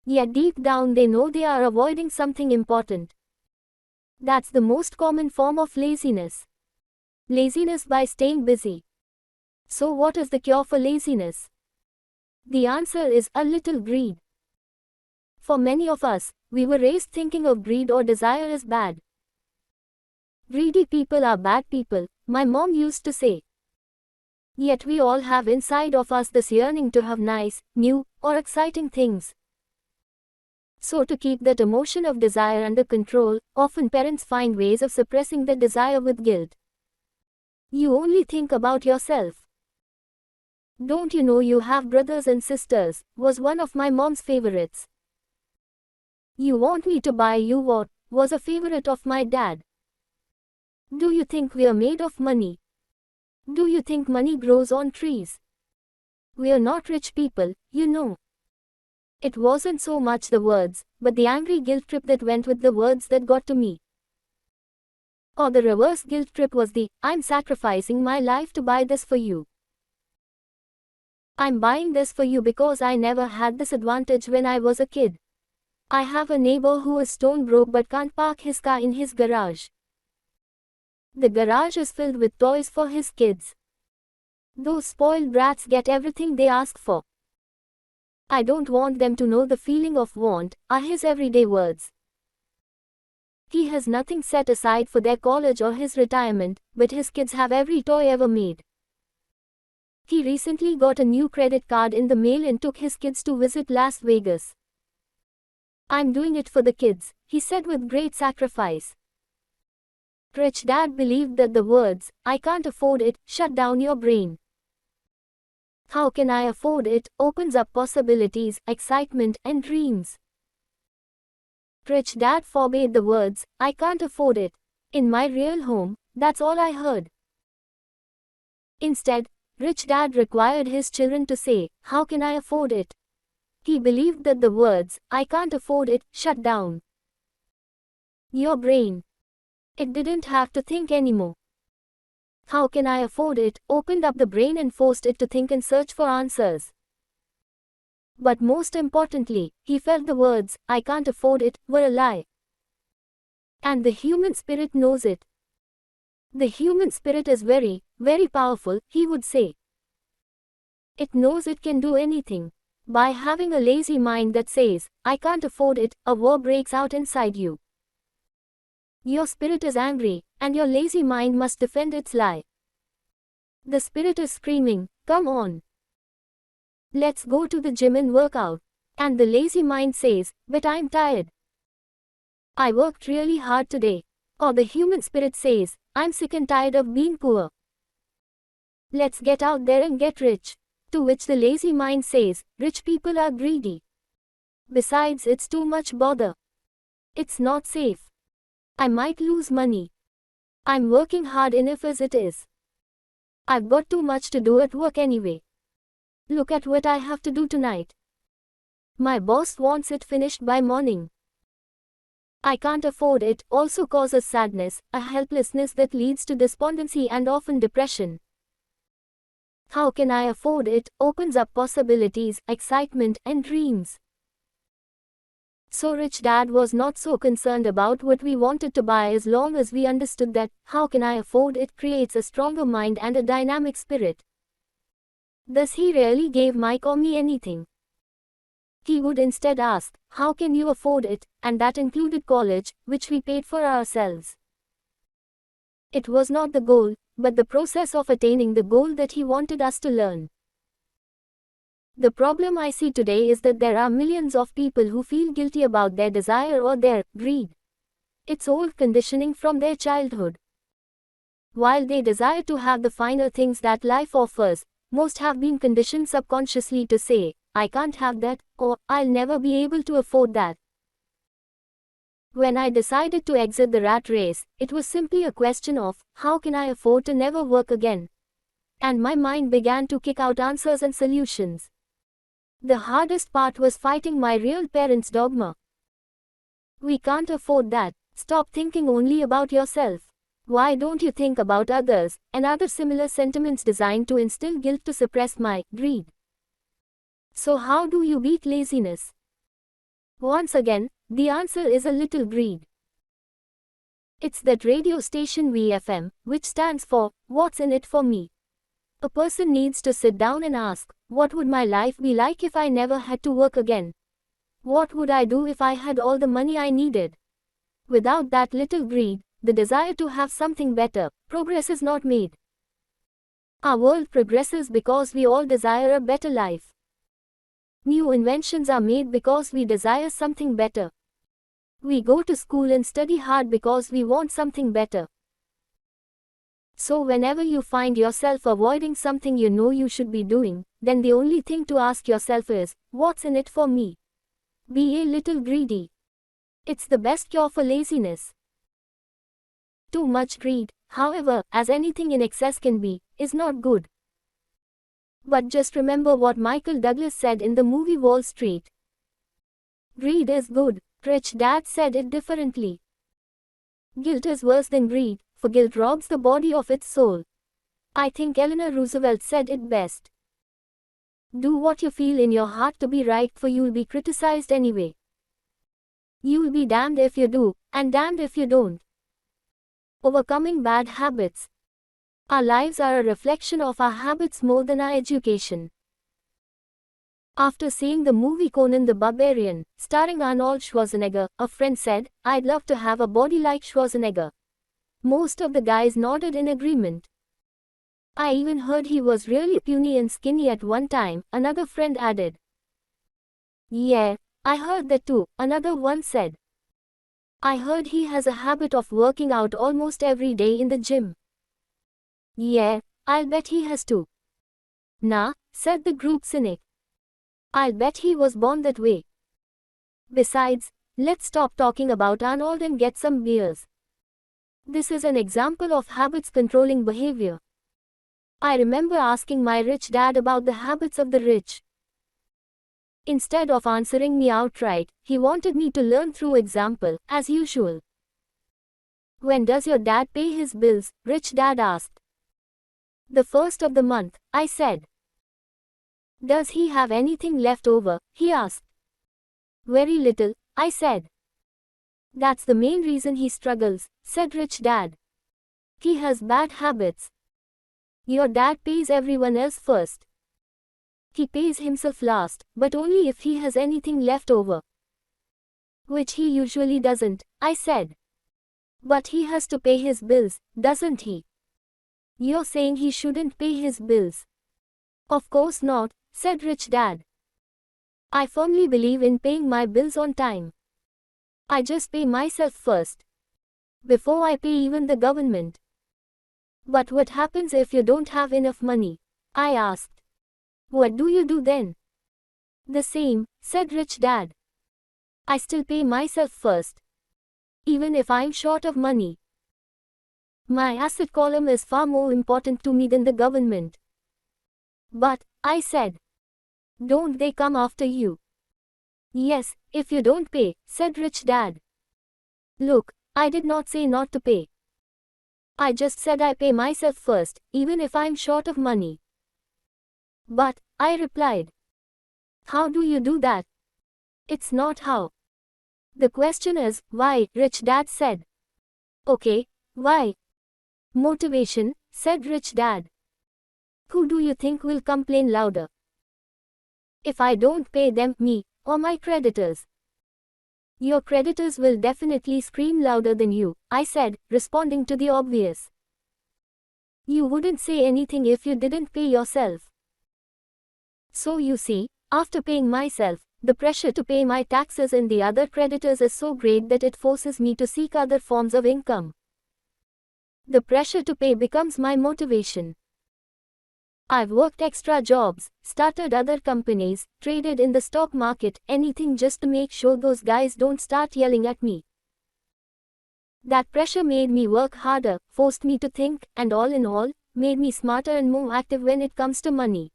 Yet deep down they know they are avoiding something important. That's the most common form of laziness. Laziness by staying busy. So what is the cure for laziness? The answer is a little greed. For many of us, we were raised thinking of greed or desire as bad. Greedy people are bad people, my mom used to say. Yet we all have inside of us this yearning to have nice, new, or exciting things. So to keep that emotion of desire under control, often parents find ways of suppressing the desire with guilt. You only think about yourself. Don't you know you have brothers and sisters, was one of my mom's favorites. You want me to buy you what, was a favorite of my dad. Do you think we are made of money? Do you think money grows on trees? We are not rich people, you know. It wasn't so much the words, but the angry guilt trip that went with the words that got to me. Or the reverse guilt trip was the, I'm sacrificing my life to buy this for you. I'm buying this for you because I never had this advantage when I was a kid. I have a neighbor who is stone broke but can't park his car in his garage. The garage is filled with toys for his kids. Those spoiled brats get everything they ask for. I don't want them to know the feeling of want, are his everyday words. He has nothing set aside for their college or his retirement, but his kids have every toy ever made. He recently got a new credit card in the mail and took his kids to visit Las Vegas. I'm doing it for the kids, he said with great sacrifice. Rich Dad believed that the words, I can't afford it, shut down your brain. How can I afford it, opens up possibilities, excitement, and dreams. Rich Dad forbade the words, I can't afford it. In my real home, that's all I heard. Instead, Rich Dad required his children to say, how can I afford it? He believed that the words, I can't afford it, shut down your brain. It didn't have to think anymore. How can I afford it? Opened up the brain and forced it to think and search for answers. But most importantly, he felt the words, I can't afford it, were a lie. And the human spirit knows it. The human spirit is very, very powerful, he would say. It knows it can do anything. By having a lazy mind that says, I can't afford it, a war breaks out inside you. Your spirit is angry, and your lazy mind must defend its lie. The spirit is screaming, come on. Let's go to the gym and work out. And the lazy mind says, but I'm tired. I worked really hard today. Or the human spirit says, I'm sick and tired of being poor. Let's get out there and get rich. To which the lazy mind says, rich people are greedy. Besides, it's too much bother. It's not safe. I might lose money. I'm working hard enough as it is. I've got too much to do at work anyway. Look at what I have to do tonight. My boss wants it finished by morning. I can't afford it also causes sadness, a helplessness that leads to despondency and often depression. How can I afford it? Opens up possibilities, excitement, and dreams. So Rich Dad was not so concerned about what we wanted to buy as long as we understood that, how can I afford it creates a stronger mind and a dynamic spirit. Thus he rarely gave Mike or me anything. He would instead ask, how can you afford it? And that included college, which we paid for ourselves. It was not the goal, but the process of attaining the goal that he wanted us to learn. The problem I see today is that there are millions of people who feel guilty about their desire or their greed. It's old conditioning from their childhood. While they desire to have the finer things that life offers, most have been conditioned subconsciously to say, I can't have that, or I'll never be able to afford that. When I decided to exit the rat race, it was simply a question of, how can I afford to never work again? And my mind began to kick out answers and solutions. The hardest part was fighting my real parents' dogma. We can't afford that. Stop thinking only about yourself. Why don't you think about others, and other similar sentiments designed to instill guilt to suppress my greed. So how do you beat laziness? Once again, the answer is a little greed. It's that radio station VFM, which stands for, what's in it for me? A person needs to sit down and ask, what would my life be like if I never had to work again? What would I do if I had all the money I needed? Without that little greed, the desire to have something better, progress is not made. Our world progresses because we all desire a better life. New inventions are made because we desire something better. We go to school and study hard because we want something better. So whenever you find yourself avoiding something you know you should be doing, then the only thing to ask yourself is, what's in it for me? Be a little greedy. It's the best cure for laziness. Too much greed, however, as anything in excess can be, is not good. But just remember what Michael Douglas said in the movie Wall Street. Greed is good. Rich Dad said it differently. Guilt is worse than greed, for guilt robs the body of its soul. I think Eleanor Roosevelt said it best. Do what you feel in your heart to be right, for you'll be criticized anyway. You'll be damned if you do, and damned if you don't. Overcoming bad habits. Our lives are a reflection of our habits more than our education. After seeing the movie Conan the Barbarian, starring Arnold Schwarzenegger, a friend said, I'd love to have a body like Schwarzenegger. Most of the guys nodded in agreement. I even heard he was really puny and skinny at one time, another friend added. Yeah, I heard that too, another one said. I heard he has a habit of working out almost every day in the gym. Yeah, I'll bet he has too. Nah, said the group cynic. I'll bet he was born that way. Besides, let's stop talking about Arnold and get some beers. This is an example of habits controlling behavior. I remember asking my rich dad about the habits of the rich. Instead of answering me outright, he wanted me to learn through example, as usual. When does your dad pay his bills? Rich Dad asked. The first of the month, I said. Does he have anything left over? He asked. Very little, I said. That's the main reason he struggles, said Rich Dad. He has bad habits. Your dad pays everyone else first. He pays himself last, but only if he has anything left over. Which he usually doesn't, I said. But he has to pay his bills, doesn't he? You're saying he shouldn't pay his bills? Of course not, said Rich Dad. I firmly believe in paying my bills on time. I just pay myself first, before I pay even the government. But what happens if you don't have enough money? I asked. What do you do then? The same, said Rich Dad. I still pay myself first, even if I'm short of money. My asset column is far more important to me than the government. But, I said, don't they come after you? Yes, if you don't pay, said Rich Dad. Look, I did not say not to pay. I just said I pay myself first, even if I'm short of money. But, I replied, how do you do that? It's not how. The question is, why, Rich Dad said. Okay, why? Motivation, said Rich Dad. Who do you think will complain louder? If I don't pay them, me, or my creditors? Your creditors will definitely scream louder than you, I said, responding to the obvious. You wouldn't say anything if you didn't pay yourself. So you see, after paying myself, the pressure to pay my taxes and the other creditors is so great that it forces me to seek other forms of income. The pressure to pay becomes my motivation. I've worked extra jobs, started other companies, traded in the stock market, anything just to make sure those guys don't start yelling at me. That pressure made me work harder, forced me to think, and all in all, made me smarter and more active when it comes to money.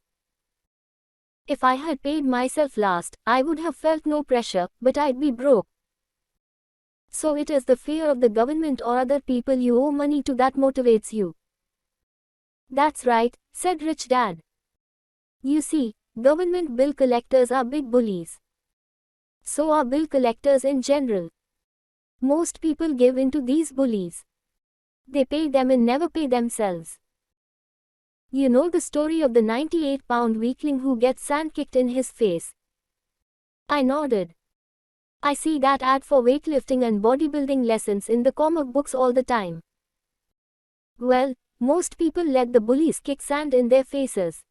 If I had paid myself last, I would have felt no pressure, but I'd be broke. So it is the fear of the government or other people you owe money to that motivates you. That's right, said Rich Dad. You see, government bill collectors are big bullies. So are bill collectors in general. Most people give in to these bullies. They pay them and never pay themselves. You know the story of the 98-pound weakling who gets sand kicked in his face? I nodded. I see that ad for weightlifting and bodybuilding lessons in the comic books all the time. Well, most people let the bullies kick sand in their faces.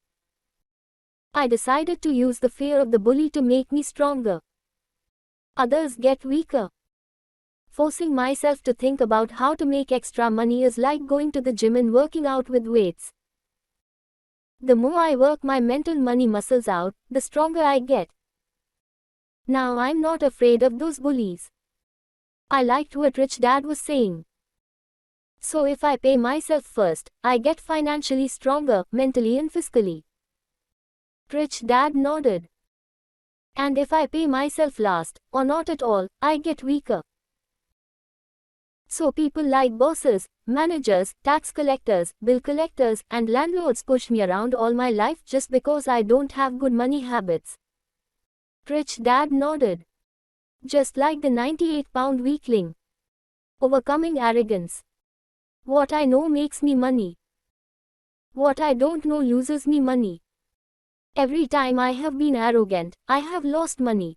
I decided to use the fear of the bully to make me stronger. Others get weaker. Forcing myself to think about how to make extra money is like going to the gym and working out with weights. The more I work my mental money muscles out, the stronger I get. Now I'm not afraid of those bullies. I liked what Rich Dad was saying. So if I pay myself first, I get financially stronger, mentally and physically. Rich Dad nodded. And if I pay myself last, or not at all, I get weaker. So people like bosses, managers, tax collectors, bill collectors, and landlords push me around all my life just because I don't have good money habits. Rich Dad nodded. Just like the 98-pound weakling. Overcoming arrogance. What I know makes me money. What I don't know loses me money. Every time I have been arrogant, I have lost money.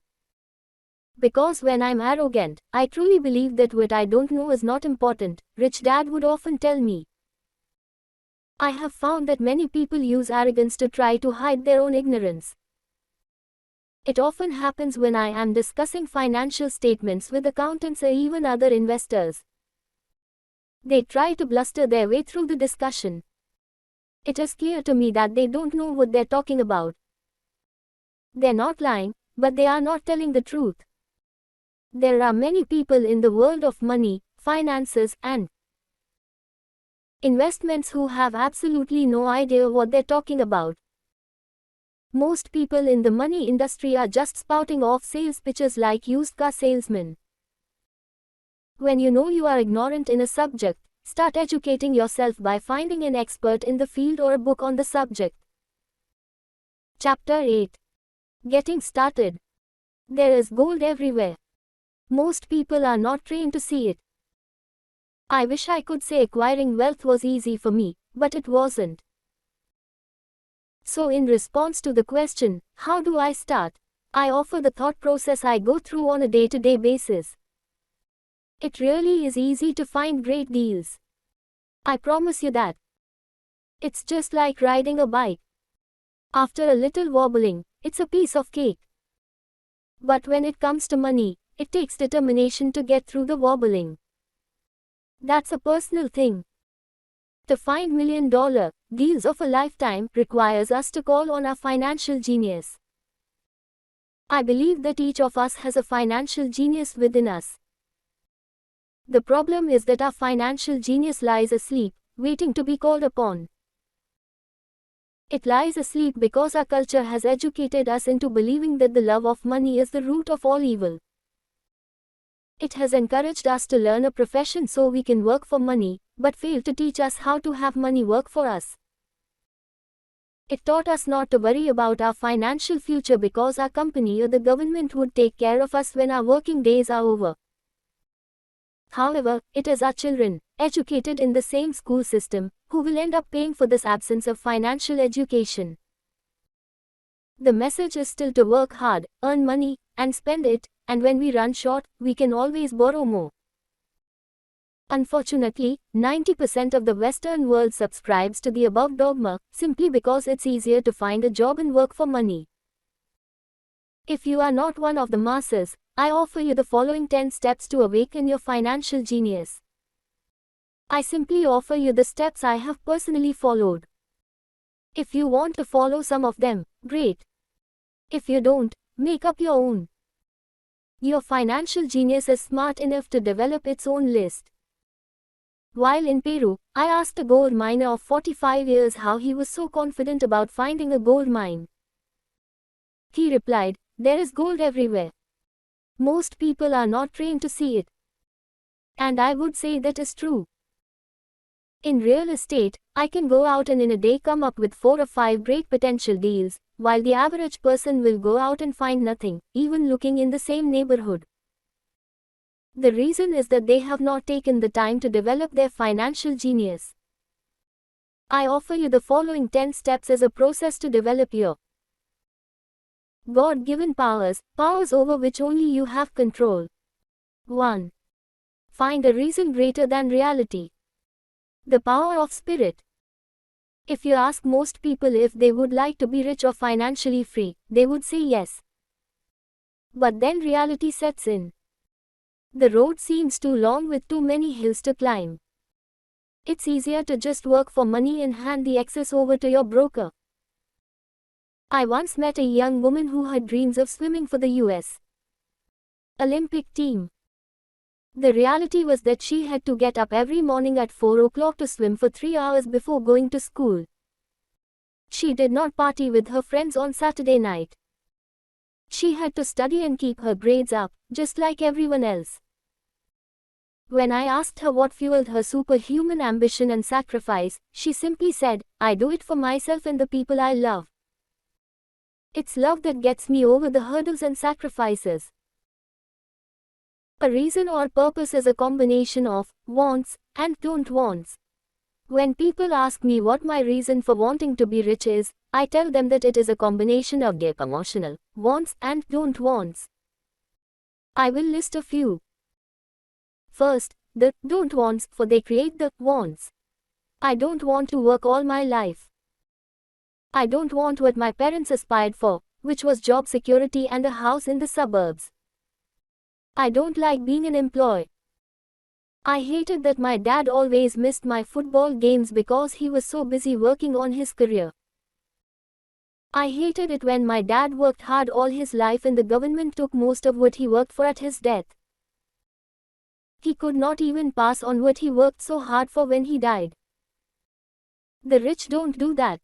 Because when I'm arrogant, I truly believe that what I don't know is not important, Rich Dad would often tell me. I have found that many people use arrogance to try to hide their own ignorance. It often happens when I am discussing financial statements with accountants or even other investors. They try to bluster their way through the discussion. It is clear to me that they don't know what they're talking about. They're not lying, but they are not telling the truth. There are many people in the world of money, finances, and investments who have absolutely no idea what they're talking about. Most people in the money industry are just spouting off sales pitches like used car salesmen. When you know you are ignorant in a subject, Start educating yourself by finding an expert in the field or a book on the subject. Chapter 8. Getting started. There is gold everywhere. Most people are not trained to see it. I wish I could say acquiring wealth was easy for me, but it wasn't. So in response to the question, how do I start? I offer the thought process I go through on a day-to-day basis. It really is easy to find great deals. I promise you that. It's just like riding a bike. After a little wobbling, it's a piece of cake. But when it comes to money, it takes determination to get through the wobbling. That's a personal thing. To find million-dollar deals of a lifetime requires us to call on our financial genius. I believe that each of us has a financial genius within us. The problem is that our financial genius lies asleep, waiting to be called upon. It lies asleep because our culture has educated us into believing that the love of money is the root of all evil. It has encouraged us to learn a profession so we can work for money, but failed to teach us how to have money work for us. It taught us not to worry about our financial future because our company or the government would take care of us when our working days are over. However, it is our children, educated in the same school system, who will end up paying for this absence of financial education. The message is still to work hard, earn money, and spend it, and when we run short, we can always borrow more. Unfortunately, 90% of the Western world subscribes to the above dogma, simply because it's easier to find a job and work for money. If you are not one of the masses, I offer you the following 10 steps to awaken your financial genius. I simply offer you the steps I have personally followed. If you want to follow some of them, great. If you don't, make up your own. Your financial genius is smart enough to develop its own list. While in Peru, I asked a gold miner of 45 years how he was so confident about finding a gold mine. He replied, "There is gold everywhere. Most people are not trained to see it." And I would say that is true. In real estate, I can go out and in a day come up with 4 or 5 great potential deals, while the average person will go out and find nothing, even looking in the same neighborhood. The reason is that they have not taken the time to develop their financial genius. I offer you the following 10 steps as a process to develop your God-given powers over which only you have control. 1. Find a reason greater than reality. The power of spirit. If you ask most people if they would like to be rich or financially free, they would say yes. But then reality sets in. The road seems too long with too many hills to climb. It's easier to just work for money and hand the excess over to your broker. I once met a young woman who had dreams of swimming for the US Olympic team. The reality was that she had to get up every morning at 4 o'clock to swim for 3 hours before going to school. She did not party with her friends on Saturday night. She had to study and keep her grades up, just like everyone else. When I asked her what fueled her superhuman ambition and sacrifice, she simply said, "I do it for myself and the people I love. It's love that gets me over the hurdles and sacrifices." A reason or purpose is a combination of wants and don't wants. When people ask me what my reason for wanting to be rich is, I tell them that it is a combination of their emotional wants and don't wants. I will list a few. First, the don't wants, for they create the wants. I don't want to work all my life. I don't want what my parents aspired for, which was job security and a house in the suburbs. I don't like being an employee. I hated that my dad always missed my football games because he was so busy working on his career. I hated it when my dad worked hard all his life and the government took most of what he worked for at his death. He could not even pass on what he worked so hard for when he died. The rich don't do that.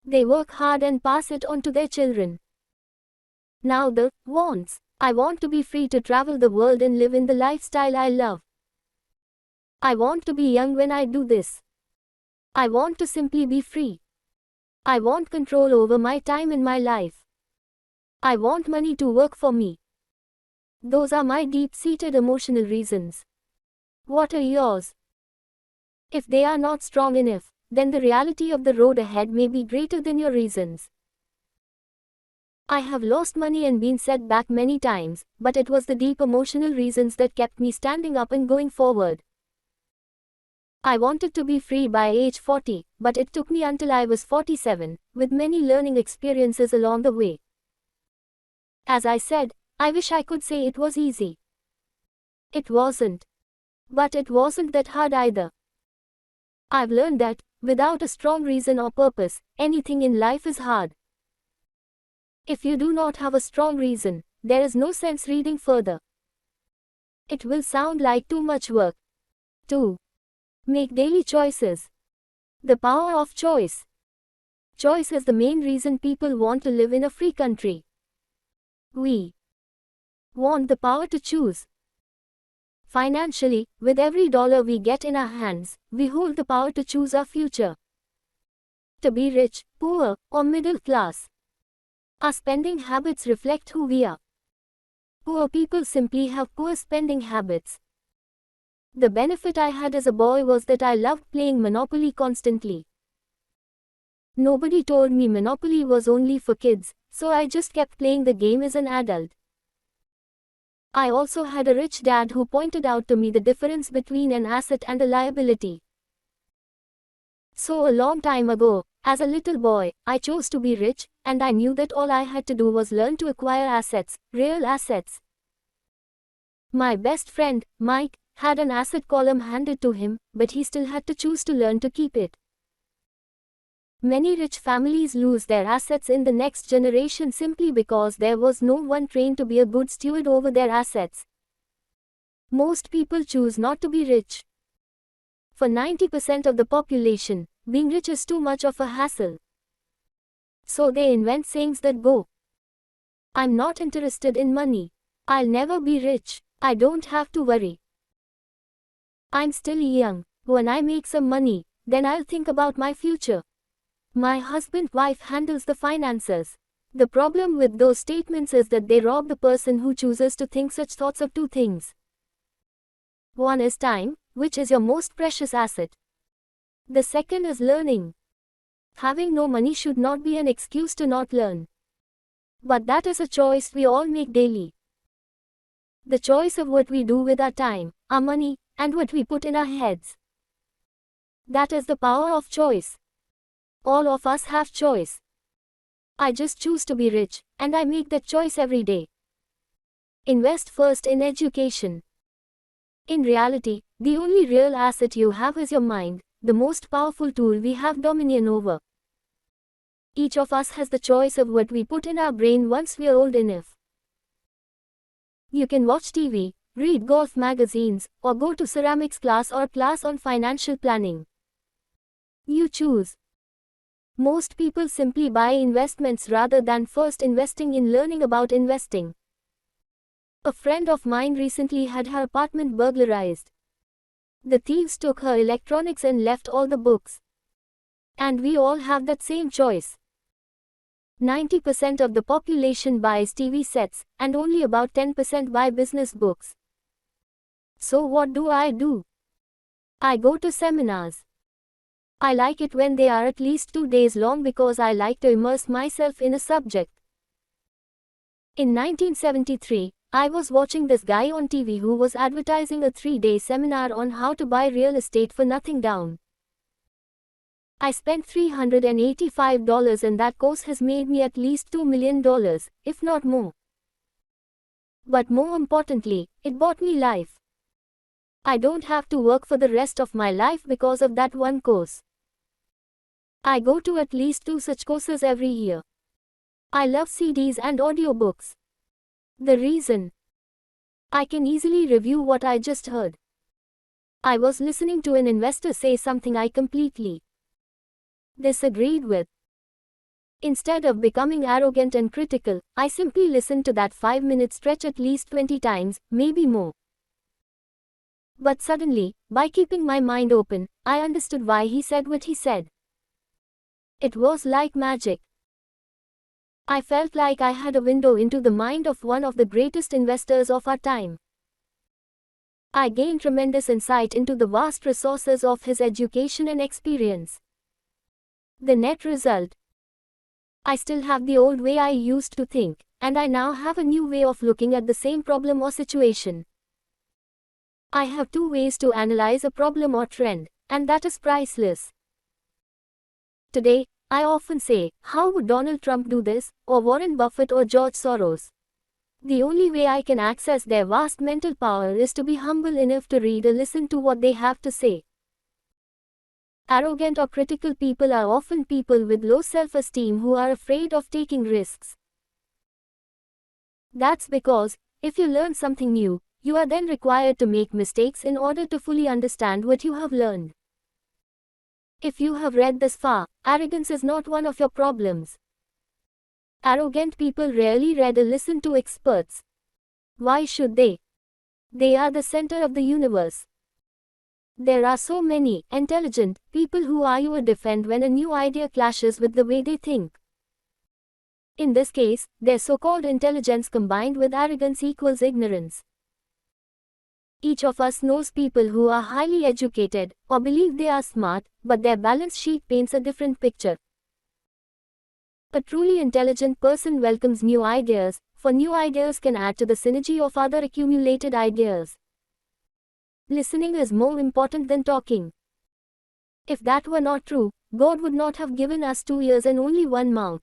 They work hard and pass it on to their children. Now the wants. I want to be free to travel the world and live in the lifestyle I love. I want to be young when I do this. I want to simply be free. I want control over my time and my life. I want money to work for me. Those are my deep-seated emotional reasons. What are yours? If they are not strong enough, then the reality of the road ahead may be greater than your reasons. I have lost money and been set back many times, but it was the deep emotional reasons that kept me standing up and going forward. I wanted to be free by age 40, but it took me until I was 47, with many learning experiences along the way. As I said, I wish I could say it was easy. It wasn't. But it wasn't that hard either. I've learned that, without a strong reason or purpose, anything in life is hard. If you do not have a strong reason, there is no sense reading further. It will sound like too much work. 2. Make daily choices. The power of choice. Choice is the main reason people want to live in a free country. We want the power to choose. Financially, with every dollar we get in our hands, we hold the power to choose our future. To be rich, poor, or middle class. Our spending habits reflect who we are. Poor people simply have poor spending habits. The benefit I had as a boy was that I loved playing Monopoly constantly. Nobody told me Monopoly was only for kids, so I just kept playing the game as an adult. I also had a rich dad who pointed out to me the difference between an asset and a liability. So a long time ago, as a little boy, I chose to be rich, and I knew that all I had to do was learn to acquire assets, real assets. My best friend, Mike, had an asset column handed to him, but he still had to choose to learn to keep it. Many rich families lose their assets in the next generation simply because there was no one trained to be a good steward over their assets. Most people choose not to be rich. For 90% of the population, being rich is too much of a hassle. So they invent sayings that go, "I'm not interested in money. I'll never be rich. I don't have to worry. I'm still young. When I make some money, then I'll think about my future. My husband-wife handles the finances." The problem with those statements is that they rob the person who chooses to think such thoughts of two things. One is time, which is your most precious asset. The second is learning. Having no money should not be an excuse to not learn. But that is a choice we all make daily. The choice of what we do with our time, our money, and what we put in our heads. That is the power of choice. All of us have choice. I just choose to be rich, and I make that choice every day. Invest first in education. In reality, the only real asset you have is your mind, the most powerful tool we have dominion over. Each of us has the choice of what we put in our brain once we are old enough. You can watch TV, read golf magazines, or go to ceramics class or class on financial planning. You choose. Most people simply buy investments rather than first investing in learning about investing. A friend of mine recently had her apartment burglarized. The thieves took her electronics and left all the books. And we all have that same choice. 90% of the population buys TV sets, and only about 10% buy business books. So what do? I go to seminars. I like it when they are at least 2 days long because I like to immerse myself in a subject. In 1973, I was watching this guy on TV who was advertising a 3-day seminar on how to buy real estate for nothing down. I spent $385 and that course has made me at least $2 million, if not more. But more importantly, it bought me life. I don't have to work for the rest of my life because of that one course. I go to at least 2 such courses every year. I love CDs and audiobooks. The reason? I can easily review what I just heard. I was listening to an investor say something I completely disagreed with. Instead of becoming arrogant and critical, I simply listened to that 5-minute stretch at least 20 times, maybe more. But suddenly, by keeping my mind open, I understood why he said what he said. It was like magic. I felt like I had a window into the mind of one of the greatest investors of our time. I gained tremendous insight into the vast resources of his education and experience. The net result: I still have the old way I used to think, and I now have a new way of looking at the same problem or situation. I have two ways to analyze a problem or trend, and that is priceless. Today, I often say, how would Donald Trump do this, or Warren Buffett or George Soros? The only way I can access their vast mental power is to be humble enough to read or listen to what they have to say. Arrogant or critical people are often people with low self-esteem who are afraid of taking risks. That's because, if you learn something new, you are then required to make mistakes in order to fully understand what you have learned. If you have read this far, arrogance is not one of your problems. Arrogant people rarely read or listen to experts. Why should they? They are the center of the universe. There are so many intelligent people who argue or defend when a new idea clashes with the way they think. In this case, their so-called intelligence combined with arrogance equals ignorance. Each of us knows people who are highly educated, or believe they are smart, but their balance sheet paints a different picture. A truly intelligent person welcomes new ideas, for new ideas can add to the synergy of other accumulated ideas. Listening is more important than talking. If that were not true, God would not have given us 2 ears and only 1 mouth.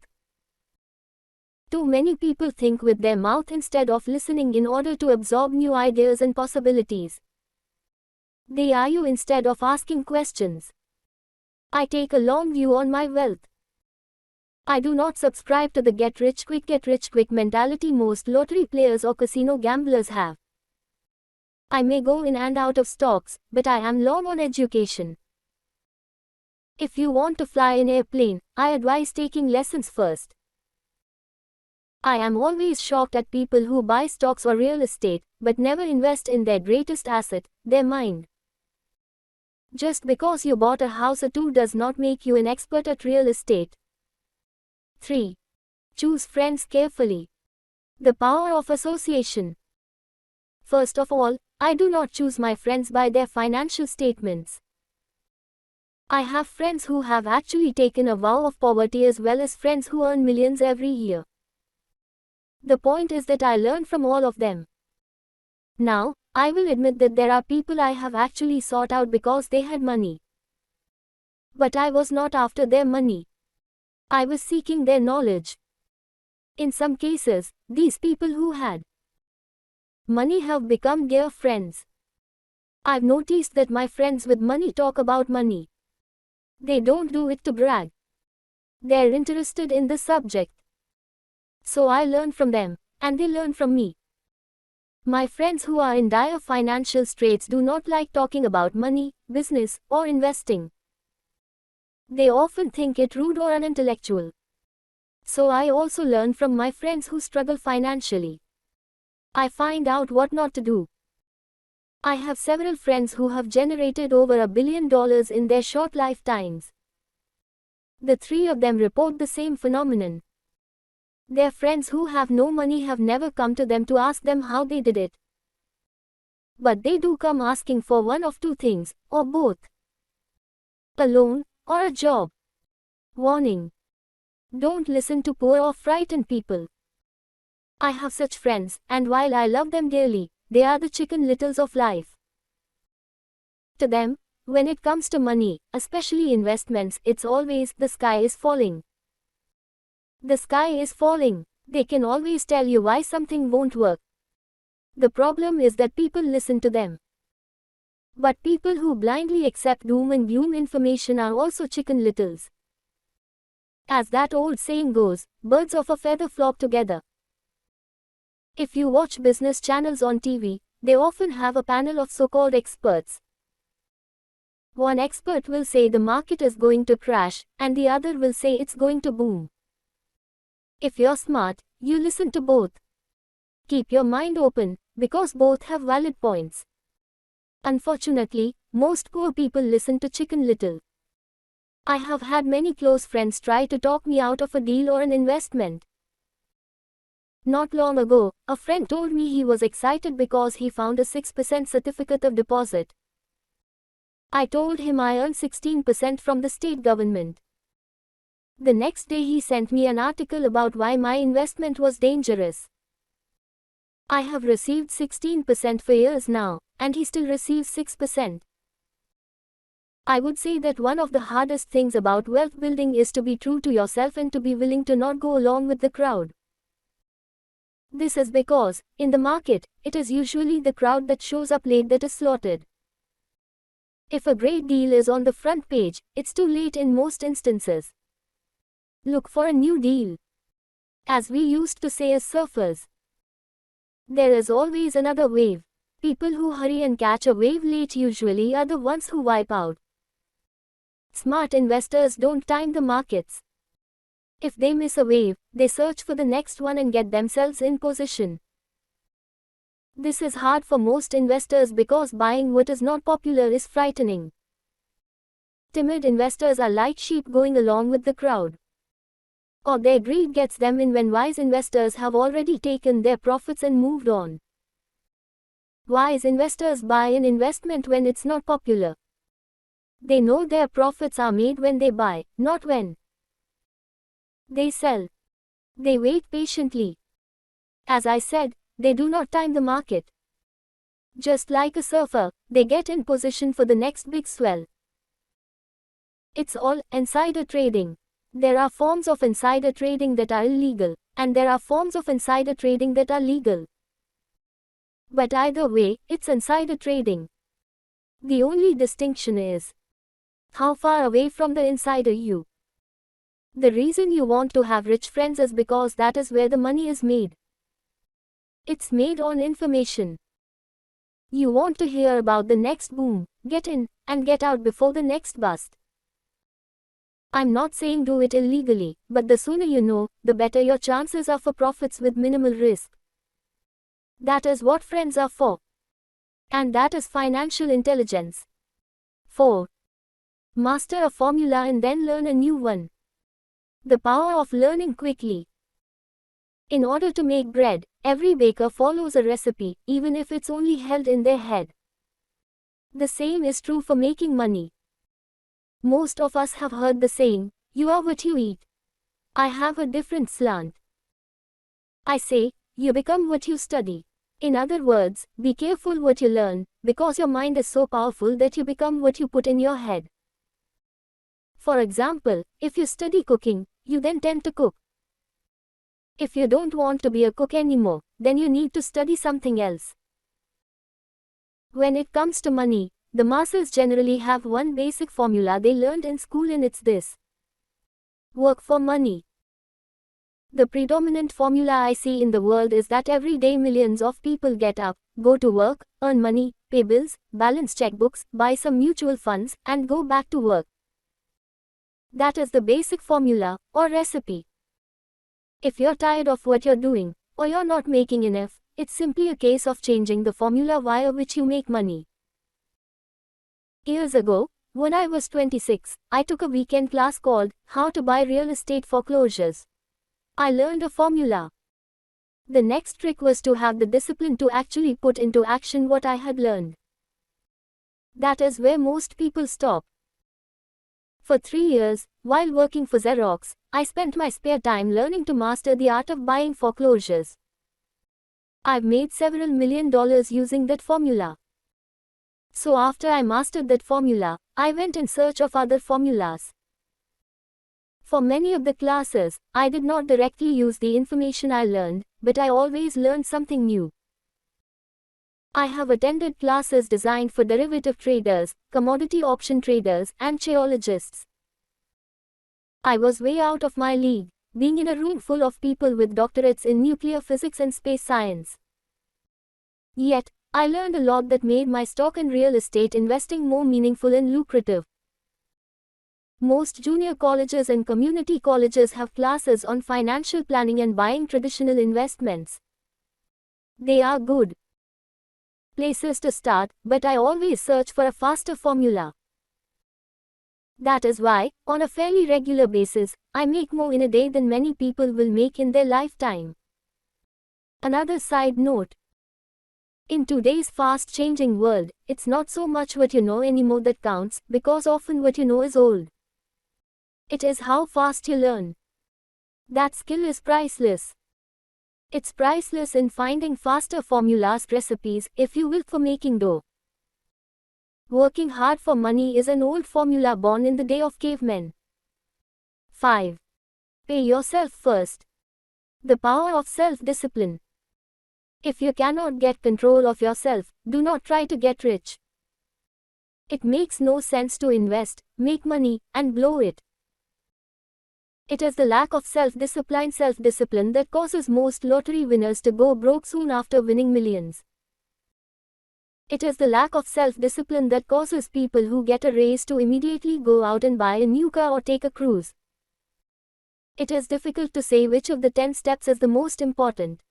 Too many people think with their mouth instead of listening in order to absorb new ideas and possibilities. They argue instead of asking questions. I take a long view on my wealth. I do not subscribe to the get rich quick mentality most lottery players or casino gamblers have. I may go in and out of stocks, but I am long on education. If you want to fly an airplane, I advise taking lessons first. I am always shocked at people who buy stocks or real estate, but never invest in their greatest asset, their mind. Just because you bought a house or two does not make you an expert at real estate. 3. Choose friends carefully. The power of association. First of all, I do not choose my friends by their financial statements. I have friends who have actually taken a vow of poverty as well as friends who earn millions every year. The point is that I learn from all of them. Now, I will admit that there are people I have actually sought out because they had money. But I was not after their money. I was seeking their knowledge. In some cases, these people who had money have become dear friends. I've noticed that my friends with money talk about money. They don't do it to brag. They're interested in the subject. So I learn from them, and they learn from me. My friends who are in dire financial straits do not like talking about money, business, or investing. They often think it rude or unintellectual. So I also learn from my friends who struggle financially. I find out what not to do. I have several friends who have generated over $1 billion in their short lifetimes. The 3 of them report the same phenomenon. Their friends who have no money have never come to them to ask them how they did it. But they do come asking for one of 2 things, or both: a loan, or a job. Warning: don't listen to poor or frightened people. I have such friends, and while I love them dearly, they are the Chicken Littles of life. To them, when it comes to money, especially investments, it's always, the sky is falling. The sky is falling. They can always tell you why something won't work. The problem is that people listen to them. But people who blindly accept doom and gloom information are also chicken littles. As that old saying goes, birds of a feather flock together. If you watch business channels on TV, they often have a panel of so-called experts. One expert will say the market is going to crash, and the other will say it's going to boom. If you're smart, you listen to both. Keep your mind open, because both have valid points. Unfortunately, most poor people listen to Chicken Little. I have had many close friends try to talk me out of a deal or an investment. Not long ago, a friend told me he was excited because he found a 6% certificate of deposit. I told him I earned 16% from the state government. The next day he sent me an article about why my investment was dangerous. I have received 16% for years now, and he still receives 6%. I would say that one of the hardest things about wealth building is to be true to yourself and to be willing to not go along with the crowd. This is because, in the market, it is usually the crowd that shows up late that is slaughtered. If a great deal is on the front page, it's too late in most instances. Look for a new deal. As we used to say as surfers, there is always another wave. People who hurry and catch a wave late usually are the ones who wipe out. Smart investors don't time the markets. If they miss a wave, they search for the next one and get themselves in position. This is hard for most investors because buying what is not popular is frightening. Timid investors are like sheep going along with the crowd. Or their greed gets them in when wise investors have already taken their profits and moved on. Wise investors buy an investment when it's not popular. They know their profits are made when they buy, not when they sell. They wait patiently. As I said, they do not time the market. Just like a surfer, they get in position for the next big swell. It's all insider trading. There are forms of insider trading that are illegal, and there are forms of insider trading that are legal. But either way, it's insider trading. The only distinction is how far away from the insider you. The reason you want to have rich friends is because that is where the money is made. It's made on information. You want to hear about the next boom, get in, and get out before the next bust. I'm not saying do it illegally, but the sooner you know, the better your chances are for profits with minimal risk. That is what friends are for. And that is financial intelligence. 4. Master a formula and then learn a new one. The power of learning quickly. In order to make bread, every baker follows a recipe, even if it's only held in their head. The same is true for making money. Most of us have heard the saying, you are what you eat. I have a different slant. I say, you become what you study. In other words, be careful what you learn, because your mind is so powerful that you become what you put in your head. For example, if you study cooking, you then tend to cook. If you don't want to be a cook anymore, then you need to study something else. When it comes to money, the masses generally have one basic formula they learned in school, and it's this: work for money. The predominant formula I see in the world is that every day millions of people get up, go to work, earn money, pay bills, balance checkbooks, buy some mutual funds, and go back to work. That is the basic formula, or recipe. If you're tired of what you're doing, or you're not making enough, it's simply a case of changing the formula via which you make money. Years ago, when I was 26, I took a weekend class called How to Buy Real Estate Foreclosures. I learned a formula. The next trick was to have the discipline to actually put into action what I had learned. That is where most people stop. For 3 years, while working for Xerox, I spent my spare time learning to master the art of buying foreclosures. I've made several $1 million using that formula. So after I mastered that formula, I went in search of other formulas. For many of the classes, I did not directly use the information I learned, but I always learned something new. I have attended classes designed for derivative traders, commodity option traders, and geologists. I was way out of my league, being in a room full of people with doctorates in nuclear physics and space science. Yet, I learned a lot that made my stock and real estate investing more meaningful and lucrative. Most junior colleges and community colleges have classes on financial planning and buying traditional investments. They are good. places to start, but I always search for a faster formula. That is why, on a fairly regular basis, I make more in a day than many people will make in their lifetime. Another side note. In today's fast-changing world, it's not so much what you know anymore that counts, because often what you know is old. It is how fast you learn. That skill is priceless. It's priceless in finding faster formulas, recipes, if you will, for making dough. Working hard for money is an old formula born in the day of cavemen. 5. Pay yourself first. The power of self-discipline. If you cannot get control of yourself, do not try to get rich. It makes no sense to invest, make money, and blow it. It is the lack of self-discipline that causes most lottery winners to go broke soon after winning millions. It is the lack of self-discipline that causes people who get a raise to immediately go out and buy a new car or take a cruise. It is difficult to say which of the 10 steps is the most important.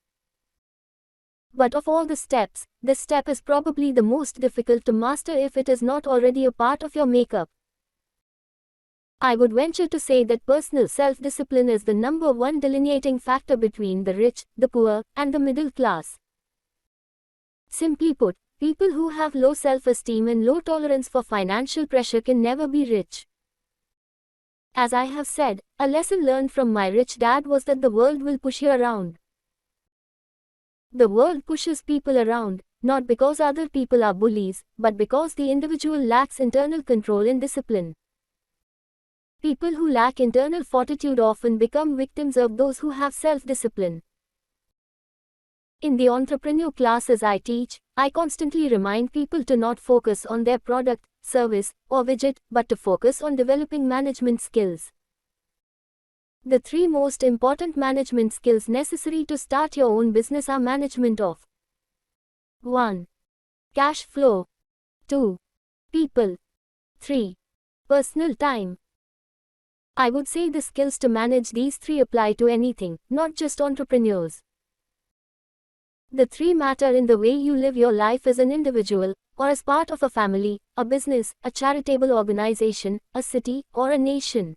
But of all the steps, this step is probably the most difficult to master if it is not already a part of your makeup. I would venture to say that personal self-discipline is the number one delineating factor between the rich, the poor, and the middle class. Simply put, people who have low self-esteem and low tolerance for financial pressure can never be rich. As I have said, a lesson learned from my rich dad was that the world will push you around. The world pushes people around, not because other people are bullies, but because the individual lacks internal control and discipline. People who lack internal fortitude often become victims of those who have self-discipline. In the entrepreneur classes I teach, I constantly remind people to not focus on their product, service, or widget, but to focus on developing management skills. The 3 most important management skills necessary to start your own business are management of 1. Cash flow. 2. People. 3. Personal time. I would say the skills to manage these 3 apply to anything, not just entrepreneurs. The 3 matter in the way you live your life as an individual, or as part of a family, a business, a charitable organization, a city, or a nation.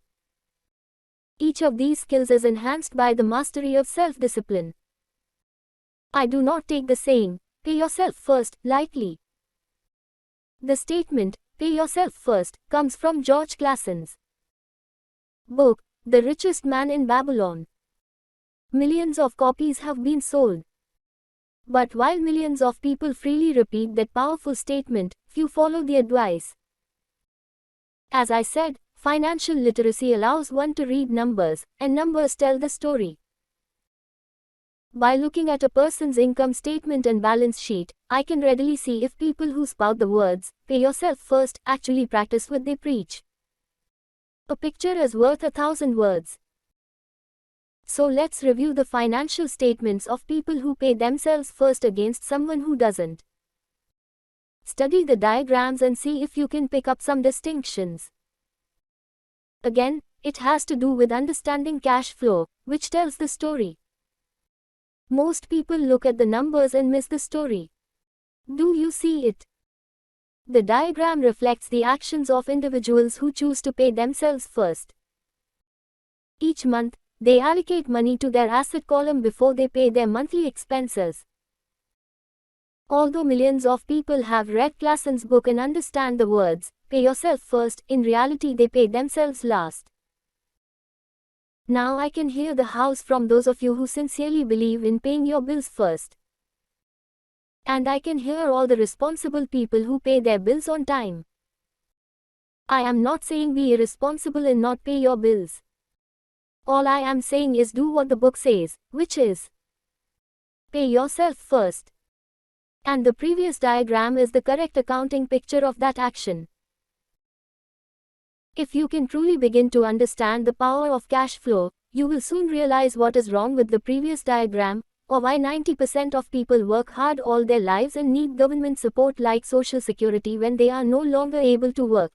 Each of these skills is enhanced by the mastery of self-discipline. I do not take the saying, pay yourself first, lightly. The statement, pay yourself first, comes from George Clason's book, The Richest Man in Babylon. Millions of copies have been sold. But while millions of people freely repeat that powerful statement, few follow the advice. As I said, financial literacy allows one to read numbers, and numbers tell the story. By looking at a person's income statement and balance sheet, I can readily see if people who spout the words, pay yourself first, actually practice what they preach. A picture is worth 1,000 words. So let's review the financial statements of people who pay themselves first against someone who doesn't. Study the diagrams and see if you can pick up some distinctions. Again, it has to do with understanding cash flow, which tells the story. Most people look at the numbers and miss the story. Do you see it? The diagram reflects the actions of individuals who choose to pay themselves first. Each month, they allocate money to their asset column before they pay their monthly expenses. Although millions of people have read Clason's book and understand the words, pay yourself first, in reality they pay themselves last. Now I can hear the hows from those of you who sincerely believe in paying your bills first. And I can hear all the responsible people who pay their bills on time. I am not saying be irresponsible and not pay your bills. All I am saying is do what the book says, which is pay yourself first. And the previous diagram is the correct accounting picture of that action. If you can truly begin to understand the power of cash flow, you will soon realize what is wrong with the previous diagram, or why 90% of people work hard all their lives and need government support like Social Security when they are no longer able to work.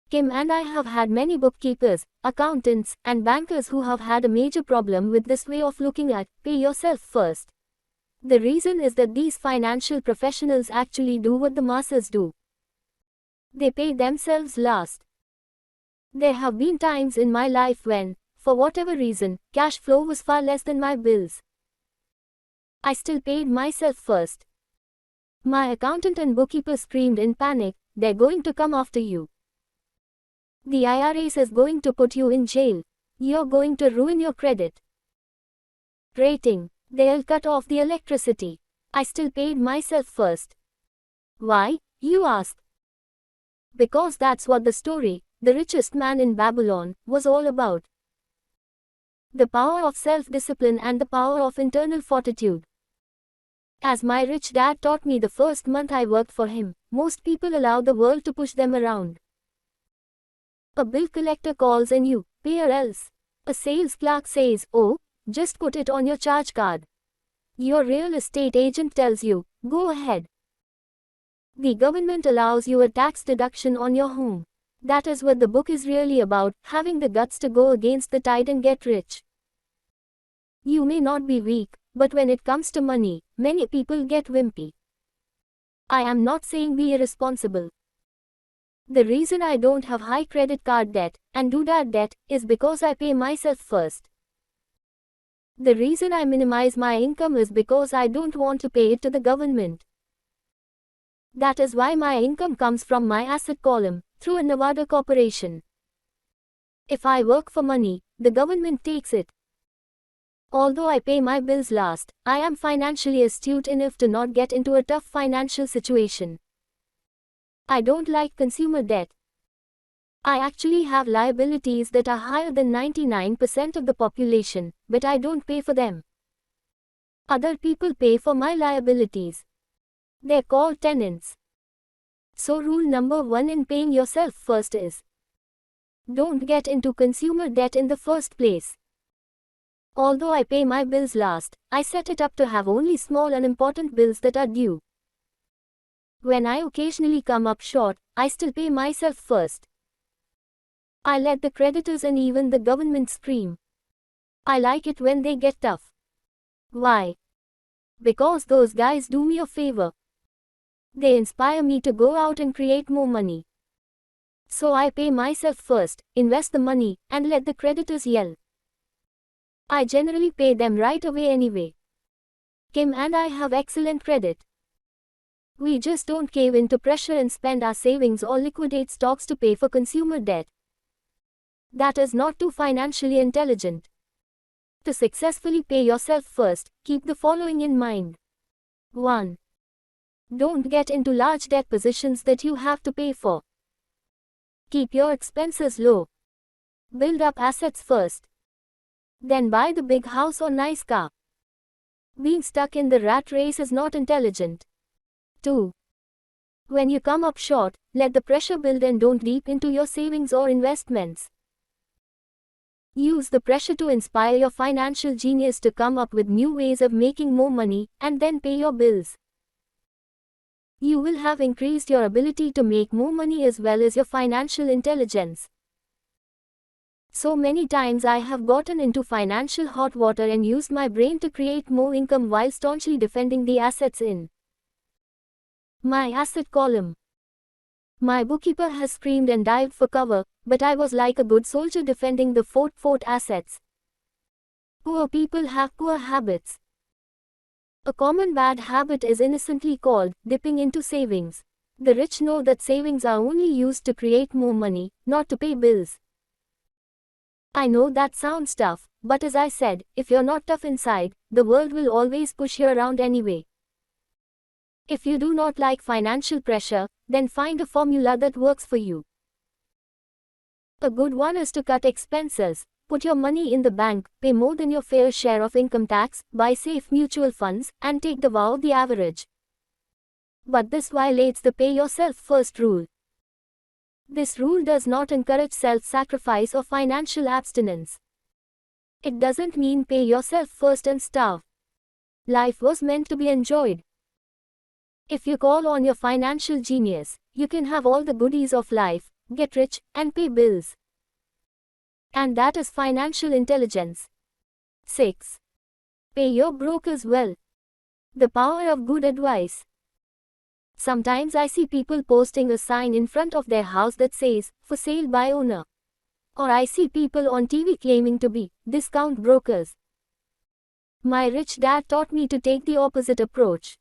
Kim and I have had many bookkeepers, accountants, and bankers who have had a major problem with this way of looking at pay yourself first. The reason is that these financial professionals actually do what the masses do. They pay themselves last. There have been times in my life when, for whatever reason, cash flow was far less than my bills. I still paid myself first. My accountant and bookkeeper screamed in panic, "They're going to come after you. The IRS is going to put you in jail. You're going to ruin your credit rating. They'll cut off the electricity." I still paid myself first. Why, you ask? Because that's what the story, The Richest Man in Babylon, was all about. The power of self-discipline and the power of internal fortitude. As my rich dad taught me the first month I worked for him, most people allow the world to push them around. A bill collector calls and you pay or else. A sales clerk says, "Oh, just put it on your charge card." Your real estate agent tells you, "Go ahead." The government allows you a tax deduction on your home. That is what the book is really about, having the guts to go against the tide and get rich. You may not be weak, but when it comes to money, many people get wimpy. I am not saying be irresponsible. The reason I don't have high credit card debt, and do that debt, is because I pay myself first. The reason I minimize my income is because I don't want to pay it to the government. That is why my income comes from my asset column, through a Nevada corporation. If I work for money, the government takes it. Although I pay my bills last, I am financially astute enough to not get into a tough financial situation. I don't like consumer debt. I actually have liabilities that are higher than 99% of the population, but I don't pay for them. Other people pay for my liabilities. They're called tenants. So rule number 1 in paying yourself first is: don't get into consumer debt in the first place. Although I pay my bills last, I set it up to have only small unimportant bills that are due. When I occasionally come up short, I still pay myself first. I let the creditors and even the government scream. I like it when they get tough. Why? Because those guys do me a favor. They inspire me to go out and create more money. So I pay myself first, invest the money, and let the creditors yell. I generally pay them right away anyway. Kim and I have excellent credit. We just don't cave into pressure and spend our savings or liquidate stocks to pay for consumer debt. That is not too financially intelligent. To successfully pay yourself first, keep the following in mind. 1. Don't get into large debt positions that you have to pay for. Keep your expenses low. Build up assets first. Then buy the big house or nice car. Being stuck in the rat race is not intelligent. 2. When you come up short, let the pressure build and don't leap into your savings or investments. Use the pressure to inspire your financial genius to come up with new ways of making more money, and then pay your bills. You will have increased your ability to make more money as well as your financial intelligence. So many times I have gotten into financial hot water and used my brain to create more income while staunchly defending the assets in my asset column. My bookkeeper has screamed and dived for cover, but I was like a good soldier defending the fort assets. Poor people have poor habits. A common bad habit is innocently called dipping into savings. The rich know that savings are only used to create more money, not to pay bills. I know that sounds tough, but as I said, if you're not tough inside, the world will always push you around anyway. If you do not like financial pressure, then find a formula that works for you. A good one is to cut expenses, put your money in the bank, pay more than your fair share of income tax, buy safe mutual funds, and take the vow of the average. But this violates the pay yourself first rule. This rule does not encourage self-sacrifice or financial abstinence. It doesn't mean pay yourself first and starve. Life was meant to be enjoyed. If you call on your financial genius, you can have all the goodies of life, get rich, and pay bills. And that is financial intelligence. 6. Pay your brokers well. The power of good advice. Sometimes I see people posting a sign in front of their house that says, "For sale by owner." Or I see people on TV claiming to be discount brokers. My rich dad taught me to take the opposite approach.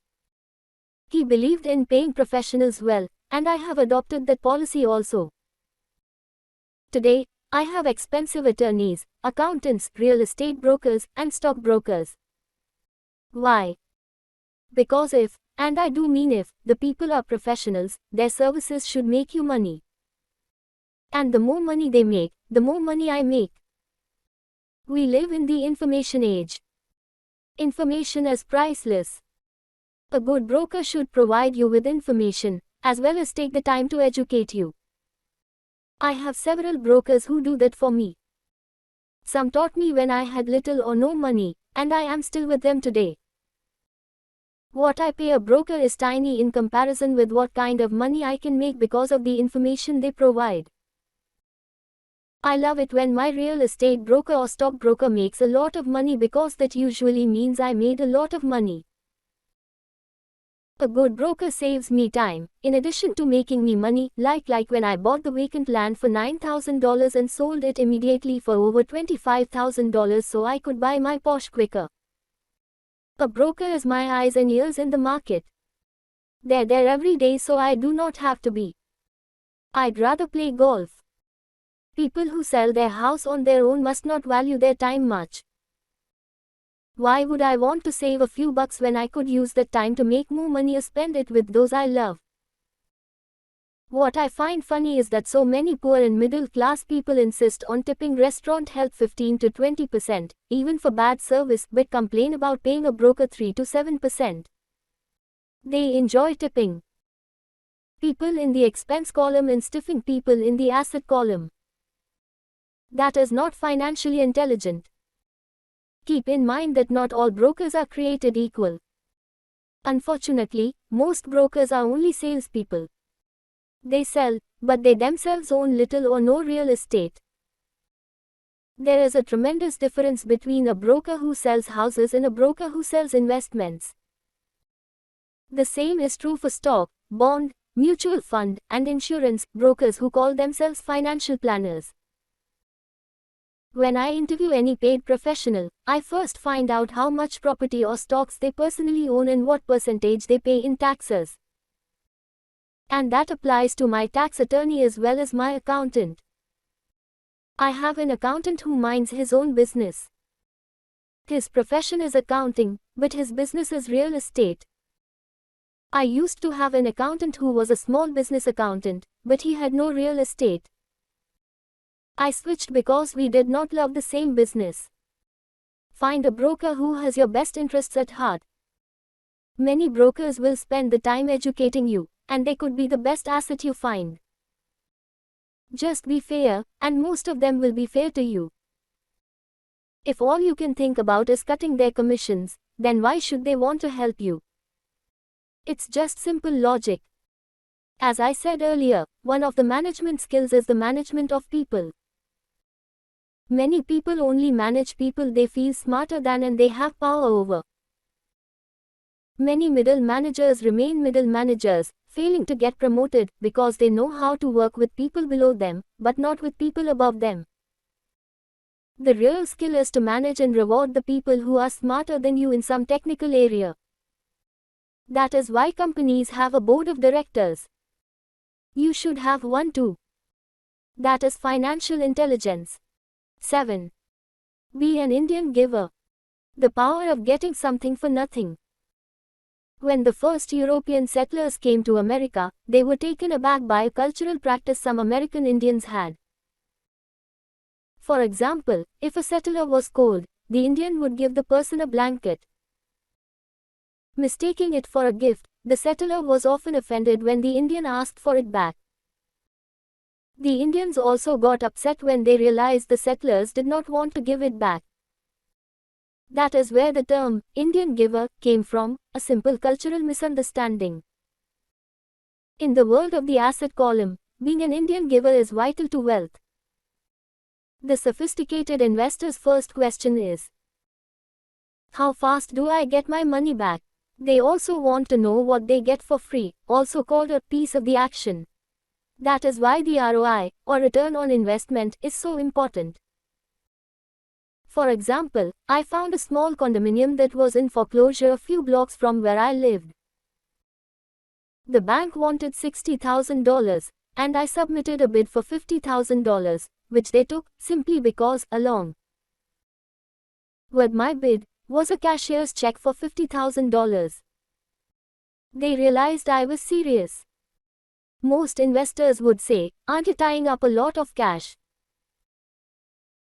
He believed in paying professionals well, and I have adopted that policy also. Today, I have expensive attorneys, accountants, real estate brokers, and stockbrokers. Why? Because if, and I do mean if, the people are professionals, their services should make you money. And the more money they make, the more money I make. We live in the information age. Information is priceless. A good broker should provide you with information, as well as take the time to educate you. I have several brokers who do that for me. Some taught me when I had little or no money, and I am still with them today. What I pay a broker is tiny in comparison with what kind of money I can make because of the information they provide. I love it when my real estate broker or stockbroker makes a lot of money because that usually means I made a lot of money. A good broker saves me time, in addition to making me money, like when I bought the vacant land for $9,000 and sold it immediately for over $25,000 so I could buy my Porsche quicker. A broker is my eyes and ears in the market. They're there every day so I do not have to be. I'd rather play golf. People who sell their house on their own must not value their time much. Why would I want to save a few bucks when I could use that time to make more money or spend it with those I love? What I find funny is that so many poor and middle class people insist on tipping restaurant help 15 to 20%, even for bad service, but complain about paying a broker 3 to 7%. They enjoy tipping people in the expense column and stiffing people in the asset column. That is not financially intelligent. Keep in mind that not all brokers are created equal. Unfortunately, most brokers are only salespeople. They sell, but they themselves own little or no real estate. There is a tremendous difference between a broker who sells houses and a broker who sells investments. The same is true for stock, bond, mutual fund, and insurance brokers who call themselves financial planners. When I interview any paid professional, I first find out how much property or stocks they personally own and what percentage they pay in taxes. And that applies to my tax attorney as well as my accountant. I have an accountant who minds his own business. His profession is accounting, but his business is real estate. I used to have an accountant who was a small business accountant, but he had no real estate. I switched because we did not love the same business. Find a broker who has your best interests at heart. Many brokers will spend the time educating you, and they could be the best asset you find. Just be fair, and most of them will be fair to you. If all you can think about is cutting their commissions, then why should they want to help you? It's just simple logic. As I said earlier, one of the management skills is the management of people. Many people only manage people they feel smarter than and they have power over. Many middle managers remain middle managers, failing to get promoted because they know how to work with people below them, but not with people above them. The real skill is to manage and reward the people who are smarter than you in some technical area. That is why companies have a board of directors. You should have one too. That is financial intelligence. 7. Be an Indian giver. The power of getting something for nothing. When the first European settlers came to America, they were taken aback by a cultural practice some American Indians had. For example, if a settler was cold, the Indian would give the person a blanket. Mistaking it for a gift, the settler was often offended when the Indian asked for it back. The Indians also got upset when they realized the settlers did not want to give it back. That is where the term, Indian giver, came from, a simple cultural misunderstanding. In the world of the asset column, being an Indian giver is vital to wealth. The sophisticated investor's first question is, how fast do I get my money back? They also want to know what they get for free, also called a piece of the action. That is why the ROI, or return on investment, is so important. For example, I found a small condominium that was in foreclosure a few blocks from where I lived. The bank wanted $60,000, and I submitted a bid for $50,000, which they took, simply because, along with my bid, was a cashier's check for $50,000. They realized I was serious. Most investors would say, "Aren't you tying up a lot of cash?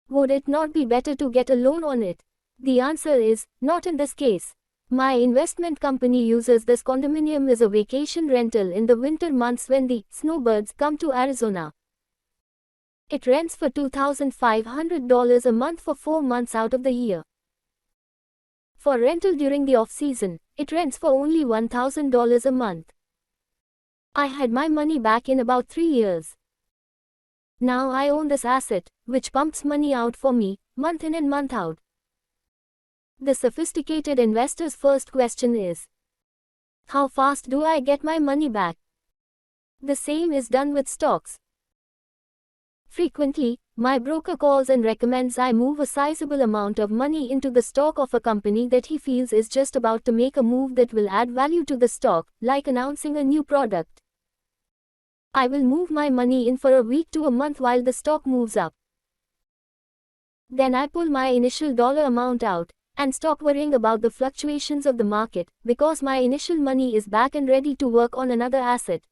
Would it not be better to get a loan on it?" The answer is, not in this case. My investment company uses this condominium as a vacation rental in the winter months when the snowbirds come to Arizona. It rents for $2,500 a month for 4 months out of the year. For rental during the off-season, it rents for only $1,000 a month. I had my money back in about 3 years. Now I own this asset, which pumps money out for me, month in and month out. The sophisticated investor's first question is, how fast do I get my money back? The same is done with stocks. Frequently, my broker calls and recommends I move a sizable amount of money into the stock of a company that he feels is just about to make a move that will add value to the stock, like announcing a new product. I will move my money in for a week to a month while the stock moves up. Then I pull my initial dollar amount out and stop worrying about the fluctuations of the market, because my initial money is back and ready to work on another asset.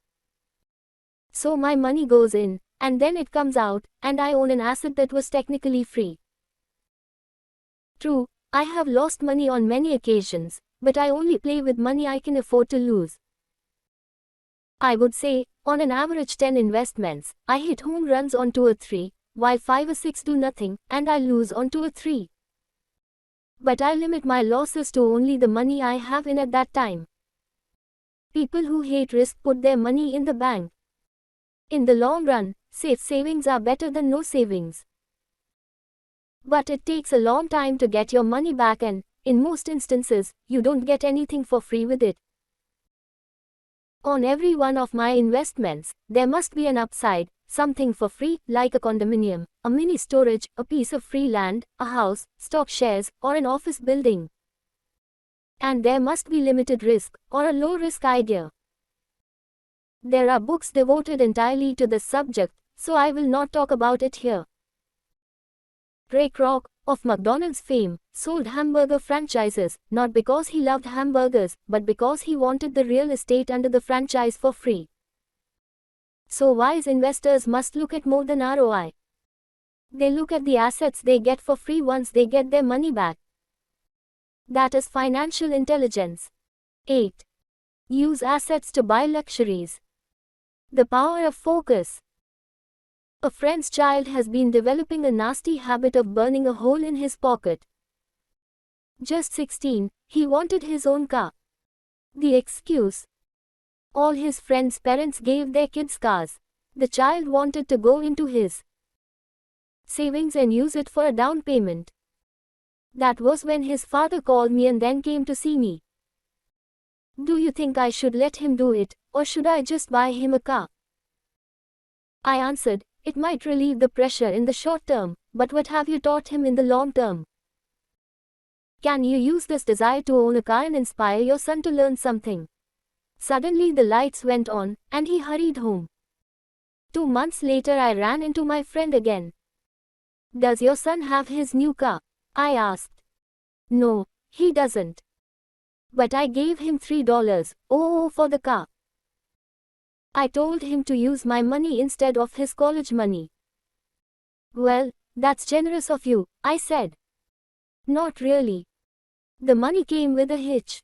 So my money goes in, and then it comes out, and I own an asset that was technically free. True, I have lost money on many occasions, but I only play with money I can afford to lose. I would say, on an average 10 investments, I hit home runs on 2 or 3, while 5 or 6 do nothing, and I lose on 2 or 3. But I limit my losses to only the money I have in at that time. People who hate risk put their money in the bank. In the long run, safe savings are better than no savings. But it takes a long time to get your money back, and, in most instances, you don't get anything for free with it. On every one of my investments, there must be an upside, something for free, like a condominium, a mini storage, a piece of free land, a house, stock shares, or an office building. And there must be limited risk, or a low-risk idea. There are books devoted entirely to this subject, so I will not talk about it here. Ray Kroc, of McDonald's fame, sold hamburger franchises, not because he loved hamburgers, but because he wanted the real estate under the franchise for free. So wise investors must look at more than ROI. They look at the assets they get for free once they get their money back. That is financial intelligence. 8. Use assets to buy luxuries. The power of focus. A friend's child has been developing a nasty habit of burning a hole in his pocket. Just 16, he wanted his own car. The excuse: all his friends' parents gave their kids cars. The child wanted to go into his savings and use it for a down payment. That was when his father called me and then came to see me. "Do you think I should let him do it, or should I just buy him a car?" I answered, "It might relieve the pressure in the short term, but what have you taught him in the long term? Can you use this desire to own a car and inspire your son to learn something?" Suddenly the lights went on, and he hurried home. 2 months later I ran into my friend again. "Does your son have his new car?" I asked. "No, he doesn't. But I gave him $3 for the car. I told him to use my money instead of his college money." "Well, that's generous of you," I said. "Not really. The money came with a hitch."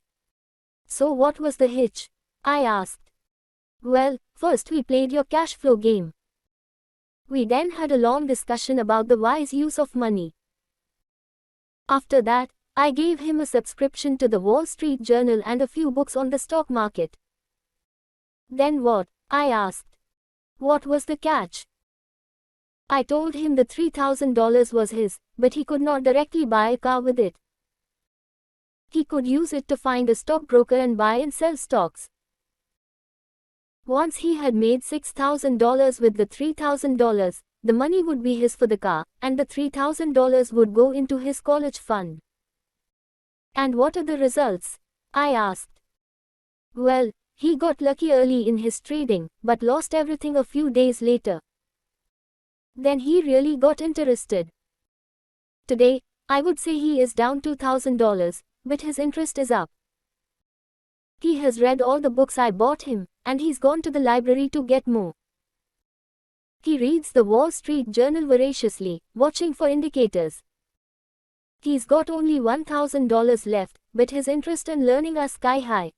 "So what was the hitch?" I asked. "Well, first we played your cash flow game. We then had a long discussion about the wise use of money. After that, I gave him a subscription to the Wall Street Journal and a few books on the stock market." "Then what?" I asked. "What was the catch?" I told him the $3,000 was his, but he could not directly buy a car with it. He could use it to find a stockbroker and buy and sell stocks. Once he had made $6,000 with the $3,000, the money would be his for the car, and the $3,000 would go into his college fund. And what are the results? I asked. Well, he got lucky early in his trading, but lost everything a few days later. Then he really got interested. Today, I would say he is down $2,000, but his interest is up. He has read all the books I bought him, and he's gone to the library to get more. He reads the Wall Street Journal voraciously, watching for indicators. He's got only $1,000 left, but his interest in learning are sky high.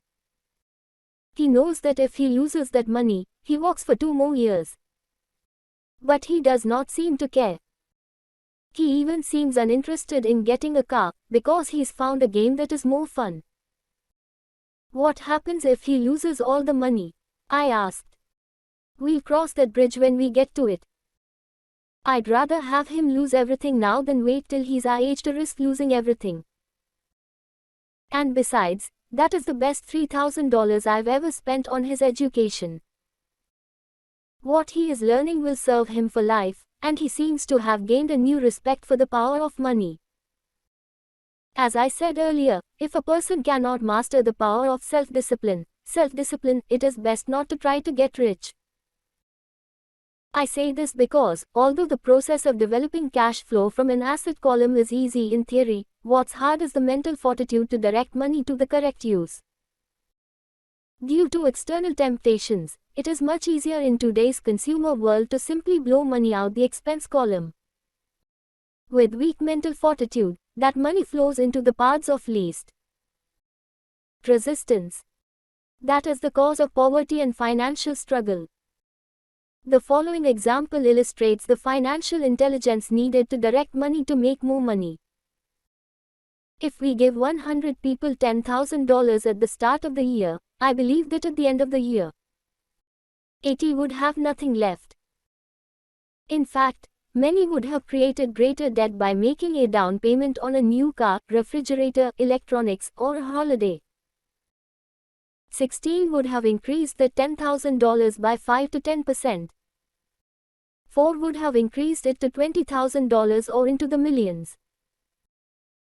He knows that if he loses that money, he works for 2 more years. But he does not seem to care. He even seems uninterested in getting a car, because he's found a game that is more fun. What happens if he loses all the money? I asked. We'll cross that bridge when we get to it. I'd rather have him lose everything now than wait till he's our age to risk losing everything. And besides, that is the best $3,000 I've ever spent on his education. What he is learning will serve him for life, and he seems to have gained a new respect for the power of money. As I said earlier, if a person cannot master the power of self-discipline, it is best not to try to get rich. I say this because, although the process of developing cash flow from an asset column is easy in theory, what's hard is the mental fortitude to direct money to the correct use. Due to external temptations, it is much easier in today's consumer world to simply blow money out the expense column. With weak mental fortitude, that money flows into the paths of least resistance. That is the cause of poverty and financial struggle. The following example illustrates the financial intelligence needed to direct money to make more money. If we give 100 people $10,000 at the start of the year, I believe that at the end of the year, 80 would have nothing left. In fact, many would have created greater debt by making a down payment on a new car, refrigerator, electronics, or a holiday. 16 would have increased the $10,000 by 5 to 10%. 4 would have increased it to $20,000 or into the millions.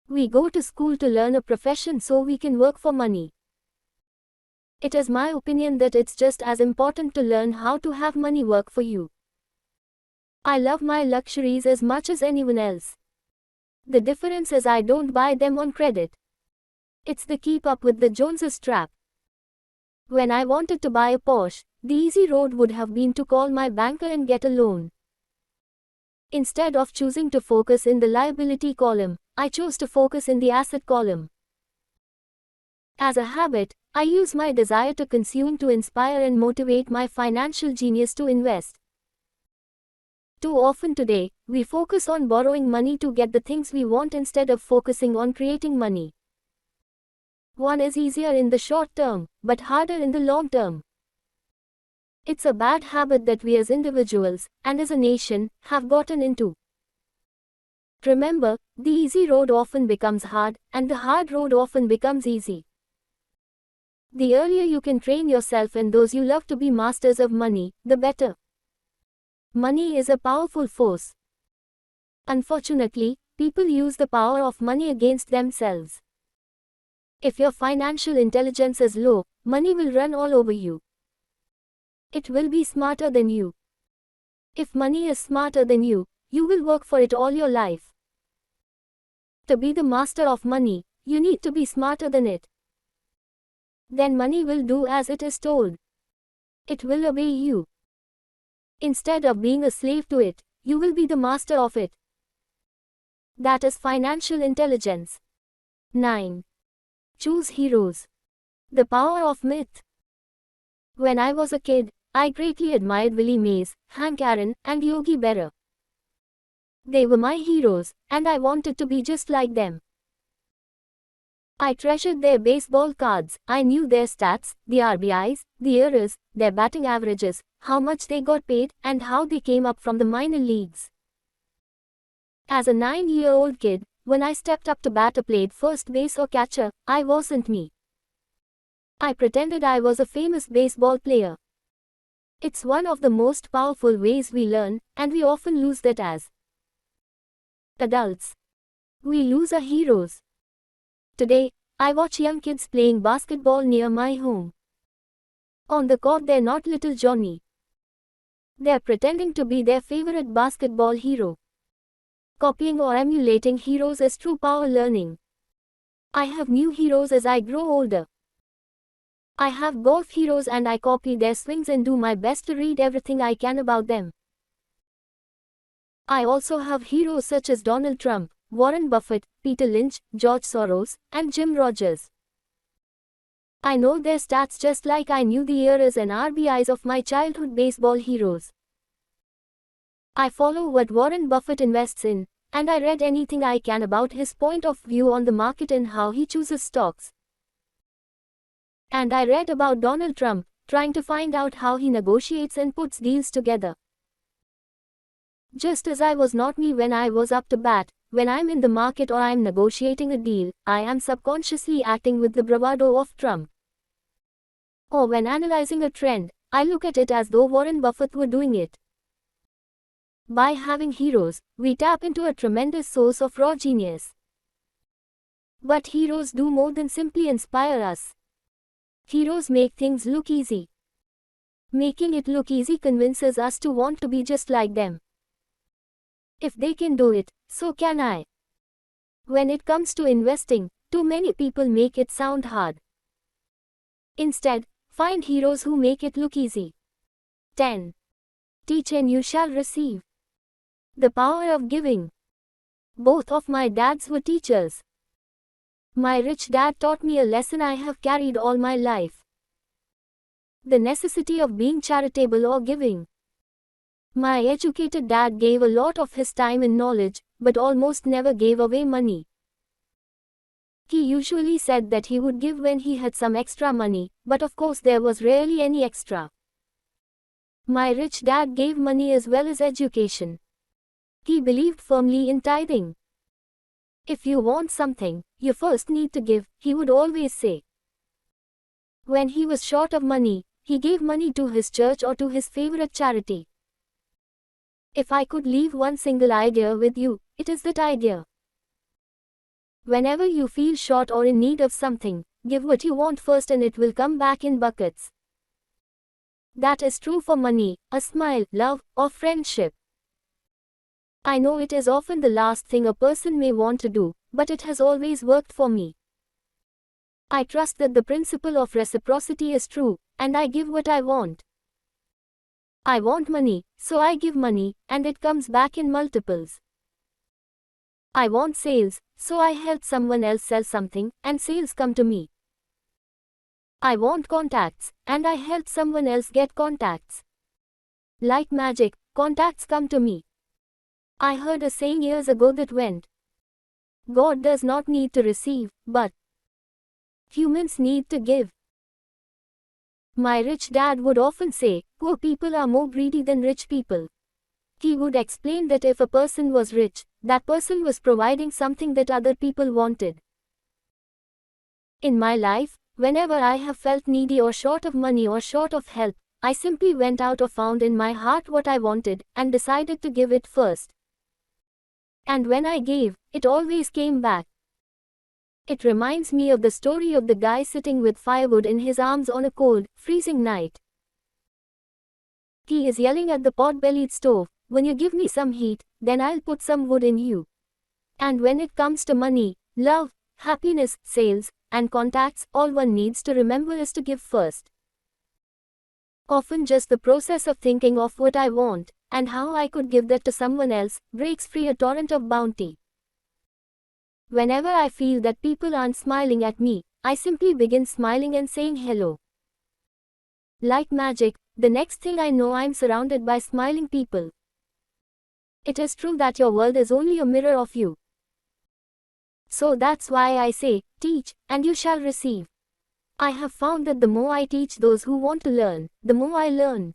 We go to school to learn a profession so we can work for money. It is my opinion that it's just as important to learn how to have money work for you. I love my luxuries as much as anyone else. The difference is I don't buy them on credit. It's the keep up with the Joneses trap. When I wanted to buy a Porsche, the easy road would have been to call my banker and get a loan. Instead of choosing to focus in the liability column, I chose to focus in the asset column. As a habit, I use my desire to consume to inspire and motivate my financial genius to invest. Too often today, we focus on borrowing money to get the things we want instead of focusing on creating money. One is easier in the short term, but harder in the long term. It's a bad habit that we as individuals, and as a nation, have gotten into. Remember, the easy road often becomes hard, and the hard road often becomes easy. The earlier you can train yourself and those you love to be masters of money, the better. Money is a powerful force. Unfortunately, people use the power of money against themselves. If your financial intelligence is low, money will run all over you. It will be smarter than you. If money is smarter than you will work for it all your life. To be the master of money, you need to be smarter than it. Then money will do as it is told. It will obey you. Instead of being a slave to it, you will be the master of it. That is financial intelligence. 9. Choose heroes. The power of myth. When I was a kid, I greatly admired Willie Mays, Hank Aaron, and Yogi Berra. They were my heroes, and I wanted to be just like them. I treasured their baseball cards. I knew their stats, the RBIs, the errors, their batting averages, how much they got paid, and how they came up from the minor leagues. As a 9-year-old kid, when I stepped up to bat or played first base or catcher, I wasn't me. I pretended I was a famous baseball player. It's one of the most powerful ways we learn, and we often lose that as adults. We lose our heroes. Today, I watch young kids playing basketball near my home. On the court, they're not little Johnny. They're pretending to be their favorite basketball hero. Copying or emulating heroes is true power learning. I have new heroes as I grow older. I have golf heroes and I copy their swings and do my best to read everything I can about them. I also have heroes such as Donald Trump, Warren Buffett, Peter Lynch, George Soros, and Jim Rogers. I know their stats just like I knew the eras and RBIs of my childhood baseball heroes. I follow what Warren Buffett invests in, and I read anything I can about his point of view on the market and how he chooses stocks. And I read about Donald Trump, trying to find out how he negotiates and puts deals together. Just as I was not me when I was up to bat, when I'm in the market or I'm negotiating a deal, I am subconsciously acting with the bravado of Trump. Or when analyzing a trend, I look at it as though Warren Buffett were doing it. By having heroes, we tap into a tremendous source of raw genius. But heroes do more than simply inspire us. Heroes make things look easy. Making it look easy convinces us to want to be just like them. If they can do it, so can I. When it comes to investing, too many people make it sound hard. Instead, find heroes who make it look easy. 10. Teach and you shall receive. The power of giving. Both of my dads were teachers. My rich dad taught me a lesson I have carried all my life. The necessity of being charitable or giving. My educated dad gave a lot of his time and knowledge, but almost never gave away money. He usually said that he would give when he had some extra money, but of course there was rarely any extra. My rich dad gave money as well as education. He believed firmly in tithing. If you want something, you first need to give, he would always say. When he was short of money, he gave money to his church or to his favorite charity. If I could leave one single idea with you, it is that idea. Whenever you feel short or in need of something, give what you want first and it will come back in buckets. That is true for money, a smile, love, or friendship. I know it is often the last thing a person may want to do, but it has always worked for me. I trust that the principle of reciprocity is true, and I give what I want. I want money, so I give money, and it comes back in multiples. I want sales, so I help someone else sell something, and sales come to me. I want contacts, and I help someone else get contacts. Like magic, contacts come to me. I heard a saying years ago that went, God does not need to receive, but humans need to give. My rich dad would often say, poor people are more greedy than rich people. He would explain that if a person was rich, that person was providing something that other people wanted. In my life, whenever I have felt needy or short of money or short of help, I simply went out or found in my heart what I wanted, and decided to give it first. And when I gave, it always came back. It reminds me of the story of the guy sitting with firewood in his arms on a cold, freezing night. He is yelling at the pot-bellied stove, when you give me some heat, then I'll put some wood in you. And when it comes to money, love, happiness, sales, and contacts, all one needs to remember is to give first. Often just the process of thinking of what I want, and how I could give that to someone else, breaks free a torrent of bounty. Whenever I feel that people aren't smiling at me, I simply begin smiling and saying hello. Like magic, the next thing I know I'm surrounded by smiling people. It is true that your world is only a mirror of you. So that's why I say, teach, and you shall receive. I have found that the more I teach those who want to learn, the more I learn.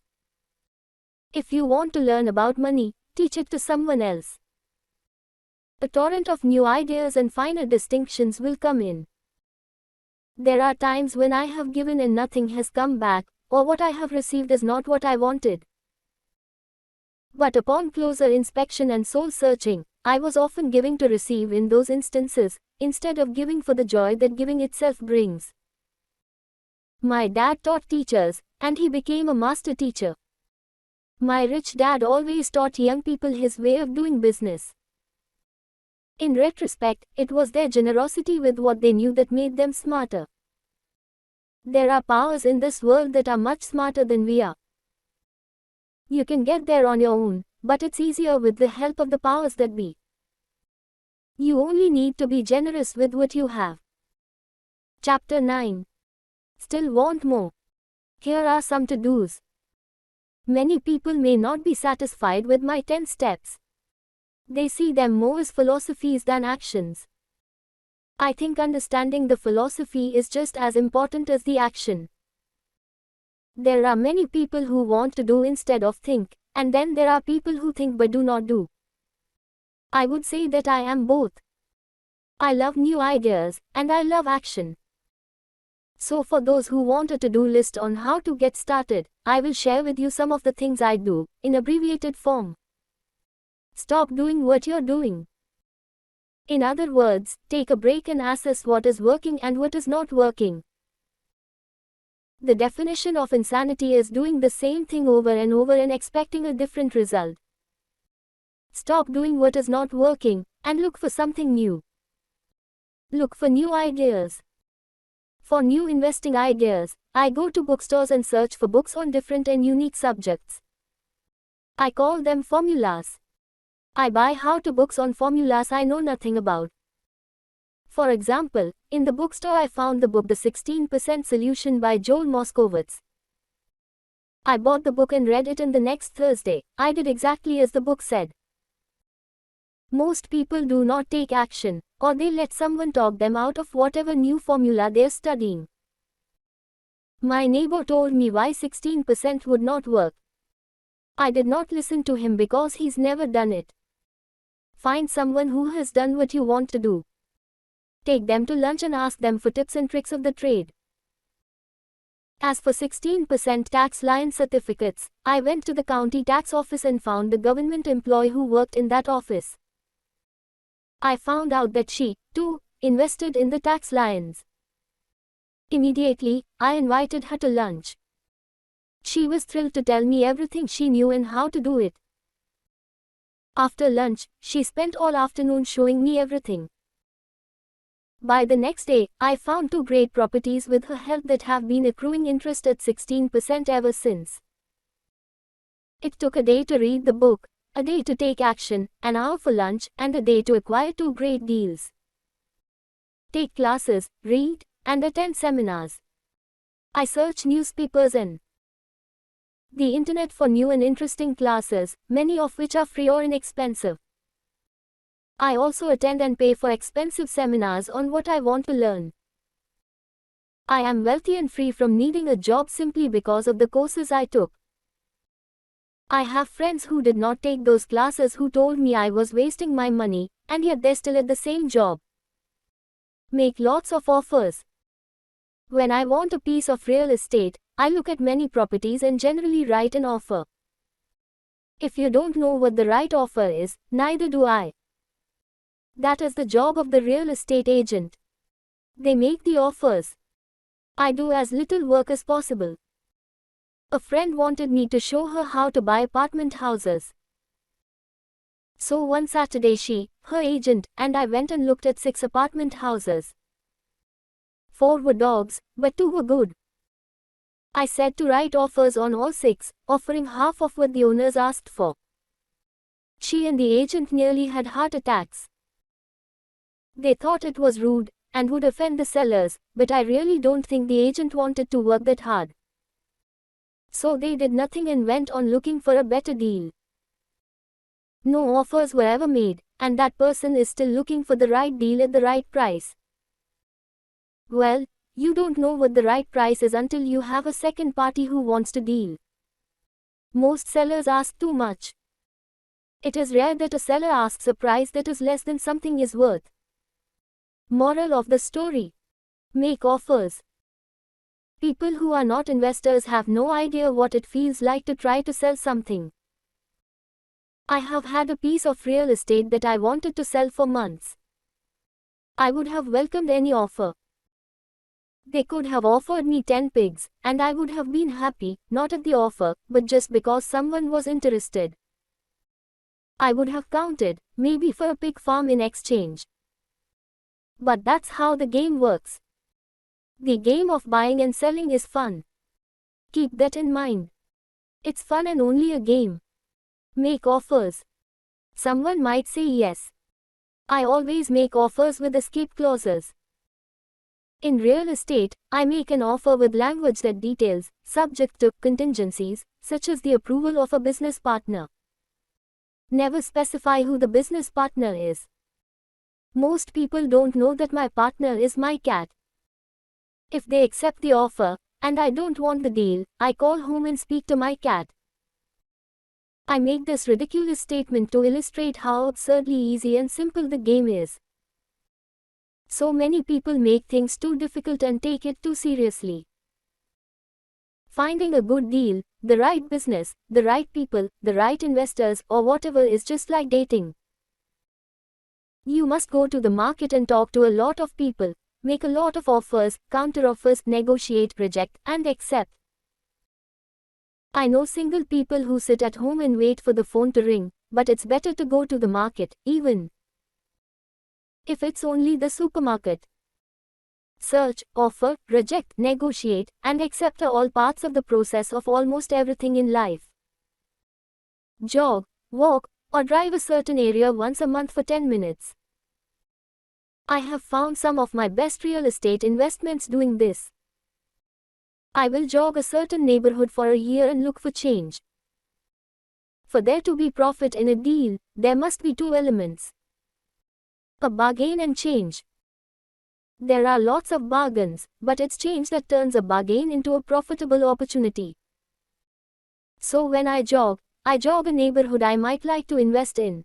If you want to learn about money, teach it to someone else. A torrent of new ideas and finer distinctions will come in. There are times when I have given and nothing has come back, or what I have received is not what I wanted. But upon closer inspection and soul searching, I was often giving to receive in those instances, instead of giving for the joy that giving itself brings. My dad taught teachers, and he became a master teacher. My rich dad always taught young people his way of doing business. In retrospect, it was their generosity with what they knew that made them smarter. There are powers in this world that are much smarter than we are. You can get there on your own, but it's easier with the help of the powers that be. You only need to be generous with what you have. Chapter 9. Still want more? Here are some to-dos. Many people may not be satisfied with my 10 steps. They see them more as philosophies than actions. I think understanding the philosophy is just as important as the action. There are many people who want to do instead of think, and then there are people who think but do not do. I would say that I am both. I love new ideas, and I love action. So for those who want a to-do list on how to get started, I will share with you some of the things I do, in abbreviated form. Stop doing what you're doing. In other words, take a break and assess what is working and what is not working. The definition of insanity is doing the same thing over and over and expecting a different result. Stop doing what is not working, and look for something new. Look for new ideas. For new investing ideas, I go to bookstores and search for books on different and unique subjects. I call them formulas. I buy how-to books on formulas I know nothing about. For example, in the bookstore I found the book The 16% Solution by Joel Moskowitz. I bought the book and read it, and the next Thursday, I did exactly as the book said. Most people do not take action, or they let someone talk them out of whatever new formula they're studying. My neighbor told me why 16% would not work. I did not listen to him because he's never done it. Find someone who has done what you want to do. Take them to lunch and ask them for tips and tricks of the trade. As for 16% tax lien certificates, I went to the county tax office and found the government employee who worked in that office. I found out that she, too, invested in the tax liens. Immediately, I invited her to lunch. She was thrilled to tell me everything she knew and how to do it. After lunch, she spent all afternoon showing me everything. By the next day, I found 2 great properties with her help that have been accruing interest at 16% ever since. It took a day to read the book, a day to take action, an hour for lunch, and a day to acquire 2 great deals. Take classes, read, and attend seminars. I search newspapers and the internet for new and interesting classes, many of which are free or inexpensive. I also attend and pay for expensive seminars on what I want to learn. I am wealthy and free from needing a job simply because of the courses I took. I have friends who did not take those classes who told me I was wasting my money, and yet they're still at the same job. Make lots of offers. When I want a piece of real estate, I look at many properties and generally write an offer. If you don't know what the right offer is, neither do I. That is the job of the real estate agent. They make the offers. I do as little work as possible. A friend wanted me to show her how to buy apartment houses. So one Saturday she, her agent, and I went and looked at 6 apartment houses. 4 were dogs, but 2 were good. I said to write offers on all 6, offering half of what the owners asked for. She and the agent nearly had heart attacks. They thought it was rude, and would offend the sellers, but I really don't think the agent wanted to work that hard. So they did nothing and went on looking for a better deal. No offers were ever made, and that person is still looking for the right deal at the right price. Well, you don't know what the right price is until you have a second party who wants to deal. Most sellers ask too much. It is rare that a seller asks a price that is less than something is worth. Moral of the story: make offers. People who are not investors have no idea what it feels like to try to sell something. I have had a piece of real estate that I wanted to sell for months. I would have welcomed any offer. They could have offered me 10 pigs, and I would have been happy, not at the offer, but just because someone was interested. I would have counted, maybe for a pig farm in exchange. But that's how the game works. The game of buying and selling is fun. Keep that in mind. It's fun and only a game. Make offers. Someone might say yes. I always make offers with escape clauses. In real estate, I make an offer with language that details, subject to contingencies, such as the approval of a business partner. Never specify who the business partner is. Most people don't know that my partner is my cat. If they accept the offer, and I don't want the deal, I call home and speak to my cat. I make this ridiculous statement to illustrate how absurdly easy and simple the game is. So many people make things too difficult and take it too seriously. Finding a good deal, the right business, the right people, the right investors, or whatever is just like dating. You must go to the market and talk to a lot of people, make a lot of offers, counter-offers, negotiate, reject, and accept. I know single people who sit at home and wait for the phone to ring, but it's better to go to the market, even if it's only the supermarket. Search, offer, reject, negotiate, and accept are all parts of the process of almost everything in life. Jog, walk, or drive a certain area once a month for 10 minutes. I have found some of my best real estate investments doing this. I will jog a certain neighborhood for a year and look for change. For there to be profit in a deal, there must be two elements: a bargain and change. There are lots of bargains, but it's change that turns a bargain into a profitable opportunity. So when I jog a neighborhood I might like to invest in.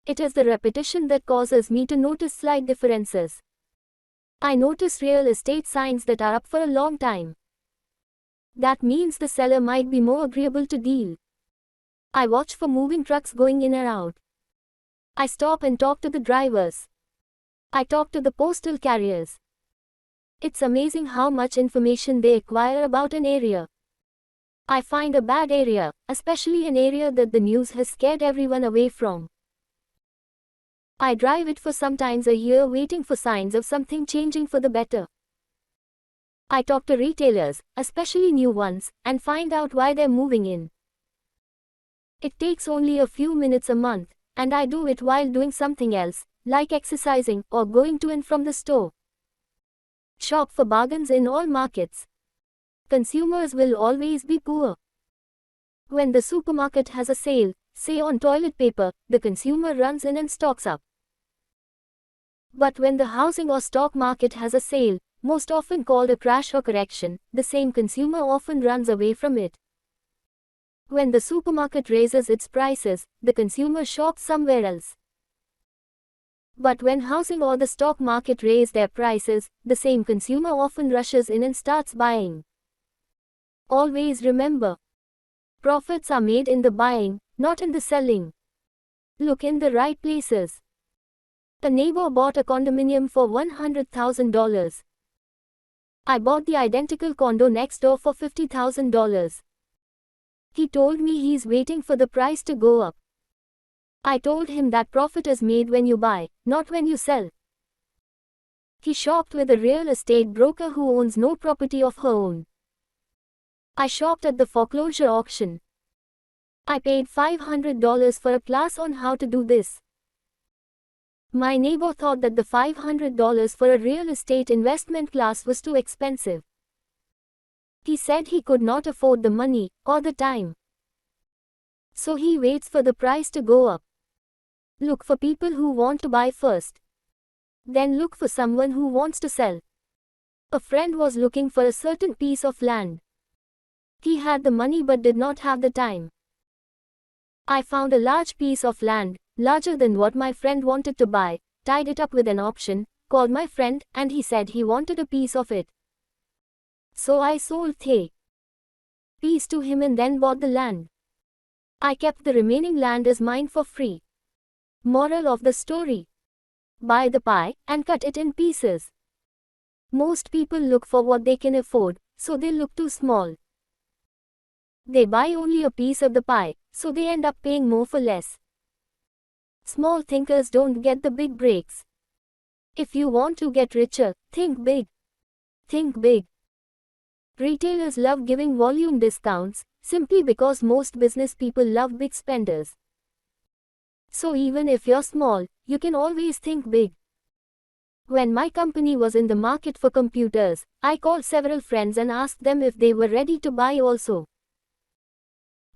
It is the repetition that causes me to notice slight differences. I notice real estate signs that are up for a long time. That means the seller might be more agreeable to deal. I watch for moving trucks going in or out. I stop and talk to the drivers. I talk to the postal carriers. It's amazing how much information they acquire about an area. I find a bad area, especially an area that the news has scared everyone away from. I drive it for sometimes a year waiting for signs of something changing for the better. I talk to retailers, especially new ones, and find out why they're moving in. It takes only a few minutes a month, and I do it while doing something else, like exercising or going to and from the store. Shop for bargains in all markets. Consumers will always be poor. When the supermarket has a sale, say on toilet paper, the consumer runs in and stocks up. But when the housing or stock market has a sale, most often called a crash or correction, the same consumer often runs away from it. When the supermarket raises its prices, the consumer shops somewhere else. But when housing or the stock market raise their prices, the same consumer often rushes in and starts buying. Always remember, profits are made in the buying, not in the selling. Look in the right places. A neighbor bought a condominium for $100,000. I bought the identical condo next door for $50,000. He told me he's waiting for the price to go up. I told him that profit is made when you buy, not when you sell. He shopped with a real estate broker who owns no property of her own. I shopped at the foreclosure auction. I paid $500 for a class on how to do this. My neighbor thought that the $500 for a real estate investment class was too expensive. He said he could not afford the money, or the time. So he waits for the price to go up. Look for people who want to buy first. Then look for someone who wants to sell. A friend was looking for a certain piece of land. He had the money but did not have the time. I found a large piece of land, larger than what my friend wanted to buy, tied it up with an option, called my friend, and he said he wanted a piece of it. So I sold the piece to him and then bought the land. I kept the remaining land as mine for free. Moral of the story: buy the pie and cut it in pieces. Most people look for what they can afford, so they look too small. They buy only a piece of the pie, so they end up paying more for less. Small thinkers don't get the big breaks. If you want to get richer, think big. Think big. Retailers love giving volume discounts, simply because most business people love big spenders. So even if you're small, you can always think big. When my company was in the market for computers, I called several friends and asked them if they were ready to buy also.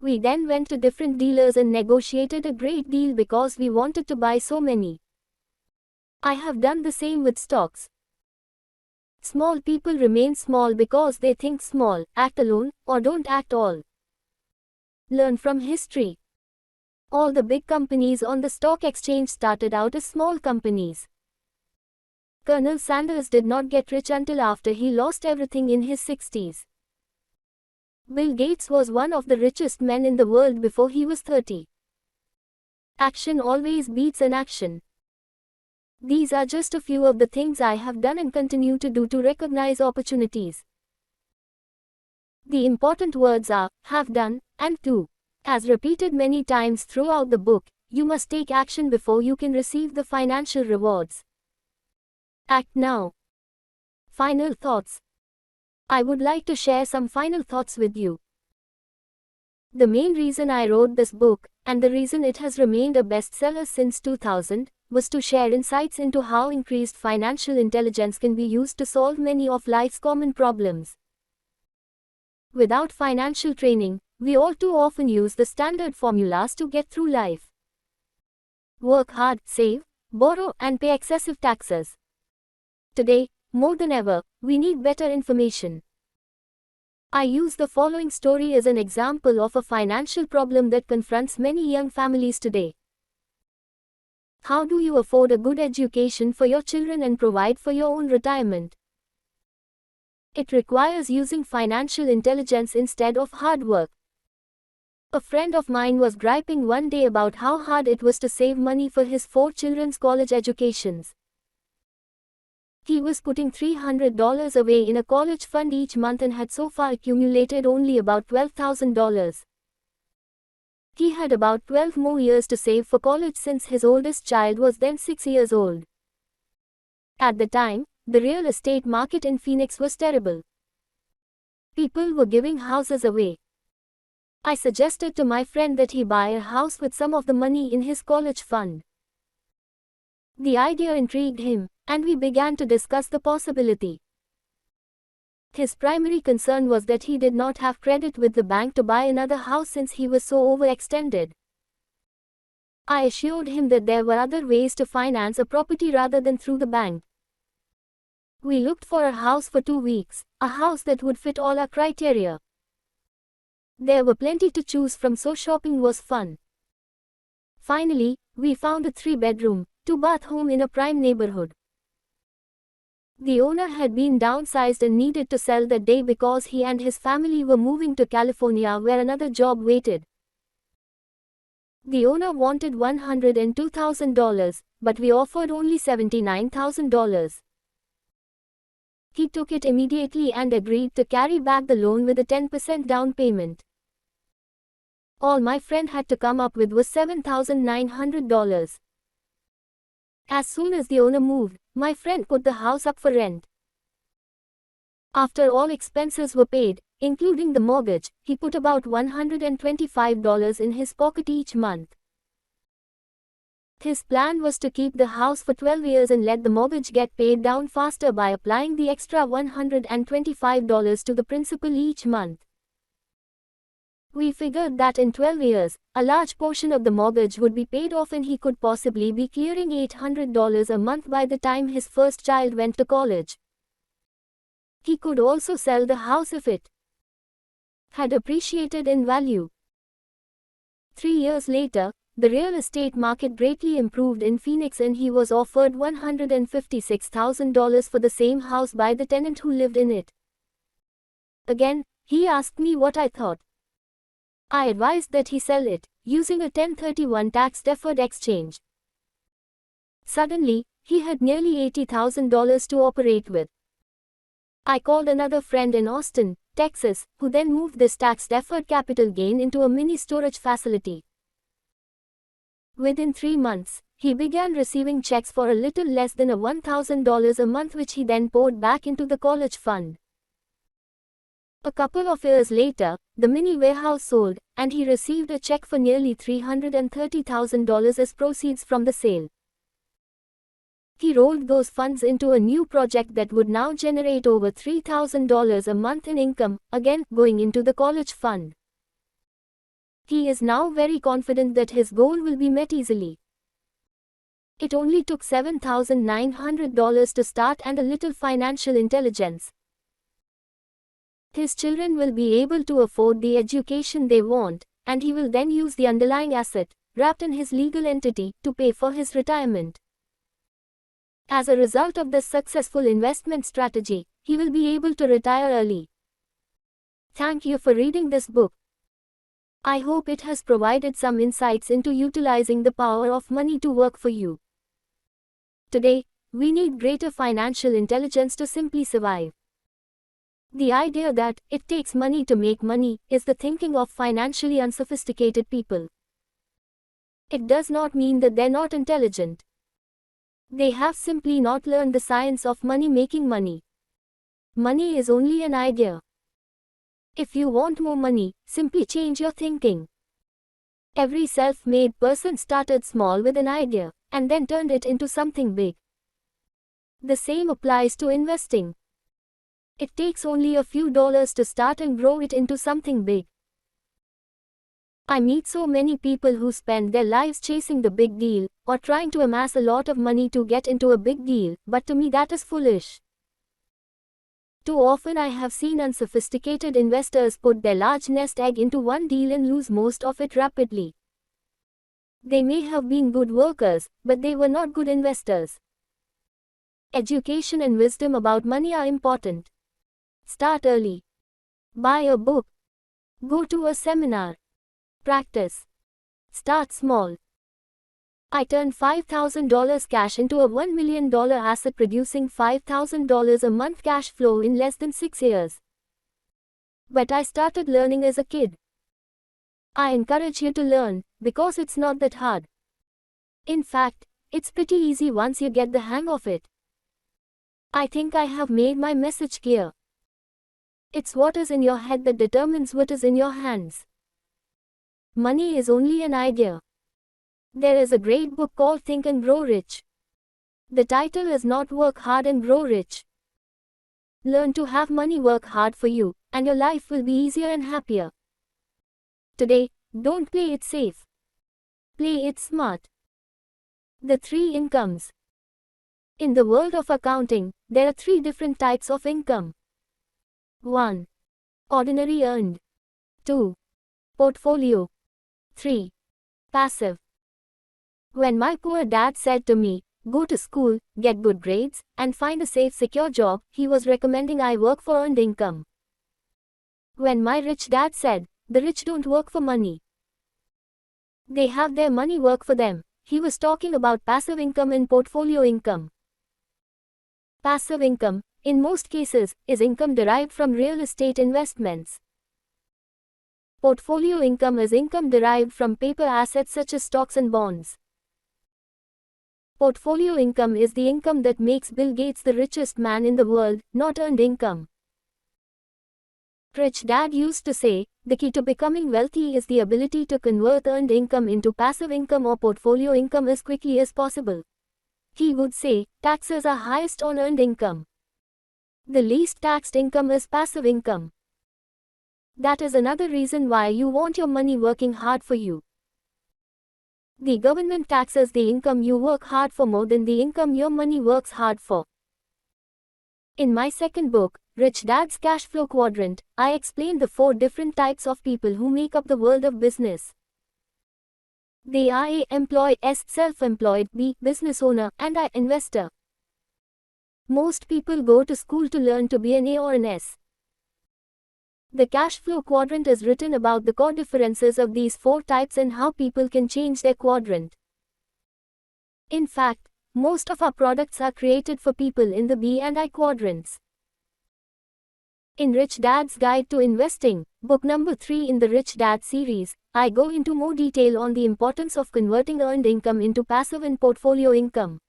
We then went to different dealers and negotiated a great deal because we wanted to buy so many. I have done the same with stocks. Small people remain small because they think small, act alone, or don't act all. Learn from history. All the big companies on the stock exchange started out as small companies. Colonel Sanders did not get rich until after he lost everything in his 60s. Bill Gates was one of the richest men in the world before he was 30. Action always beats inaction. These are just a few of the things I have done and continue to do to recognize opportunities. The important words are, have done, and do. As repeated many times throughout the book, you must take action before you can receive the financial rewards. Act now. Final thoughts. I would like to share some final thoughts with you. The main reason I wrote this book, and the reason it has remained a bestseller since 2000, was to share insights into how increased financial intelligence can be used to solve many of life's common problems. Without financial training, we all too often use the standard formulas to get through life. Work hard, save, borrow, and pay excessive taxes. Today, more than ever, we need better information. I use the following story as an example of a financial problem that confronts many young families today. How do you afford a good education for your children and provide for your own retirement? It requires using financial intelligence instead of hard work. A friend of mine was griping one day about how hard it was to save money for his 4 children's college educations. He was putting $300 away in a college fund each month and had so far accumulated only about $12,000. He had about 12 more years to save for college since his oldest child was then 6 years old. At the time, the real estate market in Phoenix was terrible. People were giving houses away. I suggested to my friend that he buy a house with some of the money in his college fund. The idea intrigued him, and we began to discuss the possibility. His primary concern was that he did not have credit with the bank to buy another house since he was so overextended. I assured him that there were other ways to finance a property rather than through the bank. We looked for a house for 2 weeks, a house that would fit all our criteria. There were plenty to choose from, so shopping was fun. Finally, we found a 3-bedroom, 2-bath home in a prime neighborhood. The owner had been downsized and needed to sell that day because he and his family were moving to California where another job waited. The owner wanted $102,000, but we offered only $79,000. He took it immediately and agreed to carry back the loan with a 10% down payment. All my friend had to come up with was $7,900. As soon as the owner moved, my friend put the house up for rent. After all expenses were paid, including the mortgage, he put about $125 in his pocket each month. His plan was to keep the house for 12 years and let the mortgage get paid down faster by applying the extra $125 to the principal each month. We figured that in 12 years, a large portion of the mortgage would be paid off and he could possibly be clearing $800 a month by the time his first child went to college. He could also sell the house if it had appreciated in value. 3 years later, the real estate market greatly improved in Phoenix and he was offered $156,000 for the same house by the tenant who lived in it. Again, he asked me what I thought. I advised that he sell it, using a 1031 tax-deferred exchange. Suddenly, he had nearly $80,000 to operate with. I called another friend in Austin, Texas, who then moved this tax-deferred capital gain into a mini storage facility. Within 3 months, he began receiving checks for a little less than $1,000 a month, which he then poured back into the college fund. A couple of years later, the mini warehouse sold, and he received a check for nearly $330,000 as proceeds from the sale. He rolled those funds into a new project that would now generate over $3,000 a month in income, again going into the college fund. He is now very confident that his goal will be met easily. It only took $7,900 to start and a little financial intelligence. His children will be able to afford the education they want, and he will then use the underlying asset, wrapped in his legal entity, to pay for his retirement. As a result of this successful investment strategy, he will be able to retire early. Thank you for reading this book. I hope it has provided some insights into utilizing the power of money to work for you. Today, we need greater financial intelligence to simply survive. The idea that it takes money to make money is the thinking of financially unsophisticated people. It does not mean that they're not intelligent. They have simply not learned the science of making money. Money is only an idea. If you want more money, simply change your thinking. Every self-made person started small with an idea, and then turned it into something big. The same applies to investing. It takes only a few dollars to start and grow it into something big. I meet so many people who spend their lives chasing the big deal, or trying to amass a lot of money to get into a big deal, but to me that is foolish. Too often I have seen unsophisticated investors put their large nest egg into one deal and lose most of it rapidly. They may have been good workers, but they were not good investors. Education and wisdom about money are important. Start early. Buy a book. Go to a seminar. Practice. Start small. I turned $5,000 cash into a $1 million asset, producing $5,000 a month cash flow in less than 6 years. But I started learning as a kid. I encourage you to learn, because it's not that hard. In fact, it's pretty easy once you get the hang of it. I think I have made my message clear. It's what is in your head that determines what is in your hands. Money is only an idea. There is a great book called Think and Grow Rich. The title is not Work Hard and Grow Rich. Learn to have money work hard for you, and your life will be easier and happier. Today, don't play it safe. Play it smart. The 3 incomes. In the world of accounting, there are 3 different types of income. 1. Ordinary earned. 2. Portfolio. 3. Passive. When my poor dad said to me, go to school, get good grades, and find a safe, secure job, he was recommending I work for earned income. When my rich dad said, the rich don't work for money. They have their money work for them, he was talking about passive income and portfolio income. Passive income, in most cases, is income derived from real estate investments. Portfolio income is income derived from paper assets such as stocks and bonds. Portfolio income is the income that makes Bill Gates the richest man in the world, not earned income. Rich Dad used to say, the key to becoming wealthy is the ability to convert earned income into passive income or portfolio income as quickly as possible. He would say, taxes are highest on earned income. The least taxed income is passive income. That is another reason why you want your money working hard for you. The government taxes the income you work hard for more than the income your money works hard for. In my second book, Rich Dad's Cash Flow Quadrant, I explained the 4 different types of people who make up the world of business. They are A. Employed, S. Self-employed, B. Business owner, and I. Investor. Most people go to school to learn to be an A or an S. The cash flow quadrant is written about the core differences of these four types and how people can change their quadrant. In fact, most of our products are created for people in the B and I quadrants. In Rich Dad's Guide to Investing, book number 3 in the Rich Dad series, I go into more detail on the importance of converting earned income into passive and portfolio income.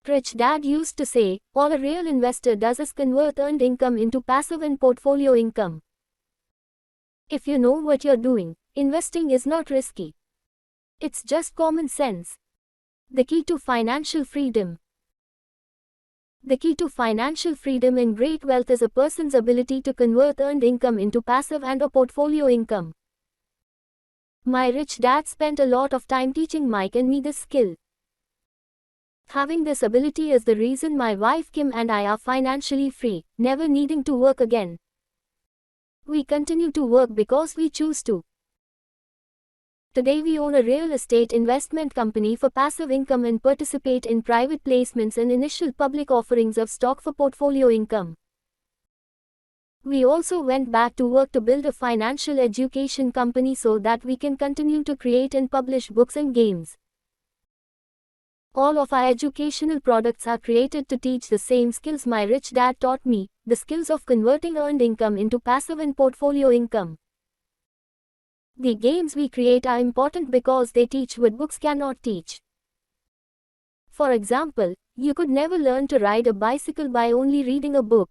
Rich Dad used to say, all a real investor does is convert earned income into passive and portfolio income. If you know what you're doing, investing is not risky. It's just common sense. The key to financial freedom. The key to financial freedom and great wealth is a person's ability to convert earned income into passive and/or portfolio income. My rich dad spent a lot of time teaching Mike and me this skill. Having this ability is the reason my wife Kim and I are financially free, never needing to work again. We continue to work because we choose to. Today we own a real estate investment company for passive income and participate in private placements and initial public offerings of stock for portfolio income. We also went back to work to build a financial education company so that we can continue to create and publish books and games. All of our educational products are created to teach the same skills my rich dad taught me, the skills of converting earned income into passive and portfolio income. The games we create are important because they teach what books cannot teach. For example, you could never learn to ride a bicycle by only reading a book.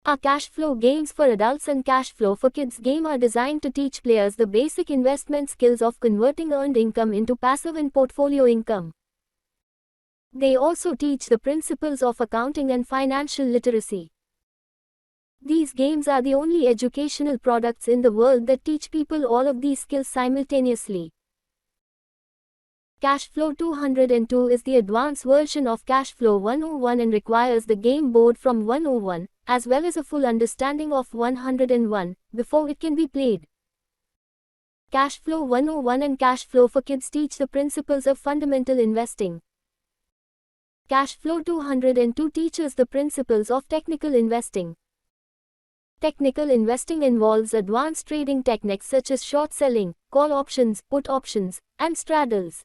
Our cash flow games for adults and cash flow for kids game are designed to teach players the basic investment skills of converting earned income into passive and portfolio income. They also teach the principles of accounting and financial literacy. These games are the only educational products in the world that teach people all of these skills simultaneously. Cash Flow 202 is the advanced version of Cash Flow 101 and requires the game board from 101, as well as a full understanding of 101, before it can be played. Cash Flow 101 and Cash Flow for Kids teach the principles of fundamental investing. Cash Flow 202 teaches the principles of technical investing. Technical investing involves advanced trading techniques such as short selling, call options, put options, and straddles.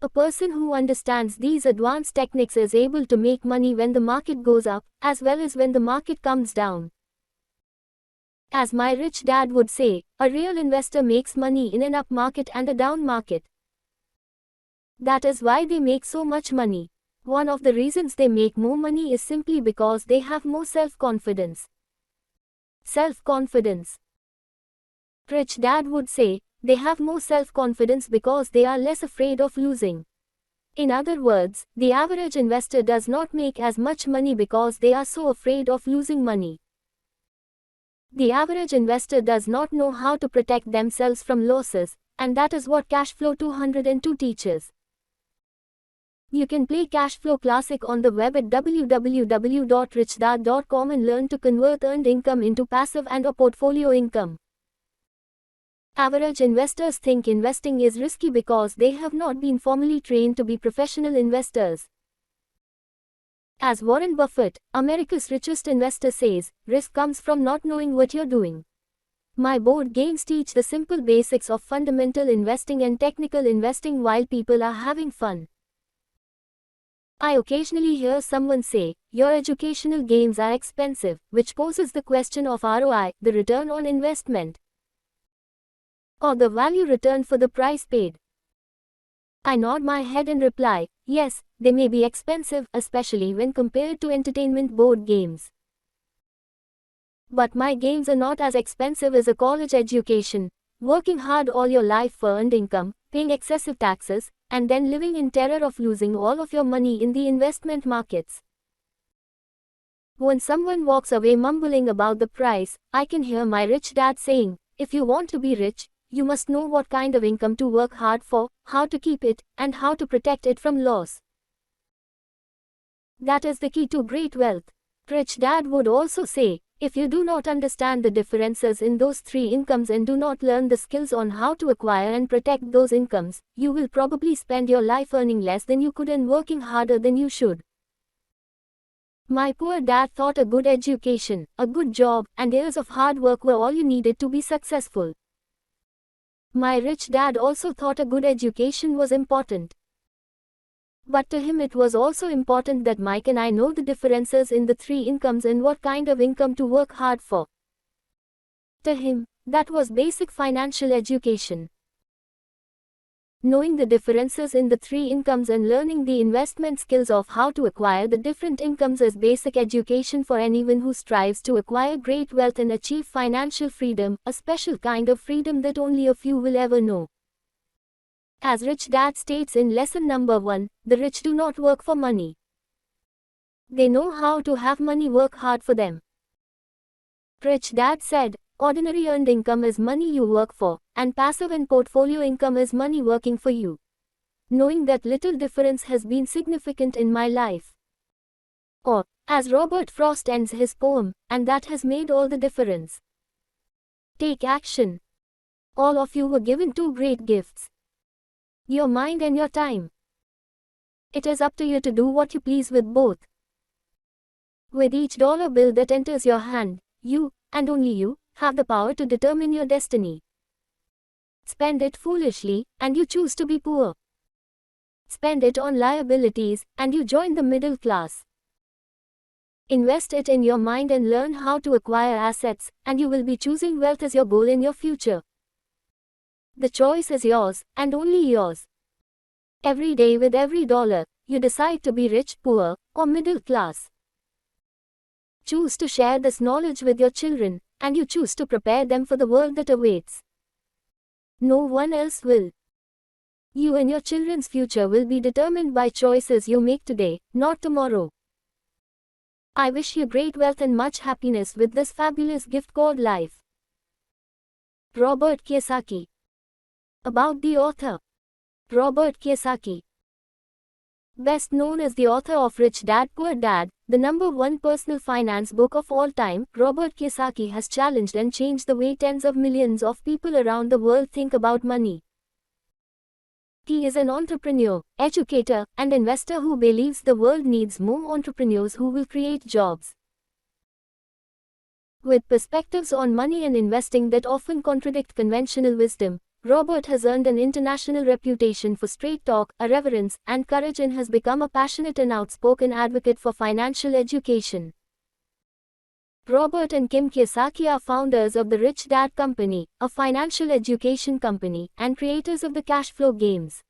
A person who understands these advanced techniques is able to make money when the market goes up, as well as when the market comes down. As my rich dad would say, a real investor makes money in an up market and a down market. That is why they make so much money. One of the reasons they make more money is simply because they have more self-confidence. Self-confidence. Rich dad would say, they have more self-confidence because they are less afraid of losing. In other words, the average investor does not make as much money because they are so afraid of losing money. The average investor does not know how to protect themselves from losses, and that is what Cash Flow 202 teaches. You can play Cash Flow Classic on the web at www.richdad.com and learn to convert earned income into passive and/or portfolio income. Average investors think investing is risky because they have not been formally trained to be professional investors. As Warren Buffett, America's richest investor, says, risk comes from not knowing what you're doing. My board games teach the simple basics of fundamental investing and technical investing while people are having fun. I occasionally hear someone say, your educational games are expensive, which poses the question of ROI, the return on investment, or the value returned for the price paid. I nod my head and reply, yes, they may be expensive, especially when compared to entertainment board games. But my games are not as expensive as a college education, working hard all your life for earned income, paying excessive taxes, and then living in terror of losing all of your money in the investment markets. When someone walks away mumbling about the price, I can hear my rich dad saying, if you want to be rich, you must know what kind of income to work hard for, how to keep it, and how to protect it from loss. That is the key to great wealth. Rich dad would also say, If you do not understand the differences in those three incomes and do not learn the skills on how to acquire and protect those incomes, you will probably spend your life earning less than you could and working harder than you should. My poor dad thought a good education, a good job, and years of hard work were all you needed to be successful. My rich dad also thought a good education was important. But to him it was also important that Mike and I know the differences in the three incomes and what kind of income to work hard for. To him, that was basic financial education. Knowing the differences in the three incomes and learning the investment skills of how to acquire the different incomes is basic education for anyone who strives to acquire great wealth and achieve financial freedom, a special kind of freedom that only a few will ever know. As Rich Dad states in lesson number 1, the rich do not work for money. They know how to have money work hard for them. Rich Dad said, ordinary earned income is money you work for, and passive and portfolio income is money working for you. Knowing that little difference has been significant in my life. Or, as Robert Frost ends his poem, and that has made all the difference. Take action. All of you were given two great gifts. Your mind and your time. It is up to you to do what you please with both. With each dollar bill that enters your hand, you, and only you, have the power to determine your destiny. Spend it foolishly, and you choose to be poor. Spend it on liabilities, and you join the middle class. Invest it in your mind and learn how to acquire assets, and you will be choosing wealth as your goal in your future. The choice is yours, and only yours. Every day with every dollar, you decide to be rich, poor, or middle class. Choose to share this knowledge with your children, and you choose to prepare them for the world that awaits. No one else will. You and your children's future will be determined by choices you make today, not tomorrow. I wish you great wealth and much happiness with this fabulous gift called life. Robert Kiyosaki. About the author. Robert Kiyosaki. Best known as the author of Rich Dad Poor Dad, the #1 personal finance book of all time, Robert Kiyosaki has challenged and changed the way tens of millions of people around the world think about money. He is an entrepreneur, educator, and investor who believes the world needs more entrepreneurs who will create jobs. With perspectives on money and investing that often contradict conventional wisdom, Robert has earned an international reputation for straight talk, irreverence, and courage and has become a passionate and outspoken advocate for financial education. Robert and Kim Kiyosaki are founders of the Rich Dad Company, a financial education company, and creators of the cash flow games.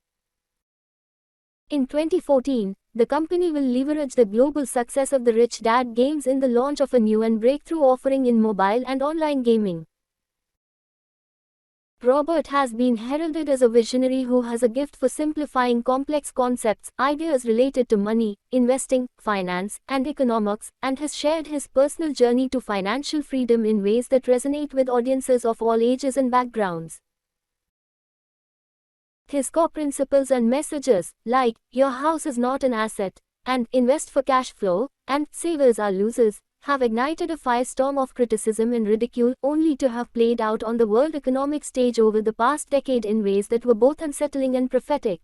In 2014, the company will leverage the global success of the Rich Dad games in the launch of a new and breakthrough offering in mobile and online gaming. Robert has been heralded as a visionary who has a gift for simplifying complex concepts, ideas related to money, investing, finance, and economics, and has shared his personal journey to financial freedom in ways that resonate with audiences of all ages and backgrounds. His core principles and messages, like, "Your house is not an asset," and "Invest for cash flow," and "Savers are losers," have ignited a firestorm of criticism and ridicule, only to have played out on the world economic stage over the past decade in ways that were both unsettling and prophetic.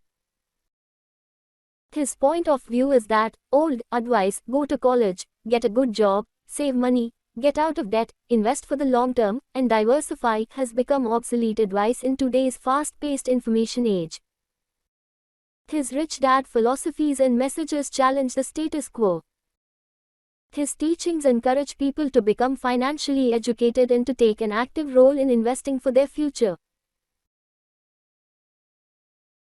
His point of view is that old advice, go to college, get a good job, save money, get out of debt, invest for the long term, and diversify, has become obsolete advice in today's fast-paced information age. His Rich Dad philosophies and messages challenge the status quo. His teachings encourage people to become financially educated and to take an active role in investing for their future.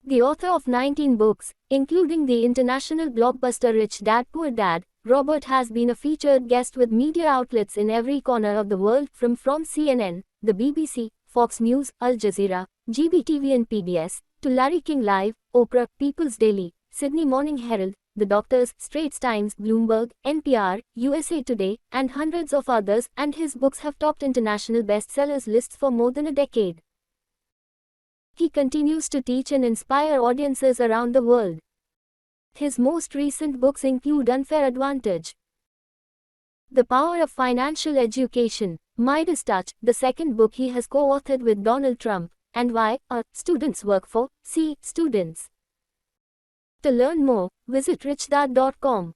The author of 19 books, including the international blockbuster Rich Dad Poor Dad, Robert has been a featured guest with media outlets in every corner of the world, from CNN, the BBC, Fox News, Al Jazeera, GBTV and PBS, to Larry King Live, Oprah, People's Daily, Sydney Morning Herald, The Doctors, Straits Times, Bloomberg, NPR, USA Today, and hundreds of others, and his books have topped international bestsellers lists for more than a decade. He continues to teach and inspire audiences around the world. His most recent books include Unfair Advantage, The Power of Financial Education, Midas Touch, the second book he has co-authored with Donald Trump, and why students work for students. To learn more, visit richdad.com.